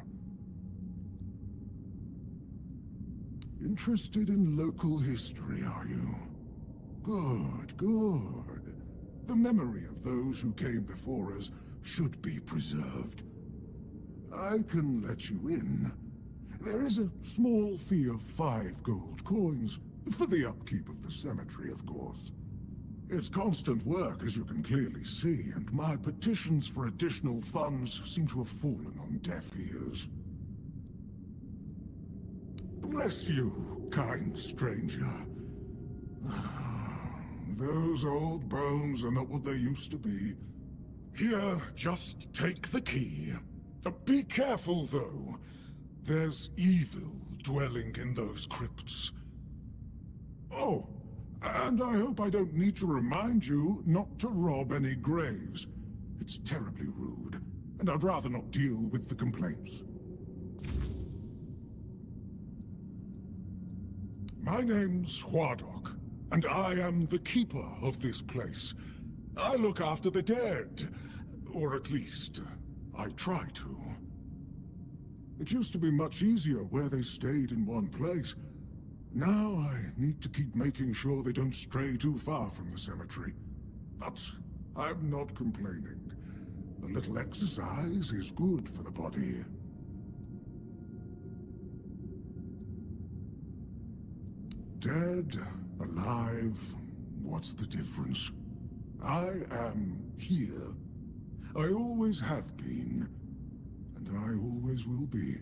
Interested in local history, are you? Good, good. The memory of those who came before us should be preserved. I can let you in. There is a small fee of 5 gold coins, for the upkeep of the cemetery, of course. It's constant work, as you can clearly see, and my petitions for additional funds seem to have fallen on deaf ears. Bless you, kind stranger. Those old bones are not what they used to be. Here, just take the key. Be careful, though. There's evil dwelling in those crypts. Oh, and I hope I don't need to remind you not to rob any graves. It's terribly rude, and I'd rather not deal with the complaints. My name's Huardok, and I am the keeper of this place. I look after the dead, or at least, I try to. It used to be much easier where they stayed in one place. Now I need to keep making sure they don't stray too far from the cemetery. But I'm not complaining. A little exercise is good for the body. Dead, alive, what's the difference? I am here. I always have been. And I always will be,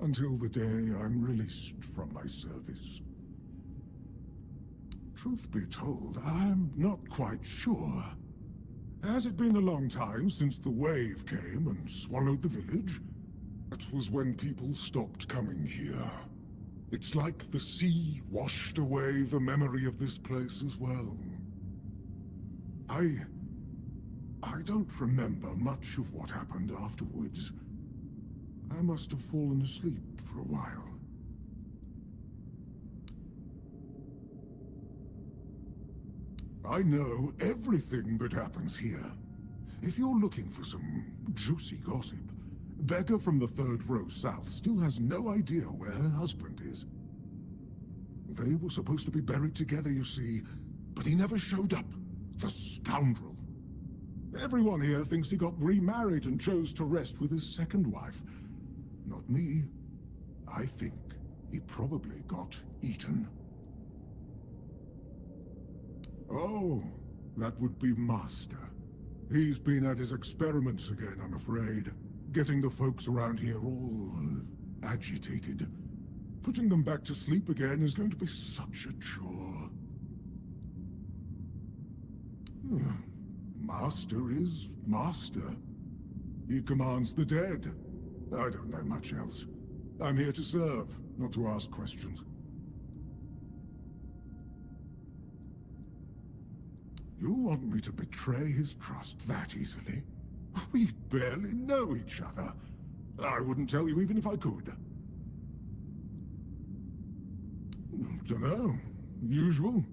until the day I'm released from my service. Truth be told, I'm not quite sure. Has it been a long time since the wave came and swallowed the village? That was when people stopped coming here. It's like the sea washed away the memory of this place as well. I don't remember much of what happened afterwards. I must have fallen asleep for a while. I know everything that happens here. If you're looking for some juicy gossip, Becca from the 3rd row south still has no idea where her husband is. They were supposed to be buried together, you see, but he never showed up. The scoundrel. Everyone here thinks he got remarried and chose to rest with his second wife. Not me. I think he probably got eaten. Oh, that would be Master. He's been at his experiments again, I'm afraid. Getting the folks around here all agitated. Putting them back to sleep again is going to be such a chore. Master is Master. He commands the dead. I don't know much else. I'm here to serve, not to ask questions. You want me to betray his trust that easily? We barely know each other. I wouldn't tell you even if I could. Dunno. Usual.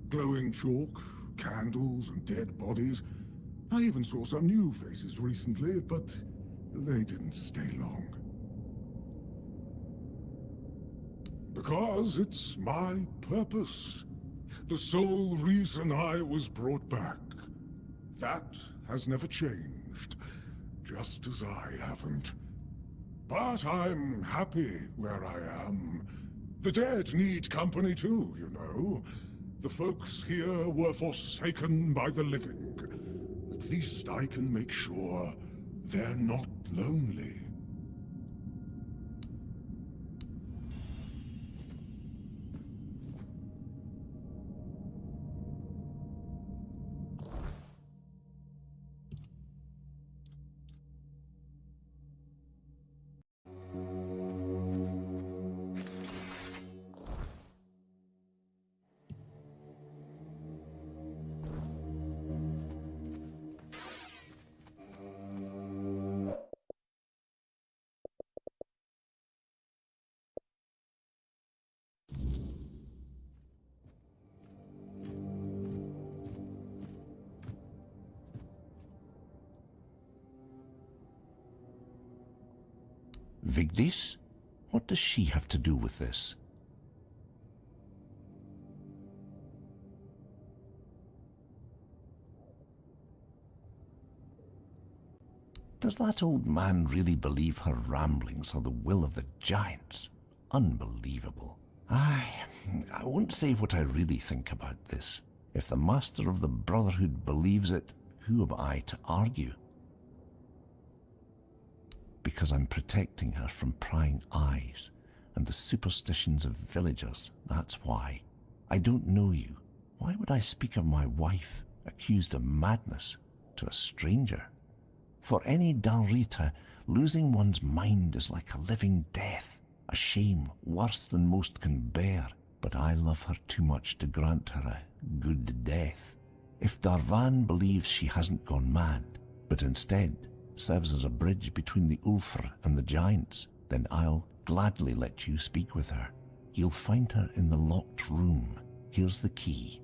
Glowing chalk, candles, and dead bodies. I even saw some new faces recently, but they didn't stay long. Because it's my purpose. The sole reason I was brought back. That has never changed, just as I haven't. But I'm happy where I am. The dead need company too, you know. The folks here were forsaken by the living. At least I can make sure they're not lonely. Vigdis? What does she have to do with this? Does that old man really believe her ramblings are the will of the giants? Unbelievable. I won't say what I really think about this. If the Master of the Brotherhood believes it, who am I to argue? Because I'm protecting her from prying eyes and the superstitions of villagers, that's why. I don't know you. Why would I speak of my wife, accused of madness, to a stranger? For any Dalrita, losing one's mind is like a living death, a shame worse than most can bear. But I love her too much to grant her a good death. If Darvan believes she hasn't gone mad, but instead serves as a bridge between the Ulfr and the giants, then I'll gladly let you speak with her. You'll find her in the locked room. Here's the key.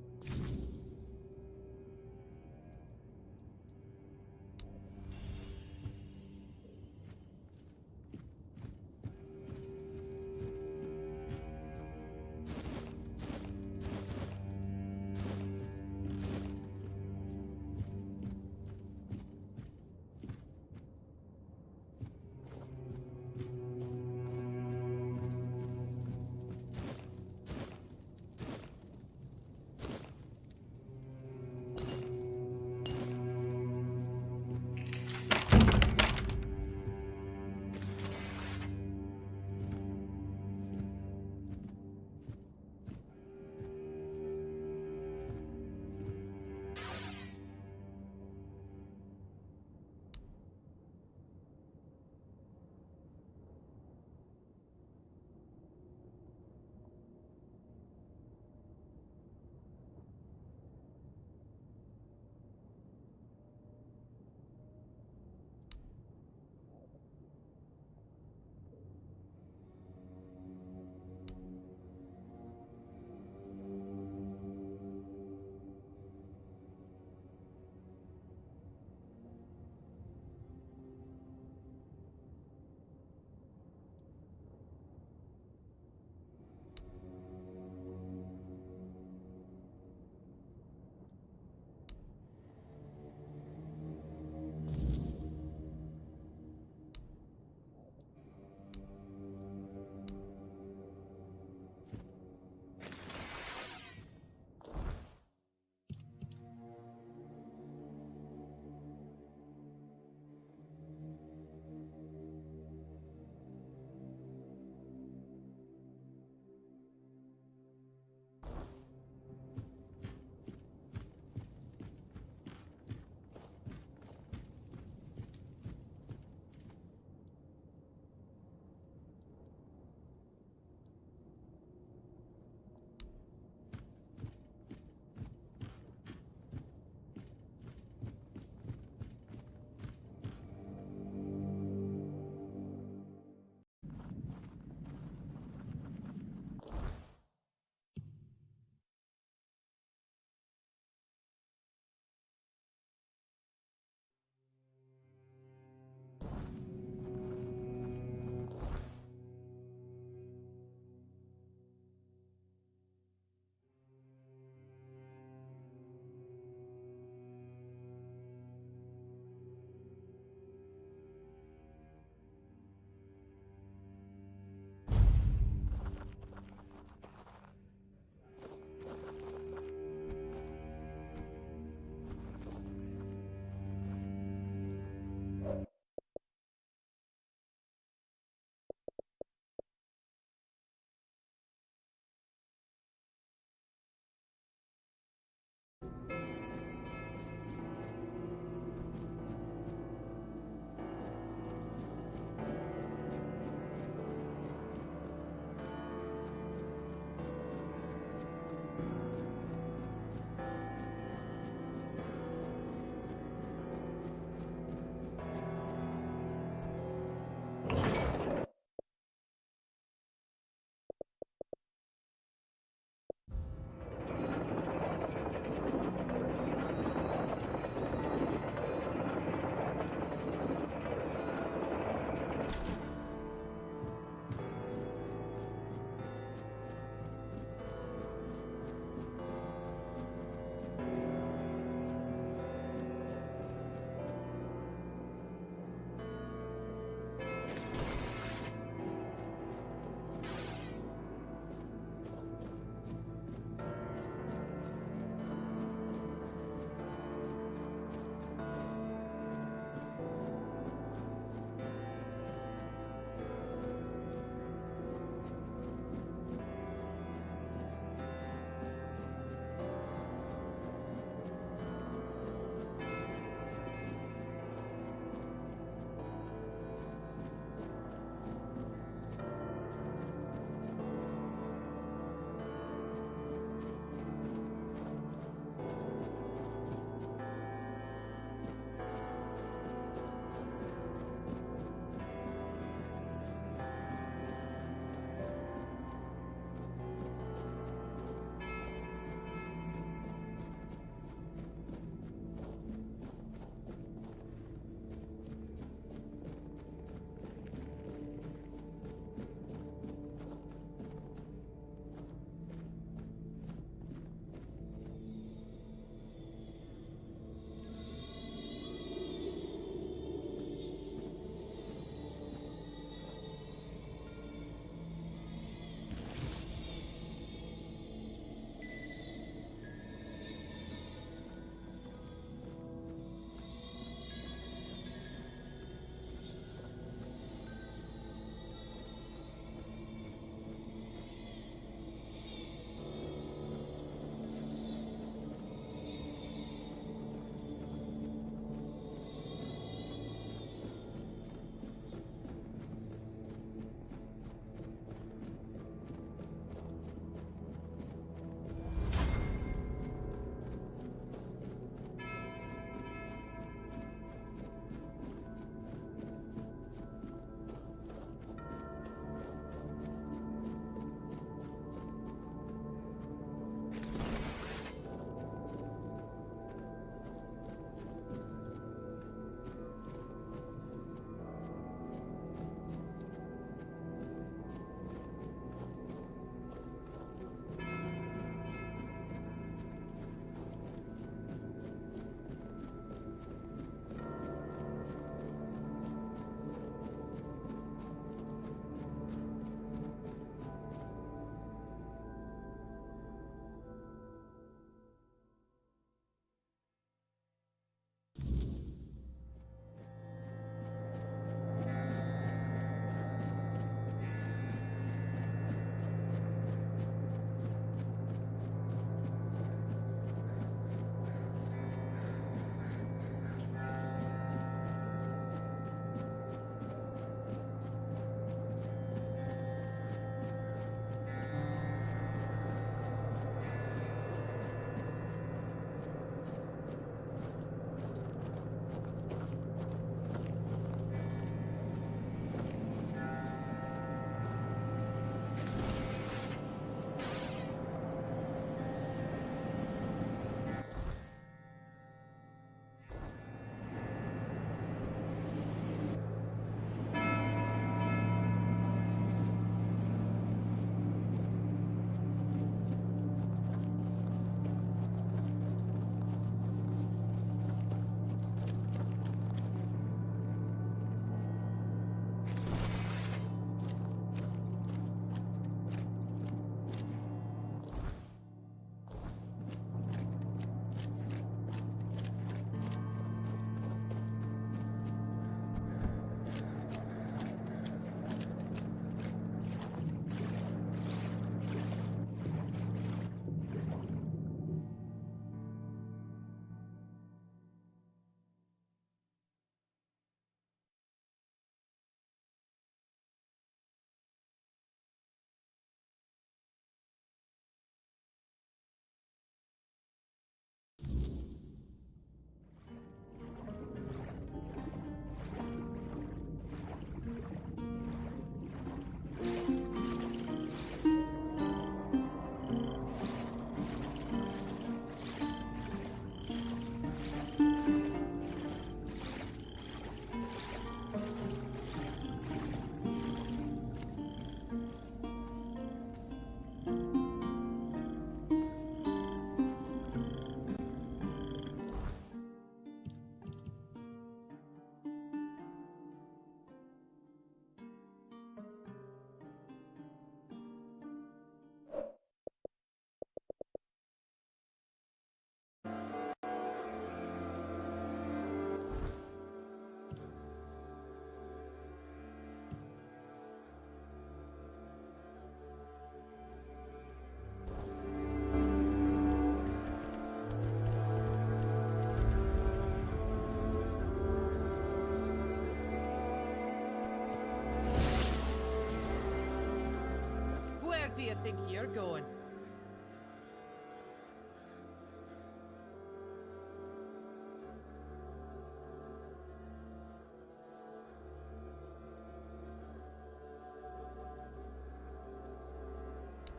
do you think you're going?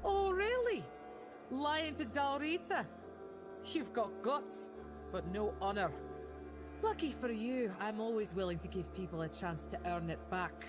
Oh, really? Lying to Dalrita? You've got guts, but no honor. Lucky for you, I'm always willing to give people a chance to earn it back.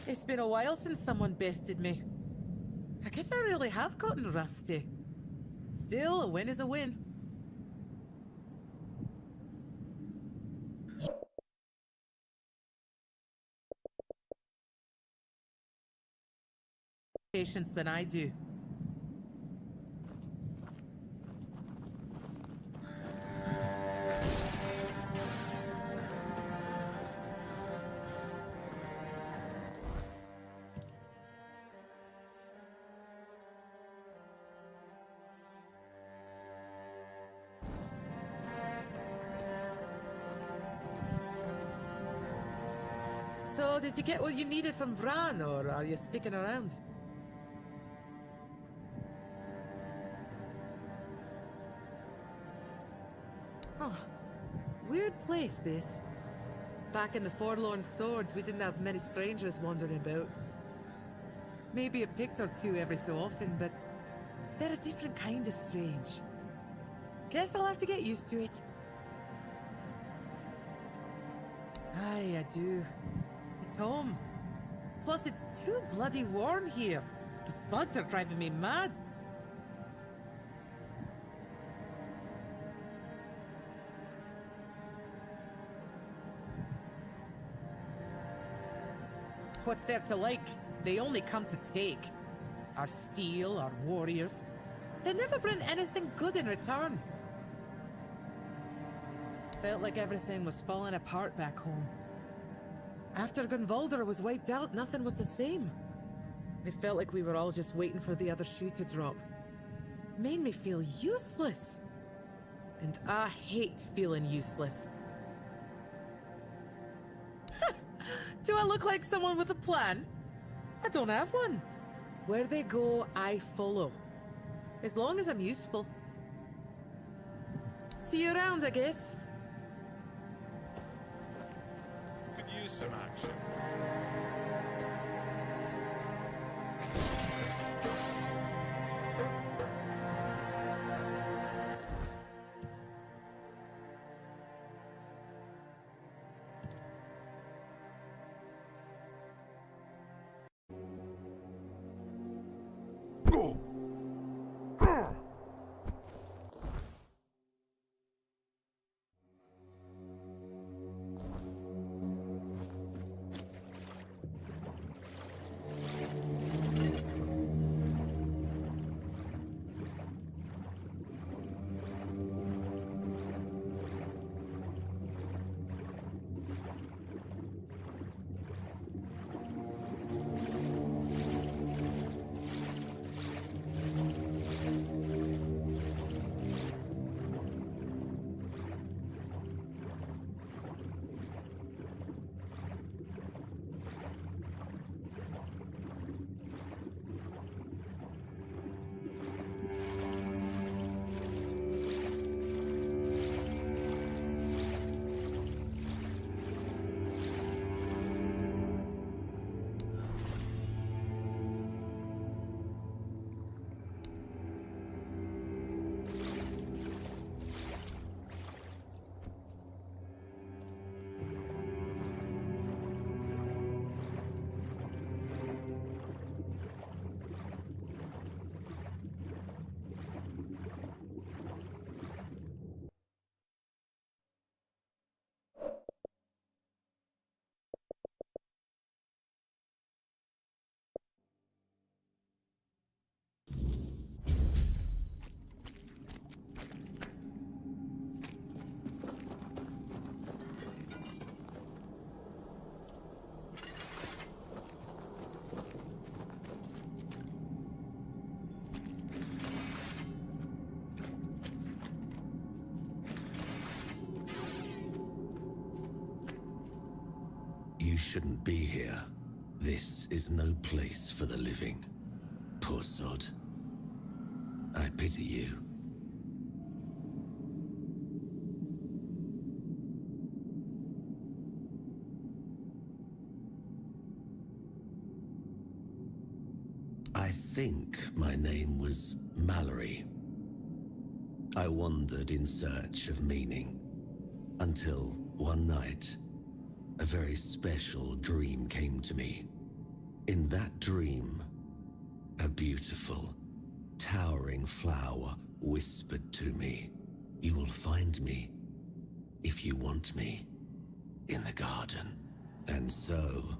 It's been a while since someone bested me. I guess I really have gotten rusty. Still, a win is a win. Patience than I do. So, did you get what you needed from Vran, or are you sticking around? Huh. Weird place, this. Back in the Forlorn Swords, we didn't have many strangers wandering about. Maybe a pict or two every so often, but they're a different kind of strange. Guess I'll have to get used to it. Aye, I do. It's home. Plus, it's too bloody warm here. The bugs are driving me mad. What's there to like? They only come to take. Our steel, our warriors. They never bring anything good in return. Felt like everything was falling apart back home. After Gunvalder was wiped out, nothing was the same. It felt like we were all just waiting for the other shoe to drop. Made me feel useless. And I hate feeling useless. Do I look like someone with a plan? I don't have one. Where they go, I follow. As long as I'm useful. See you around, I guess. Could use some action. You shouldn't be here. This is no place for the living. Poor sod. I pity you. I think my name was Mallory. I wandered in search of meaning, until one night, a very special dream came to me. In that dream, a beautiful, towering flower whispered to me, "You will find me, if you want me, in the garden." And so,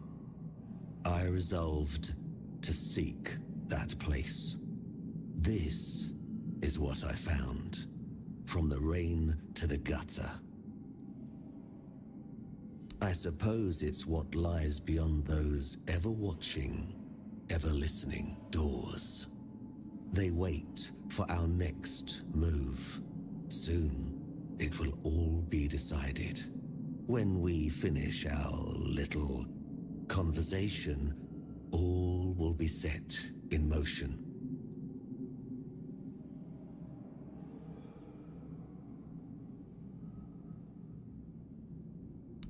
I resolved to seek that place. This is what I found, from the rain to the gutter. I suppose it's what lies beyond those ever-watching, ever-listening doors. They wait for our next move. Soon, it will all be decided. When we finish our little conversation, all will be set in motion.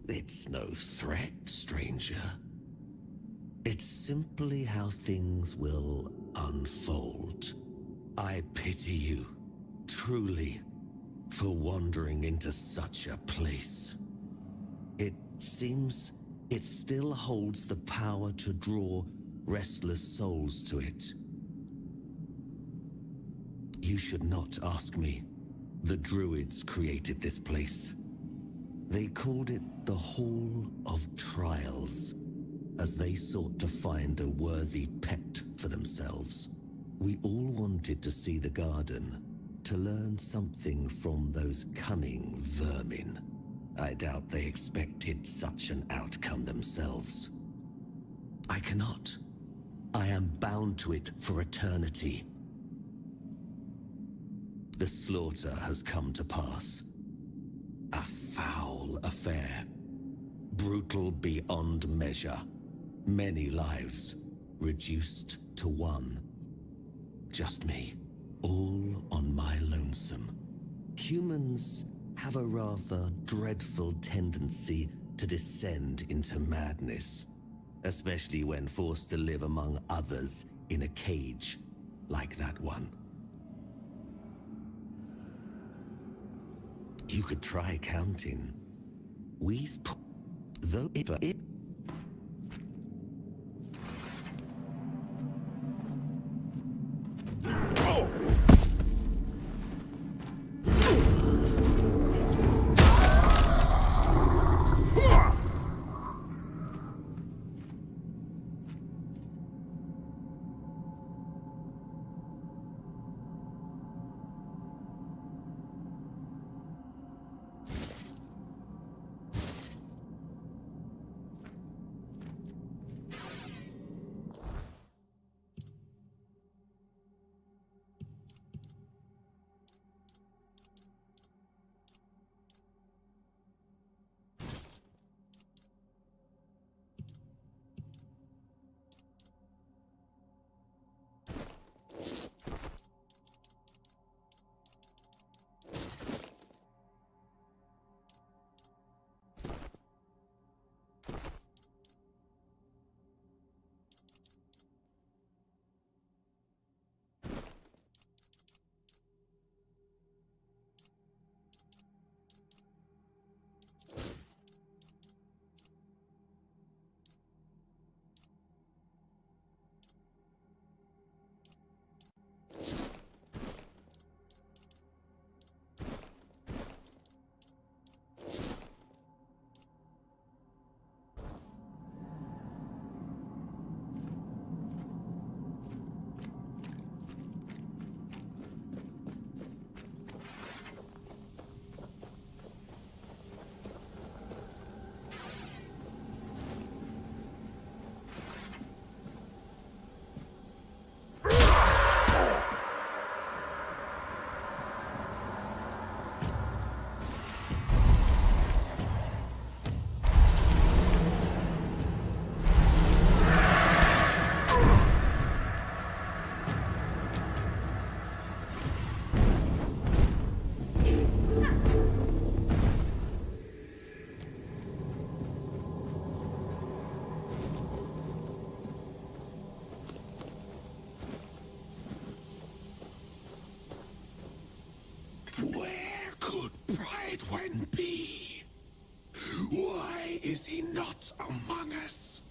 It's no threat, stranger. It's simply how things will unfold. I pity you, truly, for wandering into such a place. It seems it still holds the power to draw restless souls to it. You should not ask me. The Druids created this place. They called it the Hall of Trials, as they sought to find a worthy pet for themselves. We all wanted to see the garden, to learn something from those cunning vermin. I doubt they expected such an outcome themselves. I cannot. I am bound to it for eternity. The slaughter has come to pass. A foul affair. Brutal beyond measure. Many lives reduced to one. Just me, all on my lonesome. Humans have a rather dreadful tendency to descend into madness, especially when forced to live among others in a cage like that one. You could try counting. Though it Why is he not among us?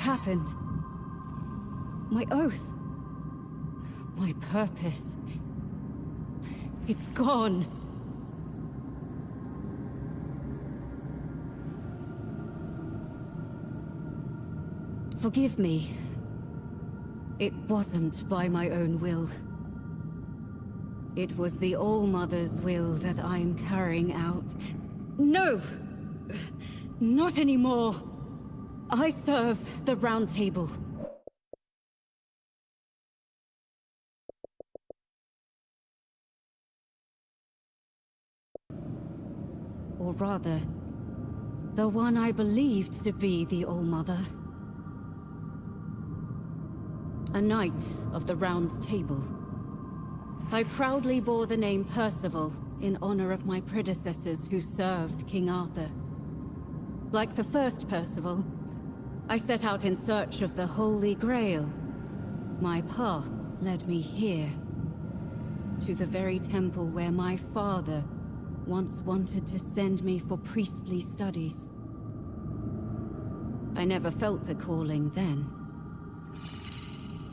happened? My oath. My purpose. It's gone. Forgive me. It wasn't by my own will. It was the All-Mother's will that I'm carrying out. No! Not anymore! I serve the Round Table. Or rather, the one I believed to be the All-Mother. A knight of the Round Table. I proudly bore the name Percival in honor of my predecessors who served King Arthur. Like the first Percival, I set out in search of the Holy Grail. My path led me here, to the very temple where my father once wanted to send me for priestly studies. I never felt a calling then.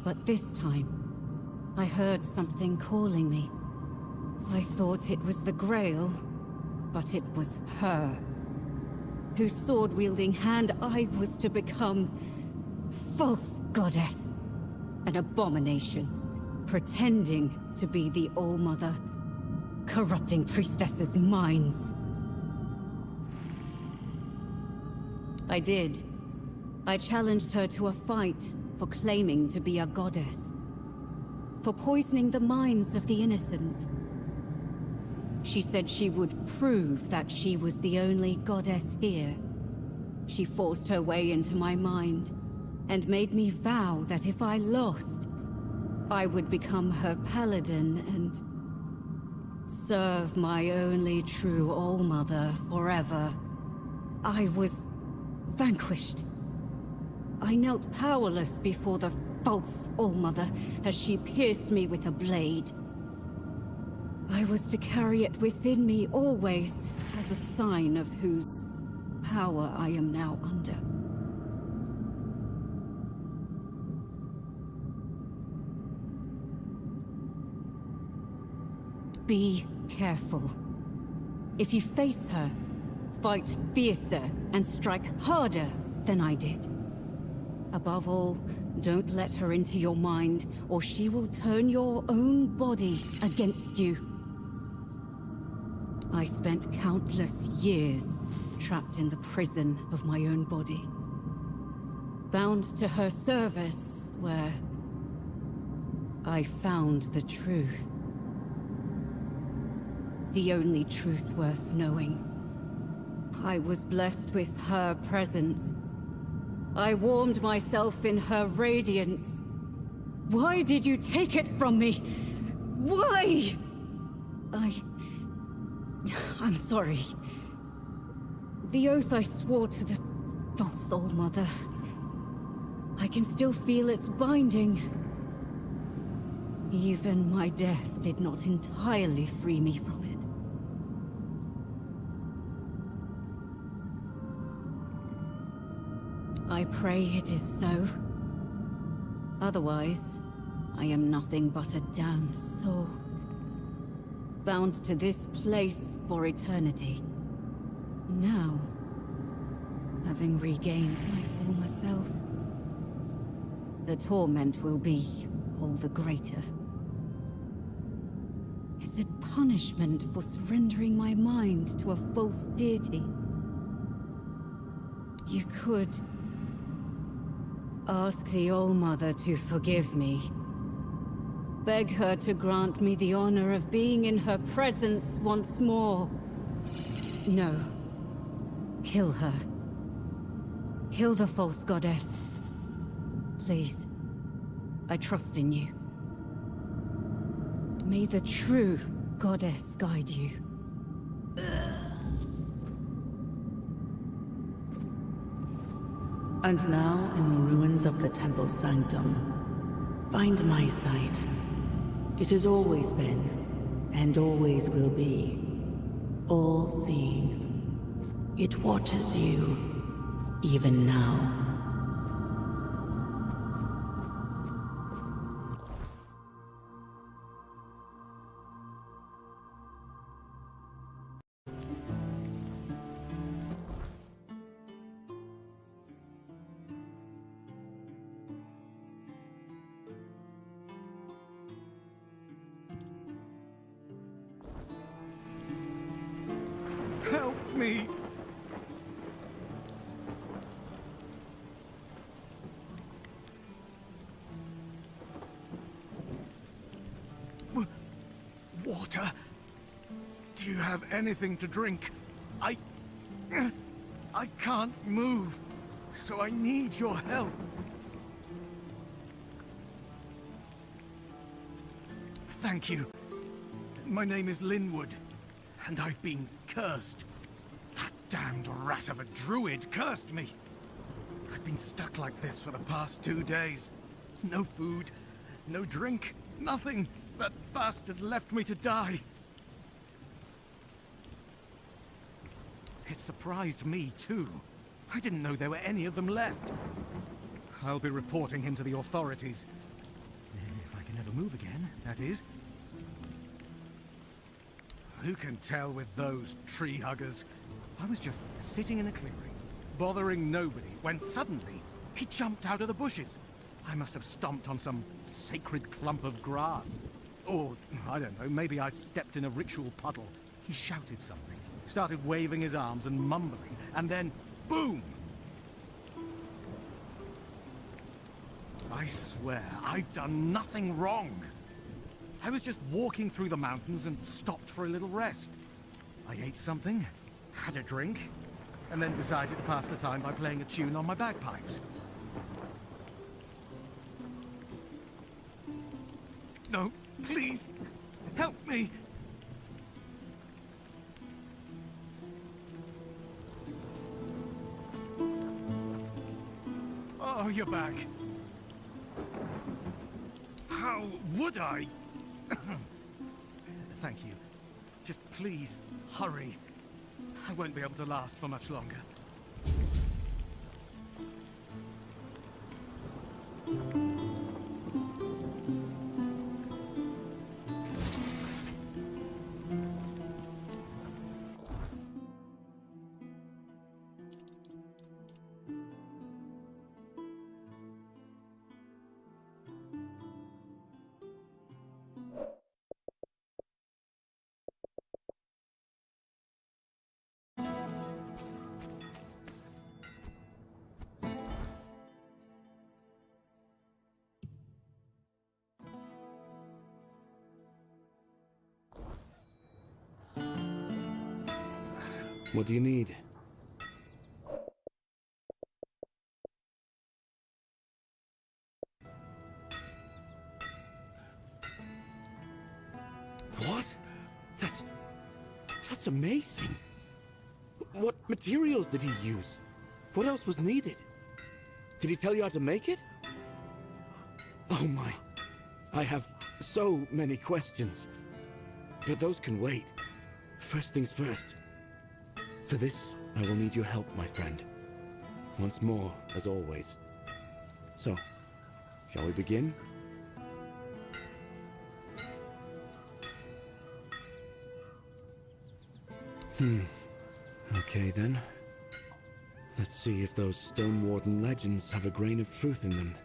But this time, I heard something calling me. I thought it was the Grail, but it was her, whose sword-wielding hand I was to become. False goddess. An abomination, pretending to be the All-Mother, corrupting priestesses' minds. I did. I challenged her to a fight for claiming to be a goddess, for poisoning the minds of the innocent. She said she would prove that she was the only goddess here. She forced her way into my mind, and made me vow that if I lost, I would become her paladin and serve my only true All-Mother forever. I was vanquished. I knelt powerless before the false All-Mother as she pierced me with a blade. I was to carry it within me always as a sign of whose power I am now under. Be careful. If you face her, fight fiercer and strike harder than I did. Above all, don't let her into your mind, or she will turn your own body against you. I spent countless years trapped in the prison of my own body, bound to her service, where I found the truth. The only truth worth knowing. I was blessed with her presence. I warmed myself in her radiance. Why did you take it from me? Why? I'm sorry. The oath I swore to the false All-Mother. I can still feel its binding. Even my death did not entirely free me from it. I pray it is so. Otherwise, I am nothing but a damned soul, bound to this place for eternity. Now, having regained my former self, the torment will be all the greater. Is it punishment for surrendering my mind to a false deity? You could ask the All-Mother to forgive me. Beg her to grant me the honor of being in her presence once more. No. Kill her. Kill the false goddess. Please. I trust in you. May the true goddess guide you. And now, in the ruins of the temple sanctum, find my sight. It has always been, and always will be, all-seeing. It watches you, even now. water? Do you have anything to drink? I can't move, so I need your help. Thank you. My name is Linwood, and I've been cursed. That damned rat of a druid cursed me. I've been stuck like this for the past 2 days. No food, no drink, nothing. That bastard left me to die. It surprised me, too. I didn't know there were any of them left. I'll be reporting him to the authorities. If I can ever move again, that is. Who can tell with those tree huggers? I was just sitting in a clearing, bothering nobody, when suddenly he jumped out of the bushes. I must have stomped on some sacred clump of grass. Or, I don't know, maybe I'd stepped in a ritual puddle. He shouted something, started waving his arms and mumbling, and then, boom! I swear, I've done nothing wrong. I was just walking through the mountains and stopped for a little rest. I ate something, had a drink, and then decided to pass the time by playing a tune on my bagpipes. No, please, help me! Oh, you're back. How would I? Thank you. Just please, hurry. I won't be able to last for much longer. What do you need? What? That's amazing. What materials did he use? What else was needed? Did he tell you how to make it? Oh my. I have so many questions. But those can wait. First things first. For this, I will need your help, my friend. Once more, as always. So, shall we begin? Okay then. Let's see if those Stone Warden legends have a grain of truth in them.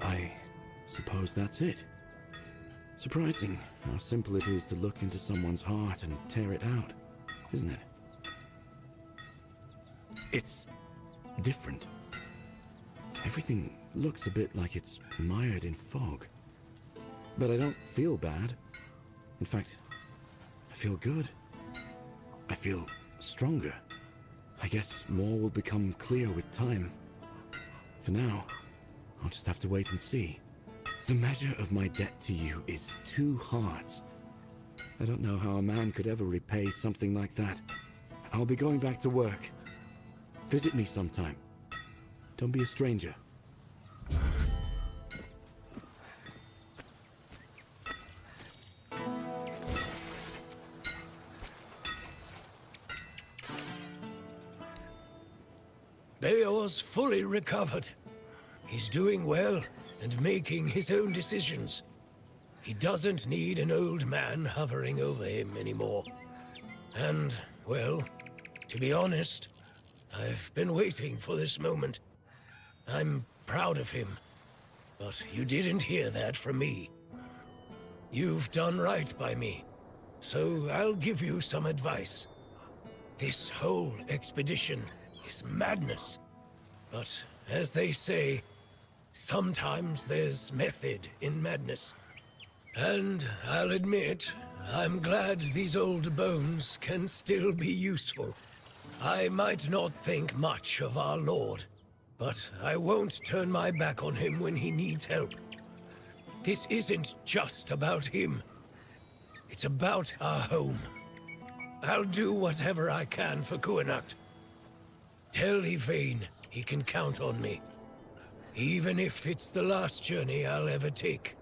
I suppose that's it. Surprising how simple it is to look into someone's heart and tear it out, isn't it? It's different. Everything looks a bit like it's mired in fog. But I don't feel bad. In fact, I feel good. I feel stronger. I guess more will become clear with time. For now, I'll just have to wait and see. The measure of my debt to you is 2 hearts. I don't know how a man could ever repay something like that. I'll be going back to work. Visit me sometime. Don't be a stranger. Beor's fully recovered. He's doing well and making his own decisions. He doesn't need an old man hovering over him anymore. And, well, to be honest, I've been waiting for this moment. I'm proud of him, but you didn't hear that from me. You've done right by me, so I'll give you some advice. This whole expedition is madness, but as they say, sometimes there's method in madness. And I'll admit, I'm glad these old bones can still be useful. I might not think much of our Lord, but I won't turn my back on him when he needs help. This isn't just about him. It's about our home. I'll do whatever I can for Kuanacht. Tell Yvain he can count on me, even if it's the last journey I'll ever take.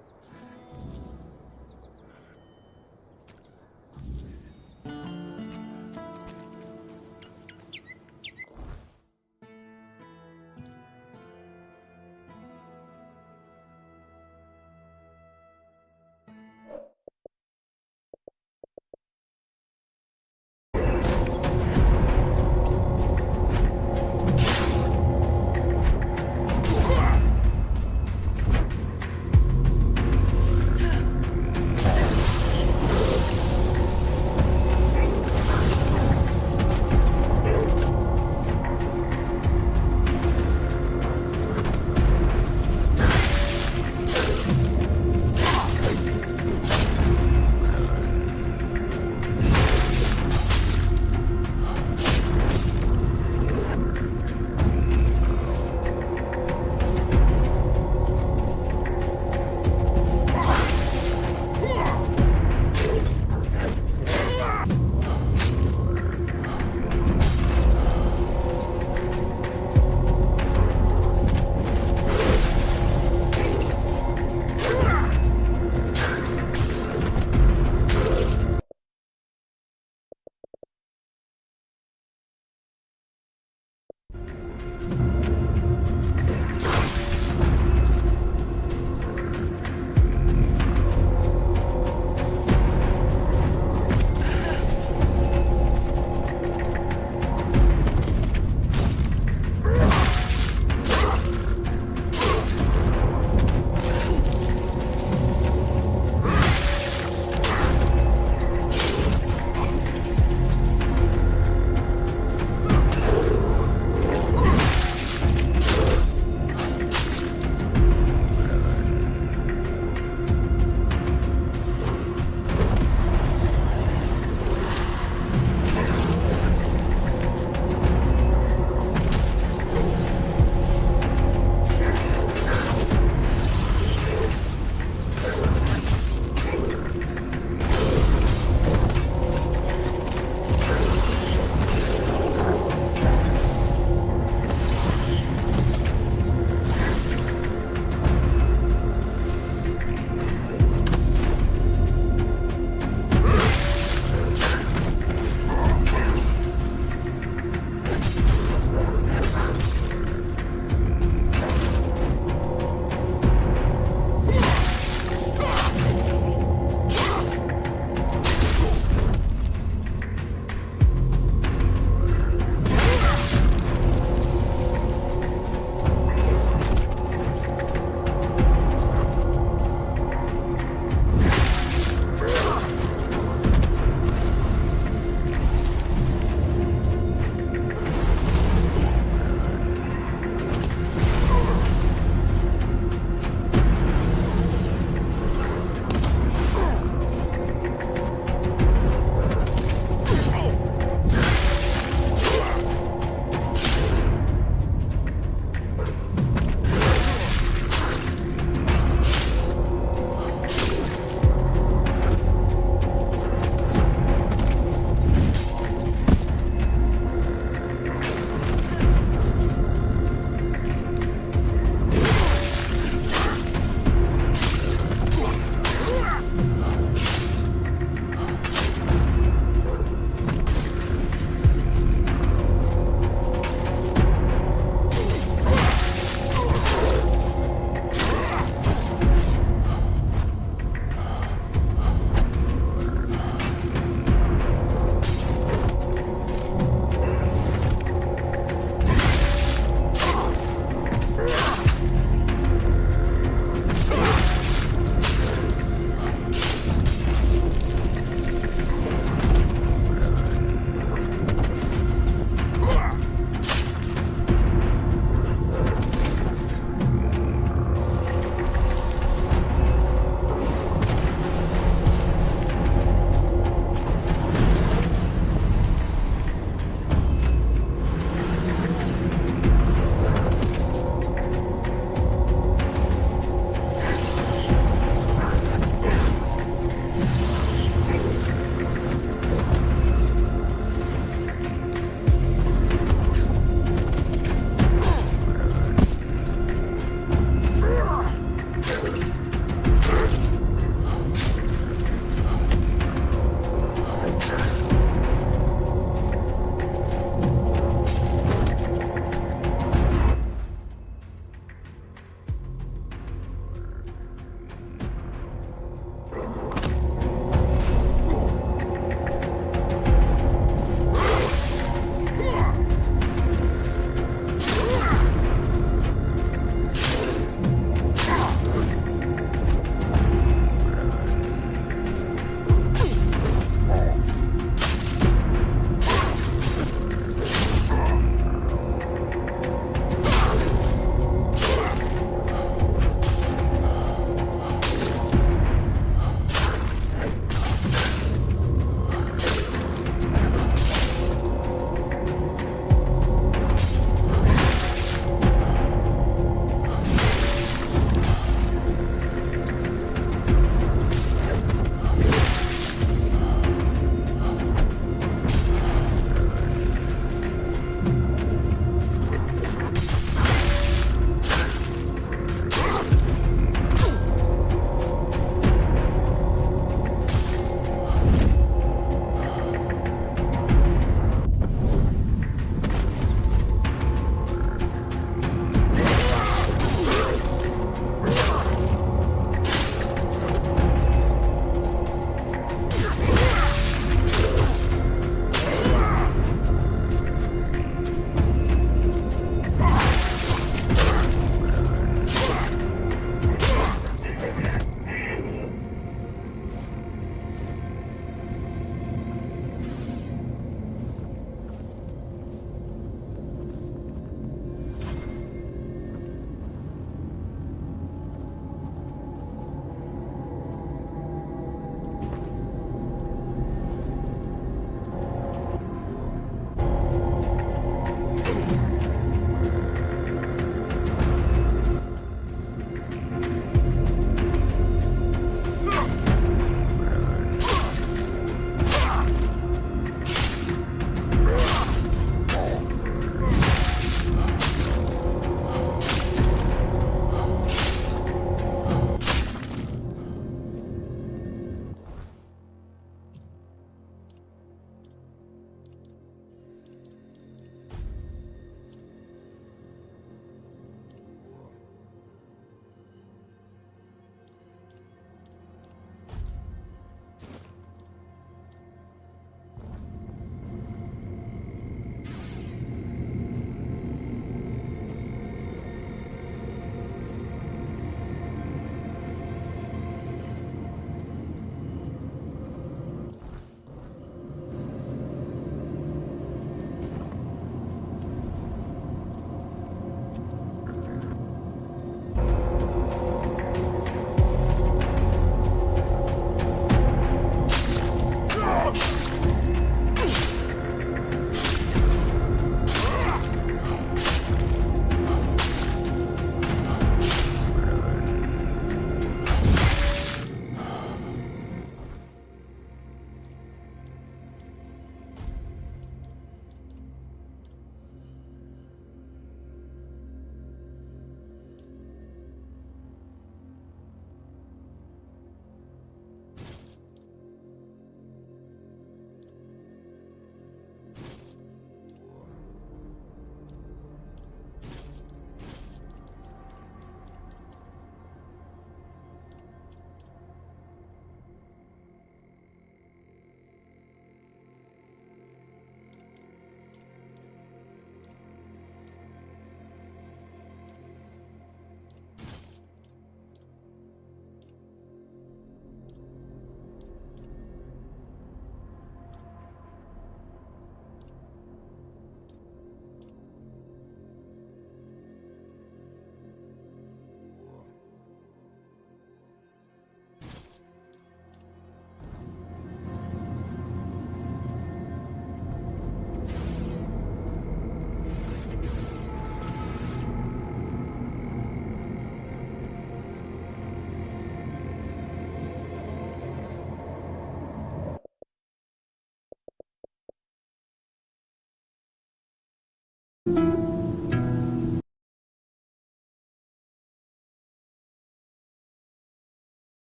Why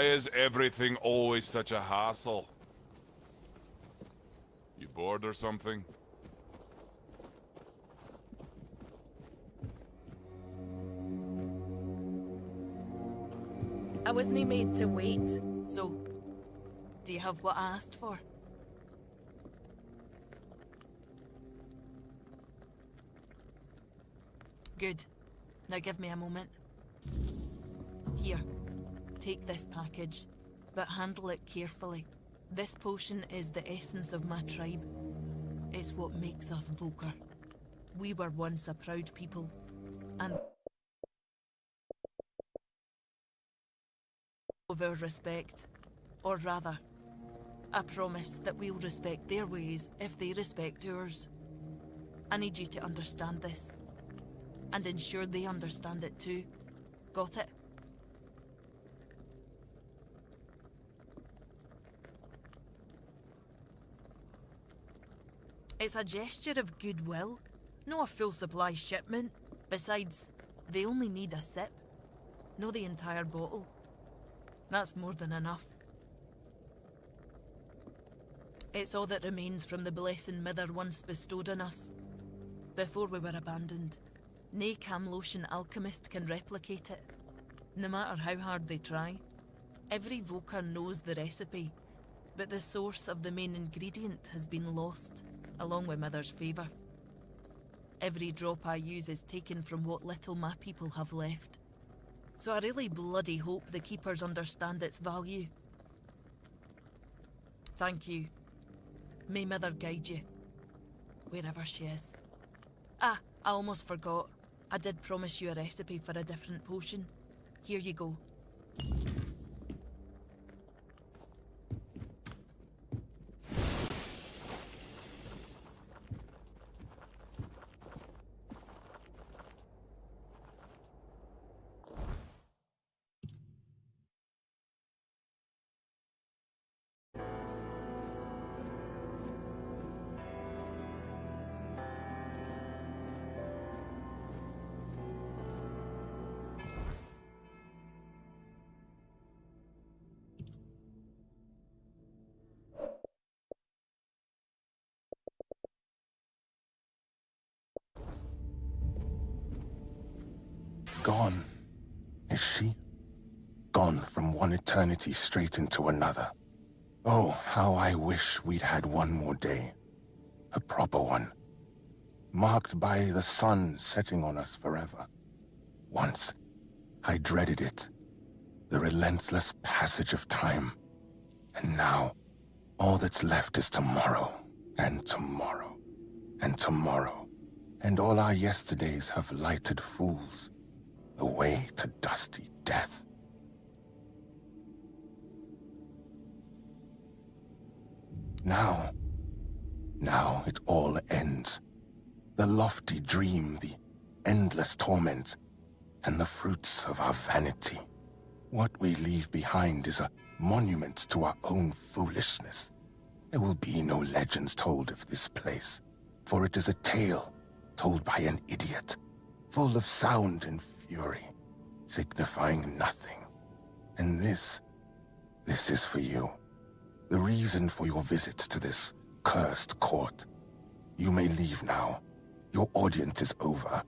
is everything always such a hassle? You bored or something? I wasn't made to wait, so do you have what I asked for? Good. Now give me a moment. Here, take this package, but handle it carefully. This potion is the essence of my tribe. It's what makes us Volker. We were once a proud people, and of our respect. Or rather, I promise that we'll respect their ways if they respect ours. I need you to understand this, and ensure they understand it too. Got it? It's a gesture of goodwill, not a full supply shipment. Besides, they only need a sip, not the entire bottle. That's more than enough. It's all that remains from the blessing Mither once bestowed on us, before we were abandoned. Nae Camlotian alchemist can replicate it, no matter how hard they try. Every Volker knows the recipe, but the source of the main ingredient has been lost, along with Mither's favour. Every drop I use is taken from what little my people have left. So I really bloody hope the Keepers understand its value. Thank you. May Mither guide you, wherever she is. Ah, I almost forgot. I did promise you a recipe for a different potion. Here you go. Gone, is she? Gone from one eternity straight into another. Oh, how I wish we'd had one more day. A proper one. Marked by the sun setting on us forever. Once, I dreaded it. The relentless passage of time. And now, all that's left is tomorrow, and tomorrow, and tomorrow. And all our yesterdays have lighted fools. The way to dusty death. Now it all ends. The lofty dream, the endless torment, and the fruits of our vanity. What we leave behind is a monument to our own foolishness. There will be no legends told of this place, for it is a tale told by an idiot, full of sound and fury, signifying nothing. And this is for you. The reason for your visit to this cursed court. You may leave now. Your audience is over.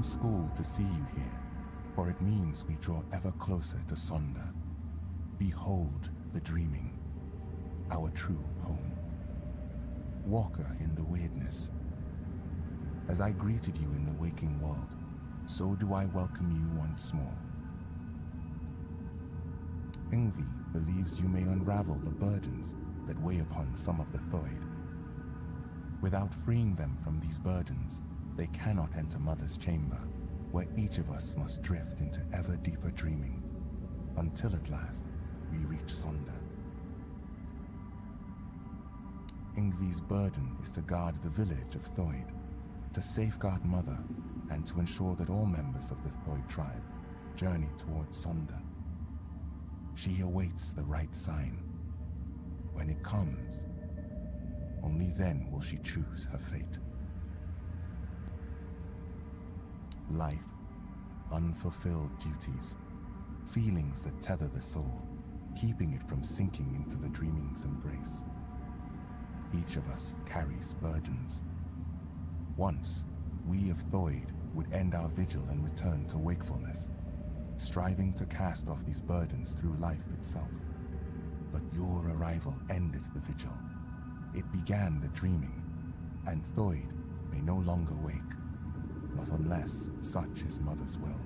school to see you here, for it means we draw ever closer to Sonder. Behold the dreaming, our true home. Walker in the weirdness. As I greeted you in the waking world, so do I welcome you once more. Ingvi believes you may unravel the burdens that weigh upon some of the Thoid. Without freeing them from these burdens, they cannot enter Mother's chamber, where each of us must drift into ever deeper dreaming, until at last we reach Sonder. Ingvi's burden is to guard the village of Thoid, to safeguard Mother, and to ensure that all members of the Thoid tribe journey towards Sonder. She awaits the right sign. When it comes, only then will she choose her fate. Life, unfulfilled duties, feelings that tether the soul, keeping it from sinking into the dreaming's embrace. Each of us carries burdens. Once, we of Thoid would end our vigil and return to wakefulness, striving to cast off these burdens through life itself. But your arrival ended the vigil. It began the dreaming, and Thoid may no longer wake, not unless such is Mother's will.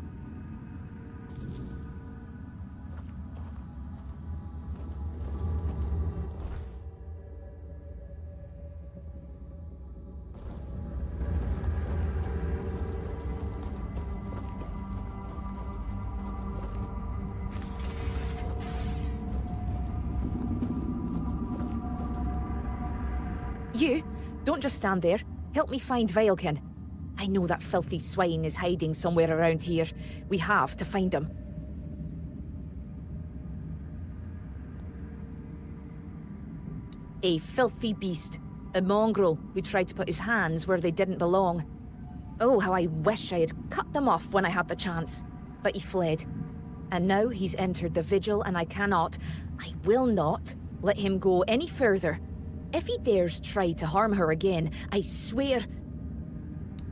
You, don't just stand there. Help me find Veilkin. I know that filthy swine is hiding somewhere around here. We have to find him. A filthy beast. A mongrel who tried to put his hands where they didn't belong. Oh, how I wish I had cut them off when I had the chance. But he fled. And now he's entered the vigil, and I will not, let him go any further. If he dares try to harm her again, I swear...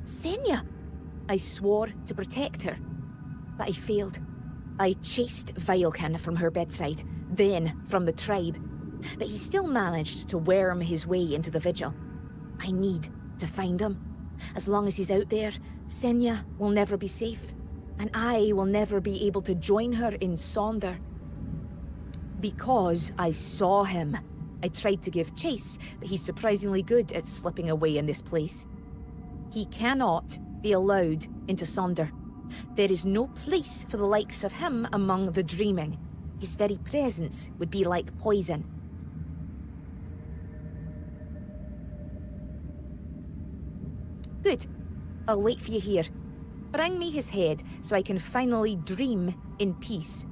Senya! I swore to protect her, but I failed. I chased Veilkin from her bedside, then from the tribe. But he still managed to worm his way into the vigil. I need to find him. As long as he's out there, Senya will never be safe, and I will never be able to join her in Sonder. Because I saw him. I tried to give chase, but he's surprisingly good at slipping away in this place. He cannot be allowed into Sonder. There is no place for the likes of him among the dreaming. His very presence would be like poison. Good. I'll wait for you here. Bring me his head so I can finally dream in peace.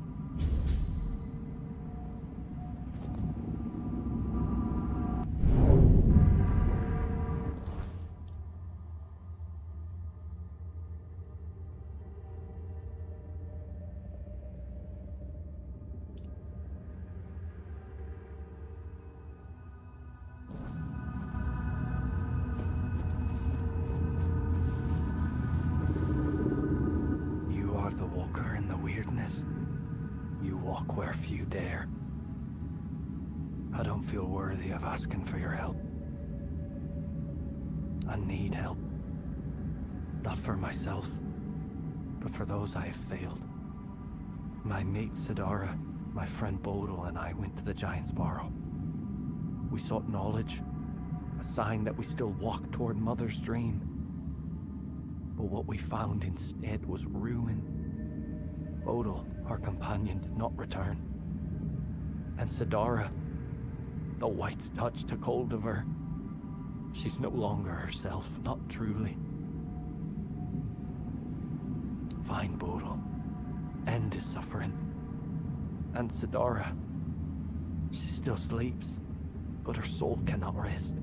Where few dare. I don't feel worthy of asking for your help. I need help. Not for myself, but for those I have failed. My mate Sidara, my friend Bodil, and I went to the Giant's Barrow. We sought knowledge, a sign that we still walked toward Mother's dream. But what we found instead was ruin. Bodil, our companion, did not return. And Sidara, the White's touch took hold of her. She's no longer herself, not truly. Find Bodil. End his suffering. And Sidara, she still sleeps, but her soul cannot rest.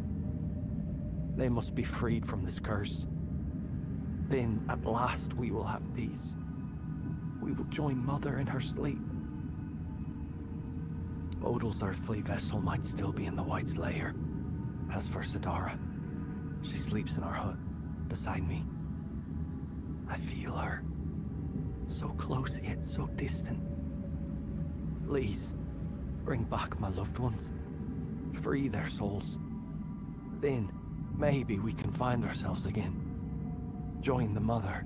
They must be freed from this curse. Then, at last, we will have peace. We will join Mother in her sleep. Bodil's earthly vessel might still be in the White's lair. As for Sidara, she sleeps in our hut, beside me. I feel her. So close yet so distant. Please, bring back my loved ones. Free their souls. Then, maybe we can find ourselves again. Join the Mother.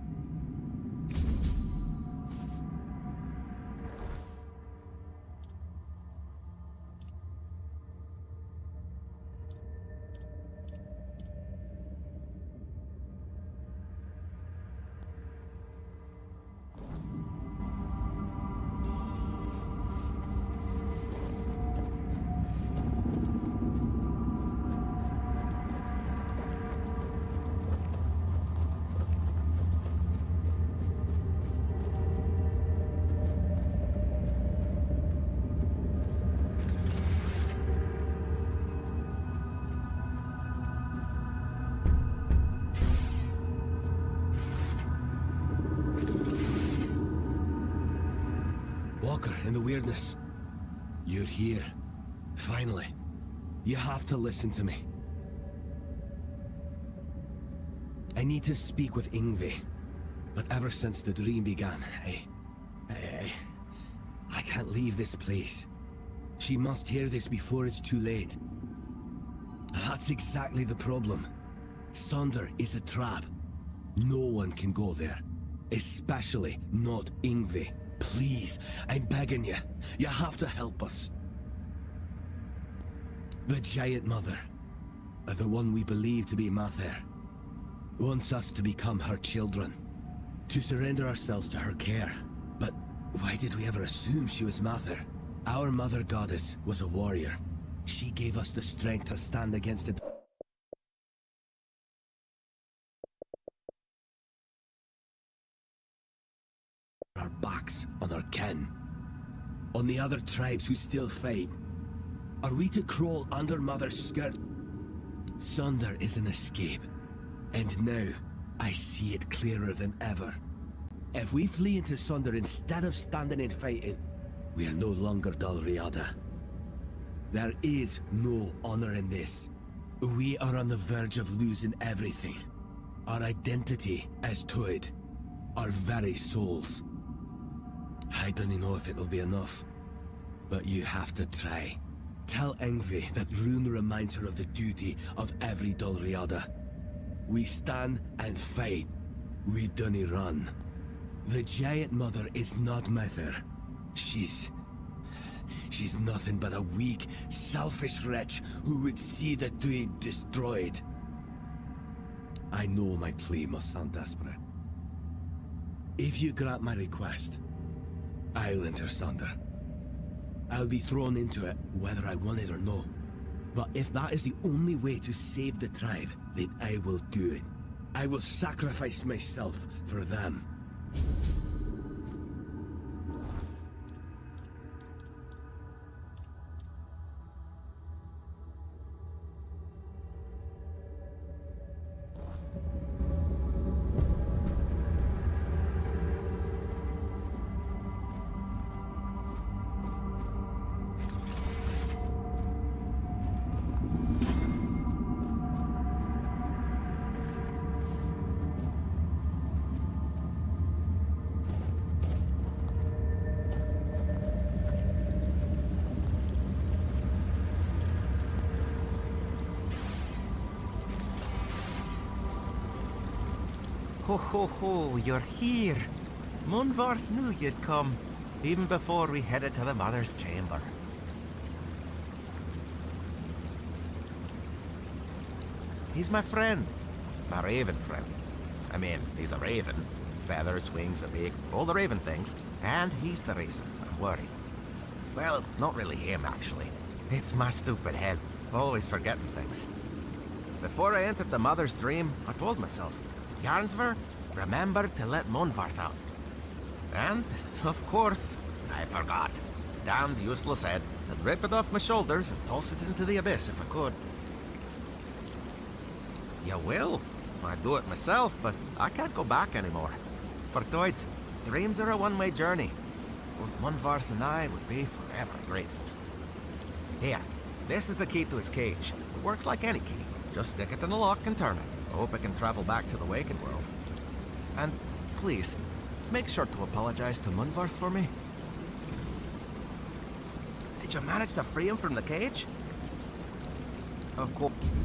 Walker, in the weirdness. You're here. Finally. You have to listen to me. I need to speak with Yngvi. But ever since the dream began, I can't leave this place. She must hear this before it's too late. That's exactly the problem. Sonder is a trap. No one can go there. Especially not Yngvi. Please, I'm begging you. You have to help us. The Giant Mother, the one we believe to be Mather, wants us to become her children, to surrender ourselves to her care. But why did we ever assume she was Mather? Our Mother Goddess was a warrior. She gave us the strength to stand against it. Our backs on our kin, on the other tribes who still fight. Are we to crawl under Mother's skirt? Sonder is an escape, and now I see it clearer than ever. If we flee into Sonder instead of standing and fighting, we are no longer Dalriada. There is no honor in this. We are on the verge of losing everything. Our identity as Tuid, our very souls. I don't know if it'll be enough, but you have to try. Tell Yngvi that Rune reminds her of the duty of every Dalriada. We stand and fight. We don't run. The Giant Mother is not Mather. She's nothing but a weak, selfish wretch who would see the Tuid destroyed. I know my plea must sound desperate. If you grant my request, I'll enter Sonder. I'll be thrown into it, whether I want it or no. But if that is the only way to save the tribe, then I will do it. I will sacrifice myself for them. Ho ho ho, you're here. Munvarth knew you'd come, even before we headed to the Mother's chamber. He's my friend. My raven friend. I mean, he's a raven. Feathers, wings, a beak, all the raven things. And he's the reason I'm worried. Well, not really him, actually. It's my stupid head, always forgetting things. Before I entered the Mother's dream, I told myself, Jarnsver, remember to let Munvarth out. And, of course, I forgot. Damned useless head. I'd rip it off my shoulders and toss it into the abyss if I could. You will. I'd do it myself, but I can't go back anymore. For Toids, dreams are a one-way journey. Both Munvarth and I would be forever grateful. Here, this is the key to his cage. It works like any key. Just stick it in the lock and turn it. Hope it can travel back to the Waking World. And please, make sure to apologize to Munvarth for me. Did you manage to free him from the cage? Of course.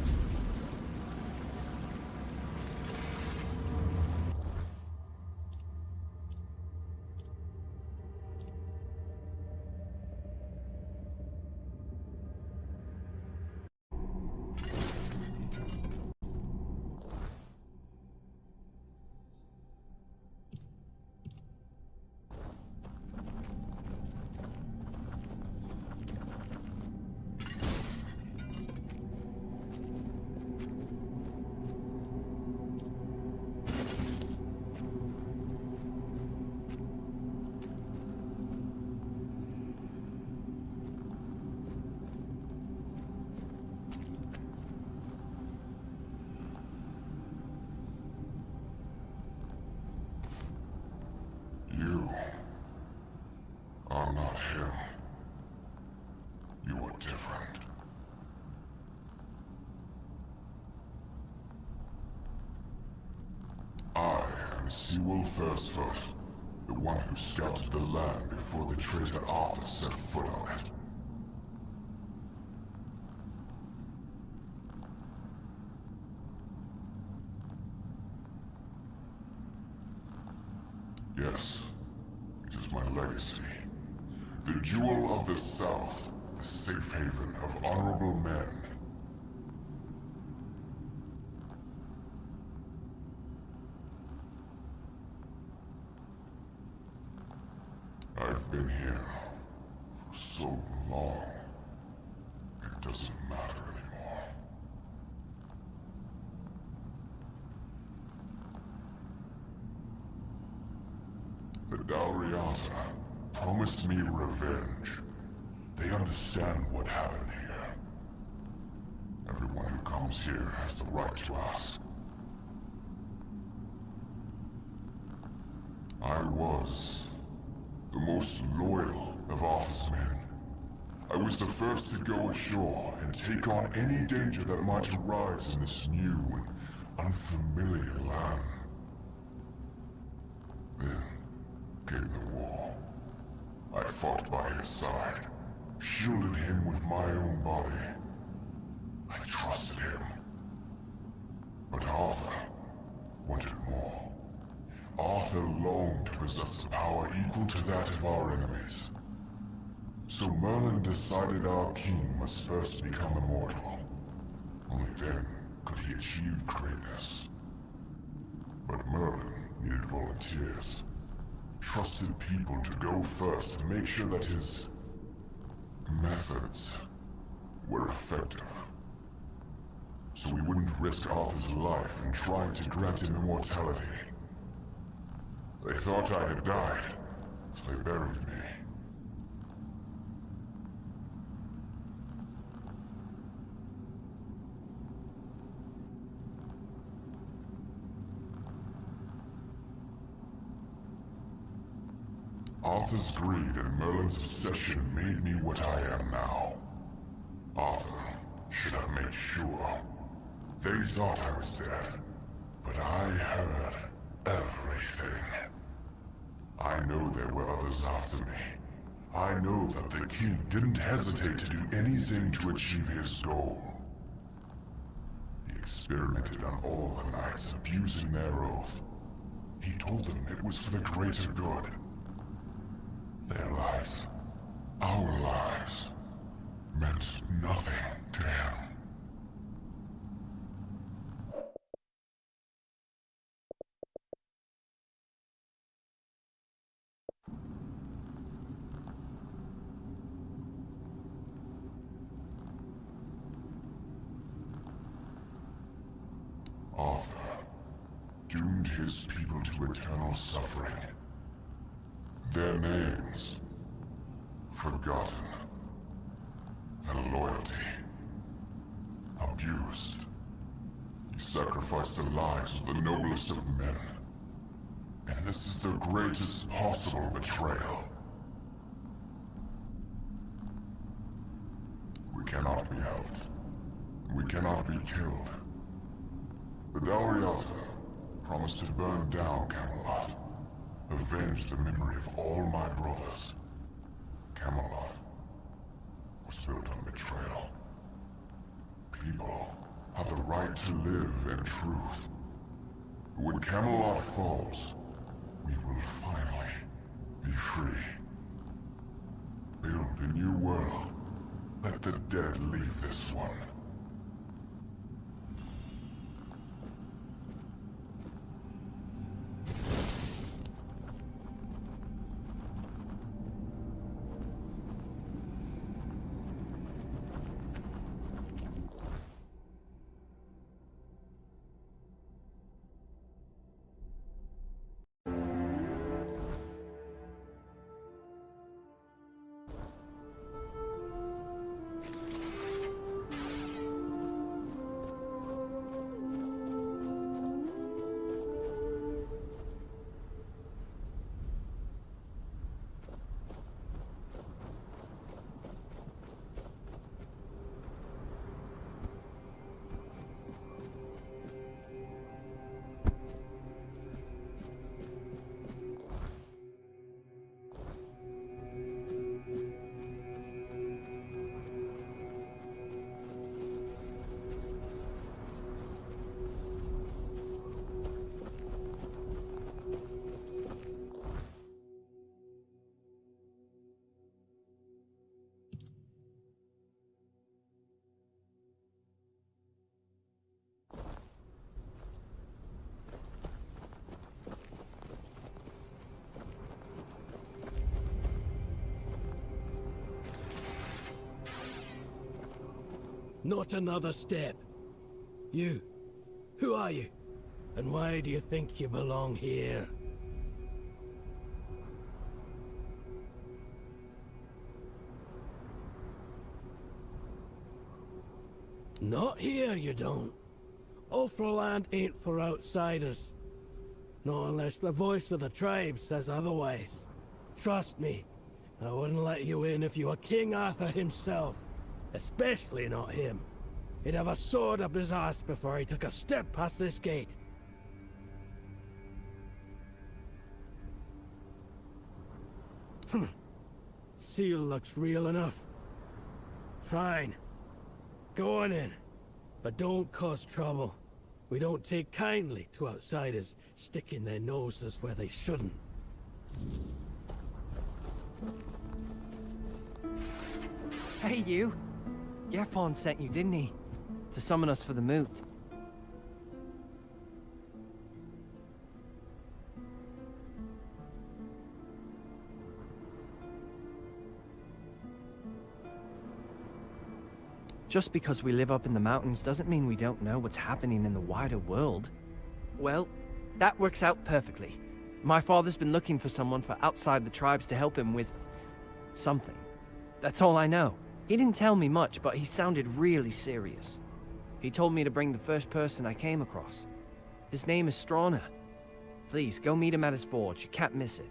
You are not him. You are different. I am Seawolf Firstfoot, the one who scouted the land before the traitor Arthur set foot on it. Yes, it is my legacy. The Jewel of the South, the safe haven of honorable men. I've been here for so long, it doesn't matter anymore. The Dalriata promised me revenge. They understand what happened here. Everyone who comes here has the right to ask. I was the most loyal of Arthur's men. I was the first to go ashore and take on any danger that might arise in this new and unfamiliar land. Then came the war. I fought by his side, shielded him with my own body. I trusted him. But Arthur wanted more. Arthur longed to possess a power equal to that of our enemies. So Merlin decided our king must first become immortal. Only then could he achieve greatness. But Merlin needed volunteers. Trusted people to go first to make sure that his methods were effective. So we wouldn't risk Arthur's life in trying to grant him immortality. They thought I had died, so they buried me. Arthur's greed and Merlin's obsession made me what I am now. Arthur should have made sure. They thought I was dead, but I heard everything. I know there were others after me. I know that the king didn't hesitate to do anything to achieve his goal. He experimented on all the knights, abusing their oath. He told them it was for the greater good. Their lives, our lives, meant nothing to him. Arthur doomed his people to eternal suffering. Their names forgotten. Their loyalty abused. He sacrificed the lives of the noblest of men. And this is the greatest possible betrayal. We cannot be helped. We cannot be killed. The Dalriata promised to burn down Camelot. avenge the memory of all my brothers. Camelot was built on betrayal. People have the right to live in truth. When Camelot falls, we will finally be free. Build a new world. Let the dead leave this one. Not another step. You. Who are you? And why do you think you belong here? Not here, you don't. Ulfraland ain't for outsiders. Not unless the voice of the tribe says otherwise. Trust me, I wouldn't let you in if you were King Arthur himself. Especially not him. He'd have a sword up his ass before he took a step past this gate. Seal looks real enough. Fine. Go on in. But don't cause trouble. We don't take kindly to outsiders sticking their noses where they shouldn't. Hey, you! Gefon sent you, didn't he? To summon us for the moot. Just because we live up in the mountains doesn't mean we don't know what's happening in the wider world. Well, that works out perfectly. My father's been looking for someone for outside the tribes to help him with something. That's all I know. He didn't tell me much, but he sounded really serious. He told me to bring the first person I came across. His name is Strana. Please, go meet him at his forge. You can't miss it.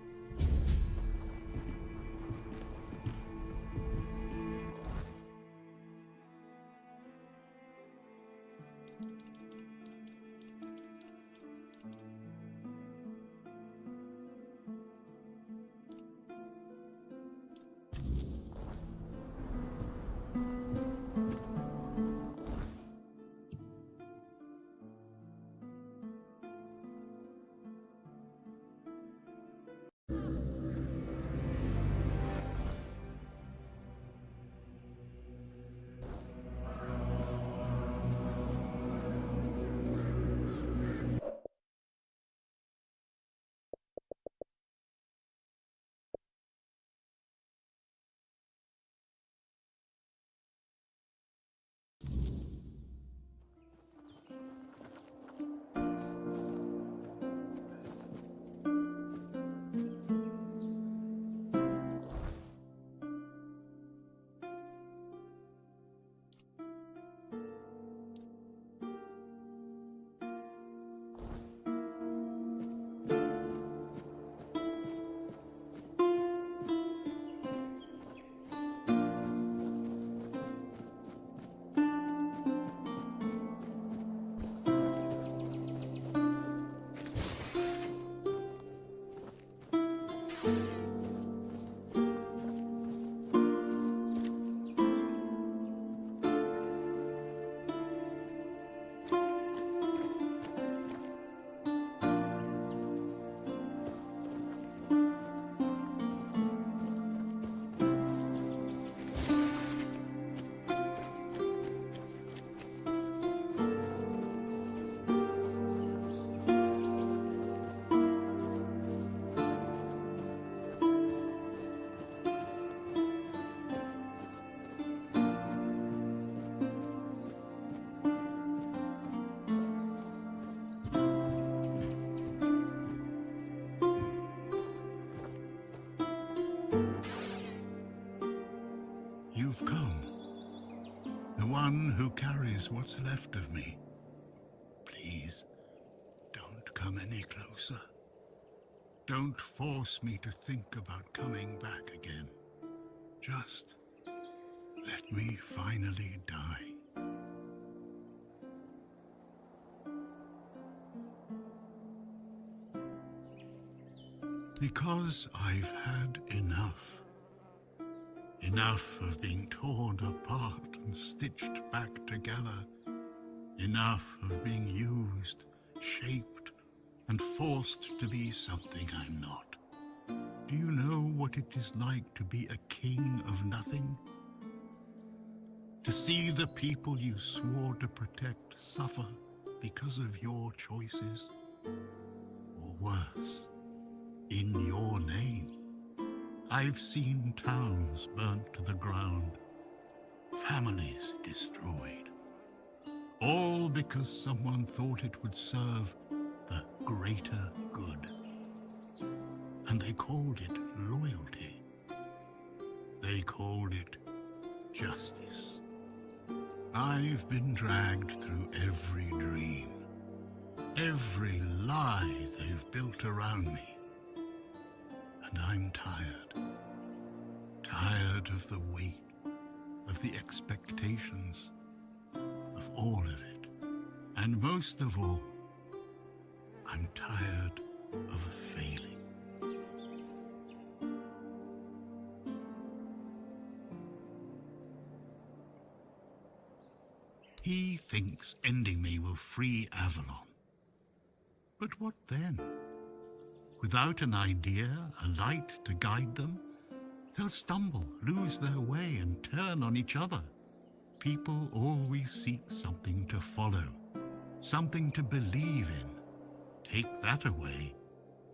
one who carries what's left of me. Please, don't come any closer. Don't force me to think about coming back again. Just let me finally die. Because I've had enough. Enough of being torn apart and stitched back together. Enough of being used, shaped, and forced to be something I'm not. Do you know what it is like to be a king of nothing? To see the people you swore to protect suffer because of your choices? Or worse, in your name. I've seen towns burnt to the ground, families destroyed, all because someone thought it would serve the greater good. And they called it loyalty. They called it justice. I've been dragged through every dream, every lie they've built around me. And I'm tired. Tired of the weight, of the expectations, of all of it. And most of all, I'm tired of failing. He thinks ending me will free Avalon. But what then? Without an idea, a light to guide them, they'll stumble, lose their way, and turn on each other. People always seek something to follow, something to believe in. Take that away,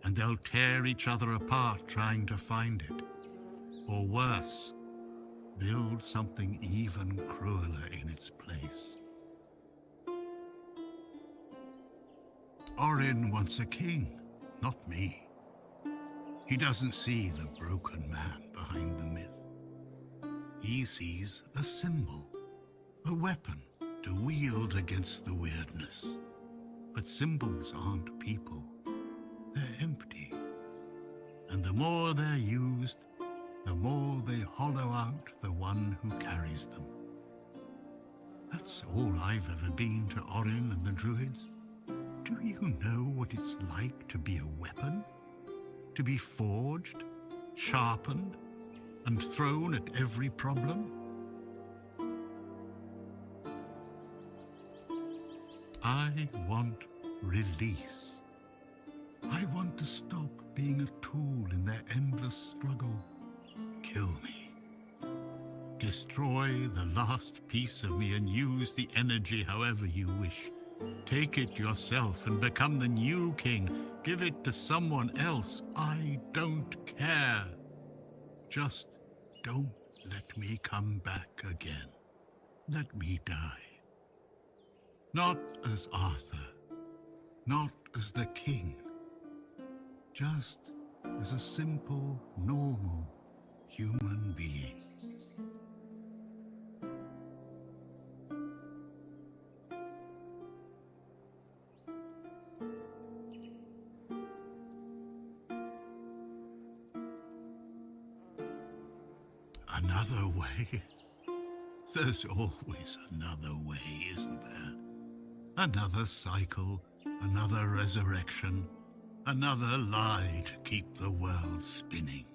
and they'll tear each other apart trying to find it. Or worse, build something even crueler in its place. Orin wants a king, not me. He doesn't see the broken man behind the myth. He sees a symbol, a weapon to wield against the weirdness. But symbols aren't people. They're empty. And the more they're used, the more they hollow out the one who carries them. That's all I've ever been to Orin and the Druids. Do you know what it's like to be a weapon? To be forged, sharpened, and thrown at every problem? I want release. I want to stop being a tool in their endless struggle. Kill me. Destroy the last piece of me and use the energy however you wish. Take it yourself and become the new king. Give it to someone else. I don't care. Just don't let me come back again. Let me die. Not as Arthur. Not as the king. Just as a simple, normal human being. Another way? There's always another way, isn't there? Another cycle, another resurrection, another lie to keep the world spinning.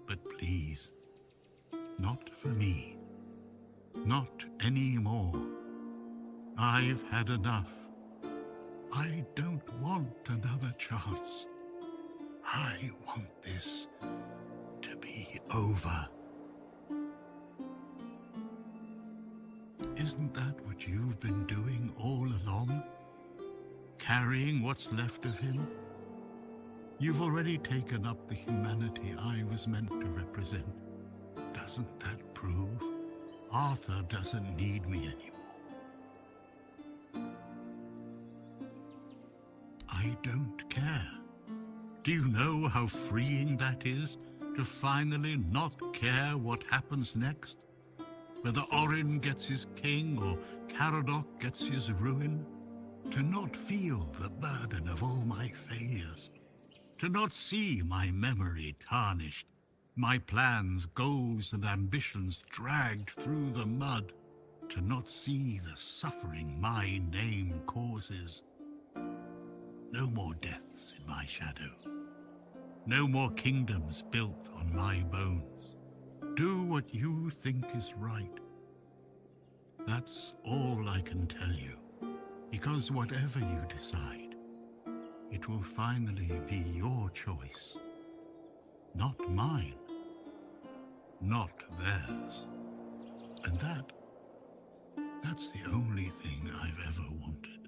But please, not for me. Not anymore. I've had enough. I don't want another chance. I want this to be over. Isn't that what you've been doing all along? Carrying what's left of him? You've already taken up the humanity I was meant to represent. Doesn't that prove Arthur doesn't need me anymore? I don't care. Do you know how freeing that is? To finally not care what happens next? Whether Orin gets his king or Caradoc gets his ruin, to not feel the burden of all my failures, to not see my memory tarnished, my plans, goals, and ambitions dragged through the mud, to not see the suffering my name causes. No more deaths in my shadow. No more kingdoms built on my bones. Do what you think is right. That's all I can tell you, because whatever you decide, it will finally be your choice. Not mine. Not theirs. And that's the only thing I've ever wanted.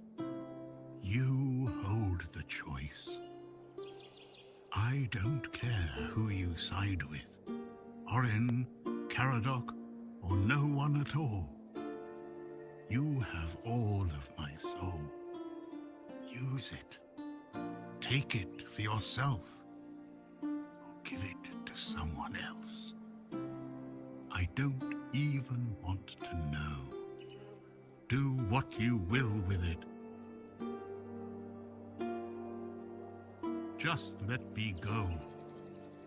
You hold the choice. I don't care who you side with. Orin, Caradoc, or no one at all. You have all of my soul. Use it. Take it for yourself. Or give it to someone else. I don't even want to know. Do what you will with it. Just let me go.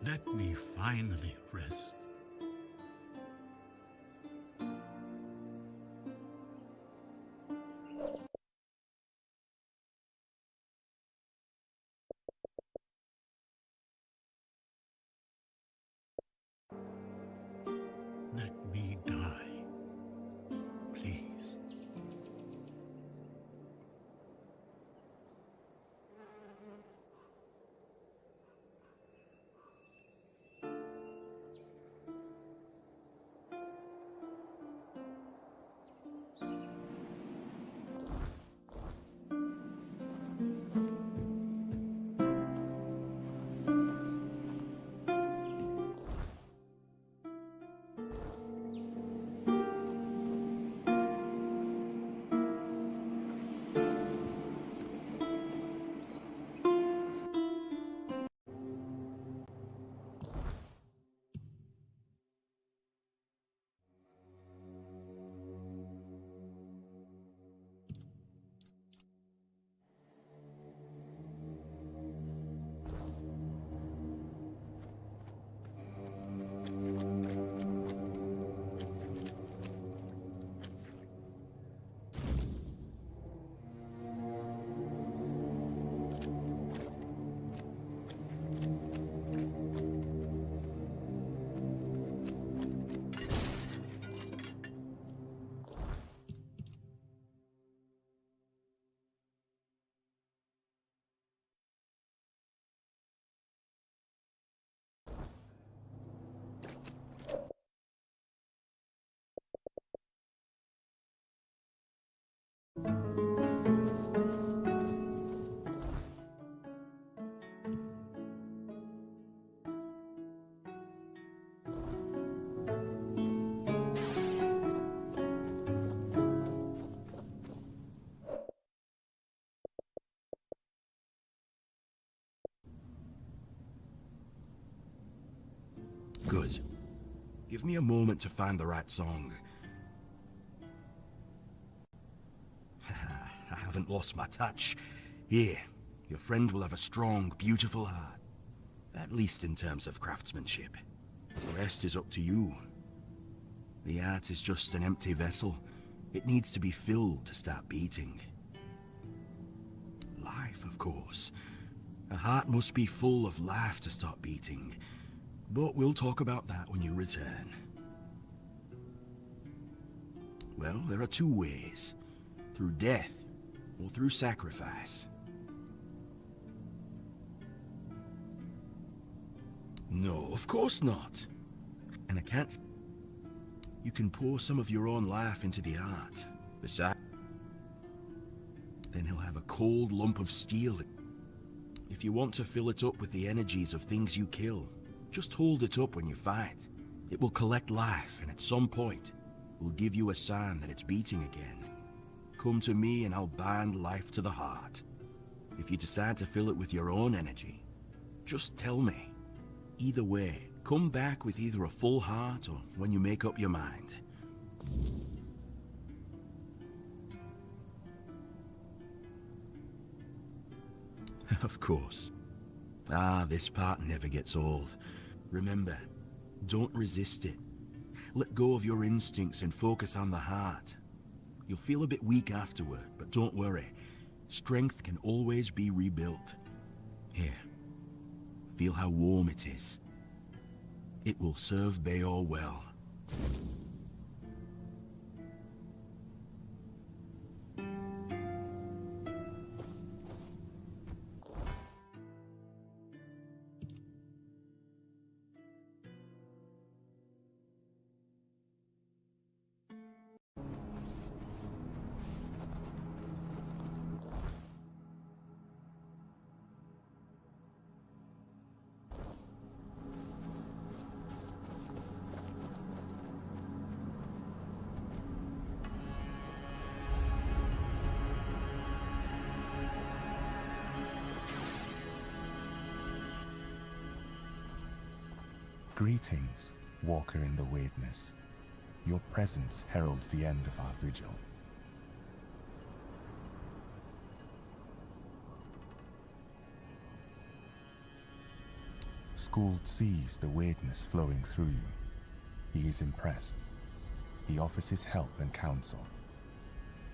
Let me finally rest. Let me die, please. Good. Give me a moment to find the right song. I haven't lost my touch. Here, your friend will have a strong, beautiful heart. At least in terms of craftsmanship. The rest is up to you. The art is just an empty vessel. It needs to be filled to start beating. Life, of course. A heart must be full of life to start beating. But we'll talk about that when you return. Well, there are two ways. Through death, or through sacrifice. No, of course not. And I can't... You can pour some of your own life into the art. Besides... Then he'll have a cold lump of steel. If you want to fill it up with the energies of things you kill, just hold it up when you fight. It will collect life, and at some point, will give you a sign that it's beating again. Come to me and I'll bind life to the heart. If you decide to fill it with your own energy, just tell me. Either way, come back with either a full heart or when you make up your mind. Of course. Ah, this part never gets old. Remember, don't resist it. Let go of your instincts and focus on the heart. You'll feel a bit weak afterward, but don't worry. Strength can always be rebuilt. Here, feel how warm it is. It will serve Bayor well. Greetings, Walker in the Weirdness. Your presence heralds the end of our vigil. Skuld sees the weirdness flowing through you. He is impressed. He offers his help and counsel.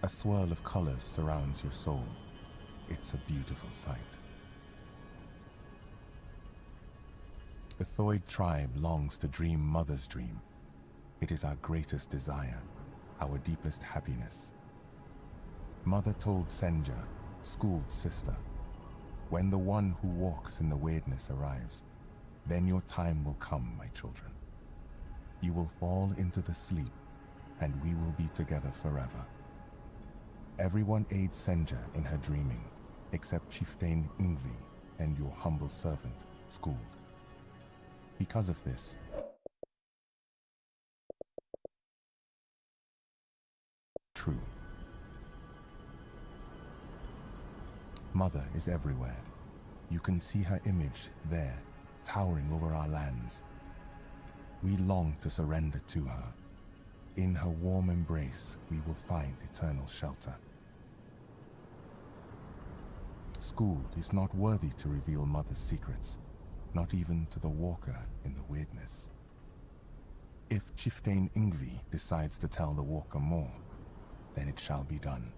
A swirl of colors surrounds your soul. It's a beautiful sight. The Thoid tribe longs to dream Mother's dream. It is our greatest desire, our deepest happiness. Mother told Senja, Skuld's sister, when the one who walks in the weirdness arrives, then your time will come, my children. You will fall into the sleep, and we will be together forever. Everyone aids Senja in her dreaming, except Chieftain Ingvi and your humble servant, Skuld. Because of this, true. Mother is everywhere. You can see her image there, towering over our lands. We long to surrender to her. In her warm embrace, we will find eternal shelter. Skuld is not worthy to reveal Mother's secrets, not even to the Walker in the weirdness. If Chieftain Ingvi decides to tell the Walker more, then it shall be done.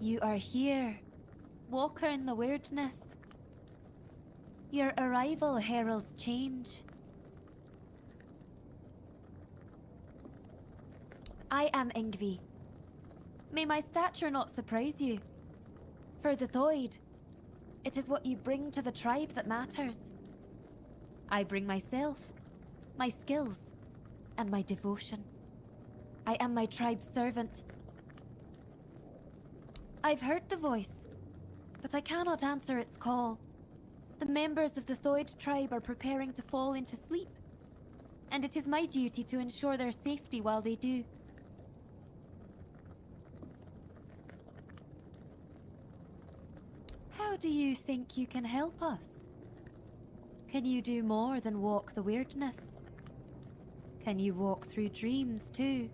You are here, Walker in the Weirdness. Your arrival heralds change. I am Ingvi. May my stature not surprise you. For the Thoid, it is what you bring to the tribe that matters. I bring myself, my skills, and my devotion. I am my tribe's servant. I've heard the voice, but I cannot answer its call. The members of the Thoid tribe are preparing to fall into sleep, and it is my duty to ensure their safety while they do. How do you think you can help us? Can you do more than walk the weirdness? Can you walk through dreams too?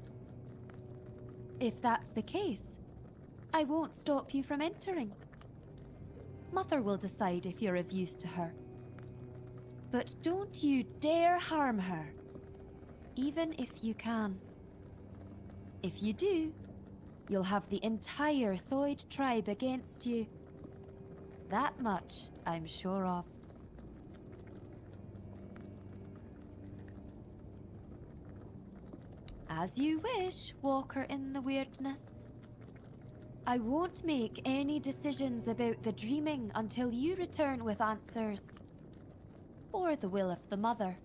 if that's the case, I won't stop you from entering. Mother will decide if you're of use to her. But don't you dare harm her, even if you can. If you do, you'll have the entire Thoid tribe against you. That much I'm sure of. As you wish, Walker in the Weirdness. I won't make any decisions about the dreaming until you return with answers. Or the will of the Mother.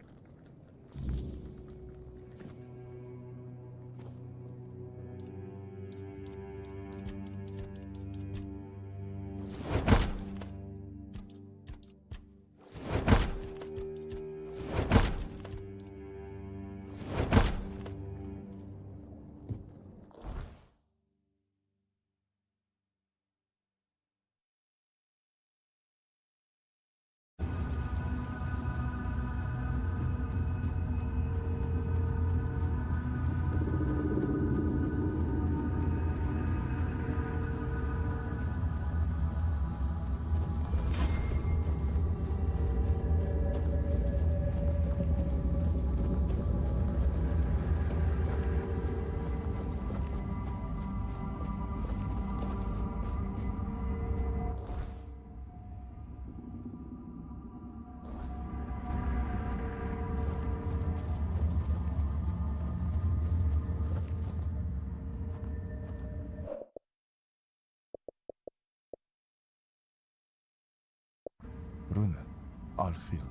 Rune, Alfield,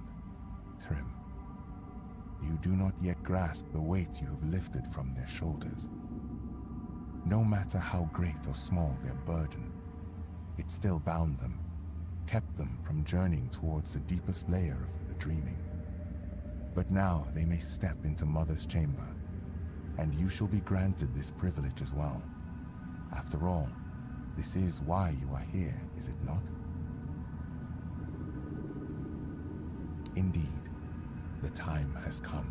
Trim. You do not yet grasp the weight you have lifted from their shoulders. No matter how great or small their burden, it still bound them, kept them from journeying towards the deepest layer of the dreaming. But now they may step into Mother's chamber, and you shall be granted this privilege as well. After all, this is why you are here, is it not? Indeed, the time has come.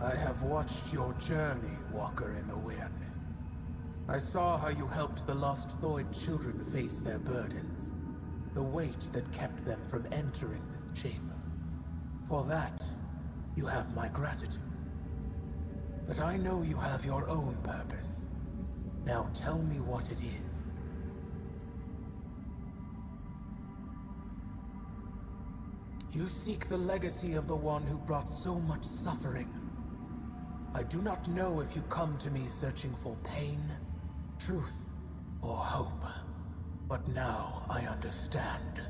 I have watched your journey, Walker in the Weirdness. I saw how you helped the lost Thoid children face their burdens, the weight that kept them from entering this chamber. For that, you have my gratitude. But I know you have your own purpose. Now tell me what it is. You seek the legacy of the one who brought so much suffering. I do not know if you come to me searching for pain, truth, or hope. But now I understand.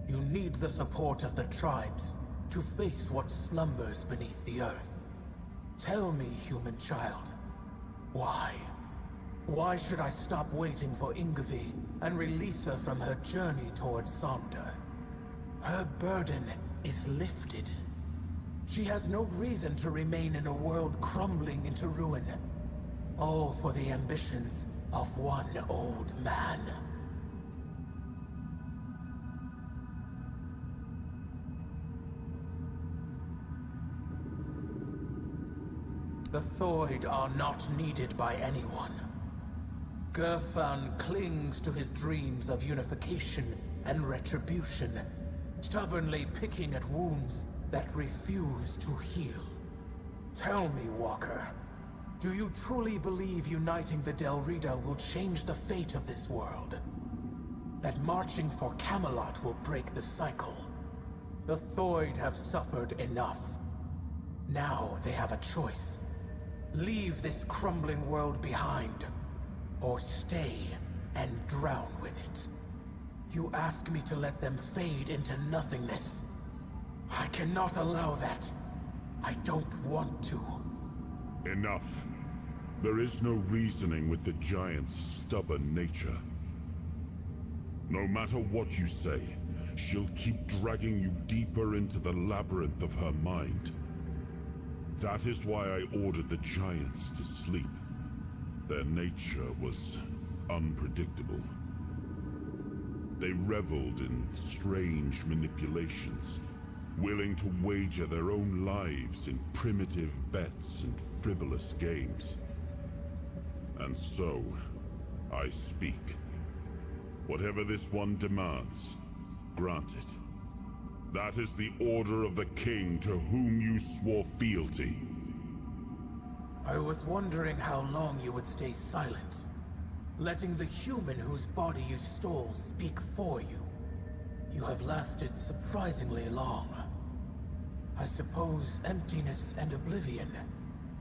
You need the support of the tribes to face what slumbers beneath the earth. Tell me, human child, why? Why should I stop waiting for Ingvi and release her from her journey towards Sonder? Her burden is lifted. She has no reason to remain in a world crumbling into ruin. All for the ambitions of one old man. The Thoid are not needed by anyone. Gerfan clings to his dreams of unification and retribution, stubbornly picking at wounds that refuse to heal. Tell me, Walker, do you truly believe uniting the Del Rida will change the fate of this world? That marching for Camelot will break the cycle? The Thoid have suffered enough. Now they have a choice. Leave this crumbling world behind, or stay and drown with it. You ask me to let them fade into nothingness. I cannot allow that. I don't want to. Enough. There is no reasoning with the giant's stubborn nature. No matter what you say, she'll keep dragging you deeper into the labyrinth of her mind. That is why I ordered the giants to sleep. Their nature was unpredictable. They reveled in strange manipulations, willing to wager their own lives in primitive bets and frivolous games. And so, I speak. Whatever this one demands, grant it. That is the order of the king to whom you swore fealty. I was wondering how long you would stay silent, letting the human whose body you stole speak for you. You have lasted surprisingly long. I suppose emptiness and oblivion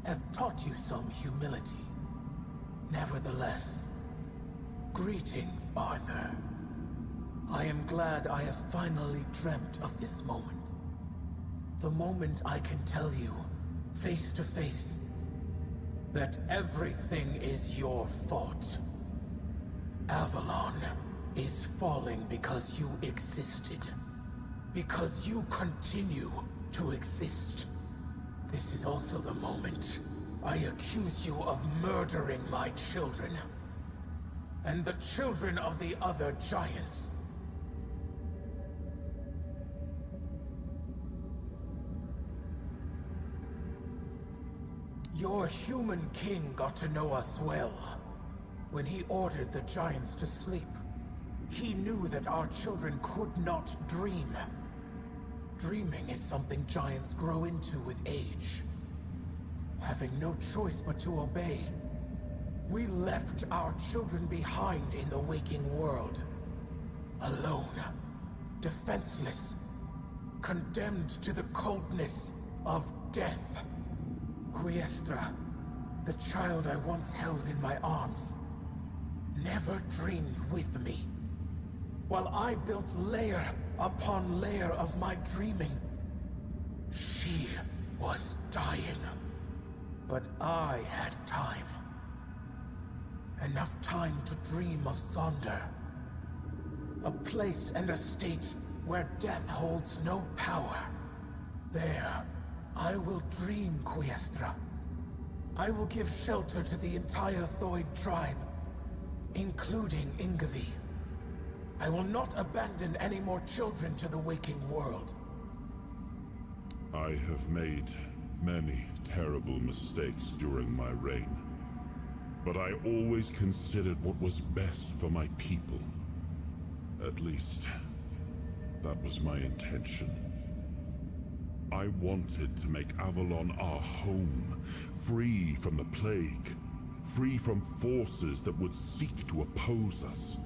have taught you some humility. Nevertheless, greetings, Arthur. I am glad I have finally dreamt of this moment. The moment I can tell you, face to face, that everything is your fault. Avalon is falling because you existed. Because you continue to exist. This is also the moment I accuse you of murdering my children. And the children of the other giants. Your human king got to know us well. When he ordered the giants to sleep, he knew that our children could not dream. Dreaming is something giants grow into with age. Having no choice but to obey, we left our children behind in the waking world. Alone, defenseless, condemned to the coldness of death. Quiestra, the child I once held in my arms, never dreamed with me. While I built layer upon layer of my dreaming, she was dying. But I had time. Enough time to dream of Sonder. A place and a state where death holds no power. There, I will dream, Quiestra. I will give shelter to the entire Thoid tribe, including Ingavi. I will not abandon any more children to the waking world. I have made many terrible mistakes during my reign, but I always considered what was best for my people. At least, that was my intention. I wanted to make Avalon our home, free from the plague, free from forces that would seek to oppose us.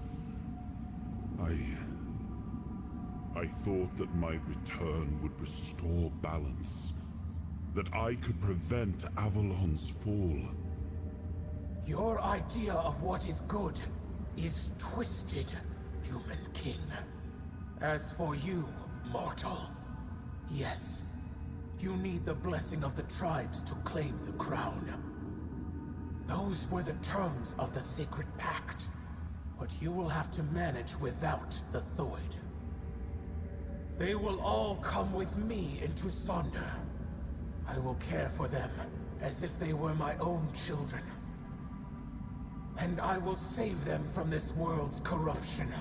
I thought that my return would restore balance, that I could prevent Avalon's fall. Your idea of what is good is twisted, human king. As for you, mortal, yes, you need the blessing of the tribes to claim the crown. Those were the terms of the sacred pact, but you will have to manage without the Thoid. They will all come with me into Sonder. I will care for them as if they were my own children. And I will save them from this world's corruption.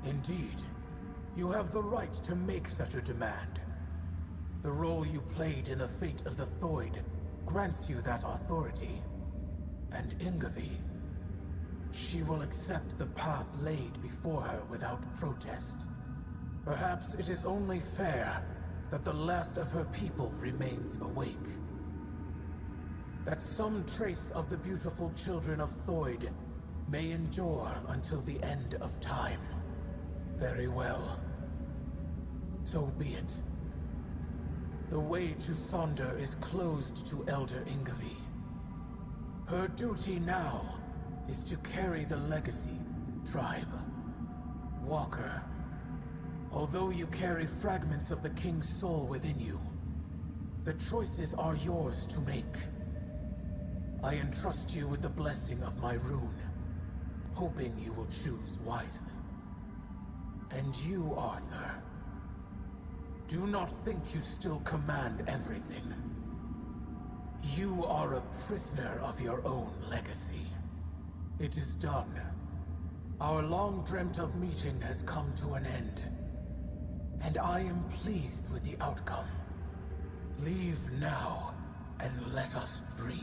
Indeed. You have the right to make such a demand. The role you played in the fate of the Thoid grants you that authority. And Ingavi, she will accept the path laid before her without protest. Perhaps it is only fair that the last of her people remains awake. That some trace of the beautiful children of Thoid may endure until the end of time. Very well. So be it. The way to Sonder is closed to Elder Ingvi. Her duty now is to carry the legacy, tribe. Walker, although you carry fragments of the King's soul within you, the choices are yours to make. I entrust you with the blessing of my rune, hoping you will choose wisely. And you, Arthur, do not think you still command everything. You are a prisoner of your own legacy. It is done. Our long-dreamt-of meeting has come to an end, and I am pleased with the outcome. Leave now, and let us dream.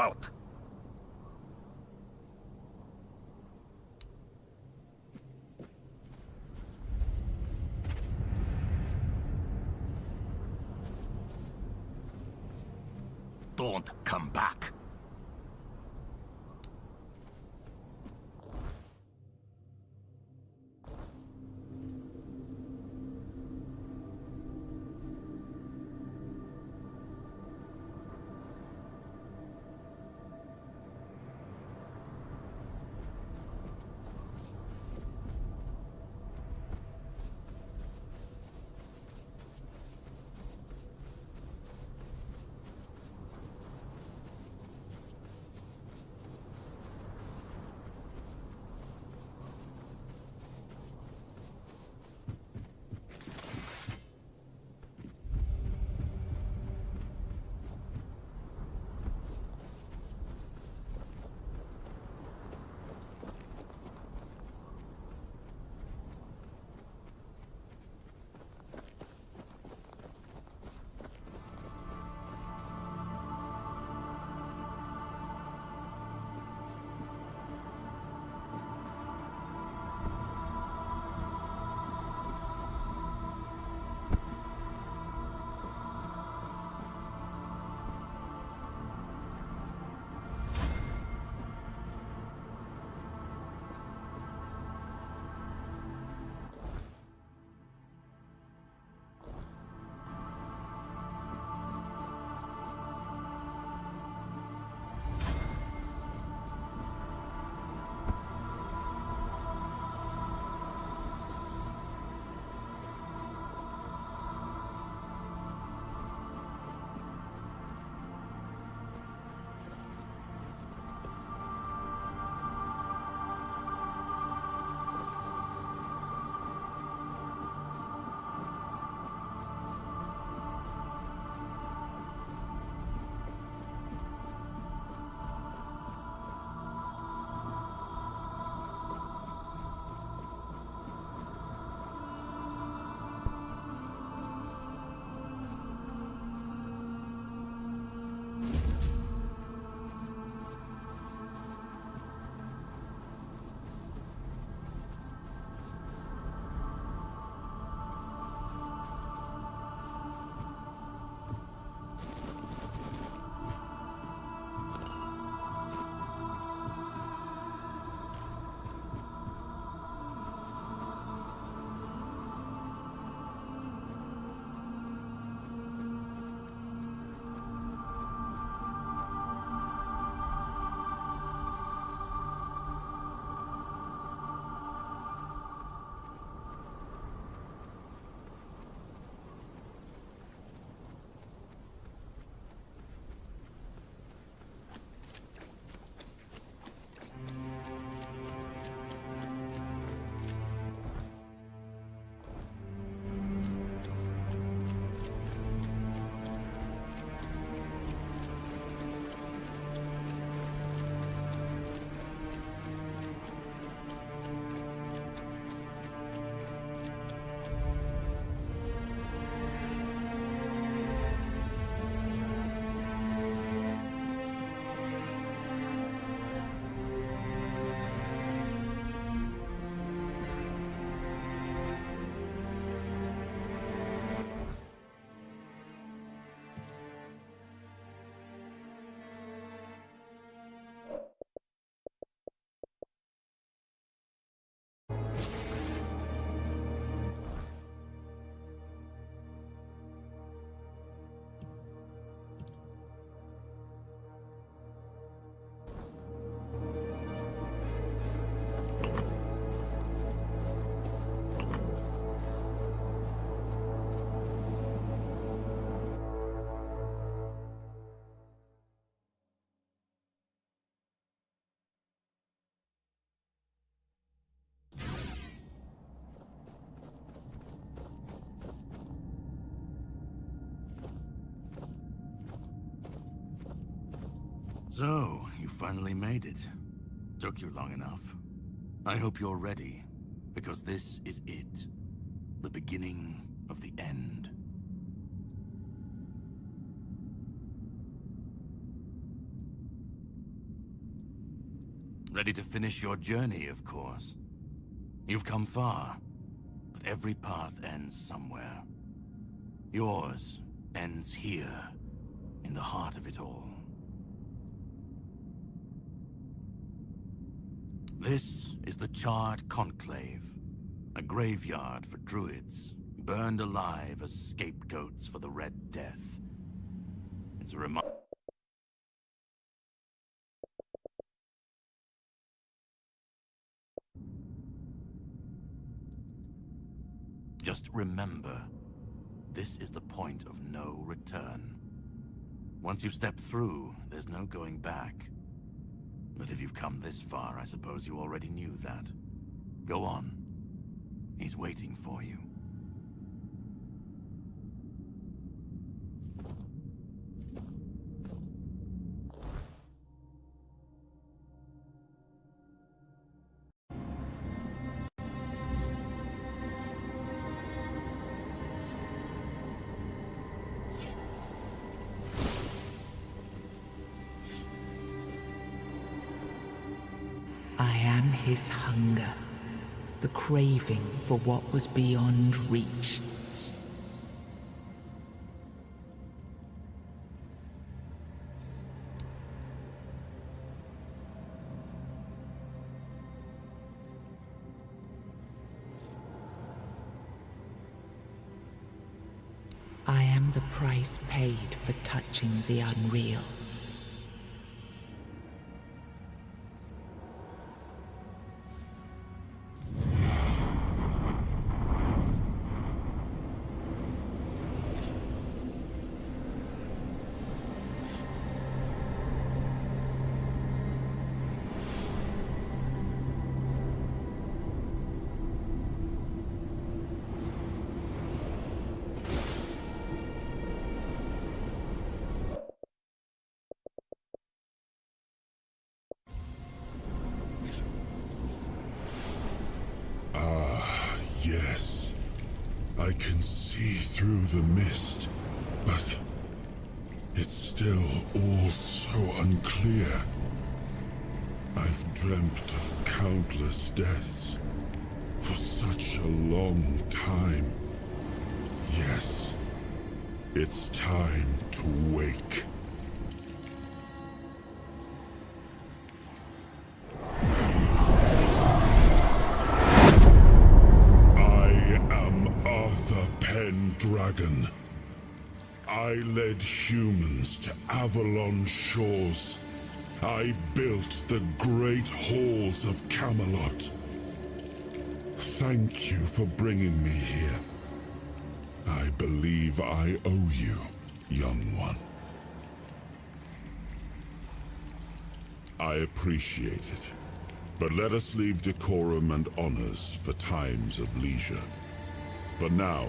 Halt! Don't come back. So, you finally made it. Took you long enough. I hope you're ready, because this is it. The beginning of the end. Ready to finish your journey, of course. You've come far, but every path ends somewhere. Yours ends here, in the heart of it all. This is the Charred Conclave, a graveyard for druids, burned alive as scapegoats for the Red Death. It's a reminder. Just remember, this is the point of no return. Once you've stepped through, there's no going back. But if you've come this far, I suppose you already knew that. Go on. He's waiting for you. I am his hunger, the craving for what was beyond reach. I am the price paid for touching the unreal. Yes, I can see through the mist, but it's still all so unclear. I've dreamt of countless deaths for such a long time. Yes, it's time to wake. Dragon. I led humans to Avalon shores. I built the great halls of Camelot. Thank you for bringing me here. I believe I owe you, young one. I appreciate it, but let us leave decorum and honors for times of leisure. For now,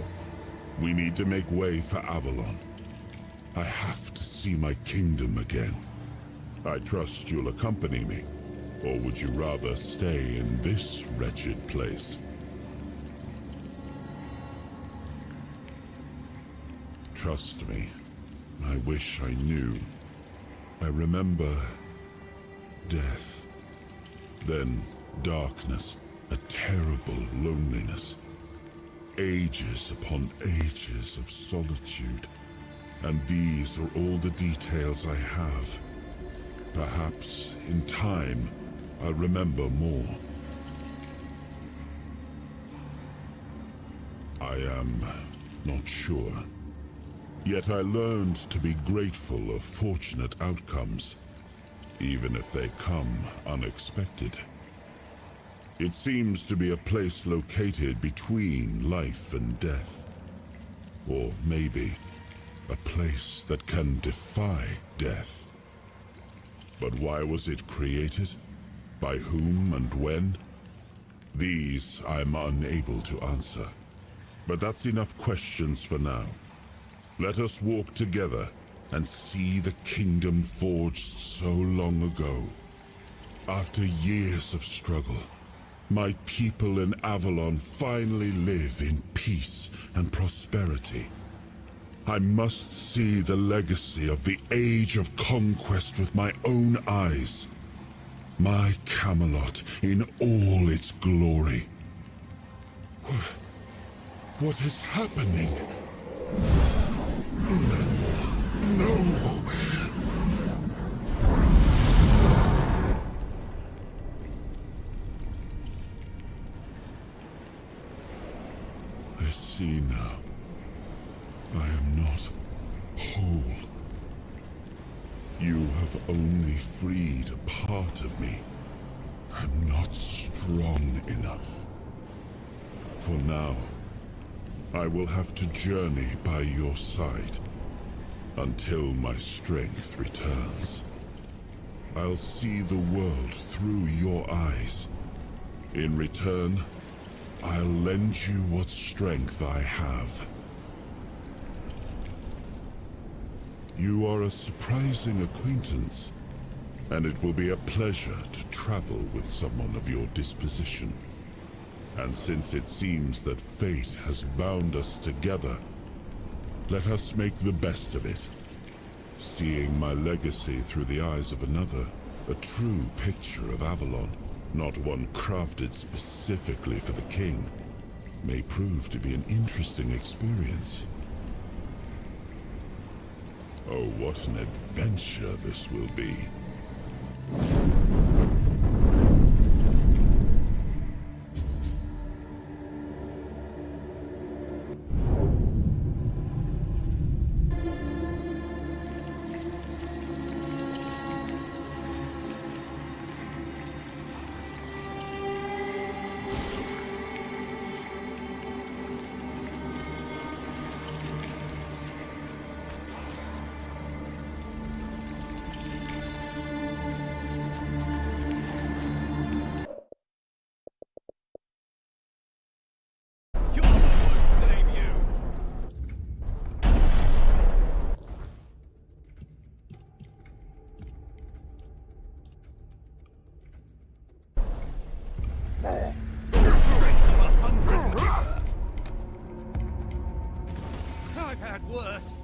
we need to make way for Avalon. I have to see my kingdom again. I trust you'll accompany me, or would you rather stay in this wretched place? Trust me, I wish I knew. I remember death, then darkness, a terrible loneliness. Ages upon ages of solitude. And these are all the details I have. Perhaps, in time, I'll remember more. I am not sure. Yet I learned to be grateful of fortunate outcomes, even if they come unexpected. It seems to be a place located between life and death. Or maybe a place that can defy death. But why was it created? By whom and when? These I'm unable to answer. But that's enough questions for now. Let us walk together and see the kingdom forged so long ago. After years of struggle, my people in Avalon finally live in peace and prosperity. I must see the legacy of the Age of Conquest with my own eyes. My Camelot in all its glory. What is happening? No! I see now. I am not whole. You have only freed a part of me. I'm not strong enough. For now, I will have to journey by your side until my strength returns. I'll see the world through your eyes. In return, I'll lend you what strength I have. You are a surprising acquaintance, and it will be a pleasure to travel with someone of your disposition. And since it seems that fate has bound us together, let us make the best of it. Seeing my legacy through the eyes of another, a true picture of Avalon, not one crafted specifically for the king, may prove to be an interesting experience. Oh, what an adventure this will be. I've had worse.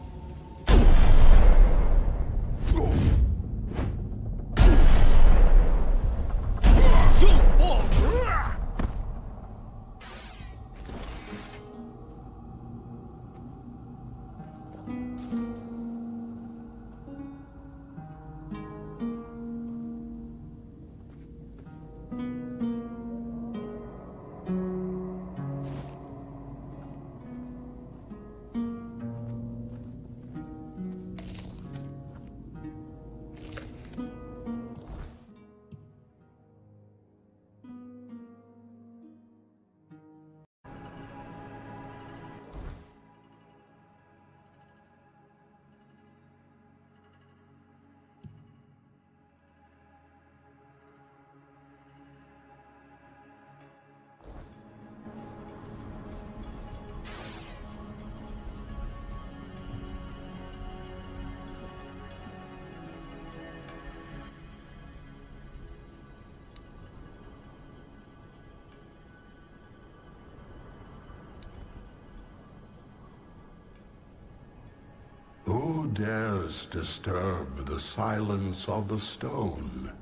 Who dares disturb the silence of the stone?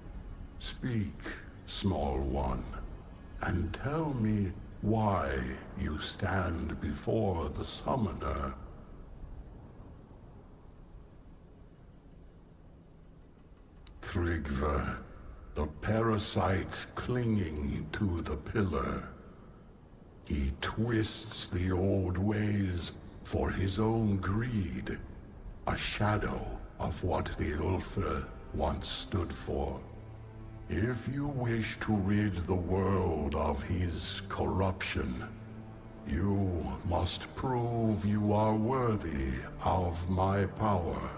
Speak, small one, and tell me why you stand before the summoner. Tryggva, the parasite clinging to the pillar. He twists the old ways for his own greed. A shadow of what the Ulfr once stood for. If you wish to rid the world of his corruption, you must prove you are worthy of my power.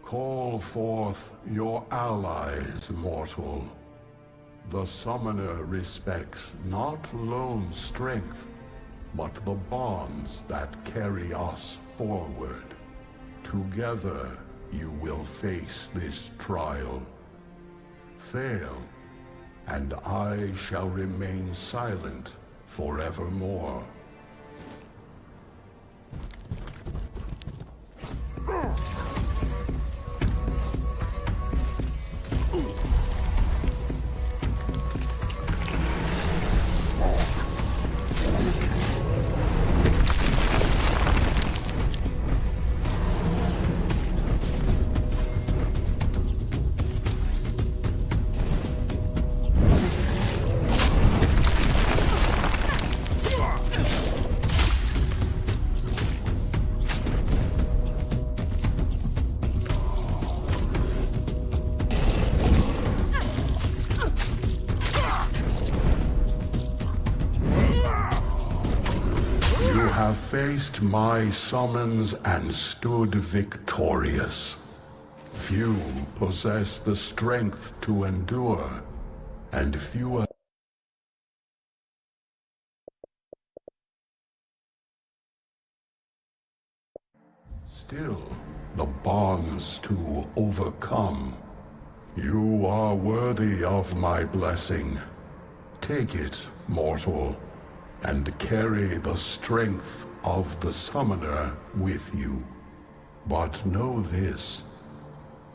Call forth your allies, mortal. The summoner respects not lone strength, but the bonds that carry us forward. Together, you will face this trial. Fail, and I shall remain silent forevermore. have faced my summons and stood victorious. Few possess the strength to endure, and fewer. Still, the bonds to overcome. You are worthy of my blessing. Take it, mortal, and carry the strength of the summoner with you. But know this,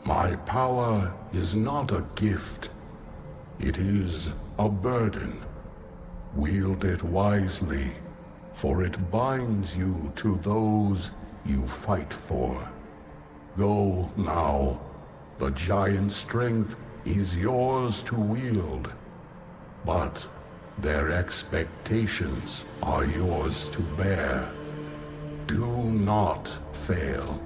my power is not a gift. It is a burden. Wield it wisely, for it binds you to those you fight for. Go now. The giant strength is yours to wield, but their expectations are yours to bear. Do not fail.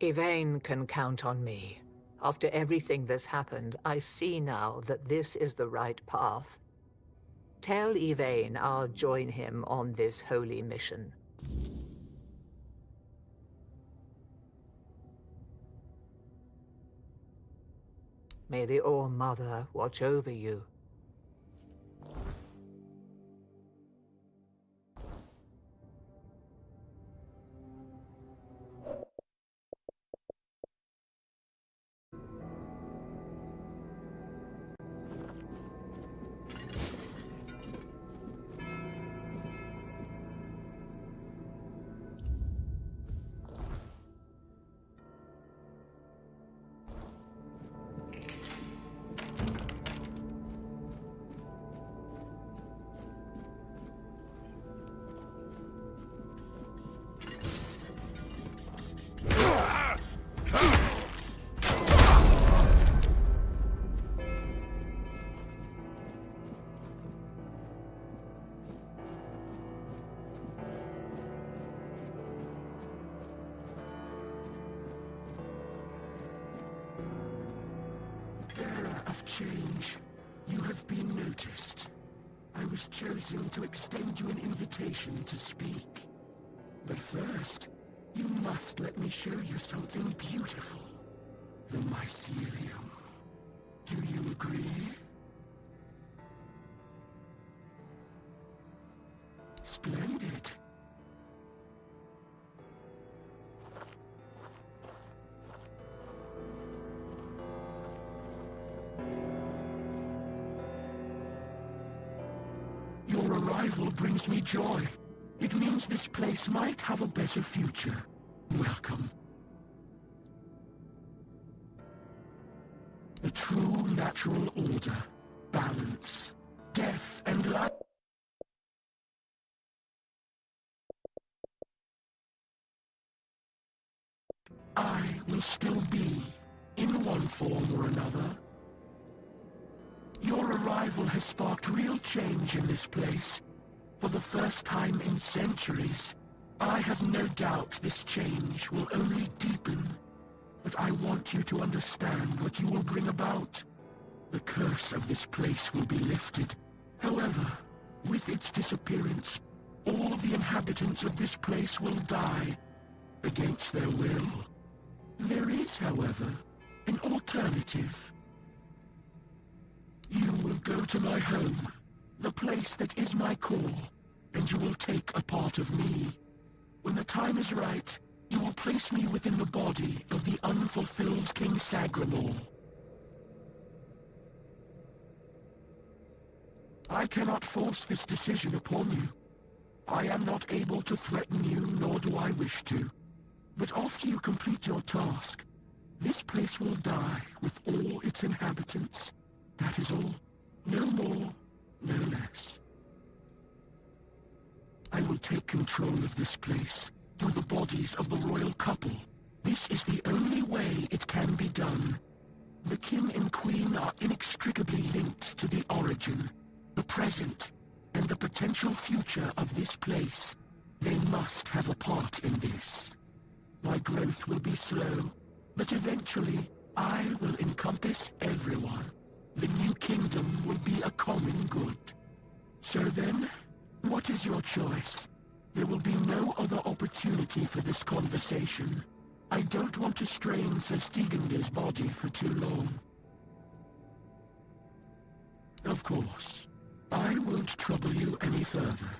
Yvain can count on me. After everything that's happened, I see now that this is the right path. Tell Yvain I'll join him on this holy mission. May the All-Mother watch over you. Of change, you have been noticed. I was chosen to extend you an invitation to speak. But first, you must let me show you something beautiful. The mycelium. Do you agree? Splendid. Your arrival brings me joy. It means this place might have a better future. Welcome. The true natural order. Balance. Death and life. I will still be, in one form or another. Your arrival has sparked real change in this place. For the first time in centuries, I have no doubt this change will only deepen, but I want you to understand what you will bring about. The curse of this place will be lifted. However, with its disappearance, all of the inhabitants of this place will die against their will. There is, however, an alternative. You will go to my home, the place that is my core, and you will take a part of me. When the time is right, you will place me within the body of the unfulfilled King Sagramor. I cannot force this decision upon you. I am not able to threaten you, nor do I wish to. But after you complete your task, this place will die with all its inhabitants. That is all. No more, no less. I will take control of this place through the bodies of the royal couple. This is the only way it can be done. The king and queen are inextricably linked to the origin, the present, and the potential future of this place. They must have a part in this. My growth will be slow, but eventually I will encompass everyone. The new kingdom will be a common good. So then, what is your choice? There will be no other opportunity for this conversation. I don't want to strain Sir Stegander's body for too long. Of course, I won't trouble you any further.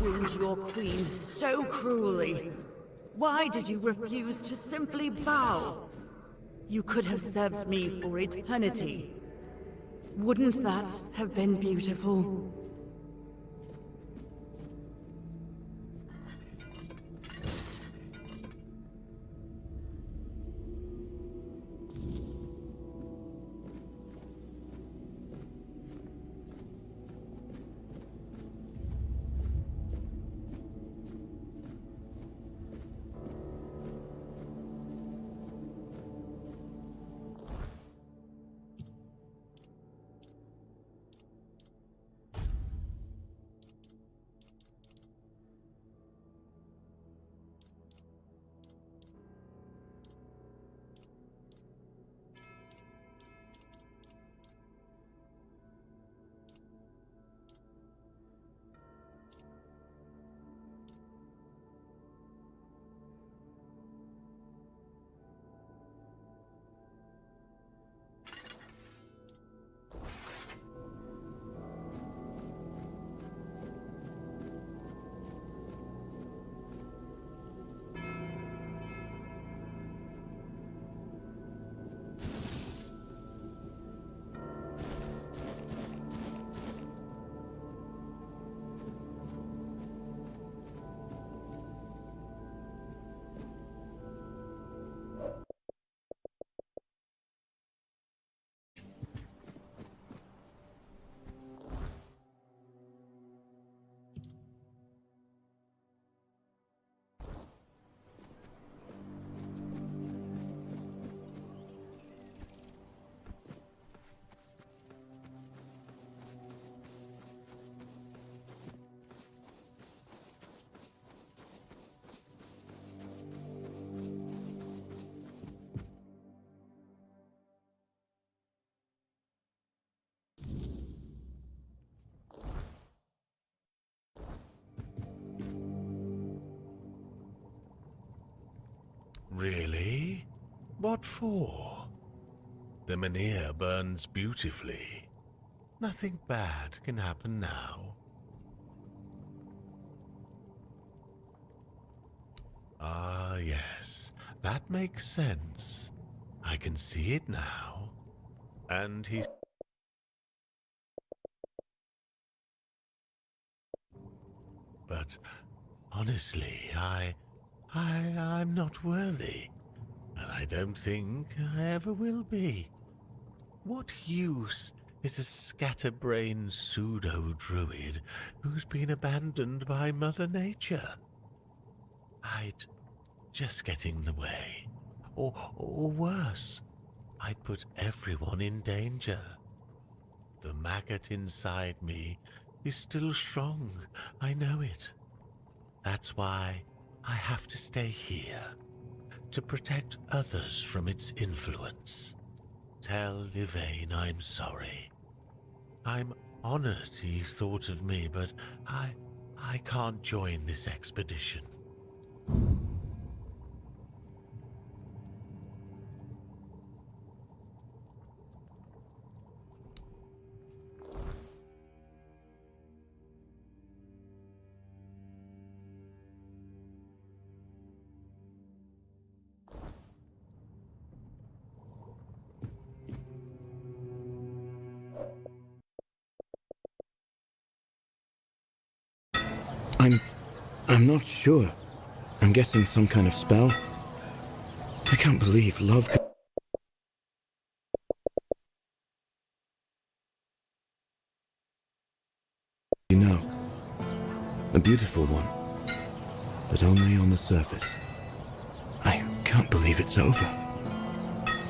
wound your queen so cruelly? Why did you refuse to simply bow? You could have served me for eternity. Wouldn't that have been beautiful? Really? What for? The Menhir burns beautifully. Nothing bad can happen now. Ah, yes. That makes sense. I can see it now. And he's... But honestly, I'm not worthy. And I don't think I ever will be. What use is a scatterbrained pseudo-druid who's been abandoned by Mother Nature? I'd just get in the way. Or worse, I'd put everyone in danger. The maggot inside me is still strong, I know it. That's why I have to stay here, to protect others from its influence. Tell Yvain I'm sorry. I'm honored he thought of me, but I can't join this expedition. I'm not sure. I'm guessing some kind of spell. I can't believe love could... You know, a beautiful one, but only on the surface. I can't believe it's over.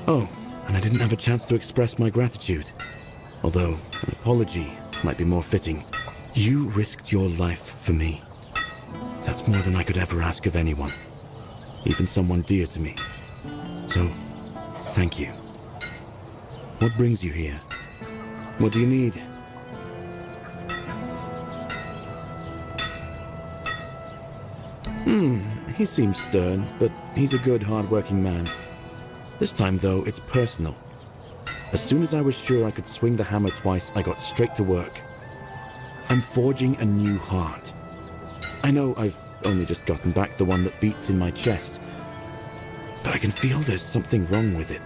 Oh, and I didn't have a chance to express my gratitude. Although, an apology might be more fitting. You risked your life for me. That's more than I could ever ask of anyone, even someone dear to me. So, thank you. What brings you here? What do you need? He seems stern, but he's a good, hard-working man. This time, though, it's personal. As soon as I was sure I could swing the hammer twice, I got straight to work. I'm forging a new heart. I know I've only just gotten back the one that beats in my chest, but I can feel there's something wrong with it.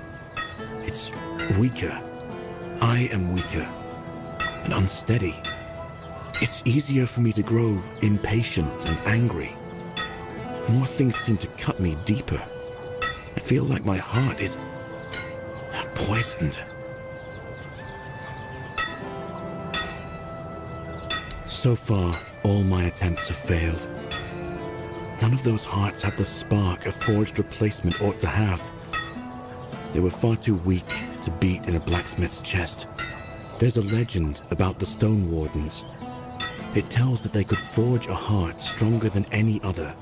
It's weaker. I am weaker and unsteady. It's easier for me to grow impatient and angry. More things seem to cut me deeper. I feel like my heart is poisoned. So far, all my attempts have failed. None of those hearts had the spark a forged replacement ought to have. They were far too weak to beat in a blacksmith's chest. There's a legend about the Stone Wardens. It tells that they could forge a heart stronger than any other.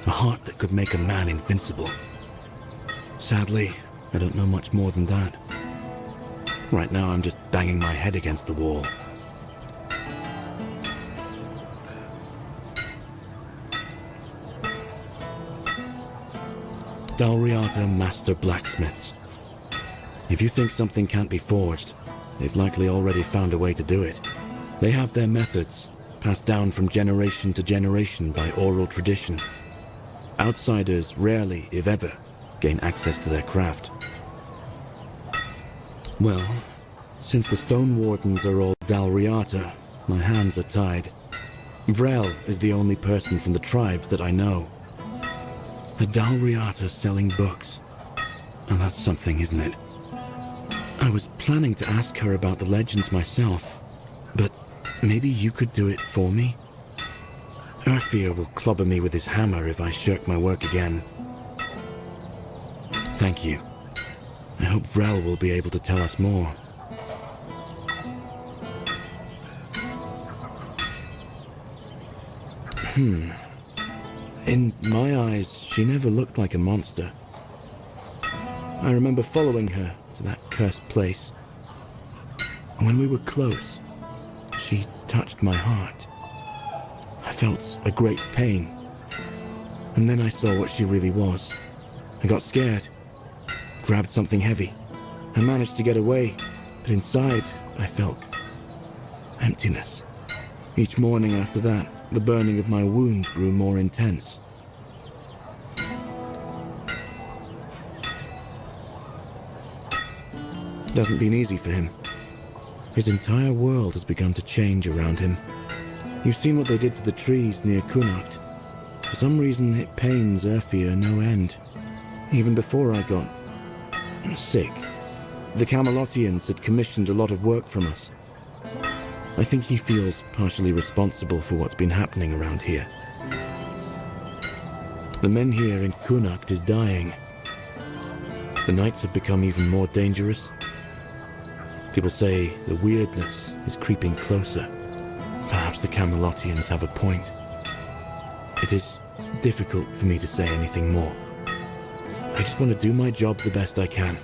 A heart that could make a man invincible. Sadly, I don't know much more than that. Right now, I'm just banging my head against the wall. Dalriata Master Blacksmiths. If you think something can't be forged, they've likely already found a way to do it. They have their methods, passed down from generation to generation by oral tradition. Outsiders rarely, if ever, gain access to their craft. Well, since the Stone Wardens are all Dalriata, my hands are tied. Vrel is the only person from the tribes that I know. A Dalriata selling books. And that's something, isn't it? I was planning to ask her about the legends myself, but maybe you could do it for me? Urfir will clobber me with his hammer if I shirk my work again. Thank you. I hope Vrel will be able to tell us more. In my eyes, she never looked like a monster. I remember following her to that cursed place. When we were close, she touched my heart. I felt a great pain. And then I saw what she really was. I got scared, grabbed something heavy. I managed to get away, but inside I felt emptiness. Each morning after that, the burning of my wound grew more intense. It hasn't been easy for him. His entire world has begun to change around him. You've seen what they did to the trees near Kunakt. For some reason, it pains Urfir no end. Even before I got sick, the Camelotians had commissioned a lot of work from us. I think he feels partially responsible for what's been happening around here. The men here in Kunakt is dying. The nights have become even more dangerous. People say the weirdness is creeping closer. Perhaps the Camelotians have a point. It is difficult for me to say anything more. I just want to do my job the best I can.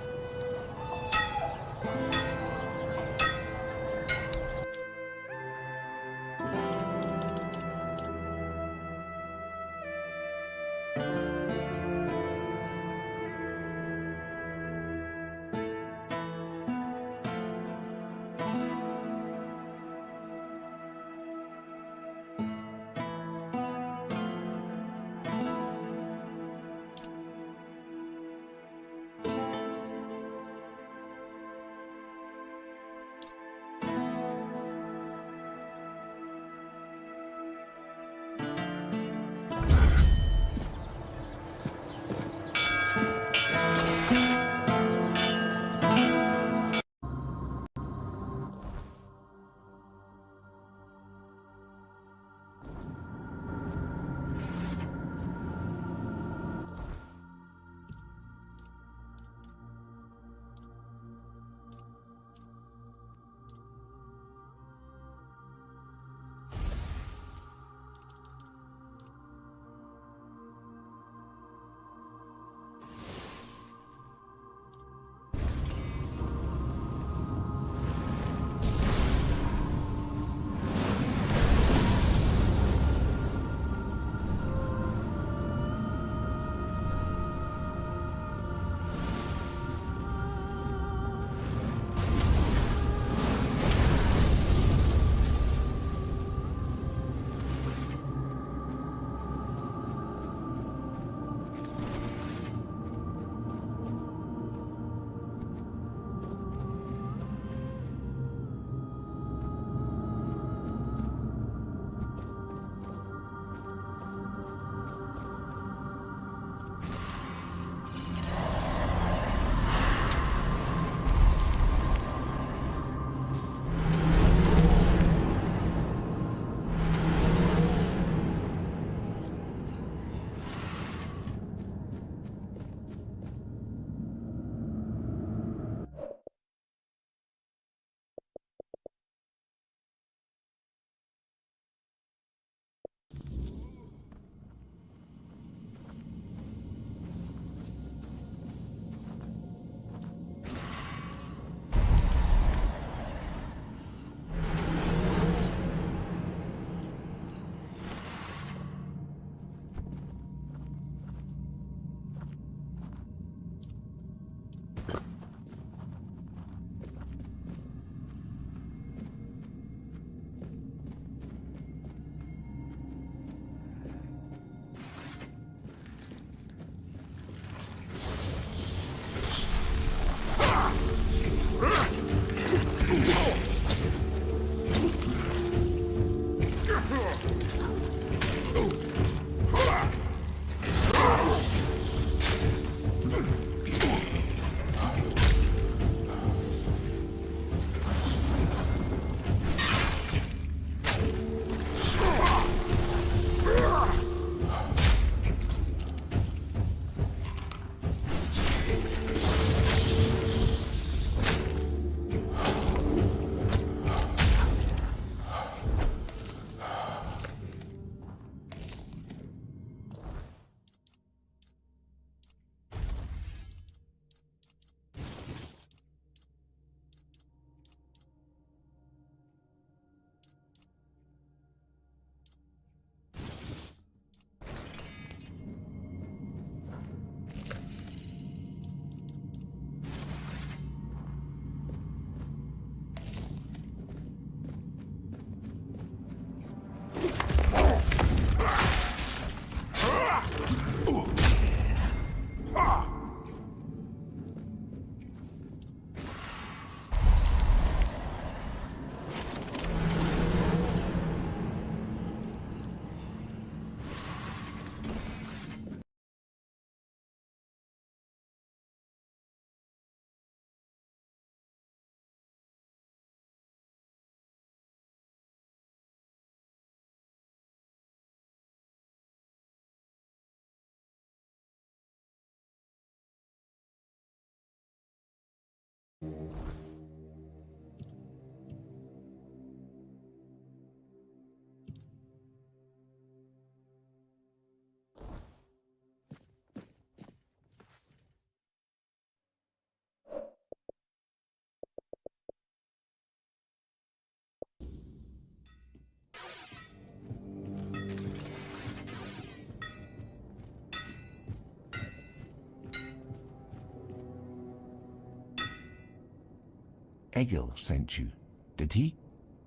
Egil sent you, did he?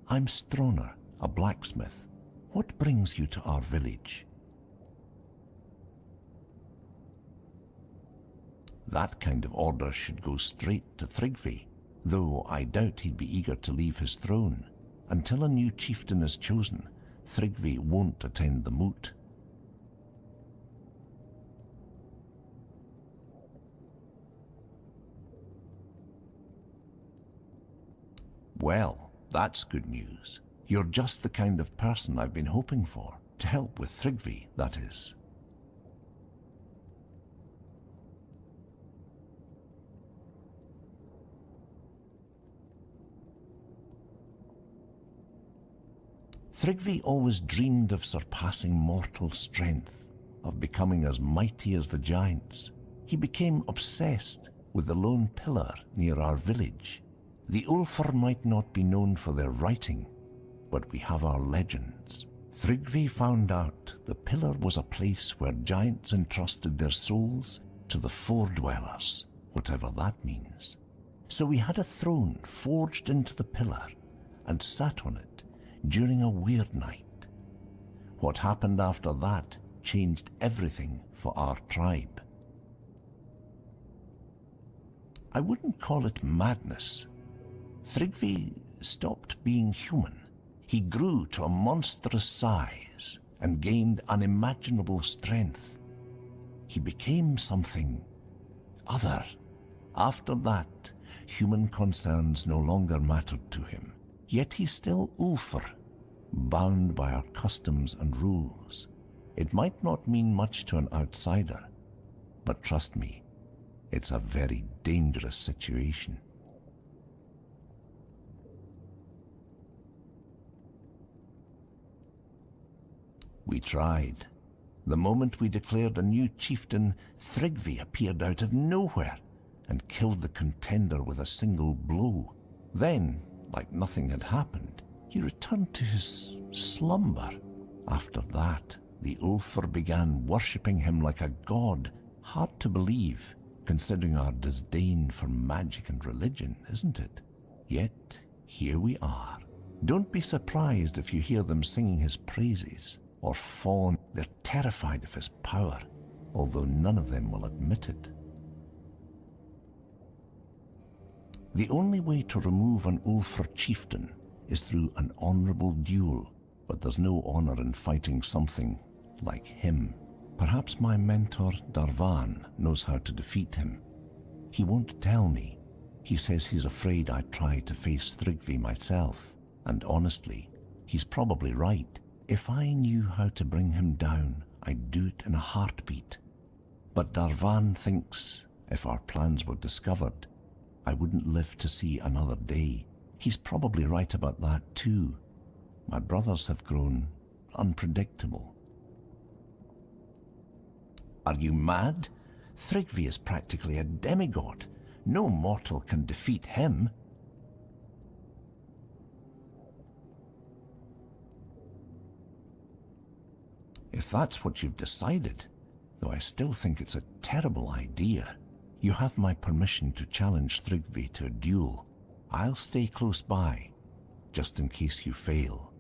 I'm Stroner, a blacksmith. What brings you to our village? That kind of order should go straight to Thrigvi, though I doubt he'd be eager to leave his throne. Until a new chieftain is chosen, Thrigvi won't attend the moot. Well, that's good news. You're just the kind of person I've been hoping for, to help with Thrigvi, that is. Thrigvi always dreamed of surpassing mortal strength, of becoming as mighty as the giants. He became obsessed with the lone pillar near our village. The Ulfar might not be known for their writing, but we have our legends. Thrigvi found out the pillar was a place where giants entrusted their souls to the Fore-dwellers, whatever that means. So we had a throne forged into the pillar and sat on it during a weird night. What happened after that changed everything for our tribe. I wouldn't call it madness. Thrigvi stopped being human. He grew to a monstrous size and gained unimaginable strength. He became something other. After that, human concerns no longer mattered to him. Yet he's still Ulfar, bound by our customs and rules. It might not mean much to an outsider, but trust me, it's a very dangerous situation. We tried. The moment we declared a new chieftain, Thrigvi appeared out of nowhere and killed the contender with a single blow. Then, like nothing had happened, he returned to his slumber. After that, the Ulfar began worshipping him like a god. Hard to believe, considering our disdain for magic and religion, isn't it? Yet, here we are. Don't be surprised if you hear them singing his praises, or fawn. They're terrified of his power, although none of them will admit it. The only way to remove an Ulfar chieftain is through an honorable duel, but there's no honor in fighting something like him. Perhaps my mentor, Darvan, knows how to defeat him. He won't tell me. He says he's afraid I'd try to face Thrigvi myself. And honestly, he's probably right. If I knew how to bring him down, I'd do it in a heartbeat. But Darvan thinks if our plans were discovered, I wouldn't live to see another day. He's probably right about that too. My brothers have grown unpredictable. Are you mad? Thrigvi is practically a demigod. No mortal can defeat him. If that's what you've decided, though I still think it's a terrible idea, you have my permission to challenge Thrigvi to a duel. I'll stay close by, just in case you fail.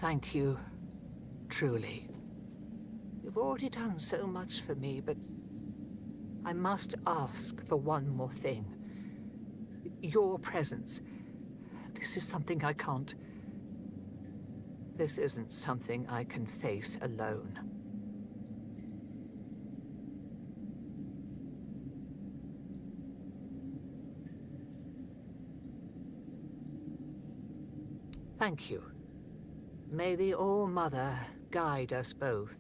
Thank you, truly. You've already done so much for me, but I must ask for one more thing. Your presence. This is something I can't... This isn't something I can face alone. Thank you. May the All-Mother guide us both.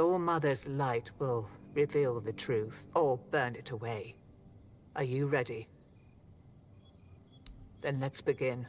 All-Mother's light will reveal the truth, or burn it away. Are you ready? Then let's begin.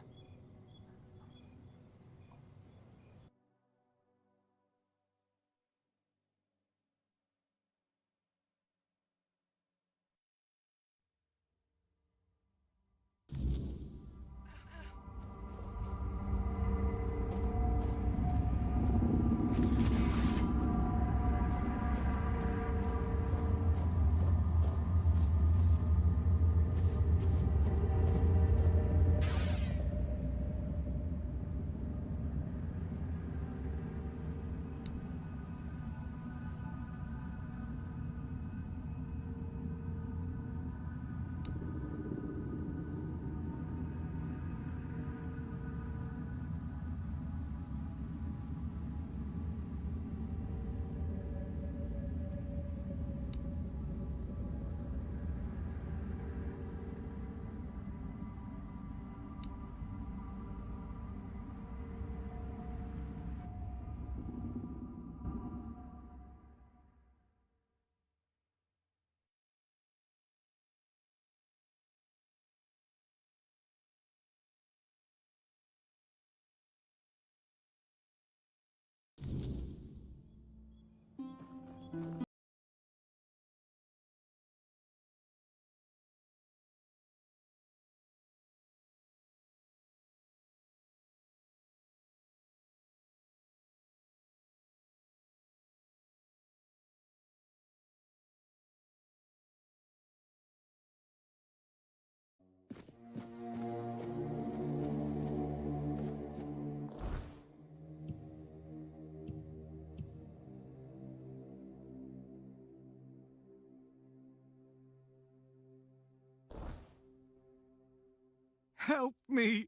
Help me!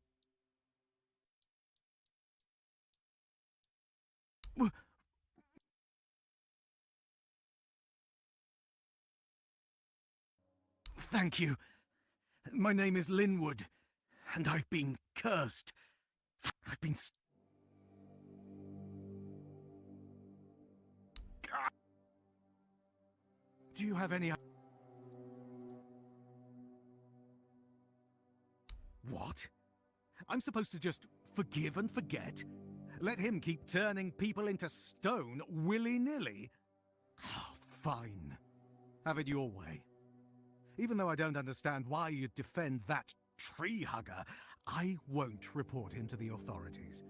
Thank you. My name is Linwood, and I've been cursed. I've been... Do you have any... What? I'm supposed to just forgive and forget? Let him keep turning people into stone willy-nilly? Oh, fine. Have it your way. Even though I don't understand why you'd defend that tree hugger, I won't report him to the authorities.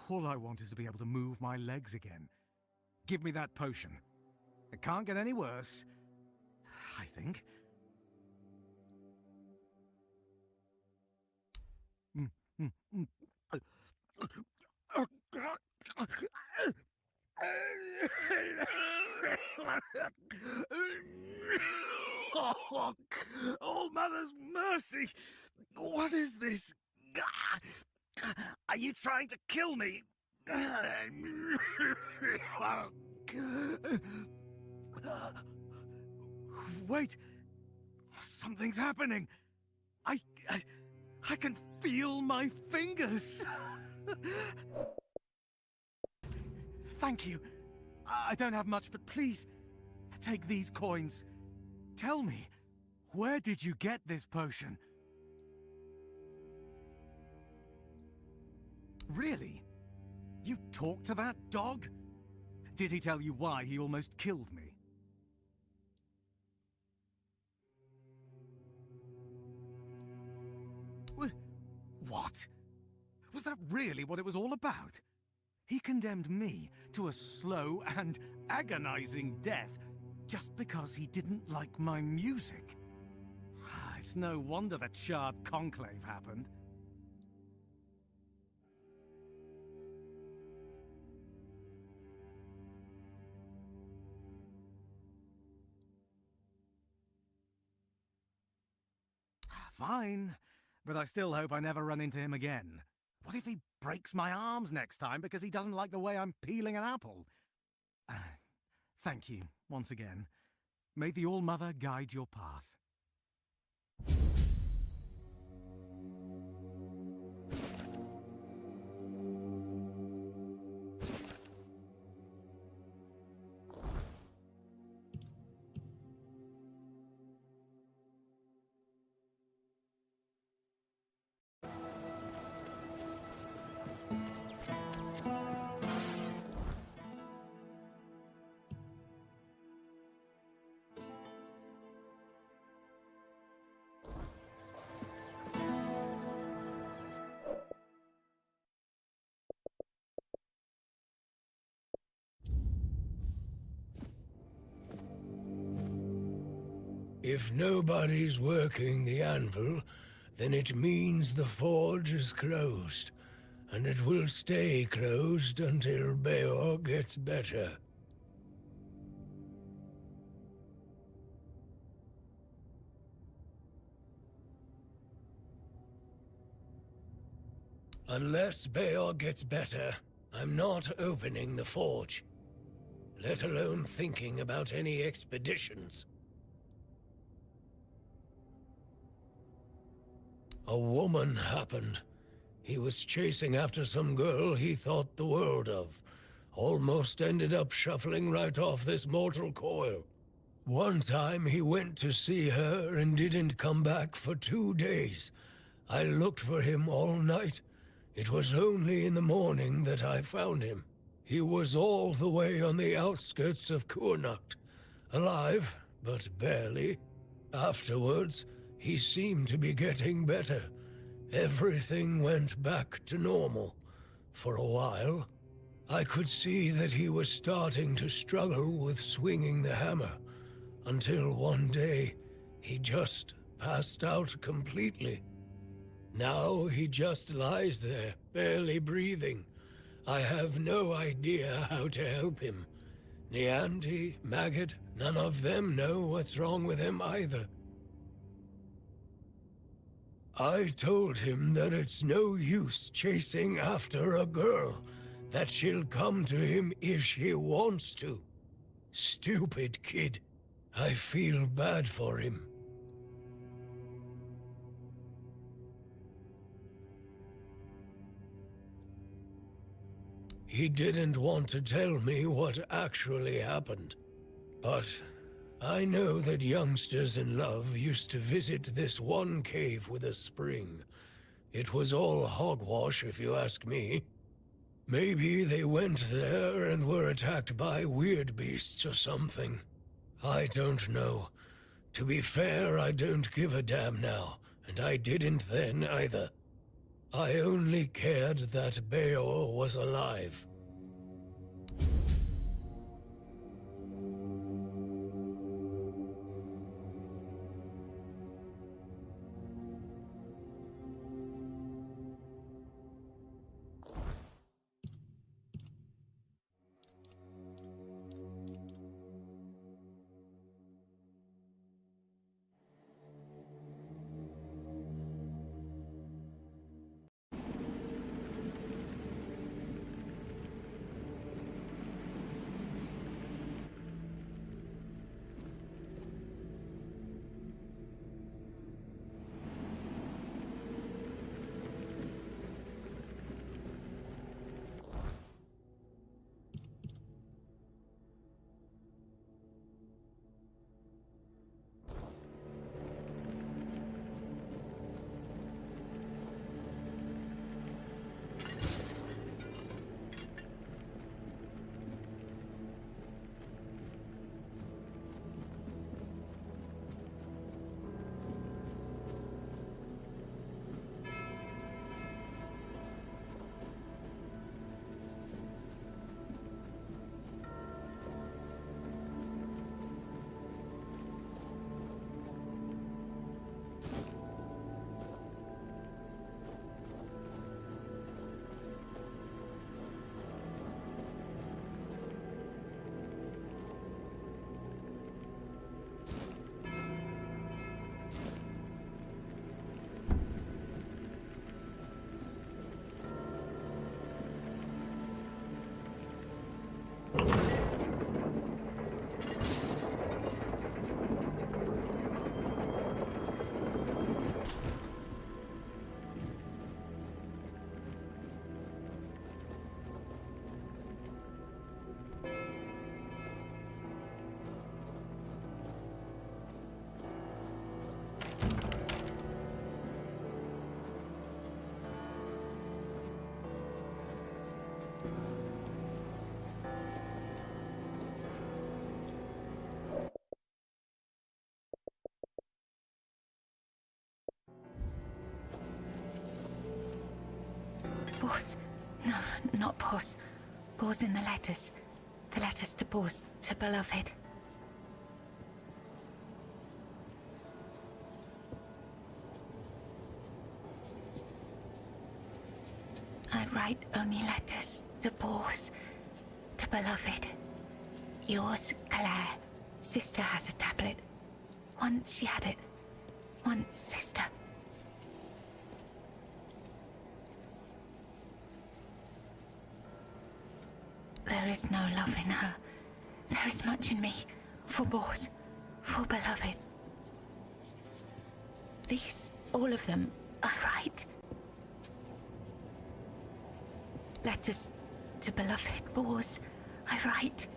All I want is to be able to move my legs again. Give me that potion. It can't get any worse, I think. Oh, Mother's mercy! What is this? Are you trying to kill me? Wait! Something's happening! I can feel my fingers! Thank you. I don't have much, but please, take these coins. Tell me, where did you get this potion? Really? You talked to that dog? Did he tell you why he almost killed me? What? Was that really what it was all about? He condemned me to a slow and agonizing death just because he didn't like my music. It's no wonder that Shard Conclave happened. Fine, but I still hope I never run into him again. What if he breaks my arms next time because he doesn't like the way I'm peeling an apple? Thank you, once again. May the All-Mother guide your path. If nobody's working the anvil, then it means the forge is closed, and it will stay closed until Beor gets better. Unless Beor gets better, I'm not opening the forge. Let alone thinking about any expeditions. A woman happened. He was chasing after some girl he thought the world of. Almost ended up shuffling right off this mortal coil. One time he went to see her and didn't come back for 2 days. I looked for him all night. It was only in the morning that I found him. He was all the way on the outskirts of Kurnacht. Alive, but barely. Afterwards, he seemed to be getting better. Everything went back to normal. For a while, I could see that he was starting to struggle with swinging the hammer, until one day, he just passed out completely. Now he just lies there, barely breathing. I have no idea how to help him. Nianti, Maggot, none of them know what's wrong with him either. I told him that it's no use chasing after a girl, that she'll come to him if she wants to. Stupid kid. I feel bad for him. He didn't want to tell me what actually happened. But I know that youngsters in love used to visit this one cave with a spring. It was all hogwash, if you ask me. Maybe they went there and were attacked by weird beasts or something. I don't know. To be fair, I don't give a damn now, and I didn't then either. I only cared that Beor was alive. Boars. No, not boars. Boars in the letters. The letters to boars, to beloved. write only letters to Bors, to beloved. Yours, Claire. Sister has a tablet. Once she had it. Once, sister. There is no love in her. There is much in me. For Bors. For beloved. These, all of them, I write. Letters to beloved Bors, I write.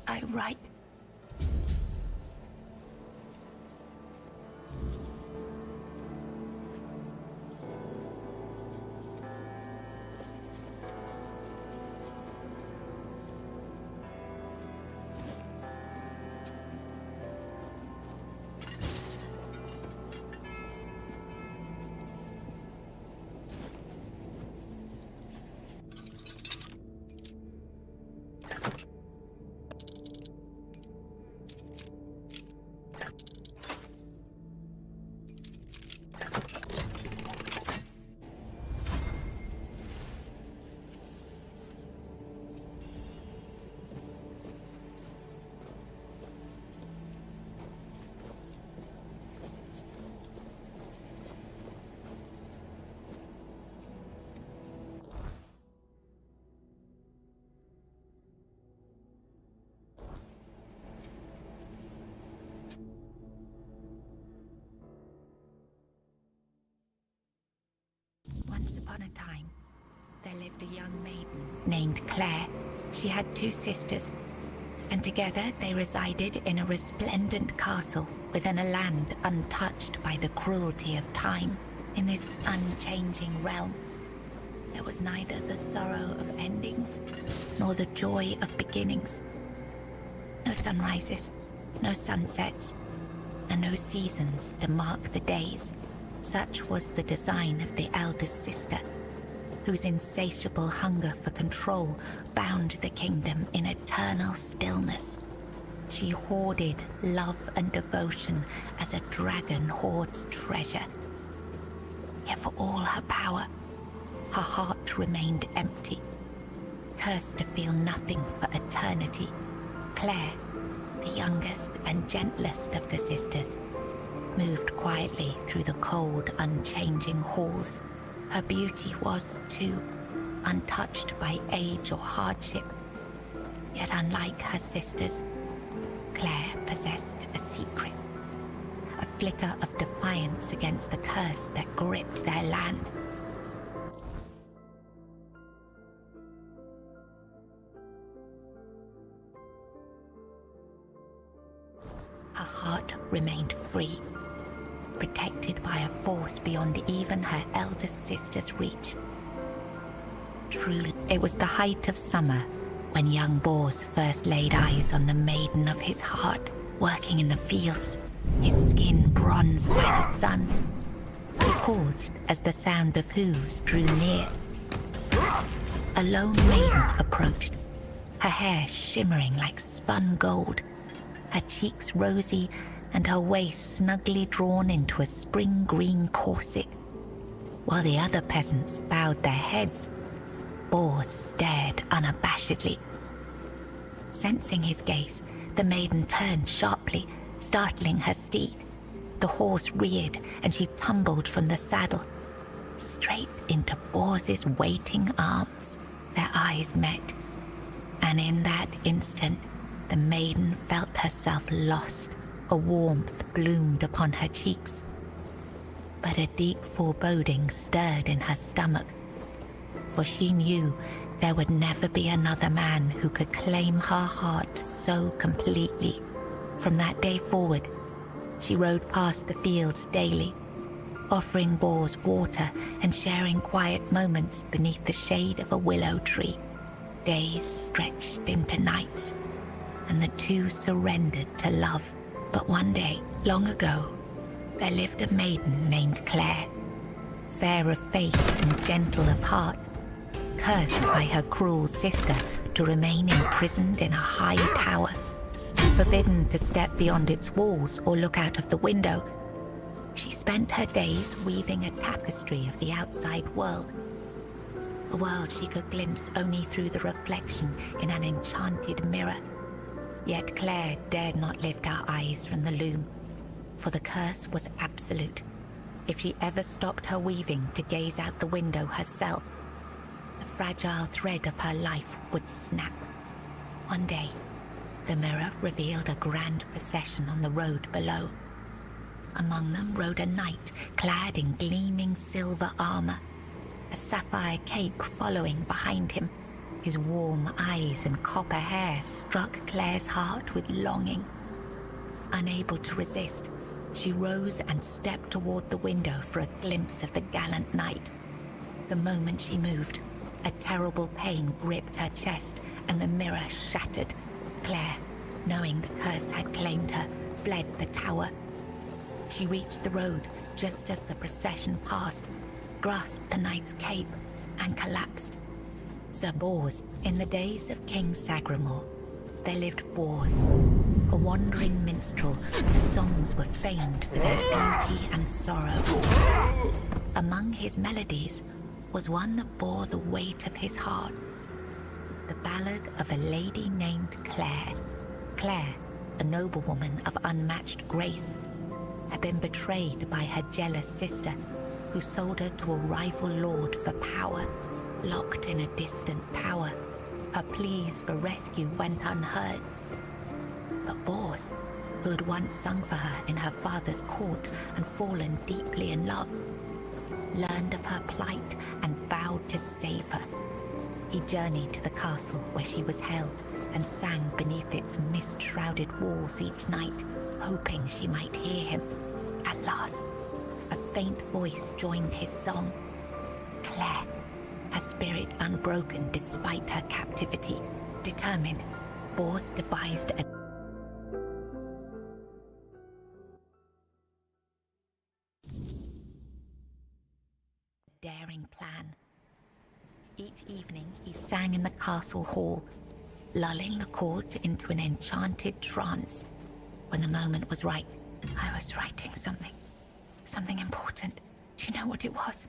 I write. Once upon a time, there lived a young maiden named Claire. She had 2 sisters, and together they resided in a resplendent castle within a land untouched by the cruelty of time. In this unchanging realm, there was neither the sorrow of endings nor the joy of beginnings. No sunrises, no sunsets, and no seasons to mark the days. Such was the design of the eldest sister, whose insatiable hunger for control bound the kingdom in eternal stillness. She hoarded love and devotion as a dragon hoards treasure. Yet for all her power, her heart remained empty, cursed to feel nothing for eternity. Claire, the youngest and gentlest of the sisters, moved quietly through the cold, unchanging halls. Her beauty was, too, untouched by age or hardship. Yet unlike her sisters, Claire possessed a secret. A flicker of defiance against the curse that gripped their land. Her heart remained free, protected by a force beyond even her eldest sister's reach. Truly, it was the height of summer when young Bors first laid eyes on the maiden of his heart, working in the fields, his skin bronzed by the sun. He paused as the sound of hooves drew near. A lone maiden approached, her hair shimmering like spun gold, her cheeks rosy and her waist snugly drawn into a spring green corset. While the other peasants bowed their heads, Bors stared unabashedly. Sensing his gaze, the maiden turned sharply, startling her steed. The horse reared and she tumbled from the saddle, straight into Bors's waiting arms. Their eyes met, and in that instant, the maiden felt herself lost. A warmth bloomed upon her cheeks, but a deep foreboding stirred in her stomach, for she knew there would never be another man who could claim her heart so completely. From that day forward, she rode past the fields daily, offering Bors water and sharing quiet moments beneath the shade of a willow tree. Days stretched into nights, and the two surrendered to love. But one day, long ago, there lived a maiden named Claire, fair of face and gentle of heart, cursed by her cruel sister to remain imprisoned in a high tower. Forbidden to step beyond its walls or look out of the window, She spent her days weaving a tapestry of the outside world. A world she could glimpse only through the reflection in an enchanted mirror. Yet Claire dared not lift her eyes from the loom, for the curse was absolute. If she ever stopped her weaving to gaze out the window herself, the fragile thread of her life would snap. One day, the mirror revealed a grand procession on the road below. Among them rode a knight clad in gleaming silver armor, a sapphire cape following behind him. His warm eyes and copper hair struck Claire's heart with longing. Unable to resist, she rose and stepped toward the window for a glimpse of the gallant knight. The moment she moved, a terrible pain gripped her chest and the mirror shattered. Claire, knowing the curse had claimed her, fled the tower. She reached the road just as the procession passed, grasped the knight's cape, and collapsed. Sir Bors, in the days of King Sagramore, there lived Bors, a wandering minstrel whose songs were famed for their beauty and sorrow. Among his melodies was one that bore the weight of his heart, the ballad of a lady named Claire. Claire, a noblewoman of unmatched grace, had been betrayed by her jealous sister, who sold her to a rival lord for power. Locked in a distant tower, her pleas for rescue went unheard. But Bors, who had once sung for her in her father's court and fallen deeply in love, learned of her plight and vowed to save her. He journeyed to the castle where she was held and sang beneath its mist-shrouded walls each night, hoping she might hear him. At last, a faint voice joined his song. Claire, her spirit unbroken despite her captivity, determined, Bors devised a daring plan. Each evening he sang in the castle hall, lulling the court into an enchanted trance. When the moment was right, I was writing something important. Do you know what it was?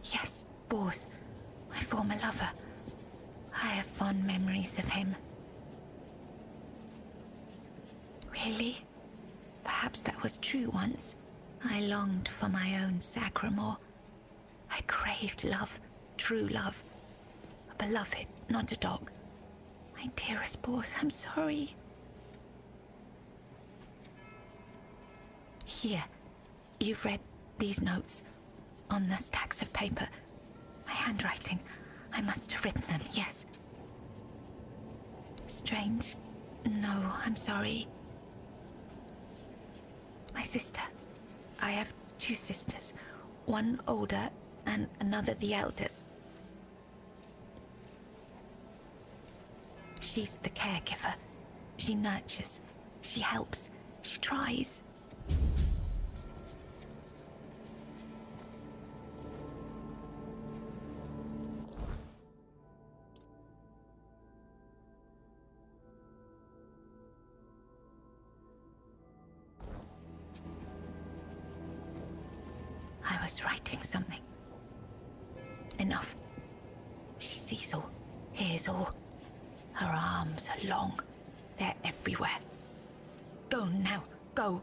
Yes, Bors, my former lover. I have fond memories of him. Really? Perhaps that was true once. I longed for my own Sagramore. I craved love, true love. A beloved, not a dog. My dearest Bors, I'm sorry. Here, you've read these notes on the stacks of paper. My handwriting. I must have written them, yes. Strange. No, I'm sorry. My sister. I have two sisters. One older and another the eldest. She's the caregiver. She nurtures. She helps. She tries. I was writing something. Enough. She sees all, hears all. Her arms are long. They're everywhere. Go now, go.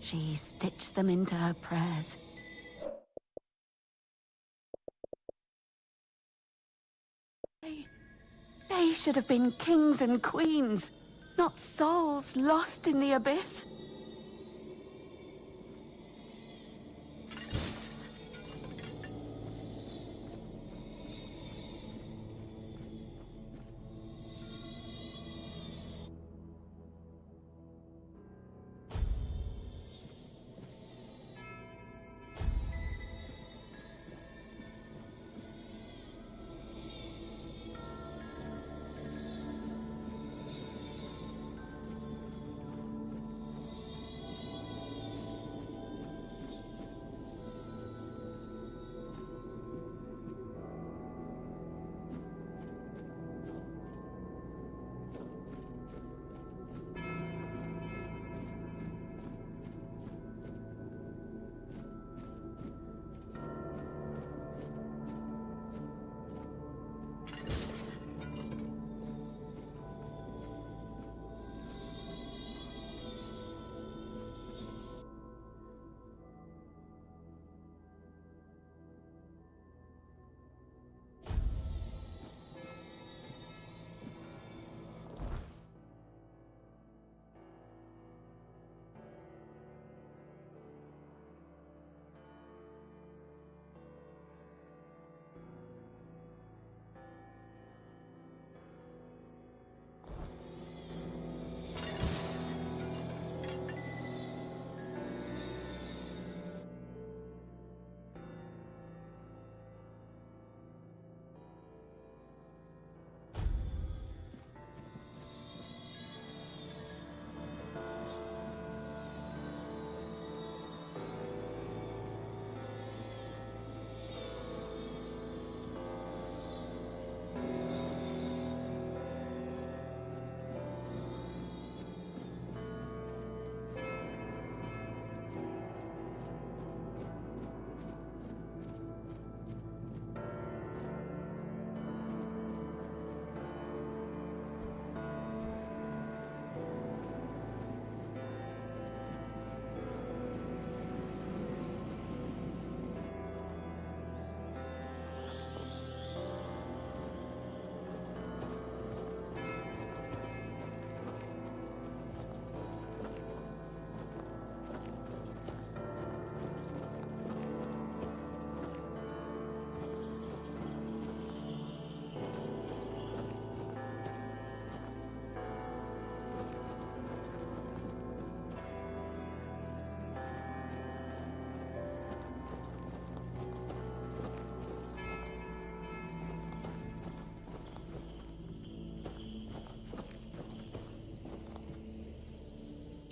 She stitched them into her prayers. They should have been kings and queens, not souls lost in the abyss.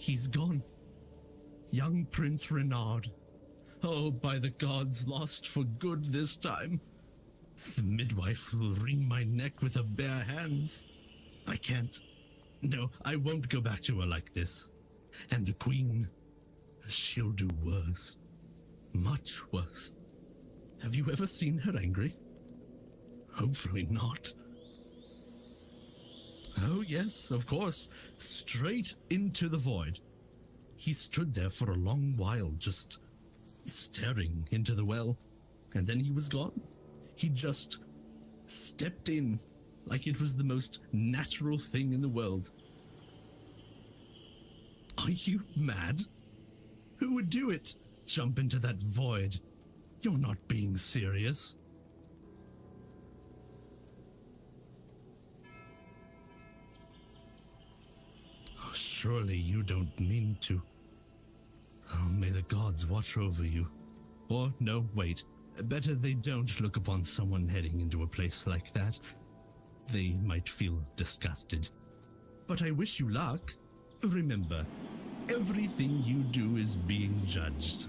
He's gone. Young Prince Renard. Oh, by the gods, lost for good this time. The midwife will wring my neck with her bare hands. I can't. No, I won't go back to her like this. And the Queen, she'll do worse. Much worse. Have you ever seen her angry? Hopefully not. Oh, yes, of course. Straight into the void. He stood there for a long while, just staring into the well, and then he was gone. He just stepped in like it was the most natural thing in the world. Are you mad? Who would do it? Jump into that void? You're not being serious. Surely you don't mean to. Oh, may the gods watch over you. Or, no, wait. Better they don't look upon someone heading into a place like that. They might feel disgusted. But I wish you luck. Remember, everything you do is being judged.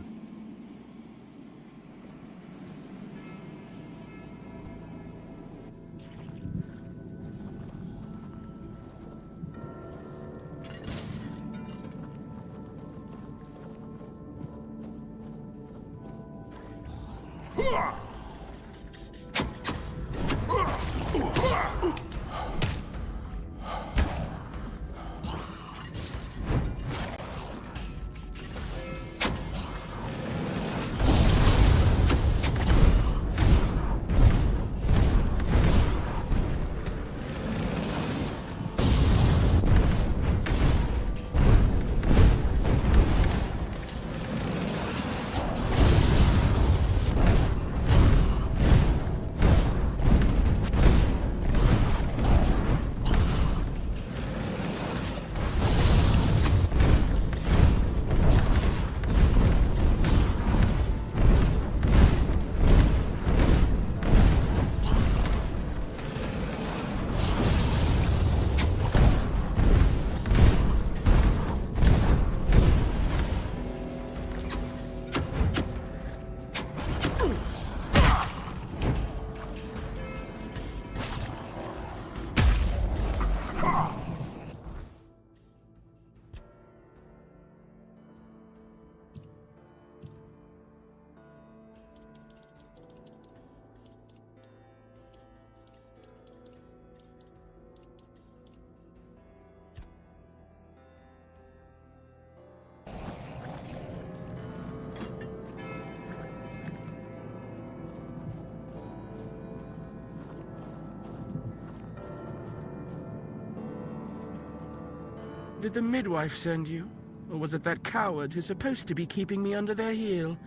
Did the midwife send you? Or was it that coward who's supposed to be keeping me under their heel?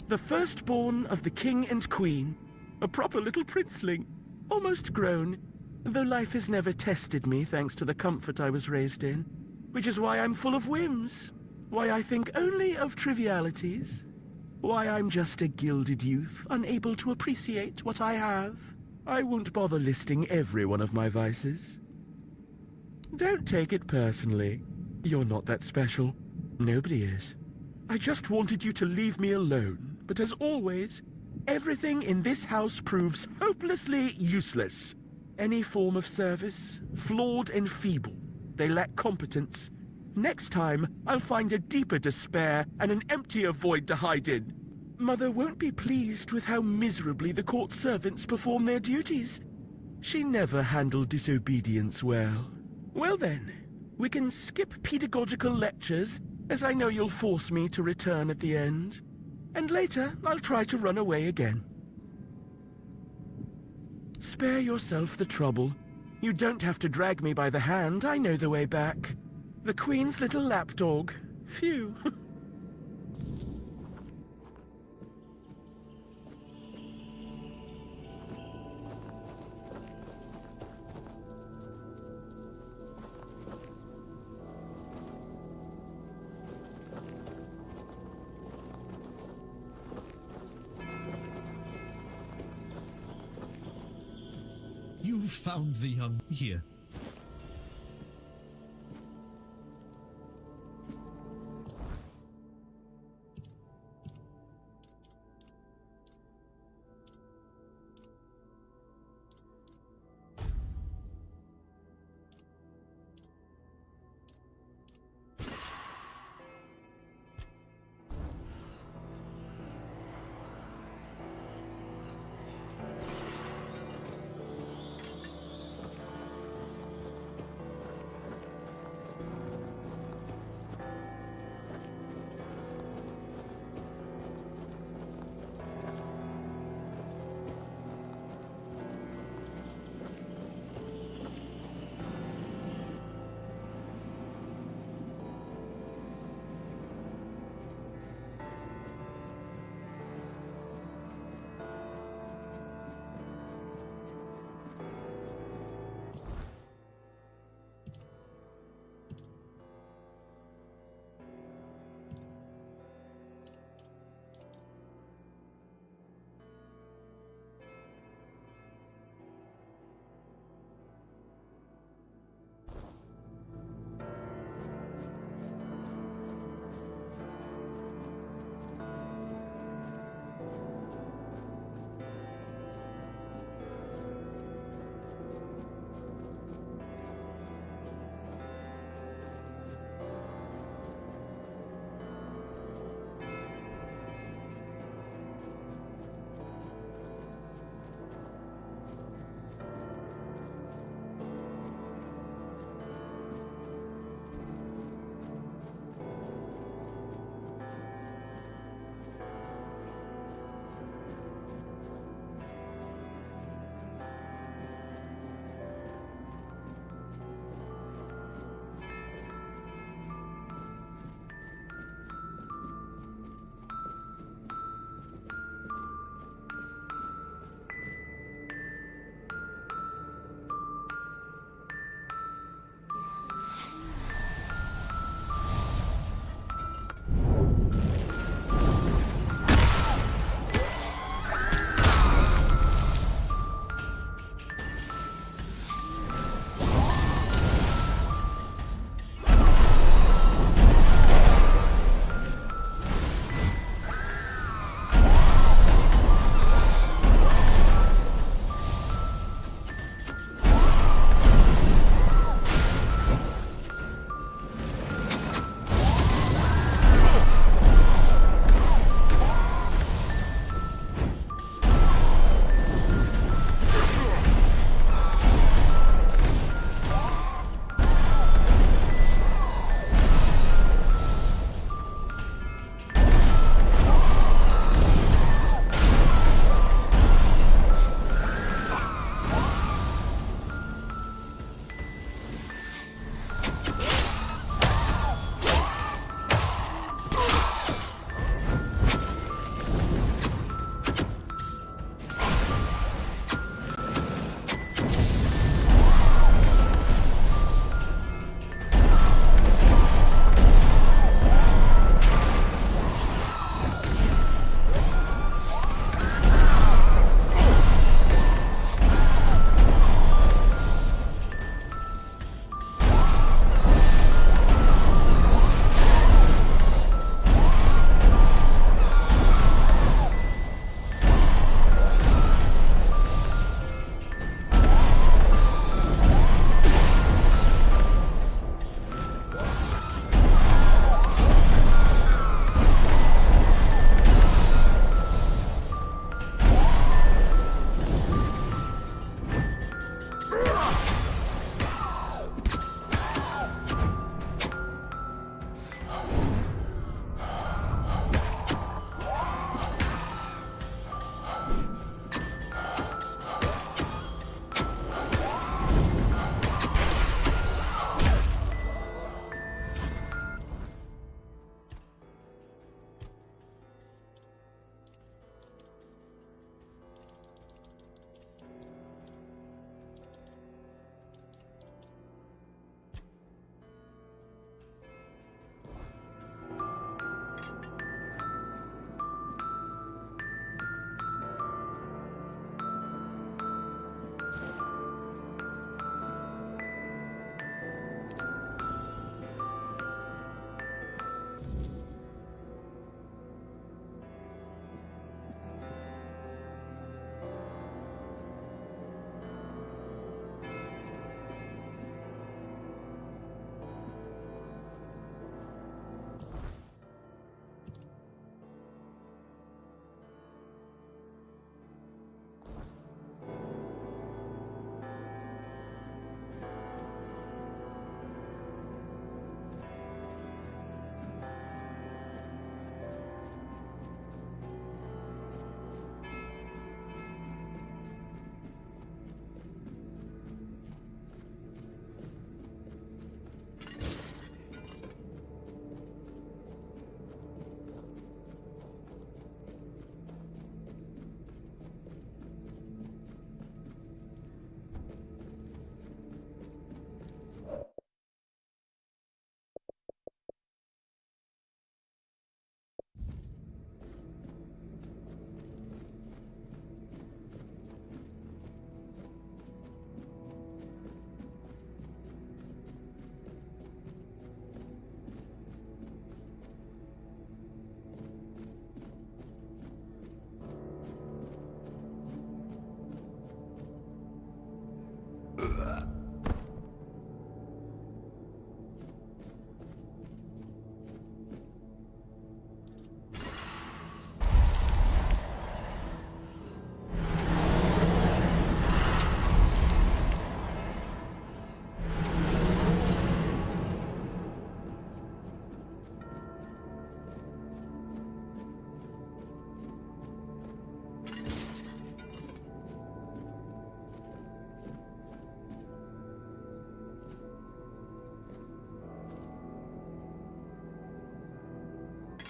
The firstborn of the king and queen. A proper little princeling. Almost grown. Though life has never tested me thanks to the comfort I was raised in. Which is why I'm full of whims. Why I think only of trivialities. Why I'm just a gilded youth, unable to appreciate what I have. I won't bother listing every one of my vices. Don't take it personally. You're not that special. Nobody is. I just wanted you to leave me alone, but as always, everything in this house proves hopelessly useless. Any form of service, flawed and feeble. They lack competence. Next time, I'll find a deeper despair and an emptier void to hide in. Mother won't be pleased with how miserably the court servants perform their duties. She never handled disobedience well. Well then, we can skip pedagogical lectures, as I know you'll force me to return at the end. And later, I'll try to run away again. Spare yourself the trouble. You don't have to drag me by the hand, I know the way back. The Queen's little lapdog. Phew. You found the young here.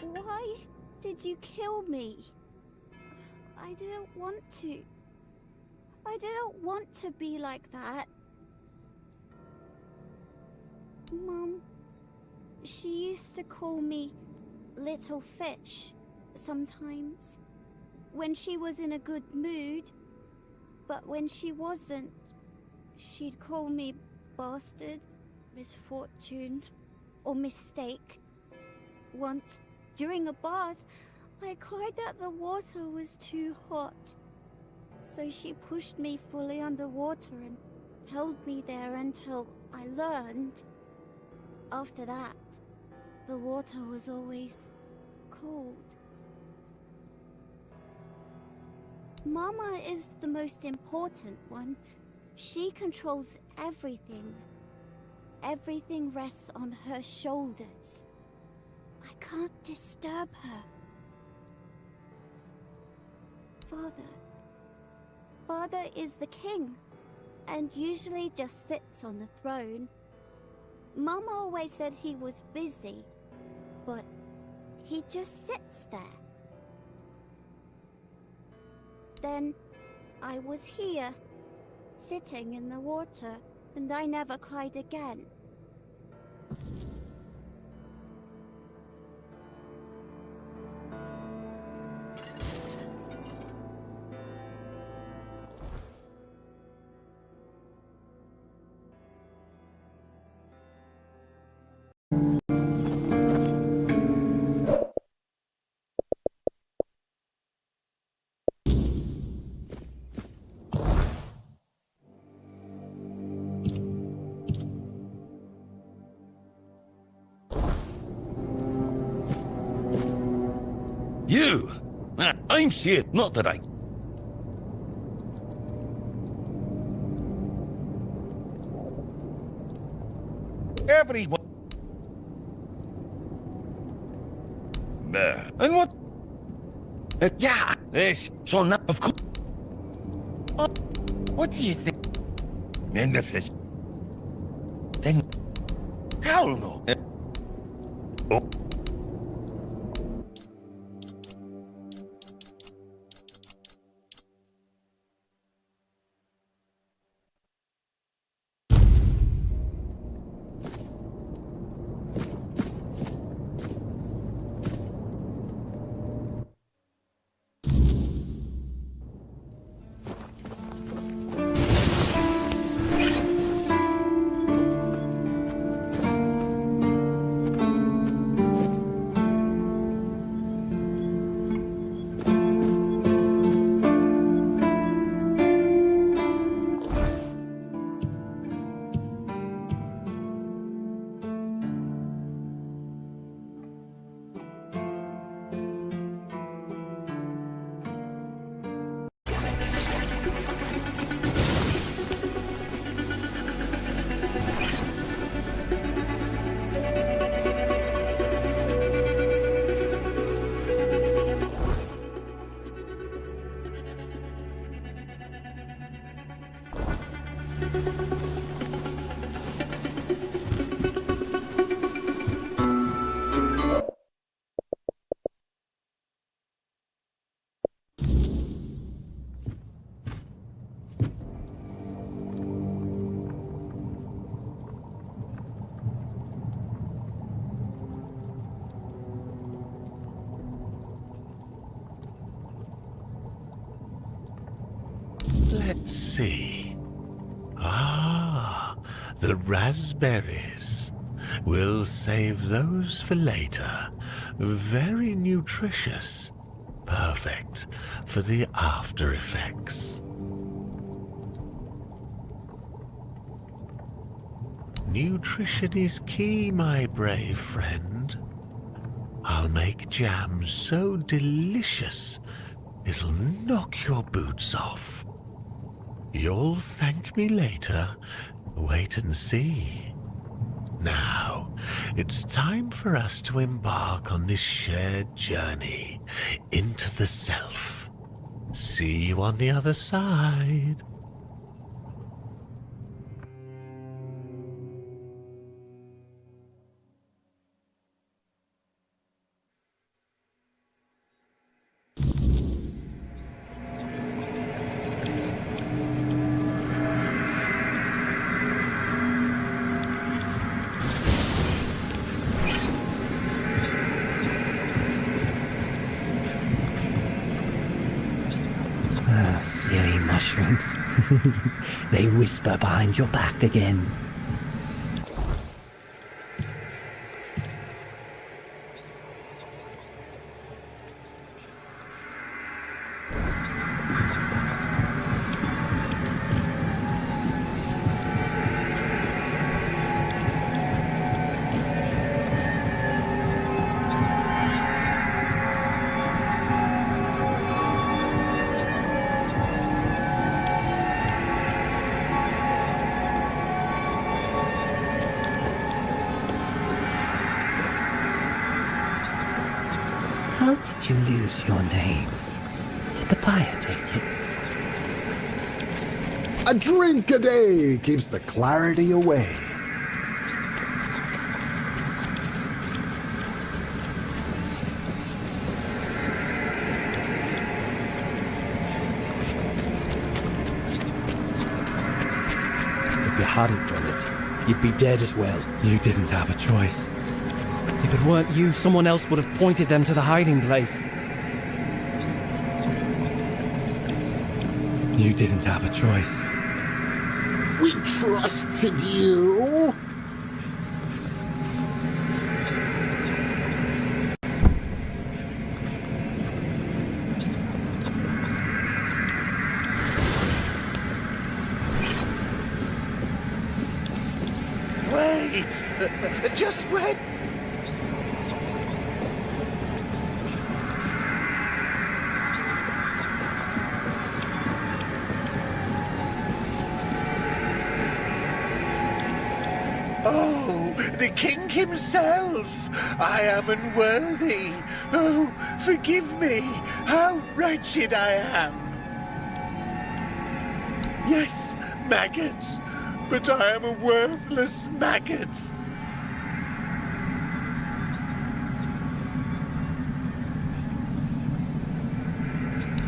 Why did you kill me? I didn't want to. I didn't want to be like that. Mom, she used to call me Little Fish sometimes, when she was in a good mood. But when she wasn't, she'd call me Bastard, Misfortune, or Mistake. Once, during a bath, I cried that the water was too hot. So she pushed me fully underwater and held me there until I learned. After that, the water was always cold. Mama is the most important one. She controls everything. Everything rests on her shoulders. I can't disturb her. Father is the king, and usually just sits on the throne. Mama always said he was busy, but he just sits there. Then I was here, sitting in the water, and I never cried again. You! I'm saying, not that I... Everyone... And what? Yeah, this... So now, of course... What do you think? And the fish... Then... Hell no! Oh. Let's see. Ah, the raspberries. We'll save those for later. Very nutritious. Perfect for the after effects. Nutrition is key, my brave friend. I'll make jam so delicious it'll knock your boots off. You'll thank me later. Wait and see. Now, it's time for us to embark on this shared journey into the self. See you on the other side. Silly mushrooms. They whisper behind your back again. How did you lose your name? Did the fire take it? A drink a day keeps the clarity away. If you hadn't done it, you'd be dead as well. You didn't have a choice. If it weren't you, someone else would have pointed them to the hiding place. You didn't have a choice. We trusted you. Wait! Just wait! Oh, the king himself! I am unworthy. Oh, forgive me. How wretched I am. Yes, maggots. But I am a worthless maggot.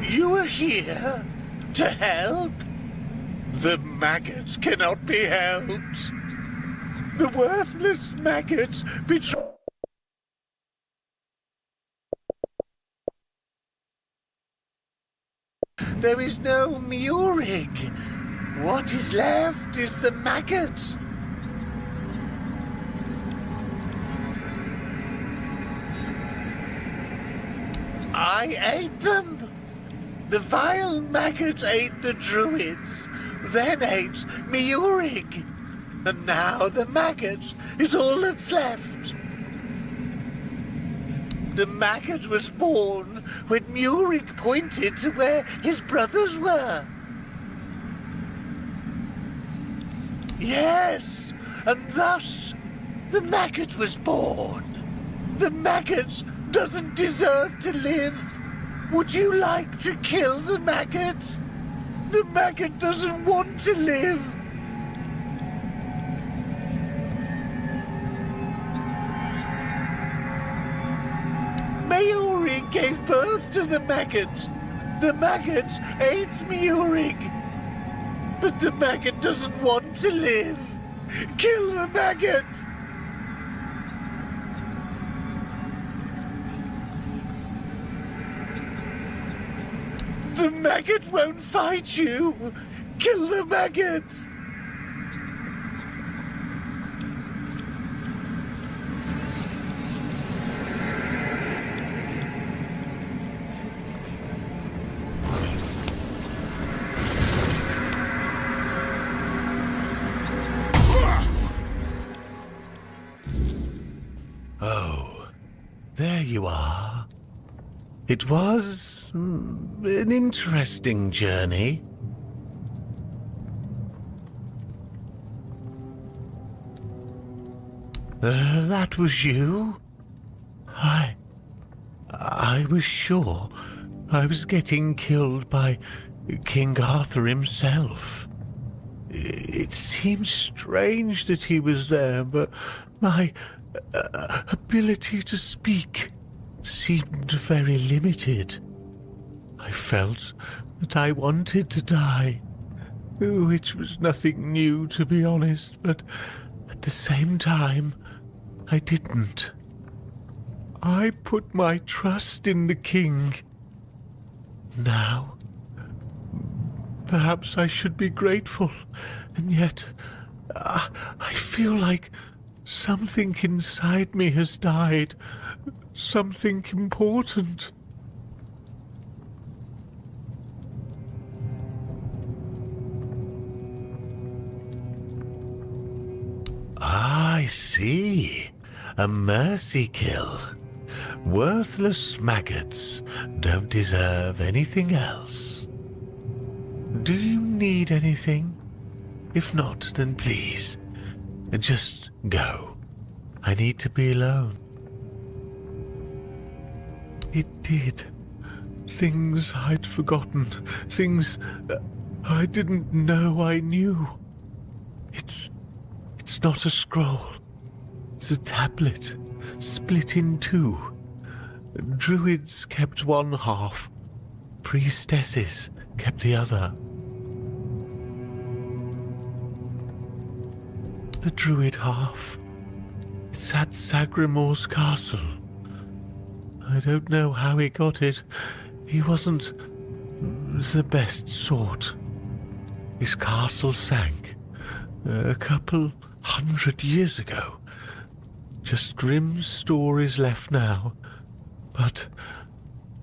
You are here to help? The maggots cannot be helped. The worthless maggots betray... There is no Murig. What is left is the maggot. I ate them. The vile maggot ate the druids, then ate Murig. And now the maggot is all that's left. The maggot was born when Murig pointed to where his brothers were. Yes, and thus the maggot was born. The maggot doesn't deserve to live. Would you like to kill the maggot? The maggot doesn't want to live. Murig gave birth to the maggot. The maggot ate Murig. But the maggot doesn't want to live. Kill the maggot! The maggot won't fight you. Kill the maggot! Oh, there you are. It was an interesting journey. That was you? I was sure I was getting killed by King Arthur himself. It seemed strange that he was there, but my ability to speak seemed very limited. I felt that I wanted to die, which was nothing new, to be honest, but at the same time, I didn't. I put my trust in the king. Now, Perhaps I should be grateful, and yet I feel like something inside me has died. Something important. I see. A mercy kill. Worthless maggots don't deserve anything else. Do you need anything? If not, then please, just go. I need to be alone. It did. Things I'd forgotten. Things I didn't know I knew. It's not a scroll. It's a tablet, split in two. Druids kept one half. Priestesses kept the other. The druid half. It's at Sagrimor's castle. I don't know how he got it. He wasn't the best sort. His castle sank a couple 100 years ago. Just grim stories left now. But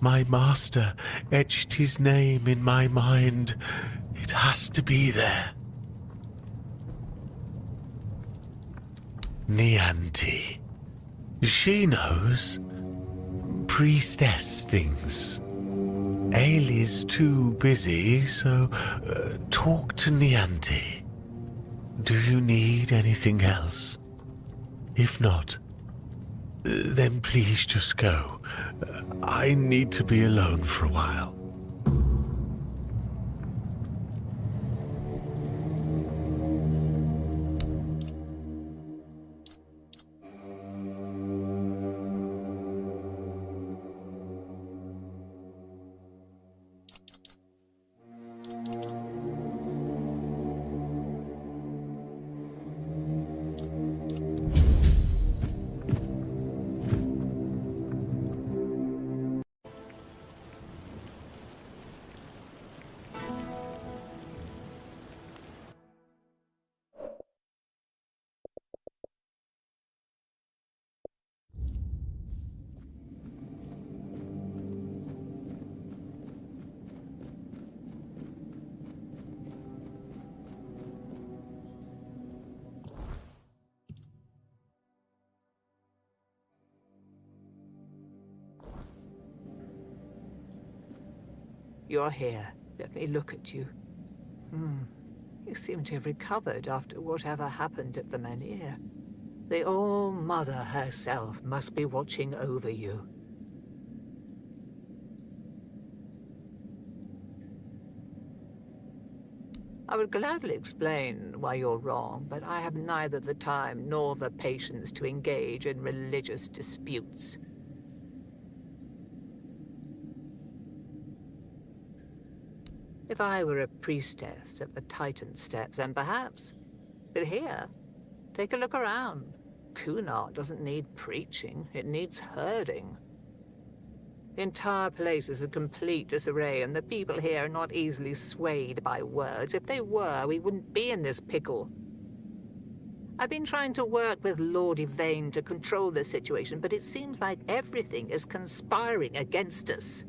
my master etched his name in my mind. It has to be there. Nianti. She knows. Priestess things. Ailey's too busy, so talk to Nianti. Do you need anything else? If not, then please just go. I need to be alone for a while. You're here. Let me look at you. You seem to have recovered after whatever happened at the Menhir. The All-Mother herself must be watching over you. I would gladly explain why you're wrong, but I have neither the time nor the patience to engage in religious disputes. If I were a priestess at the Titan Steps, then perhaps. But here, take a look around. Kunart doesn't need preaching, it needs herding. The entire place is a complete disarray, and the people here are not easily swayed by words. If they were, we wouldn't be in this pickle. I've been trying to work with Lord Yvain to control this situation, but it seems like everything is conspiring against us.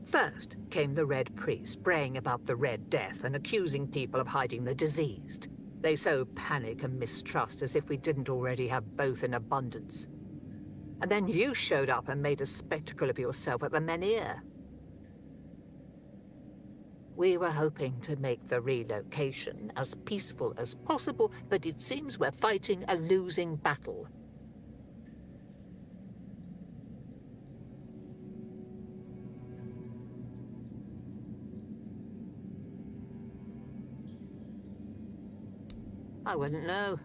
First came the Red Priest, braying about the Red Death and accusing people of hiding the diseased. They sow panic and mistrust as if we didn't already have both in abundance. And then you showed up and made a spectacle of yourself at the Menhir. We were hoping to make the relocation as peaceful as possible, but it seems we're fighting a losing battle. I wouldn't know.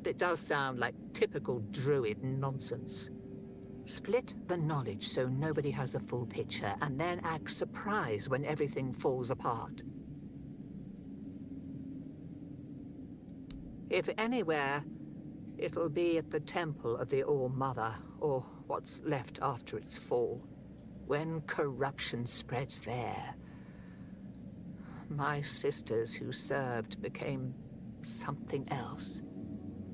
It does sound like typical druid nonsense. Split the knowledge so nobody has a full picture, and then act surprised when everything falls apart. If anywhere, it'll be at the temple of the All-Mother, or what's left after its fall. When corruption spreads there, My sisters who served became something else.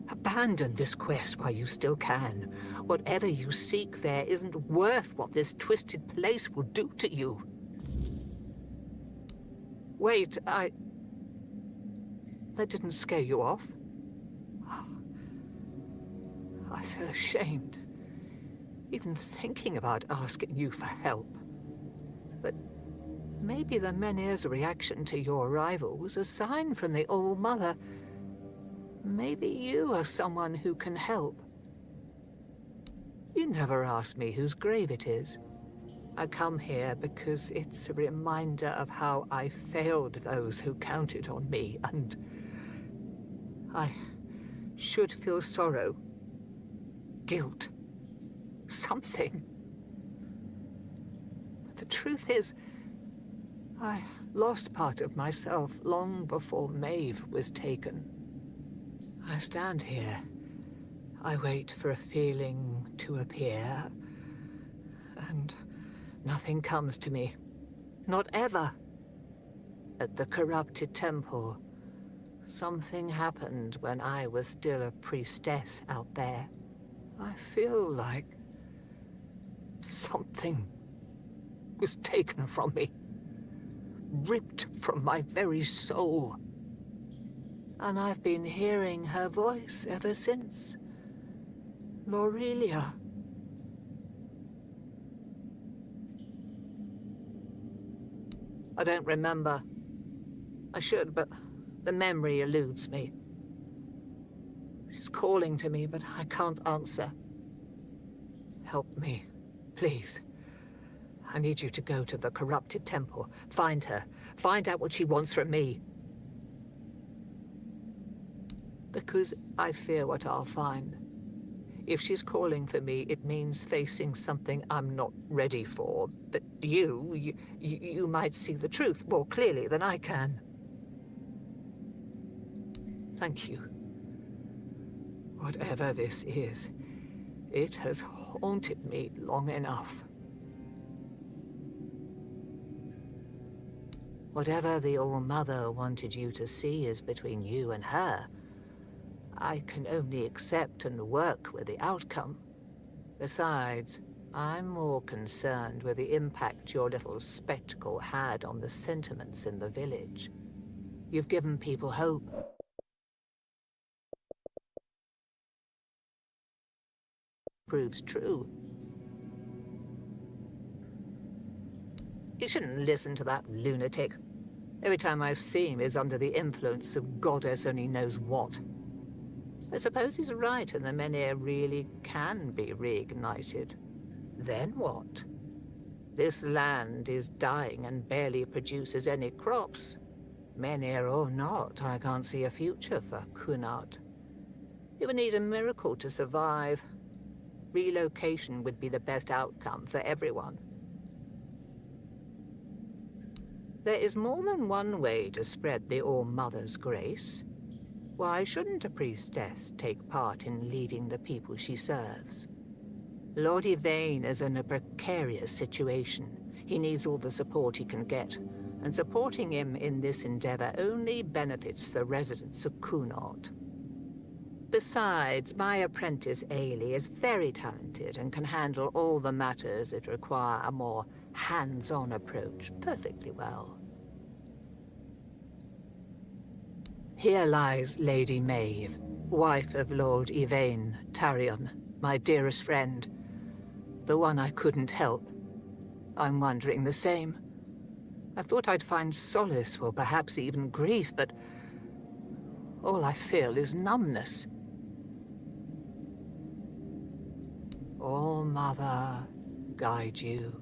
Abandon this quest while you still can. Whatever you seek there isn't worth what this twisted place will do to you. Wait, That didn't scare you off? I feel ashamed, even thinking about asking you for help. But maybe the Menhir's reaction to your arrival was a sign from the All-Mother. Maybe you are someone who can help. You never asked me whose grave it is. I come here because it's a reminder of how I failed those who counted on me, and I should feel sorrow, guilt, something. But the truth is, I lost part of myself long before Maeve was taken. I stand here. I wait for a feeling to appear, and nothing comes to me. Not ever. At the corrupted temple, something happened when I was still a priestess out there. I feel like something was taken from me, ripped from my very soul. And I've been hearing her voice ever since. Lorelia. I don't remember. I should, but the memory eludes me. She's calling to me, but I can't answer. Help me, please. I need you to go to the corrupted temple. Find her. Find out what she wants from me. Because I fear what I'll find. If she's calling for me, it means facing something I'm not ready for. But you might see the truth more clearly than I can. Thank you. Whatever this is, it has haunted me long enough. Whatever the All-Mother wanted you to see is between you and her. I can only accept and work with the outcome. Besides, I'm more concerned with the impact your little spectacle had on the sentiments in the village. You've given people hope. Proves true. You shouldn't listen to that lunatic. Every time I see him, he's under the influence of goddess only knows what. I suppose he's right, and the Menhir really can be reignited. Then what? This land is dying and barely produces any crops. Menhir or not, I can't see a future for Kunart. It would need a miracle to survive. Relocation would be the best outcome for everyone. There is more than one way to spread the All-Mother's grace. Why shouldn't a priestess take part in leading the people she serves? Lord Yvain is in a precarious situation. He needs all the support he can get, and supporting him in this endeavor only benefits the residents of Kunart. Besides, my apprentice Ailey is very talented and can handle all the matters that require a more hands-on approach perfectly well. Here lies Lady Maeve, wife of Lord Yvain Tarion, my dearest friend. The one I couldn't help. I'm wondering the same. I thought I'd find solace, or perhaps even grief, but all I feel is numbness. All-Mother, guide you.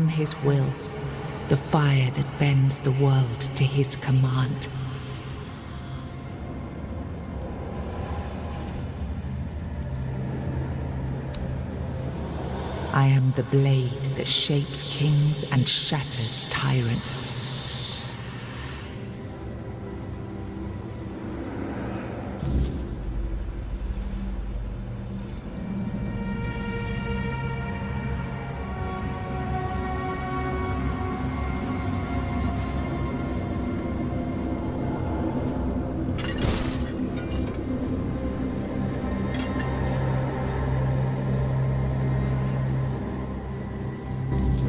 am his will, the fire that bends the world to his command. I am the blade that shapes kings and shatters tyrants.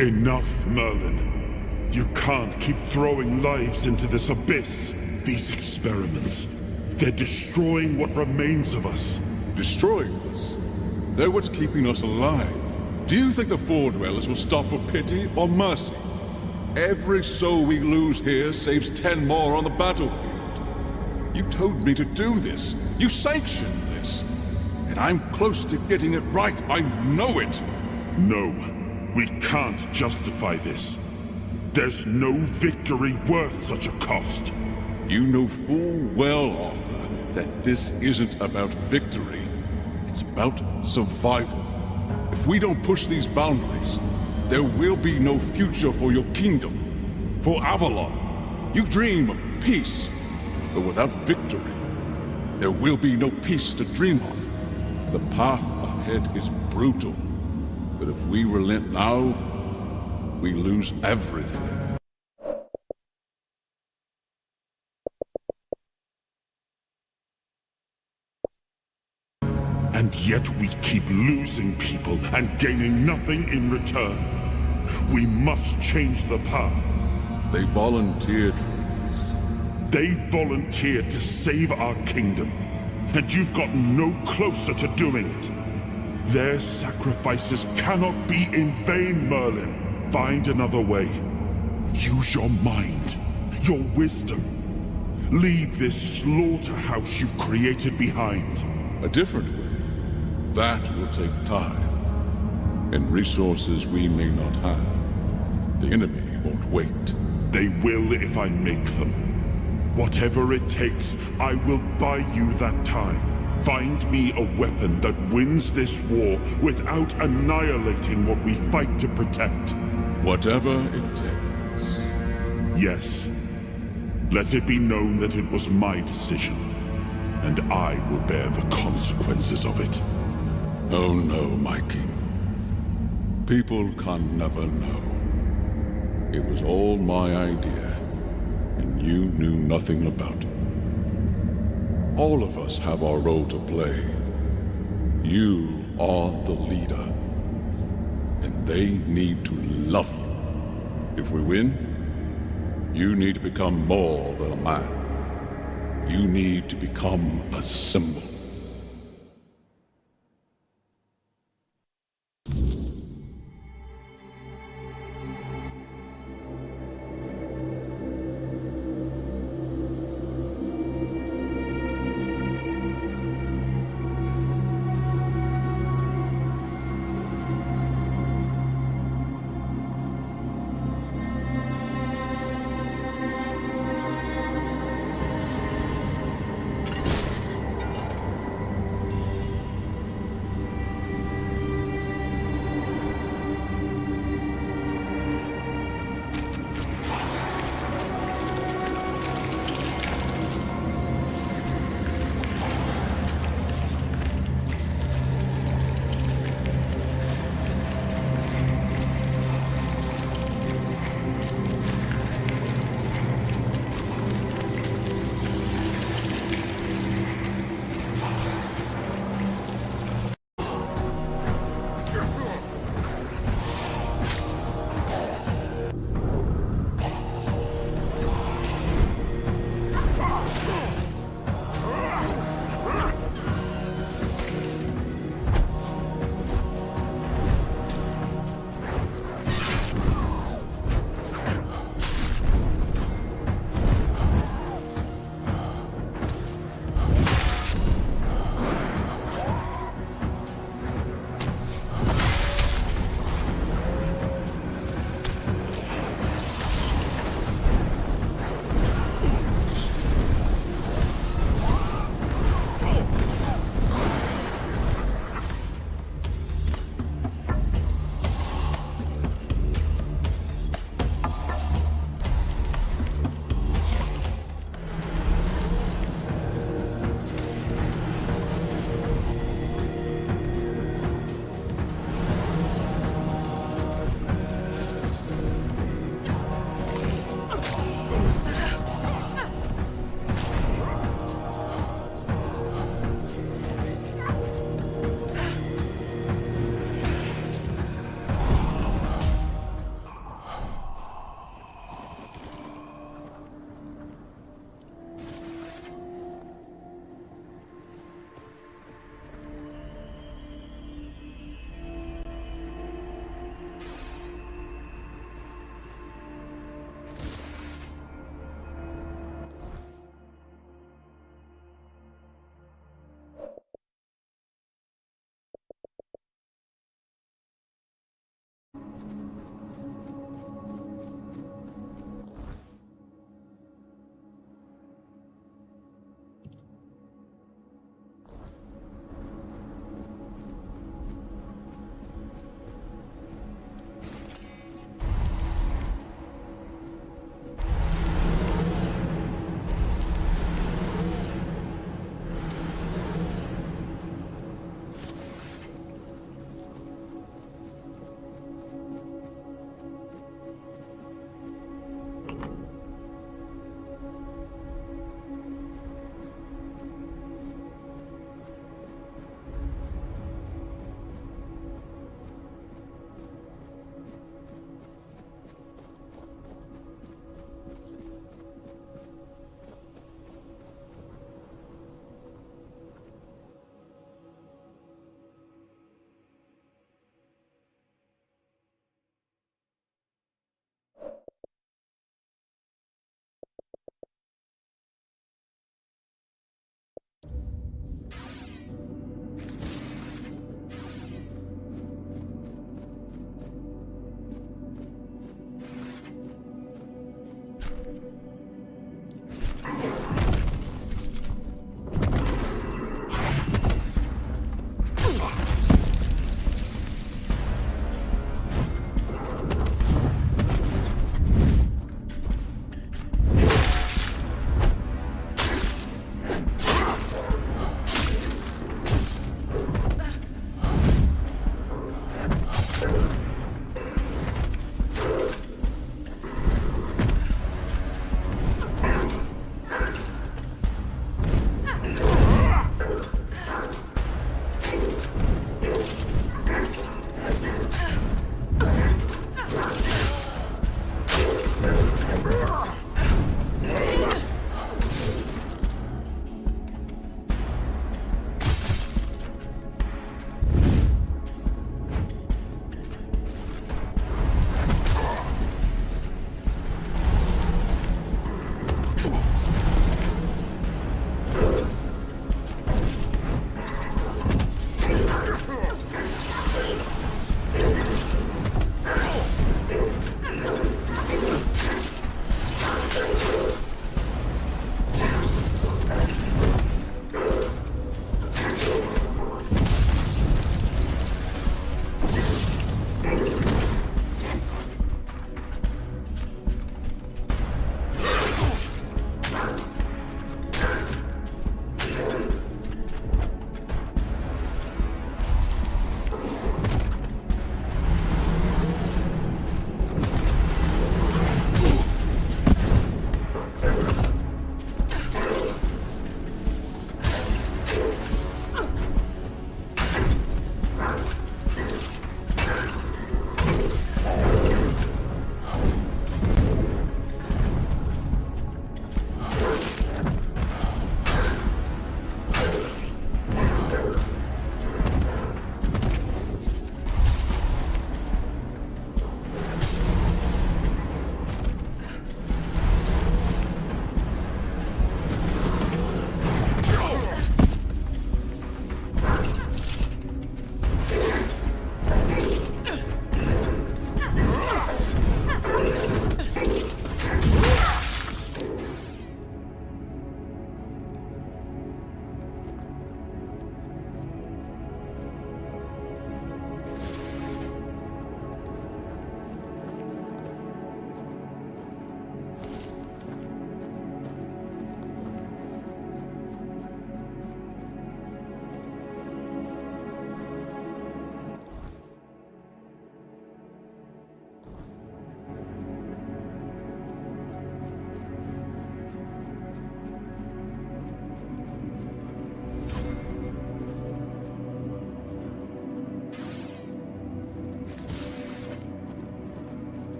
Enough, Merlin. You can't keep throwing lives into this abyss. These experiments, they're destroying what remains of us. Destroying us? They're what's keeping us alive. Do you think the Four Dwellers will stop for pity or mercy? Every soul we lose here saves 10 more on the battlefield. You told me to do this. You sanctioned this. And I'm close to getting it right. I know it. No. We can't justify this. There's no victory worth such a cost. You know full well, Arthur, that this isn't about victory. It's about survival. If we don't push these boundaries, there will be no future for your kingdom, for Avalon. You dream of peace, but without victory, there will be no peace to dream of. The path ahead is brutal. But if we relent now, we lose everything. And yet we keep losing people and gaining nothing in return. We must change the path. They volunteered for this. They volunteered to save our kingdom. And you've gotten no closer to doing it. Their sacrifices cannot be in vain, Merlin. Find another way. Use your mind, your wisdom. Leave this slaughterhouse you've created behind. A different way. That will take time. And resources we may not have. The enemy won't wait. They will if I make them. Whatever it takes, I will buy you that time. Find me a weapon that wins this war without annihilating what we fight to protect. Whatever it takes. Yes. Let it be known that it was my decision, and I will bear the consequences of it. Oh no, my king. People can never know. It was all my idea, and you knew nothing about it. All of us have our role to play. You are the leader. And they need to love you. If we win, you need to become more than a man. You need to become a symbol.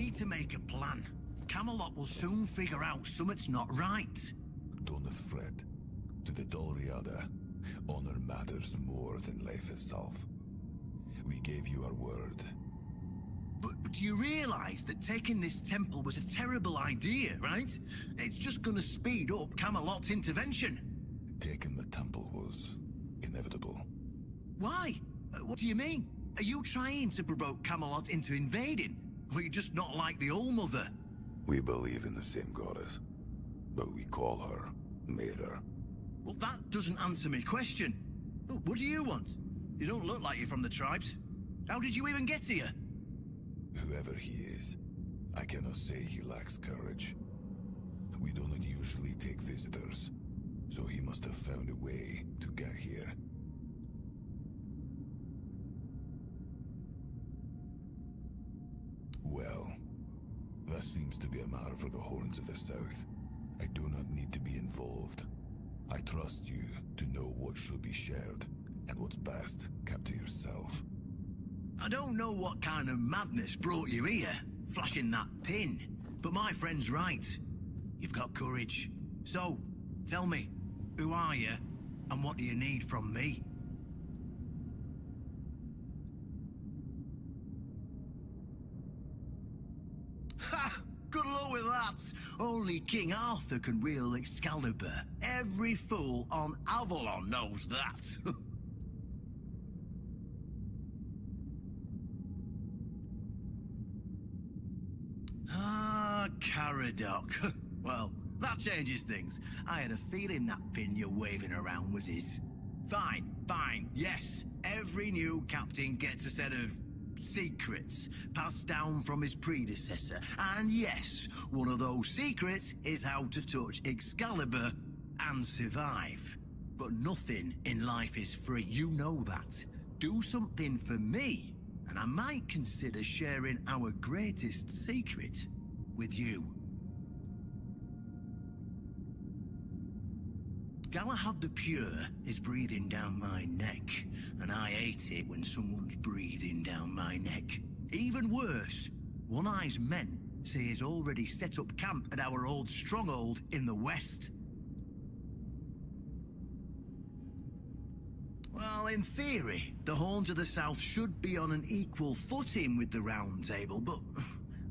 need to make a plan. Camelot will soon figure out something's not right. Don't fret. To the Dolriada, honor matters more than life itself. We gave you our word. But do you realize that taking this temple was a terrible idea, right? It's just gonna speed up Camelot's intervention. Taking the temple was inevitable. Why? What do you mean? Are you trying to provoke Camelot into invading? Or you just not like the All-Mother? We believe in the same goddess, but we call her Mera. Well, that doesn't answer my question. What do you want? You don't look like you're from the tribes. How did you even get here? Whoever he is, I cannot say he lacks courage. We do not usually take visitors, so he must have found a way to get here. Well, that seems to be a matter for the Horns of the South. I do not need to be involved. I trust you to know what should be shared, and what's best kept to yourself. I don't know what kind of madness brought you here, flashing that pin, but my friend's right. You've got courage. So, tell me, who are you, and what do you need from me? Ha! Good luck with that! Only King Arthur can wield Excalibur. Every fool on Avalon knows that. Caradoc. Well, that changes things. I had a feeling that pin you're waving around was his. Fine, fine, yes. Every new captain gets a set of secrets passed down from his predecessor. And yes, one of those secrets is how to touch Excalibur and survive. But nothing in life is free, you know that. Do something for me, and I might consider sharing our greatest secret with you. Galahad the Pure is breathing down my neck, and I hate it when someone's breathing down my neck. Even worse, One Eye's men say he's already set up camp at our old stronghold in the west. Well, in theory, the Horns of the South should be on an equal footing with the Round Table, but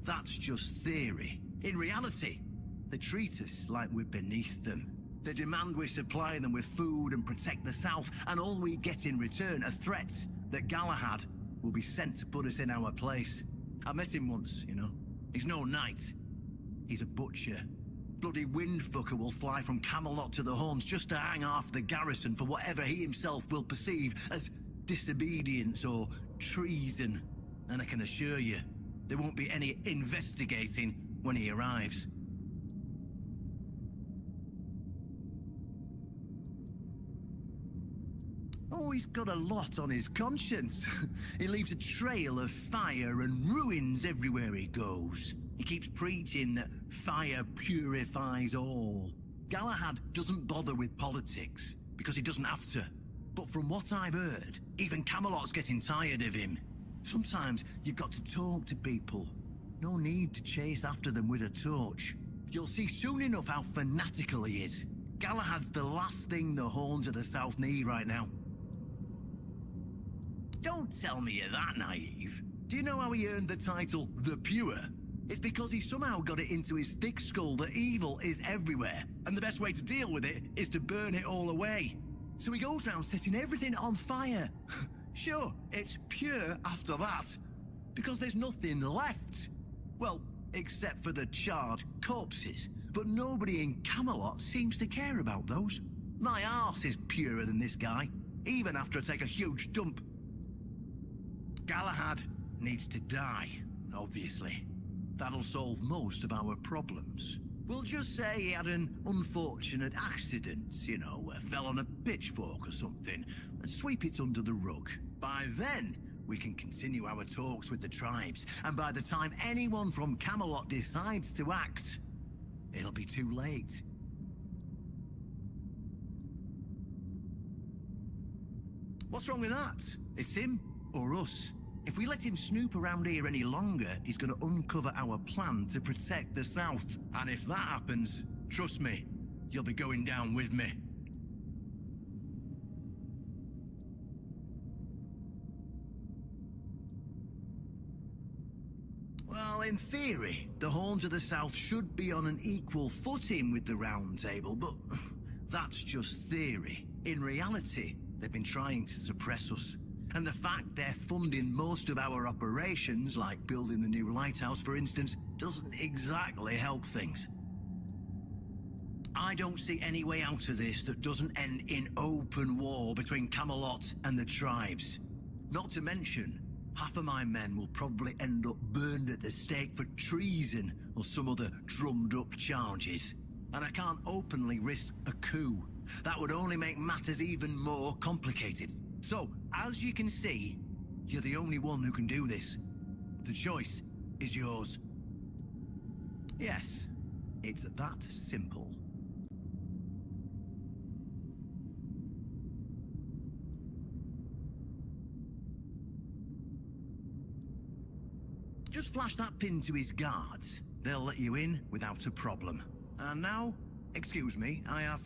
that's just theory. In reality, they treat us like we're beneath them. They demand we supply them with food and protect the South, and all we get in return are threats that Galahad will be sent to put us in our place. I met him once, you know. He's no knight. He's a butcher. Bloody windfucker will fly from Camelot to the Horns just to hang half the garrison for whatever he himself will perceive as disobedience or treason. And I can assure you, there won't be any investigating when he arrives. Oh, he's got a lot on his conscience. He leaves a trail of fire and ruins everywhere he goes. He keeps preaching that fire purifies all. Galahad doesn't bother with politics, because he doesn't have to. But from what I've heard, even Camelot's getting tired of him. Sometimes you've got to talk to people. No need to chase after them with a torch. You'll see soon enough how fanatical he is. Galahad's the last thing the Horns of the South need right now. Don't tell me you're that naive. Do you know how he earned the title The Pure? It's because he somehow got it into his thick skull that evil is everywhere, and the best way to deal with it is to burn it all away. So he goes around setting everything on fire. Sure, it's pure after that, because there's nothing left. Well, except for the charred corpses. But nobody in Camelot seems to care about those. My arse is purer than this guy, even after I take a huge dump. Galahad needs to die, obviously. That'll solve most of our problems. We'll just say he had an unfortunate accident, you know, fell on a pitchfork or something, and sweep it under the rug. By then, we can continue our talks with the tribes, and by the time anyone from Camelot decides to act, it'll be too late. What's wrong with that? It's him or us. If we let him snoop around here any longer, he's going to uncover our plan to protect the South. And if that happens, trust me, you'll be going down with me. Well, in theory, the Horns of the South should be on an equal footing with the Round Table, but that's just theory. In reality, they've been trying to suppress us. And the fact they're funding most of our operations, like building the new lighthouse, for instance, doesn't exactly help things. I don't see any way out of this that doesn't end in open war between Camelot and the tribes. Not to mention, half of my men will probably end up burned at the stake for treason or some other drummed-up charges. And I can't openly risk a coup. That would only make matters even more complicated. So, as you can see, you're the only one who can do this. The choice is yours. Yes, it's that simple. Just flash that pin to his guards. They'll let you in without a problem. And now, excuse me, I have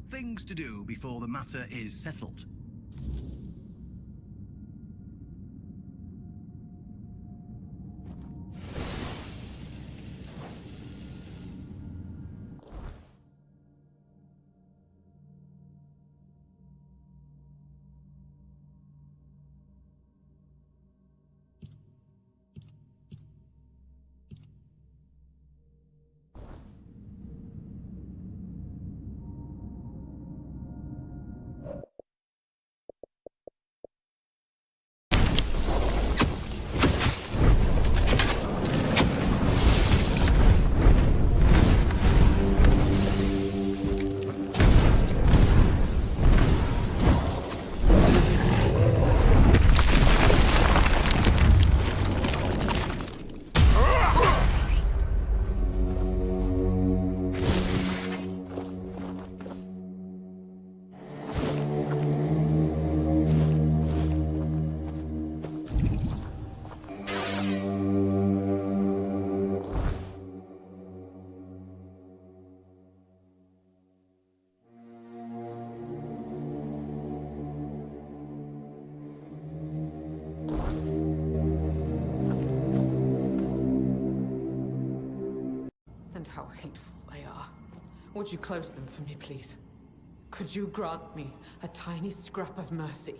things to do before the matter is settled. And how hateful they are. Would you close them for me, please? Could you grant me a tiny scrap of mercy?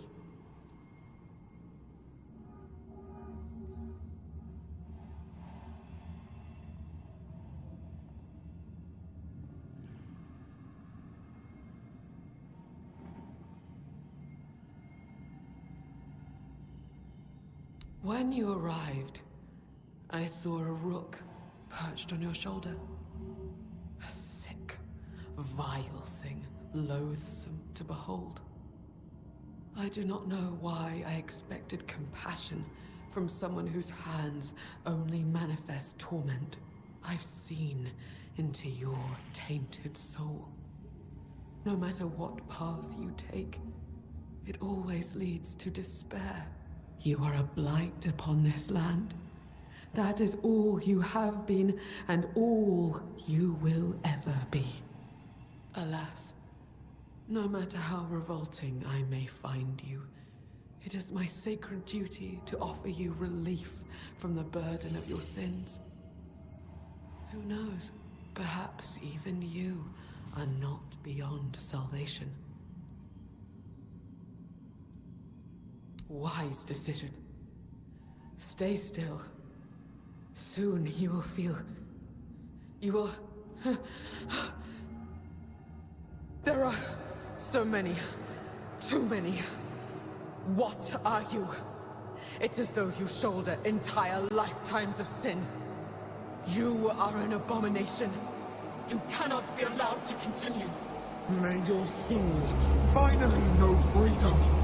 When you arrived, I saw a rook perched on your shoulder. A sick, vile thing, loathsome to behold. I do not know why I expected compassion from someone whose hands only manifest torment. I've seen into your tainted soul. No matter what path you take, it always leads to despair. You are a blight upon this land. That is all you have been, and all you will ever be. Alas, no matter how revolting I may find you, it is my sacred duty to offer you relief from the burden of your sins. Who knows, perhaps even you are not beyond salvation. Wise decision. Stay still. Soon you will feel... You will... There are so many. Too many. What are you? It's as though you shoulder entire lifetimes of sin. You are an abomination. You cannot be allowed to continue. May your soul finally know freedom.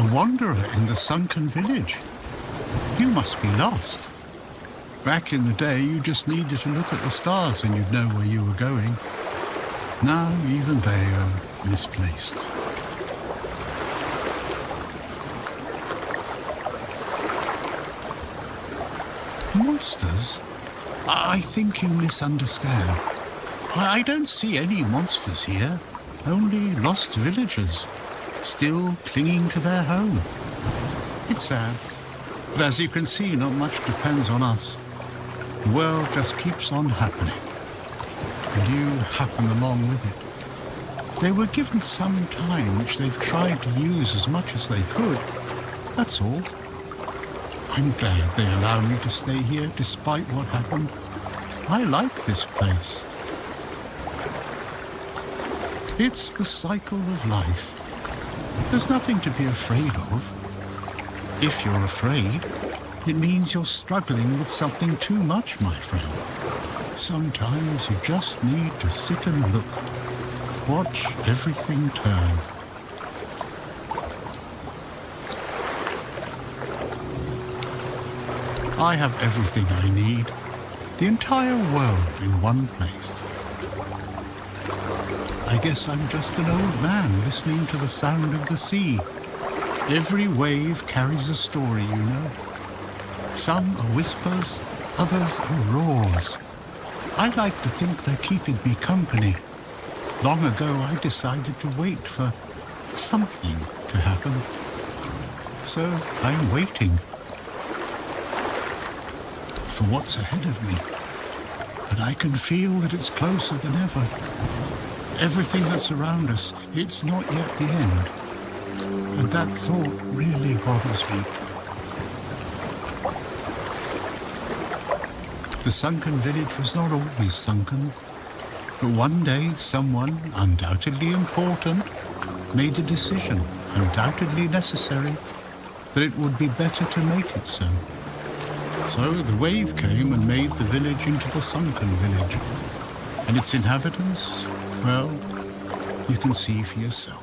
A wanderer in the sunken village. You must be lost. Back in the day, you just needed to look at the stars and you'd know where you were going. Now, even they are misplaced. Monsters? I think you misunderstand. I don't see any monsters here. Only lost villagers, still clinging to their home. It's sad, but as you can see, not much depends on us. The world just keeps on happening, and you happen along with it. They were given some time which they've tried to use as much as they could. That's all. I'm glad they allow me to stay here despite what happened. I like this place. It's the cycle of life. There's nothing to be afraid of. If you're afraid, it means you're struggling with something too much, my friend. Sometimes you just need to sit and look. Watch everything turn. I have everything I need. The entire world in one place. I guess I'm just an old man listening to the sound of the sea. Every wave carries a story, you know. Some are whispers, others are roars. I like to think they're keeping me company. Long ago, I decided to wait for something to happen. So I'm waiting for what's ahead of me. But I can feel that it's closer than ever. Everything that's around us, it's not yet the end. And that thought really bothers me. The sunken village was not always sunken. But one day, someone, undoubtedly important, made a decision, undoubtedly necessary, that it would be better to make it so. So the wave came and made the village into the sunken village. And its inhabitants, well, you can see for yourself.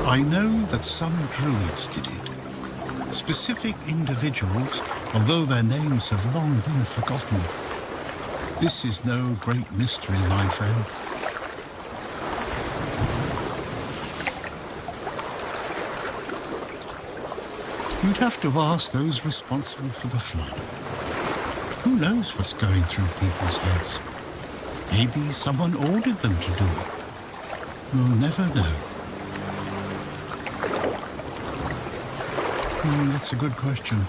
I know that some druids did it. Specific individuals, although their names have long been forgotten. This is no great mystery, my friend. You'd have to ask those responsible for the flood. Who knows what's going through people's heads? Maybe someone ordered them to do it. We'll never know. That's a good question.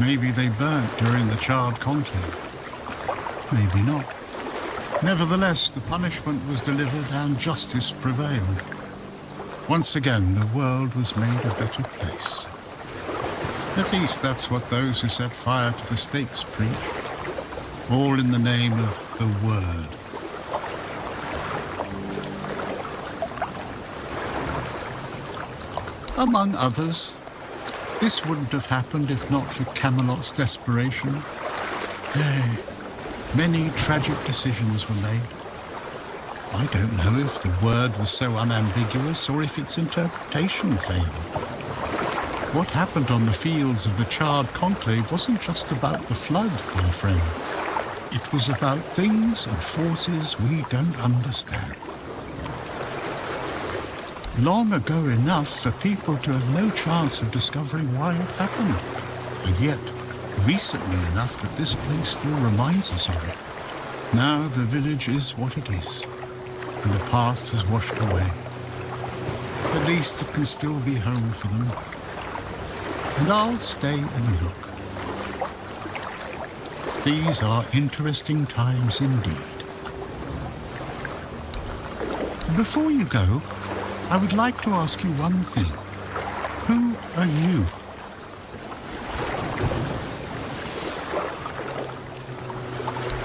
Maybe they burnt during the Charred Conclave. Maybe not. Nevertheless, the punishment was delivered and justice prevailed. Once again, the world was made a better place. At least that's what those who set fire to the stakes preach. All in the name of the Word. Among others, this wouldn't have happened if not for Camelot's desperation. Nay, many tragic decisions were made. I don't know if the Word was so unambiguous or if its interpretation failed. What happened on the fields of the Charred Conclave wasn't just about the flood, my friend. It was about things and forces we don't understand. Long ago enough for people to have no chance of discovering why it happened. And yet, recently enough that this place still reminds us of it. Now the village is what it is, and the past has washed away. At least it can still be home for them. And I'll stay and look. These are interesting times indeed. Before you go, I would like to ask you one thing. Who are you?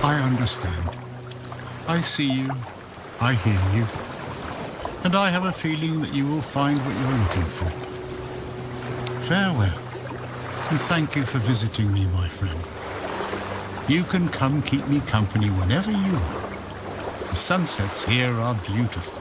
I understand. I see you. I hear you. And I have a feeling that you will find what you're looking for. Farewell. And thank you for visiting me, my friend. You can come keep me company whenever you want. The sunsets here are beautiful.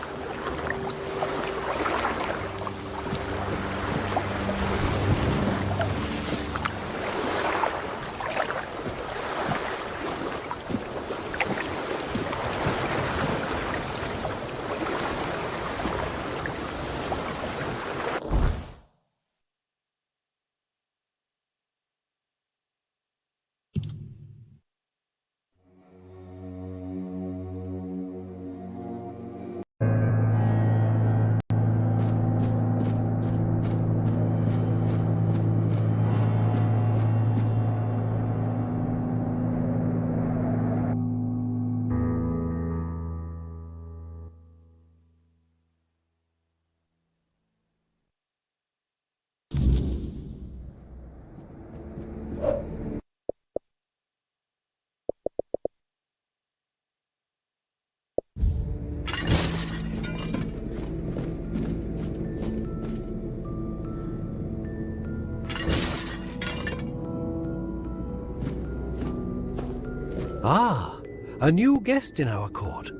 Ah, a new guest in our court.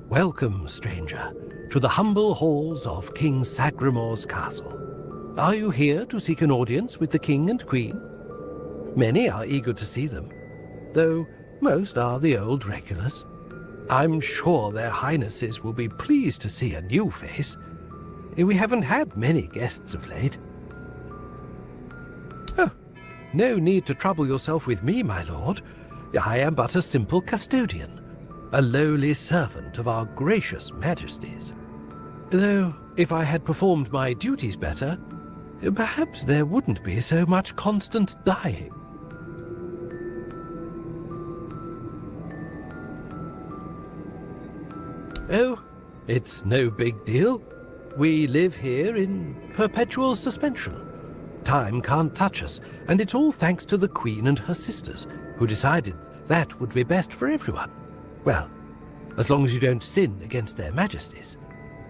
Welcome, stranger, to the humble halls of King Sagremore's castle. Are you here to seek an audience with the king and queen? Many are eager to see them, though most are the old regulars. I'm sure their highnesses will be pleased to see a new face. We haven't had many guests of late. Oh, no need to trouble yourself with me, my lord. I am but a simple custodian, a lowly servant of our gracious majesties. Though, if I had performed my duties better, perhaps there wouldn't be so much constant dying. Oh, it's no big deal. We live here in perpetual suspension. Time can't touch us, and it's all thanks to the Queen and her sisters, who decided that would be best for everyone. Well, as long as you don't sin against their majesties.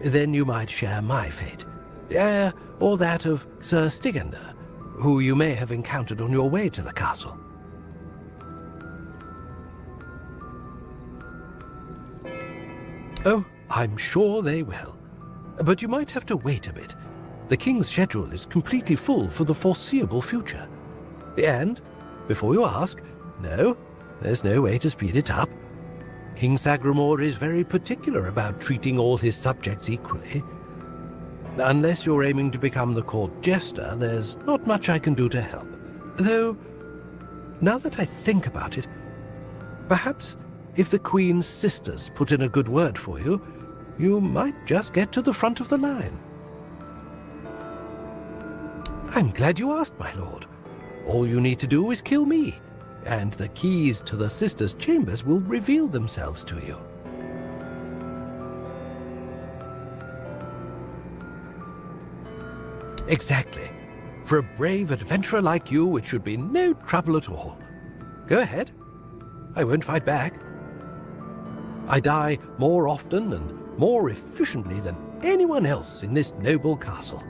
Then you might share my fate. Or that of Sir Stygander, who you may have encountered on your way to the castle. Oh, I'm sure they will. But you might have to wait a bit. The king's schedule is completely full for the foreseeable future. And, before you ask, no, there's no way to speed it up. King Sagremore is very particular about treating all his subjects equally. Unless you're aiming to become the court jester, there's not much I can do to help. Though, now that I think about it, perhaps if the Queen's sisters put in a good word for you, you might just get to the front of the line. I'm glad you asked, my lord. All you need to do is kill me, and the keys to the sisters' chambers will reveal themselves to you. Exactly. For a brave adventurer like you, it should be no trouble at all. Go ahead. I won't fight back. I die more often and more efficiently than anyone else in this noble castle.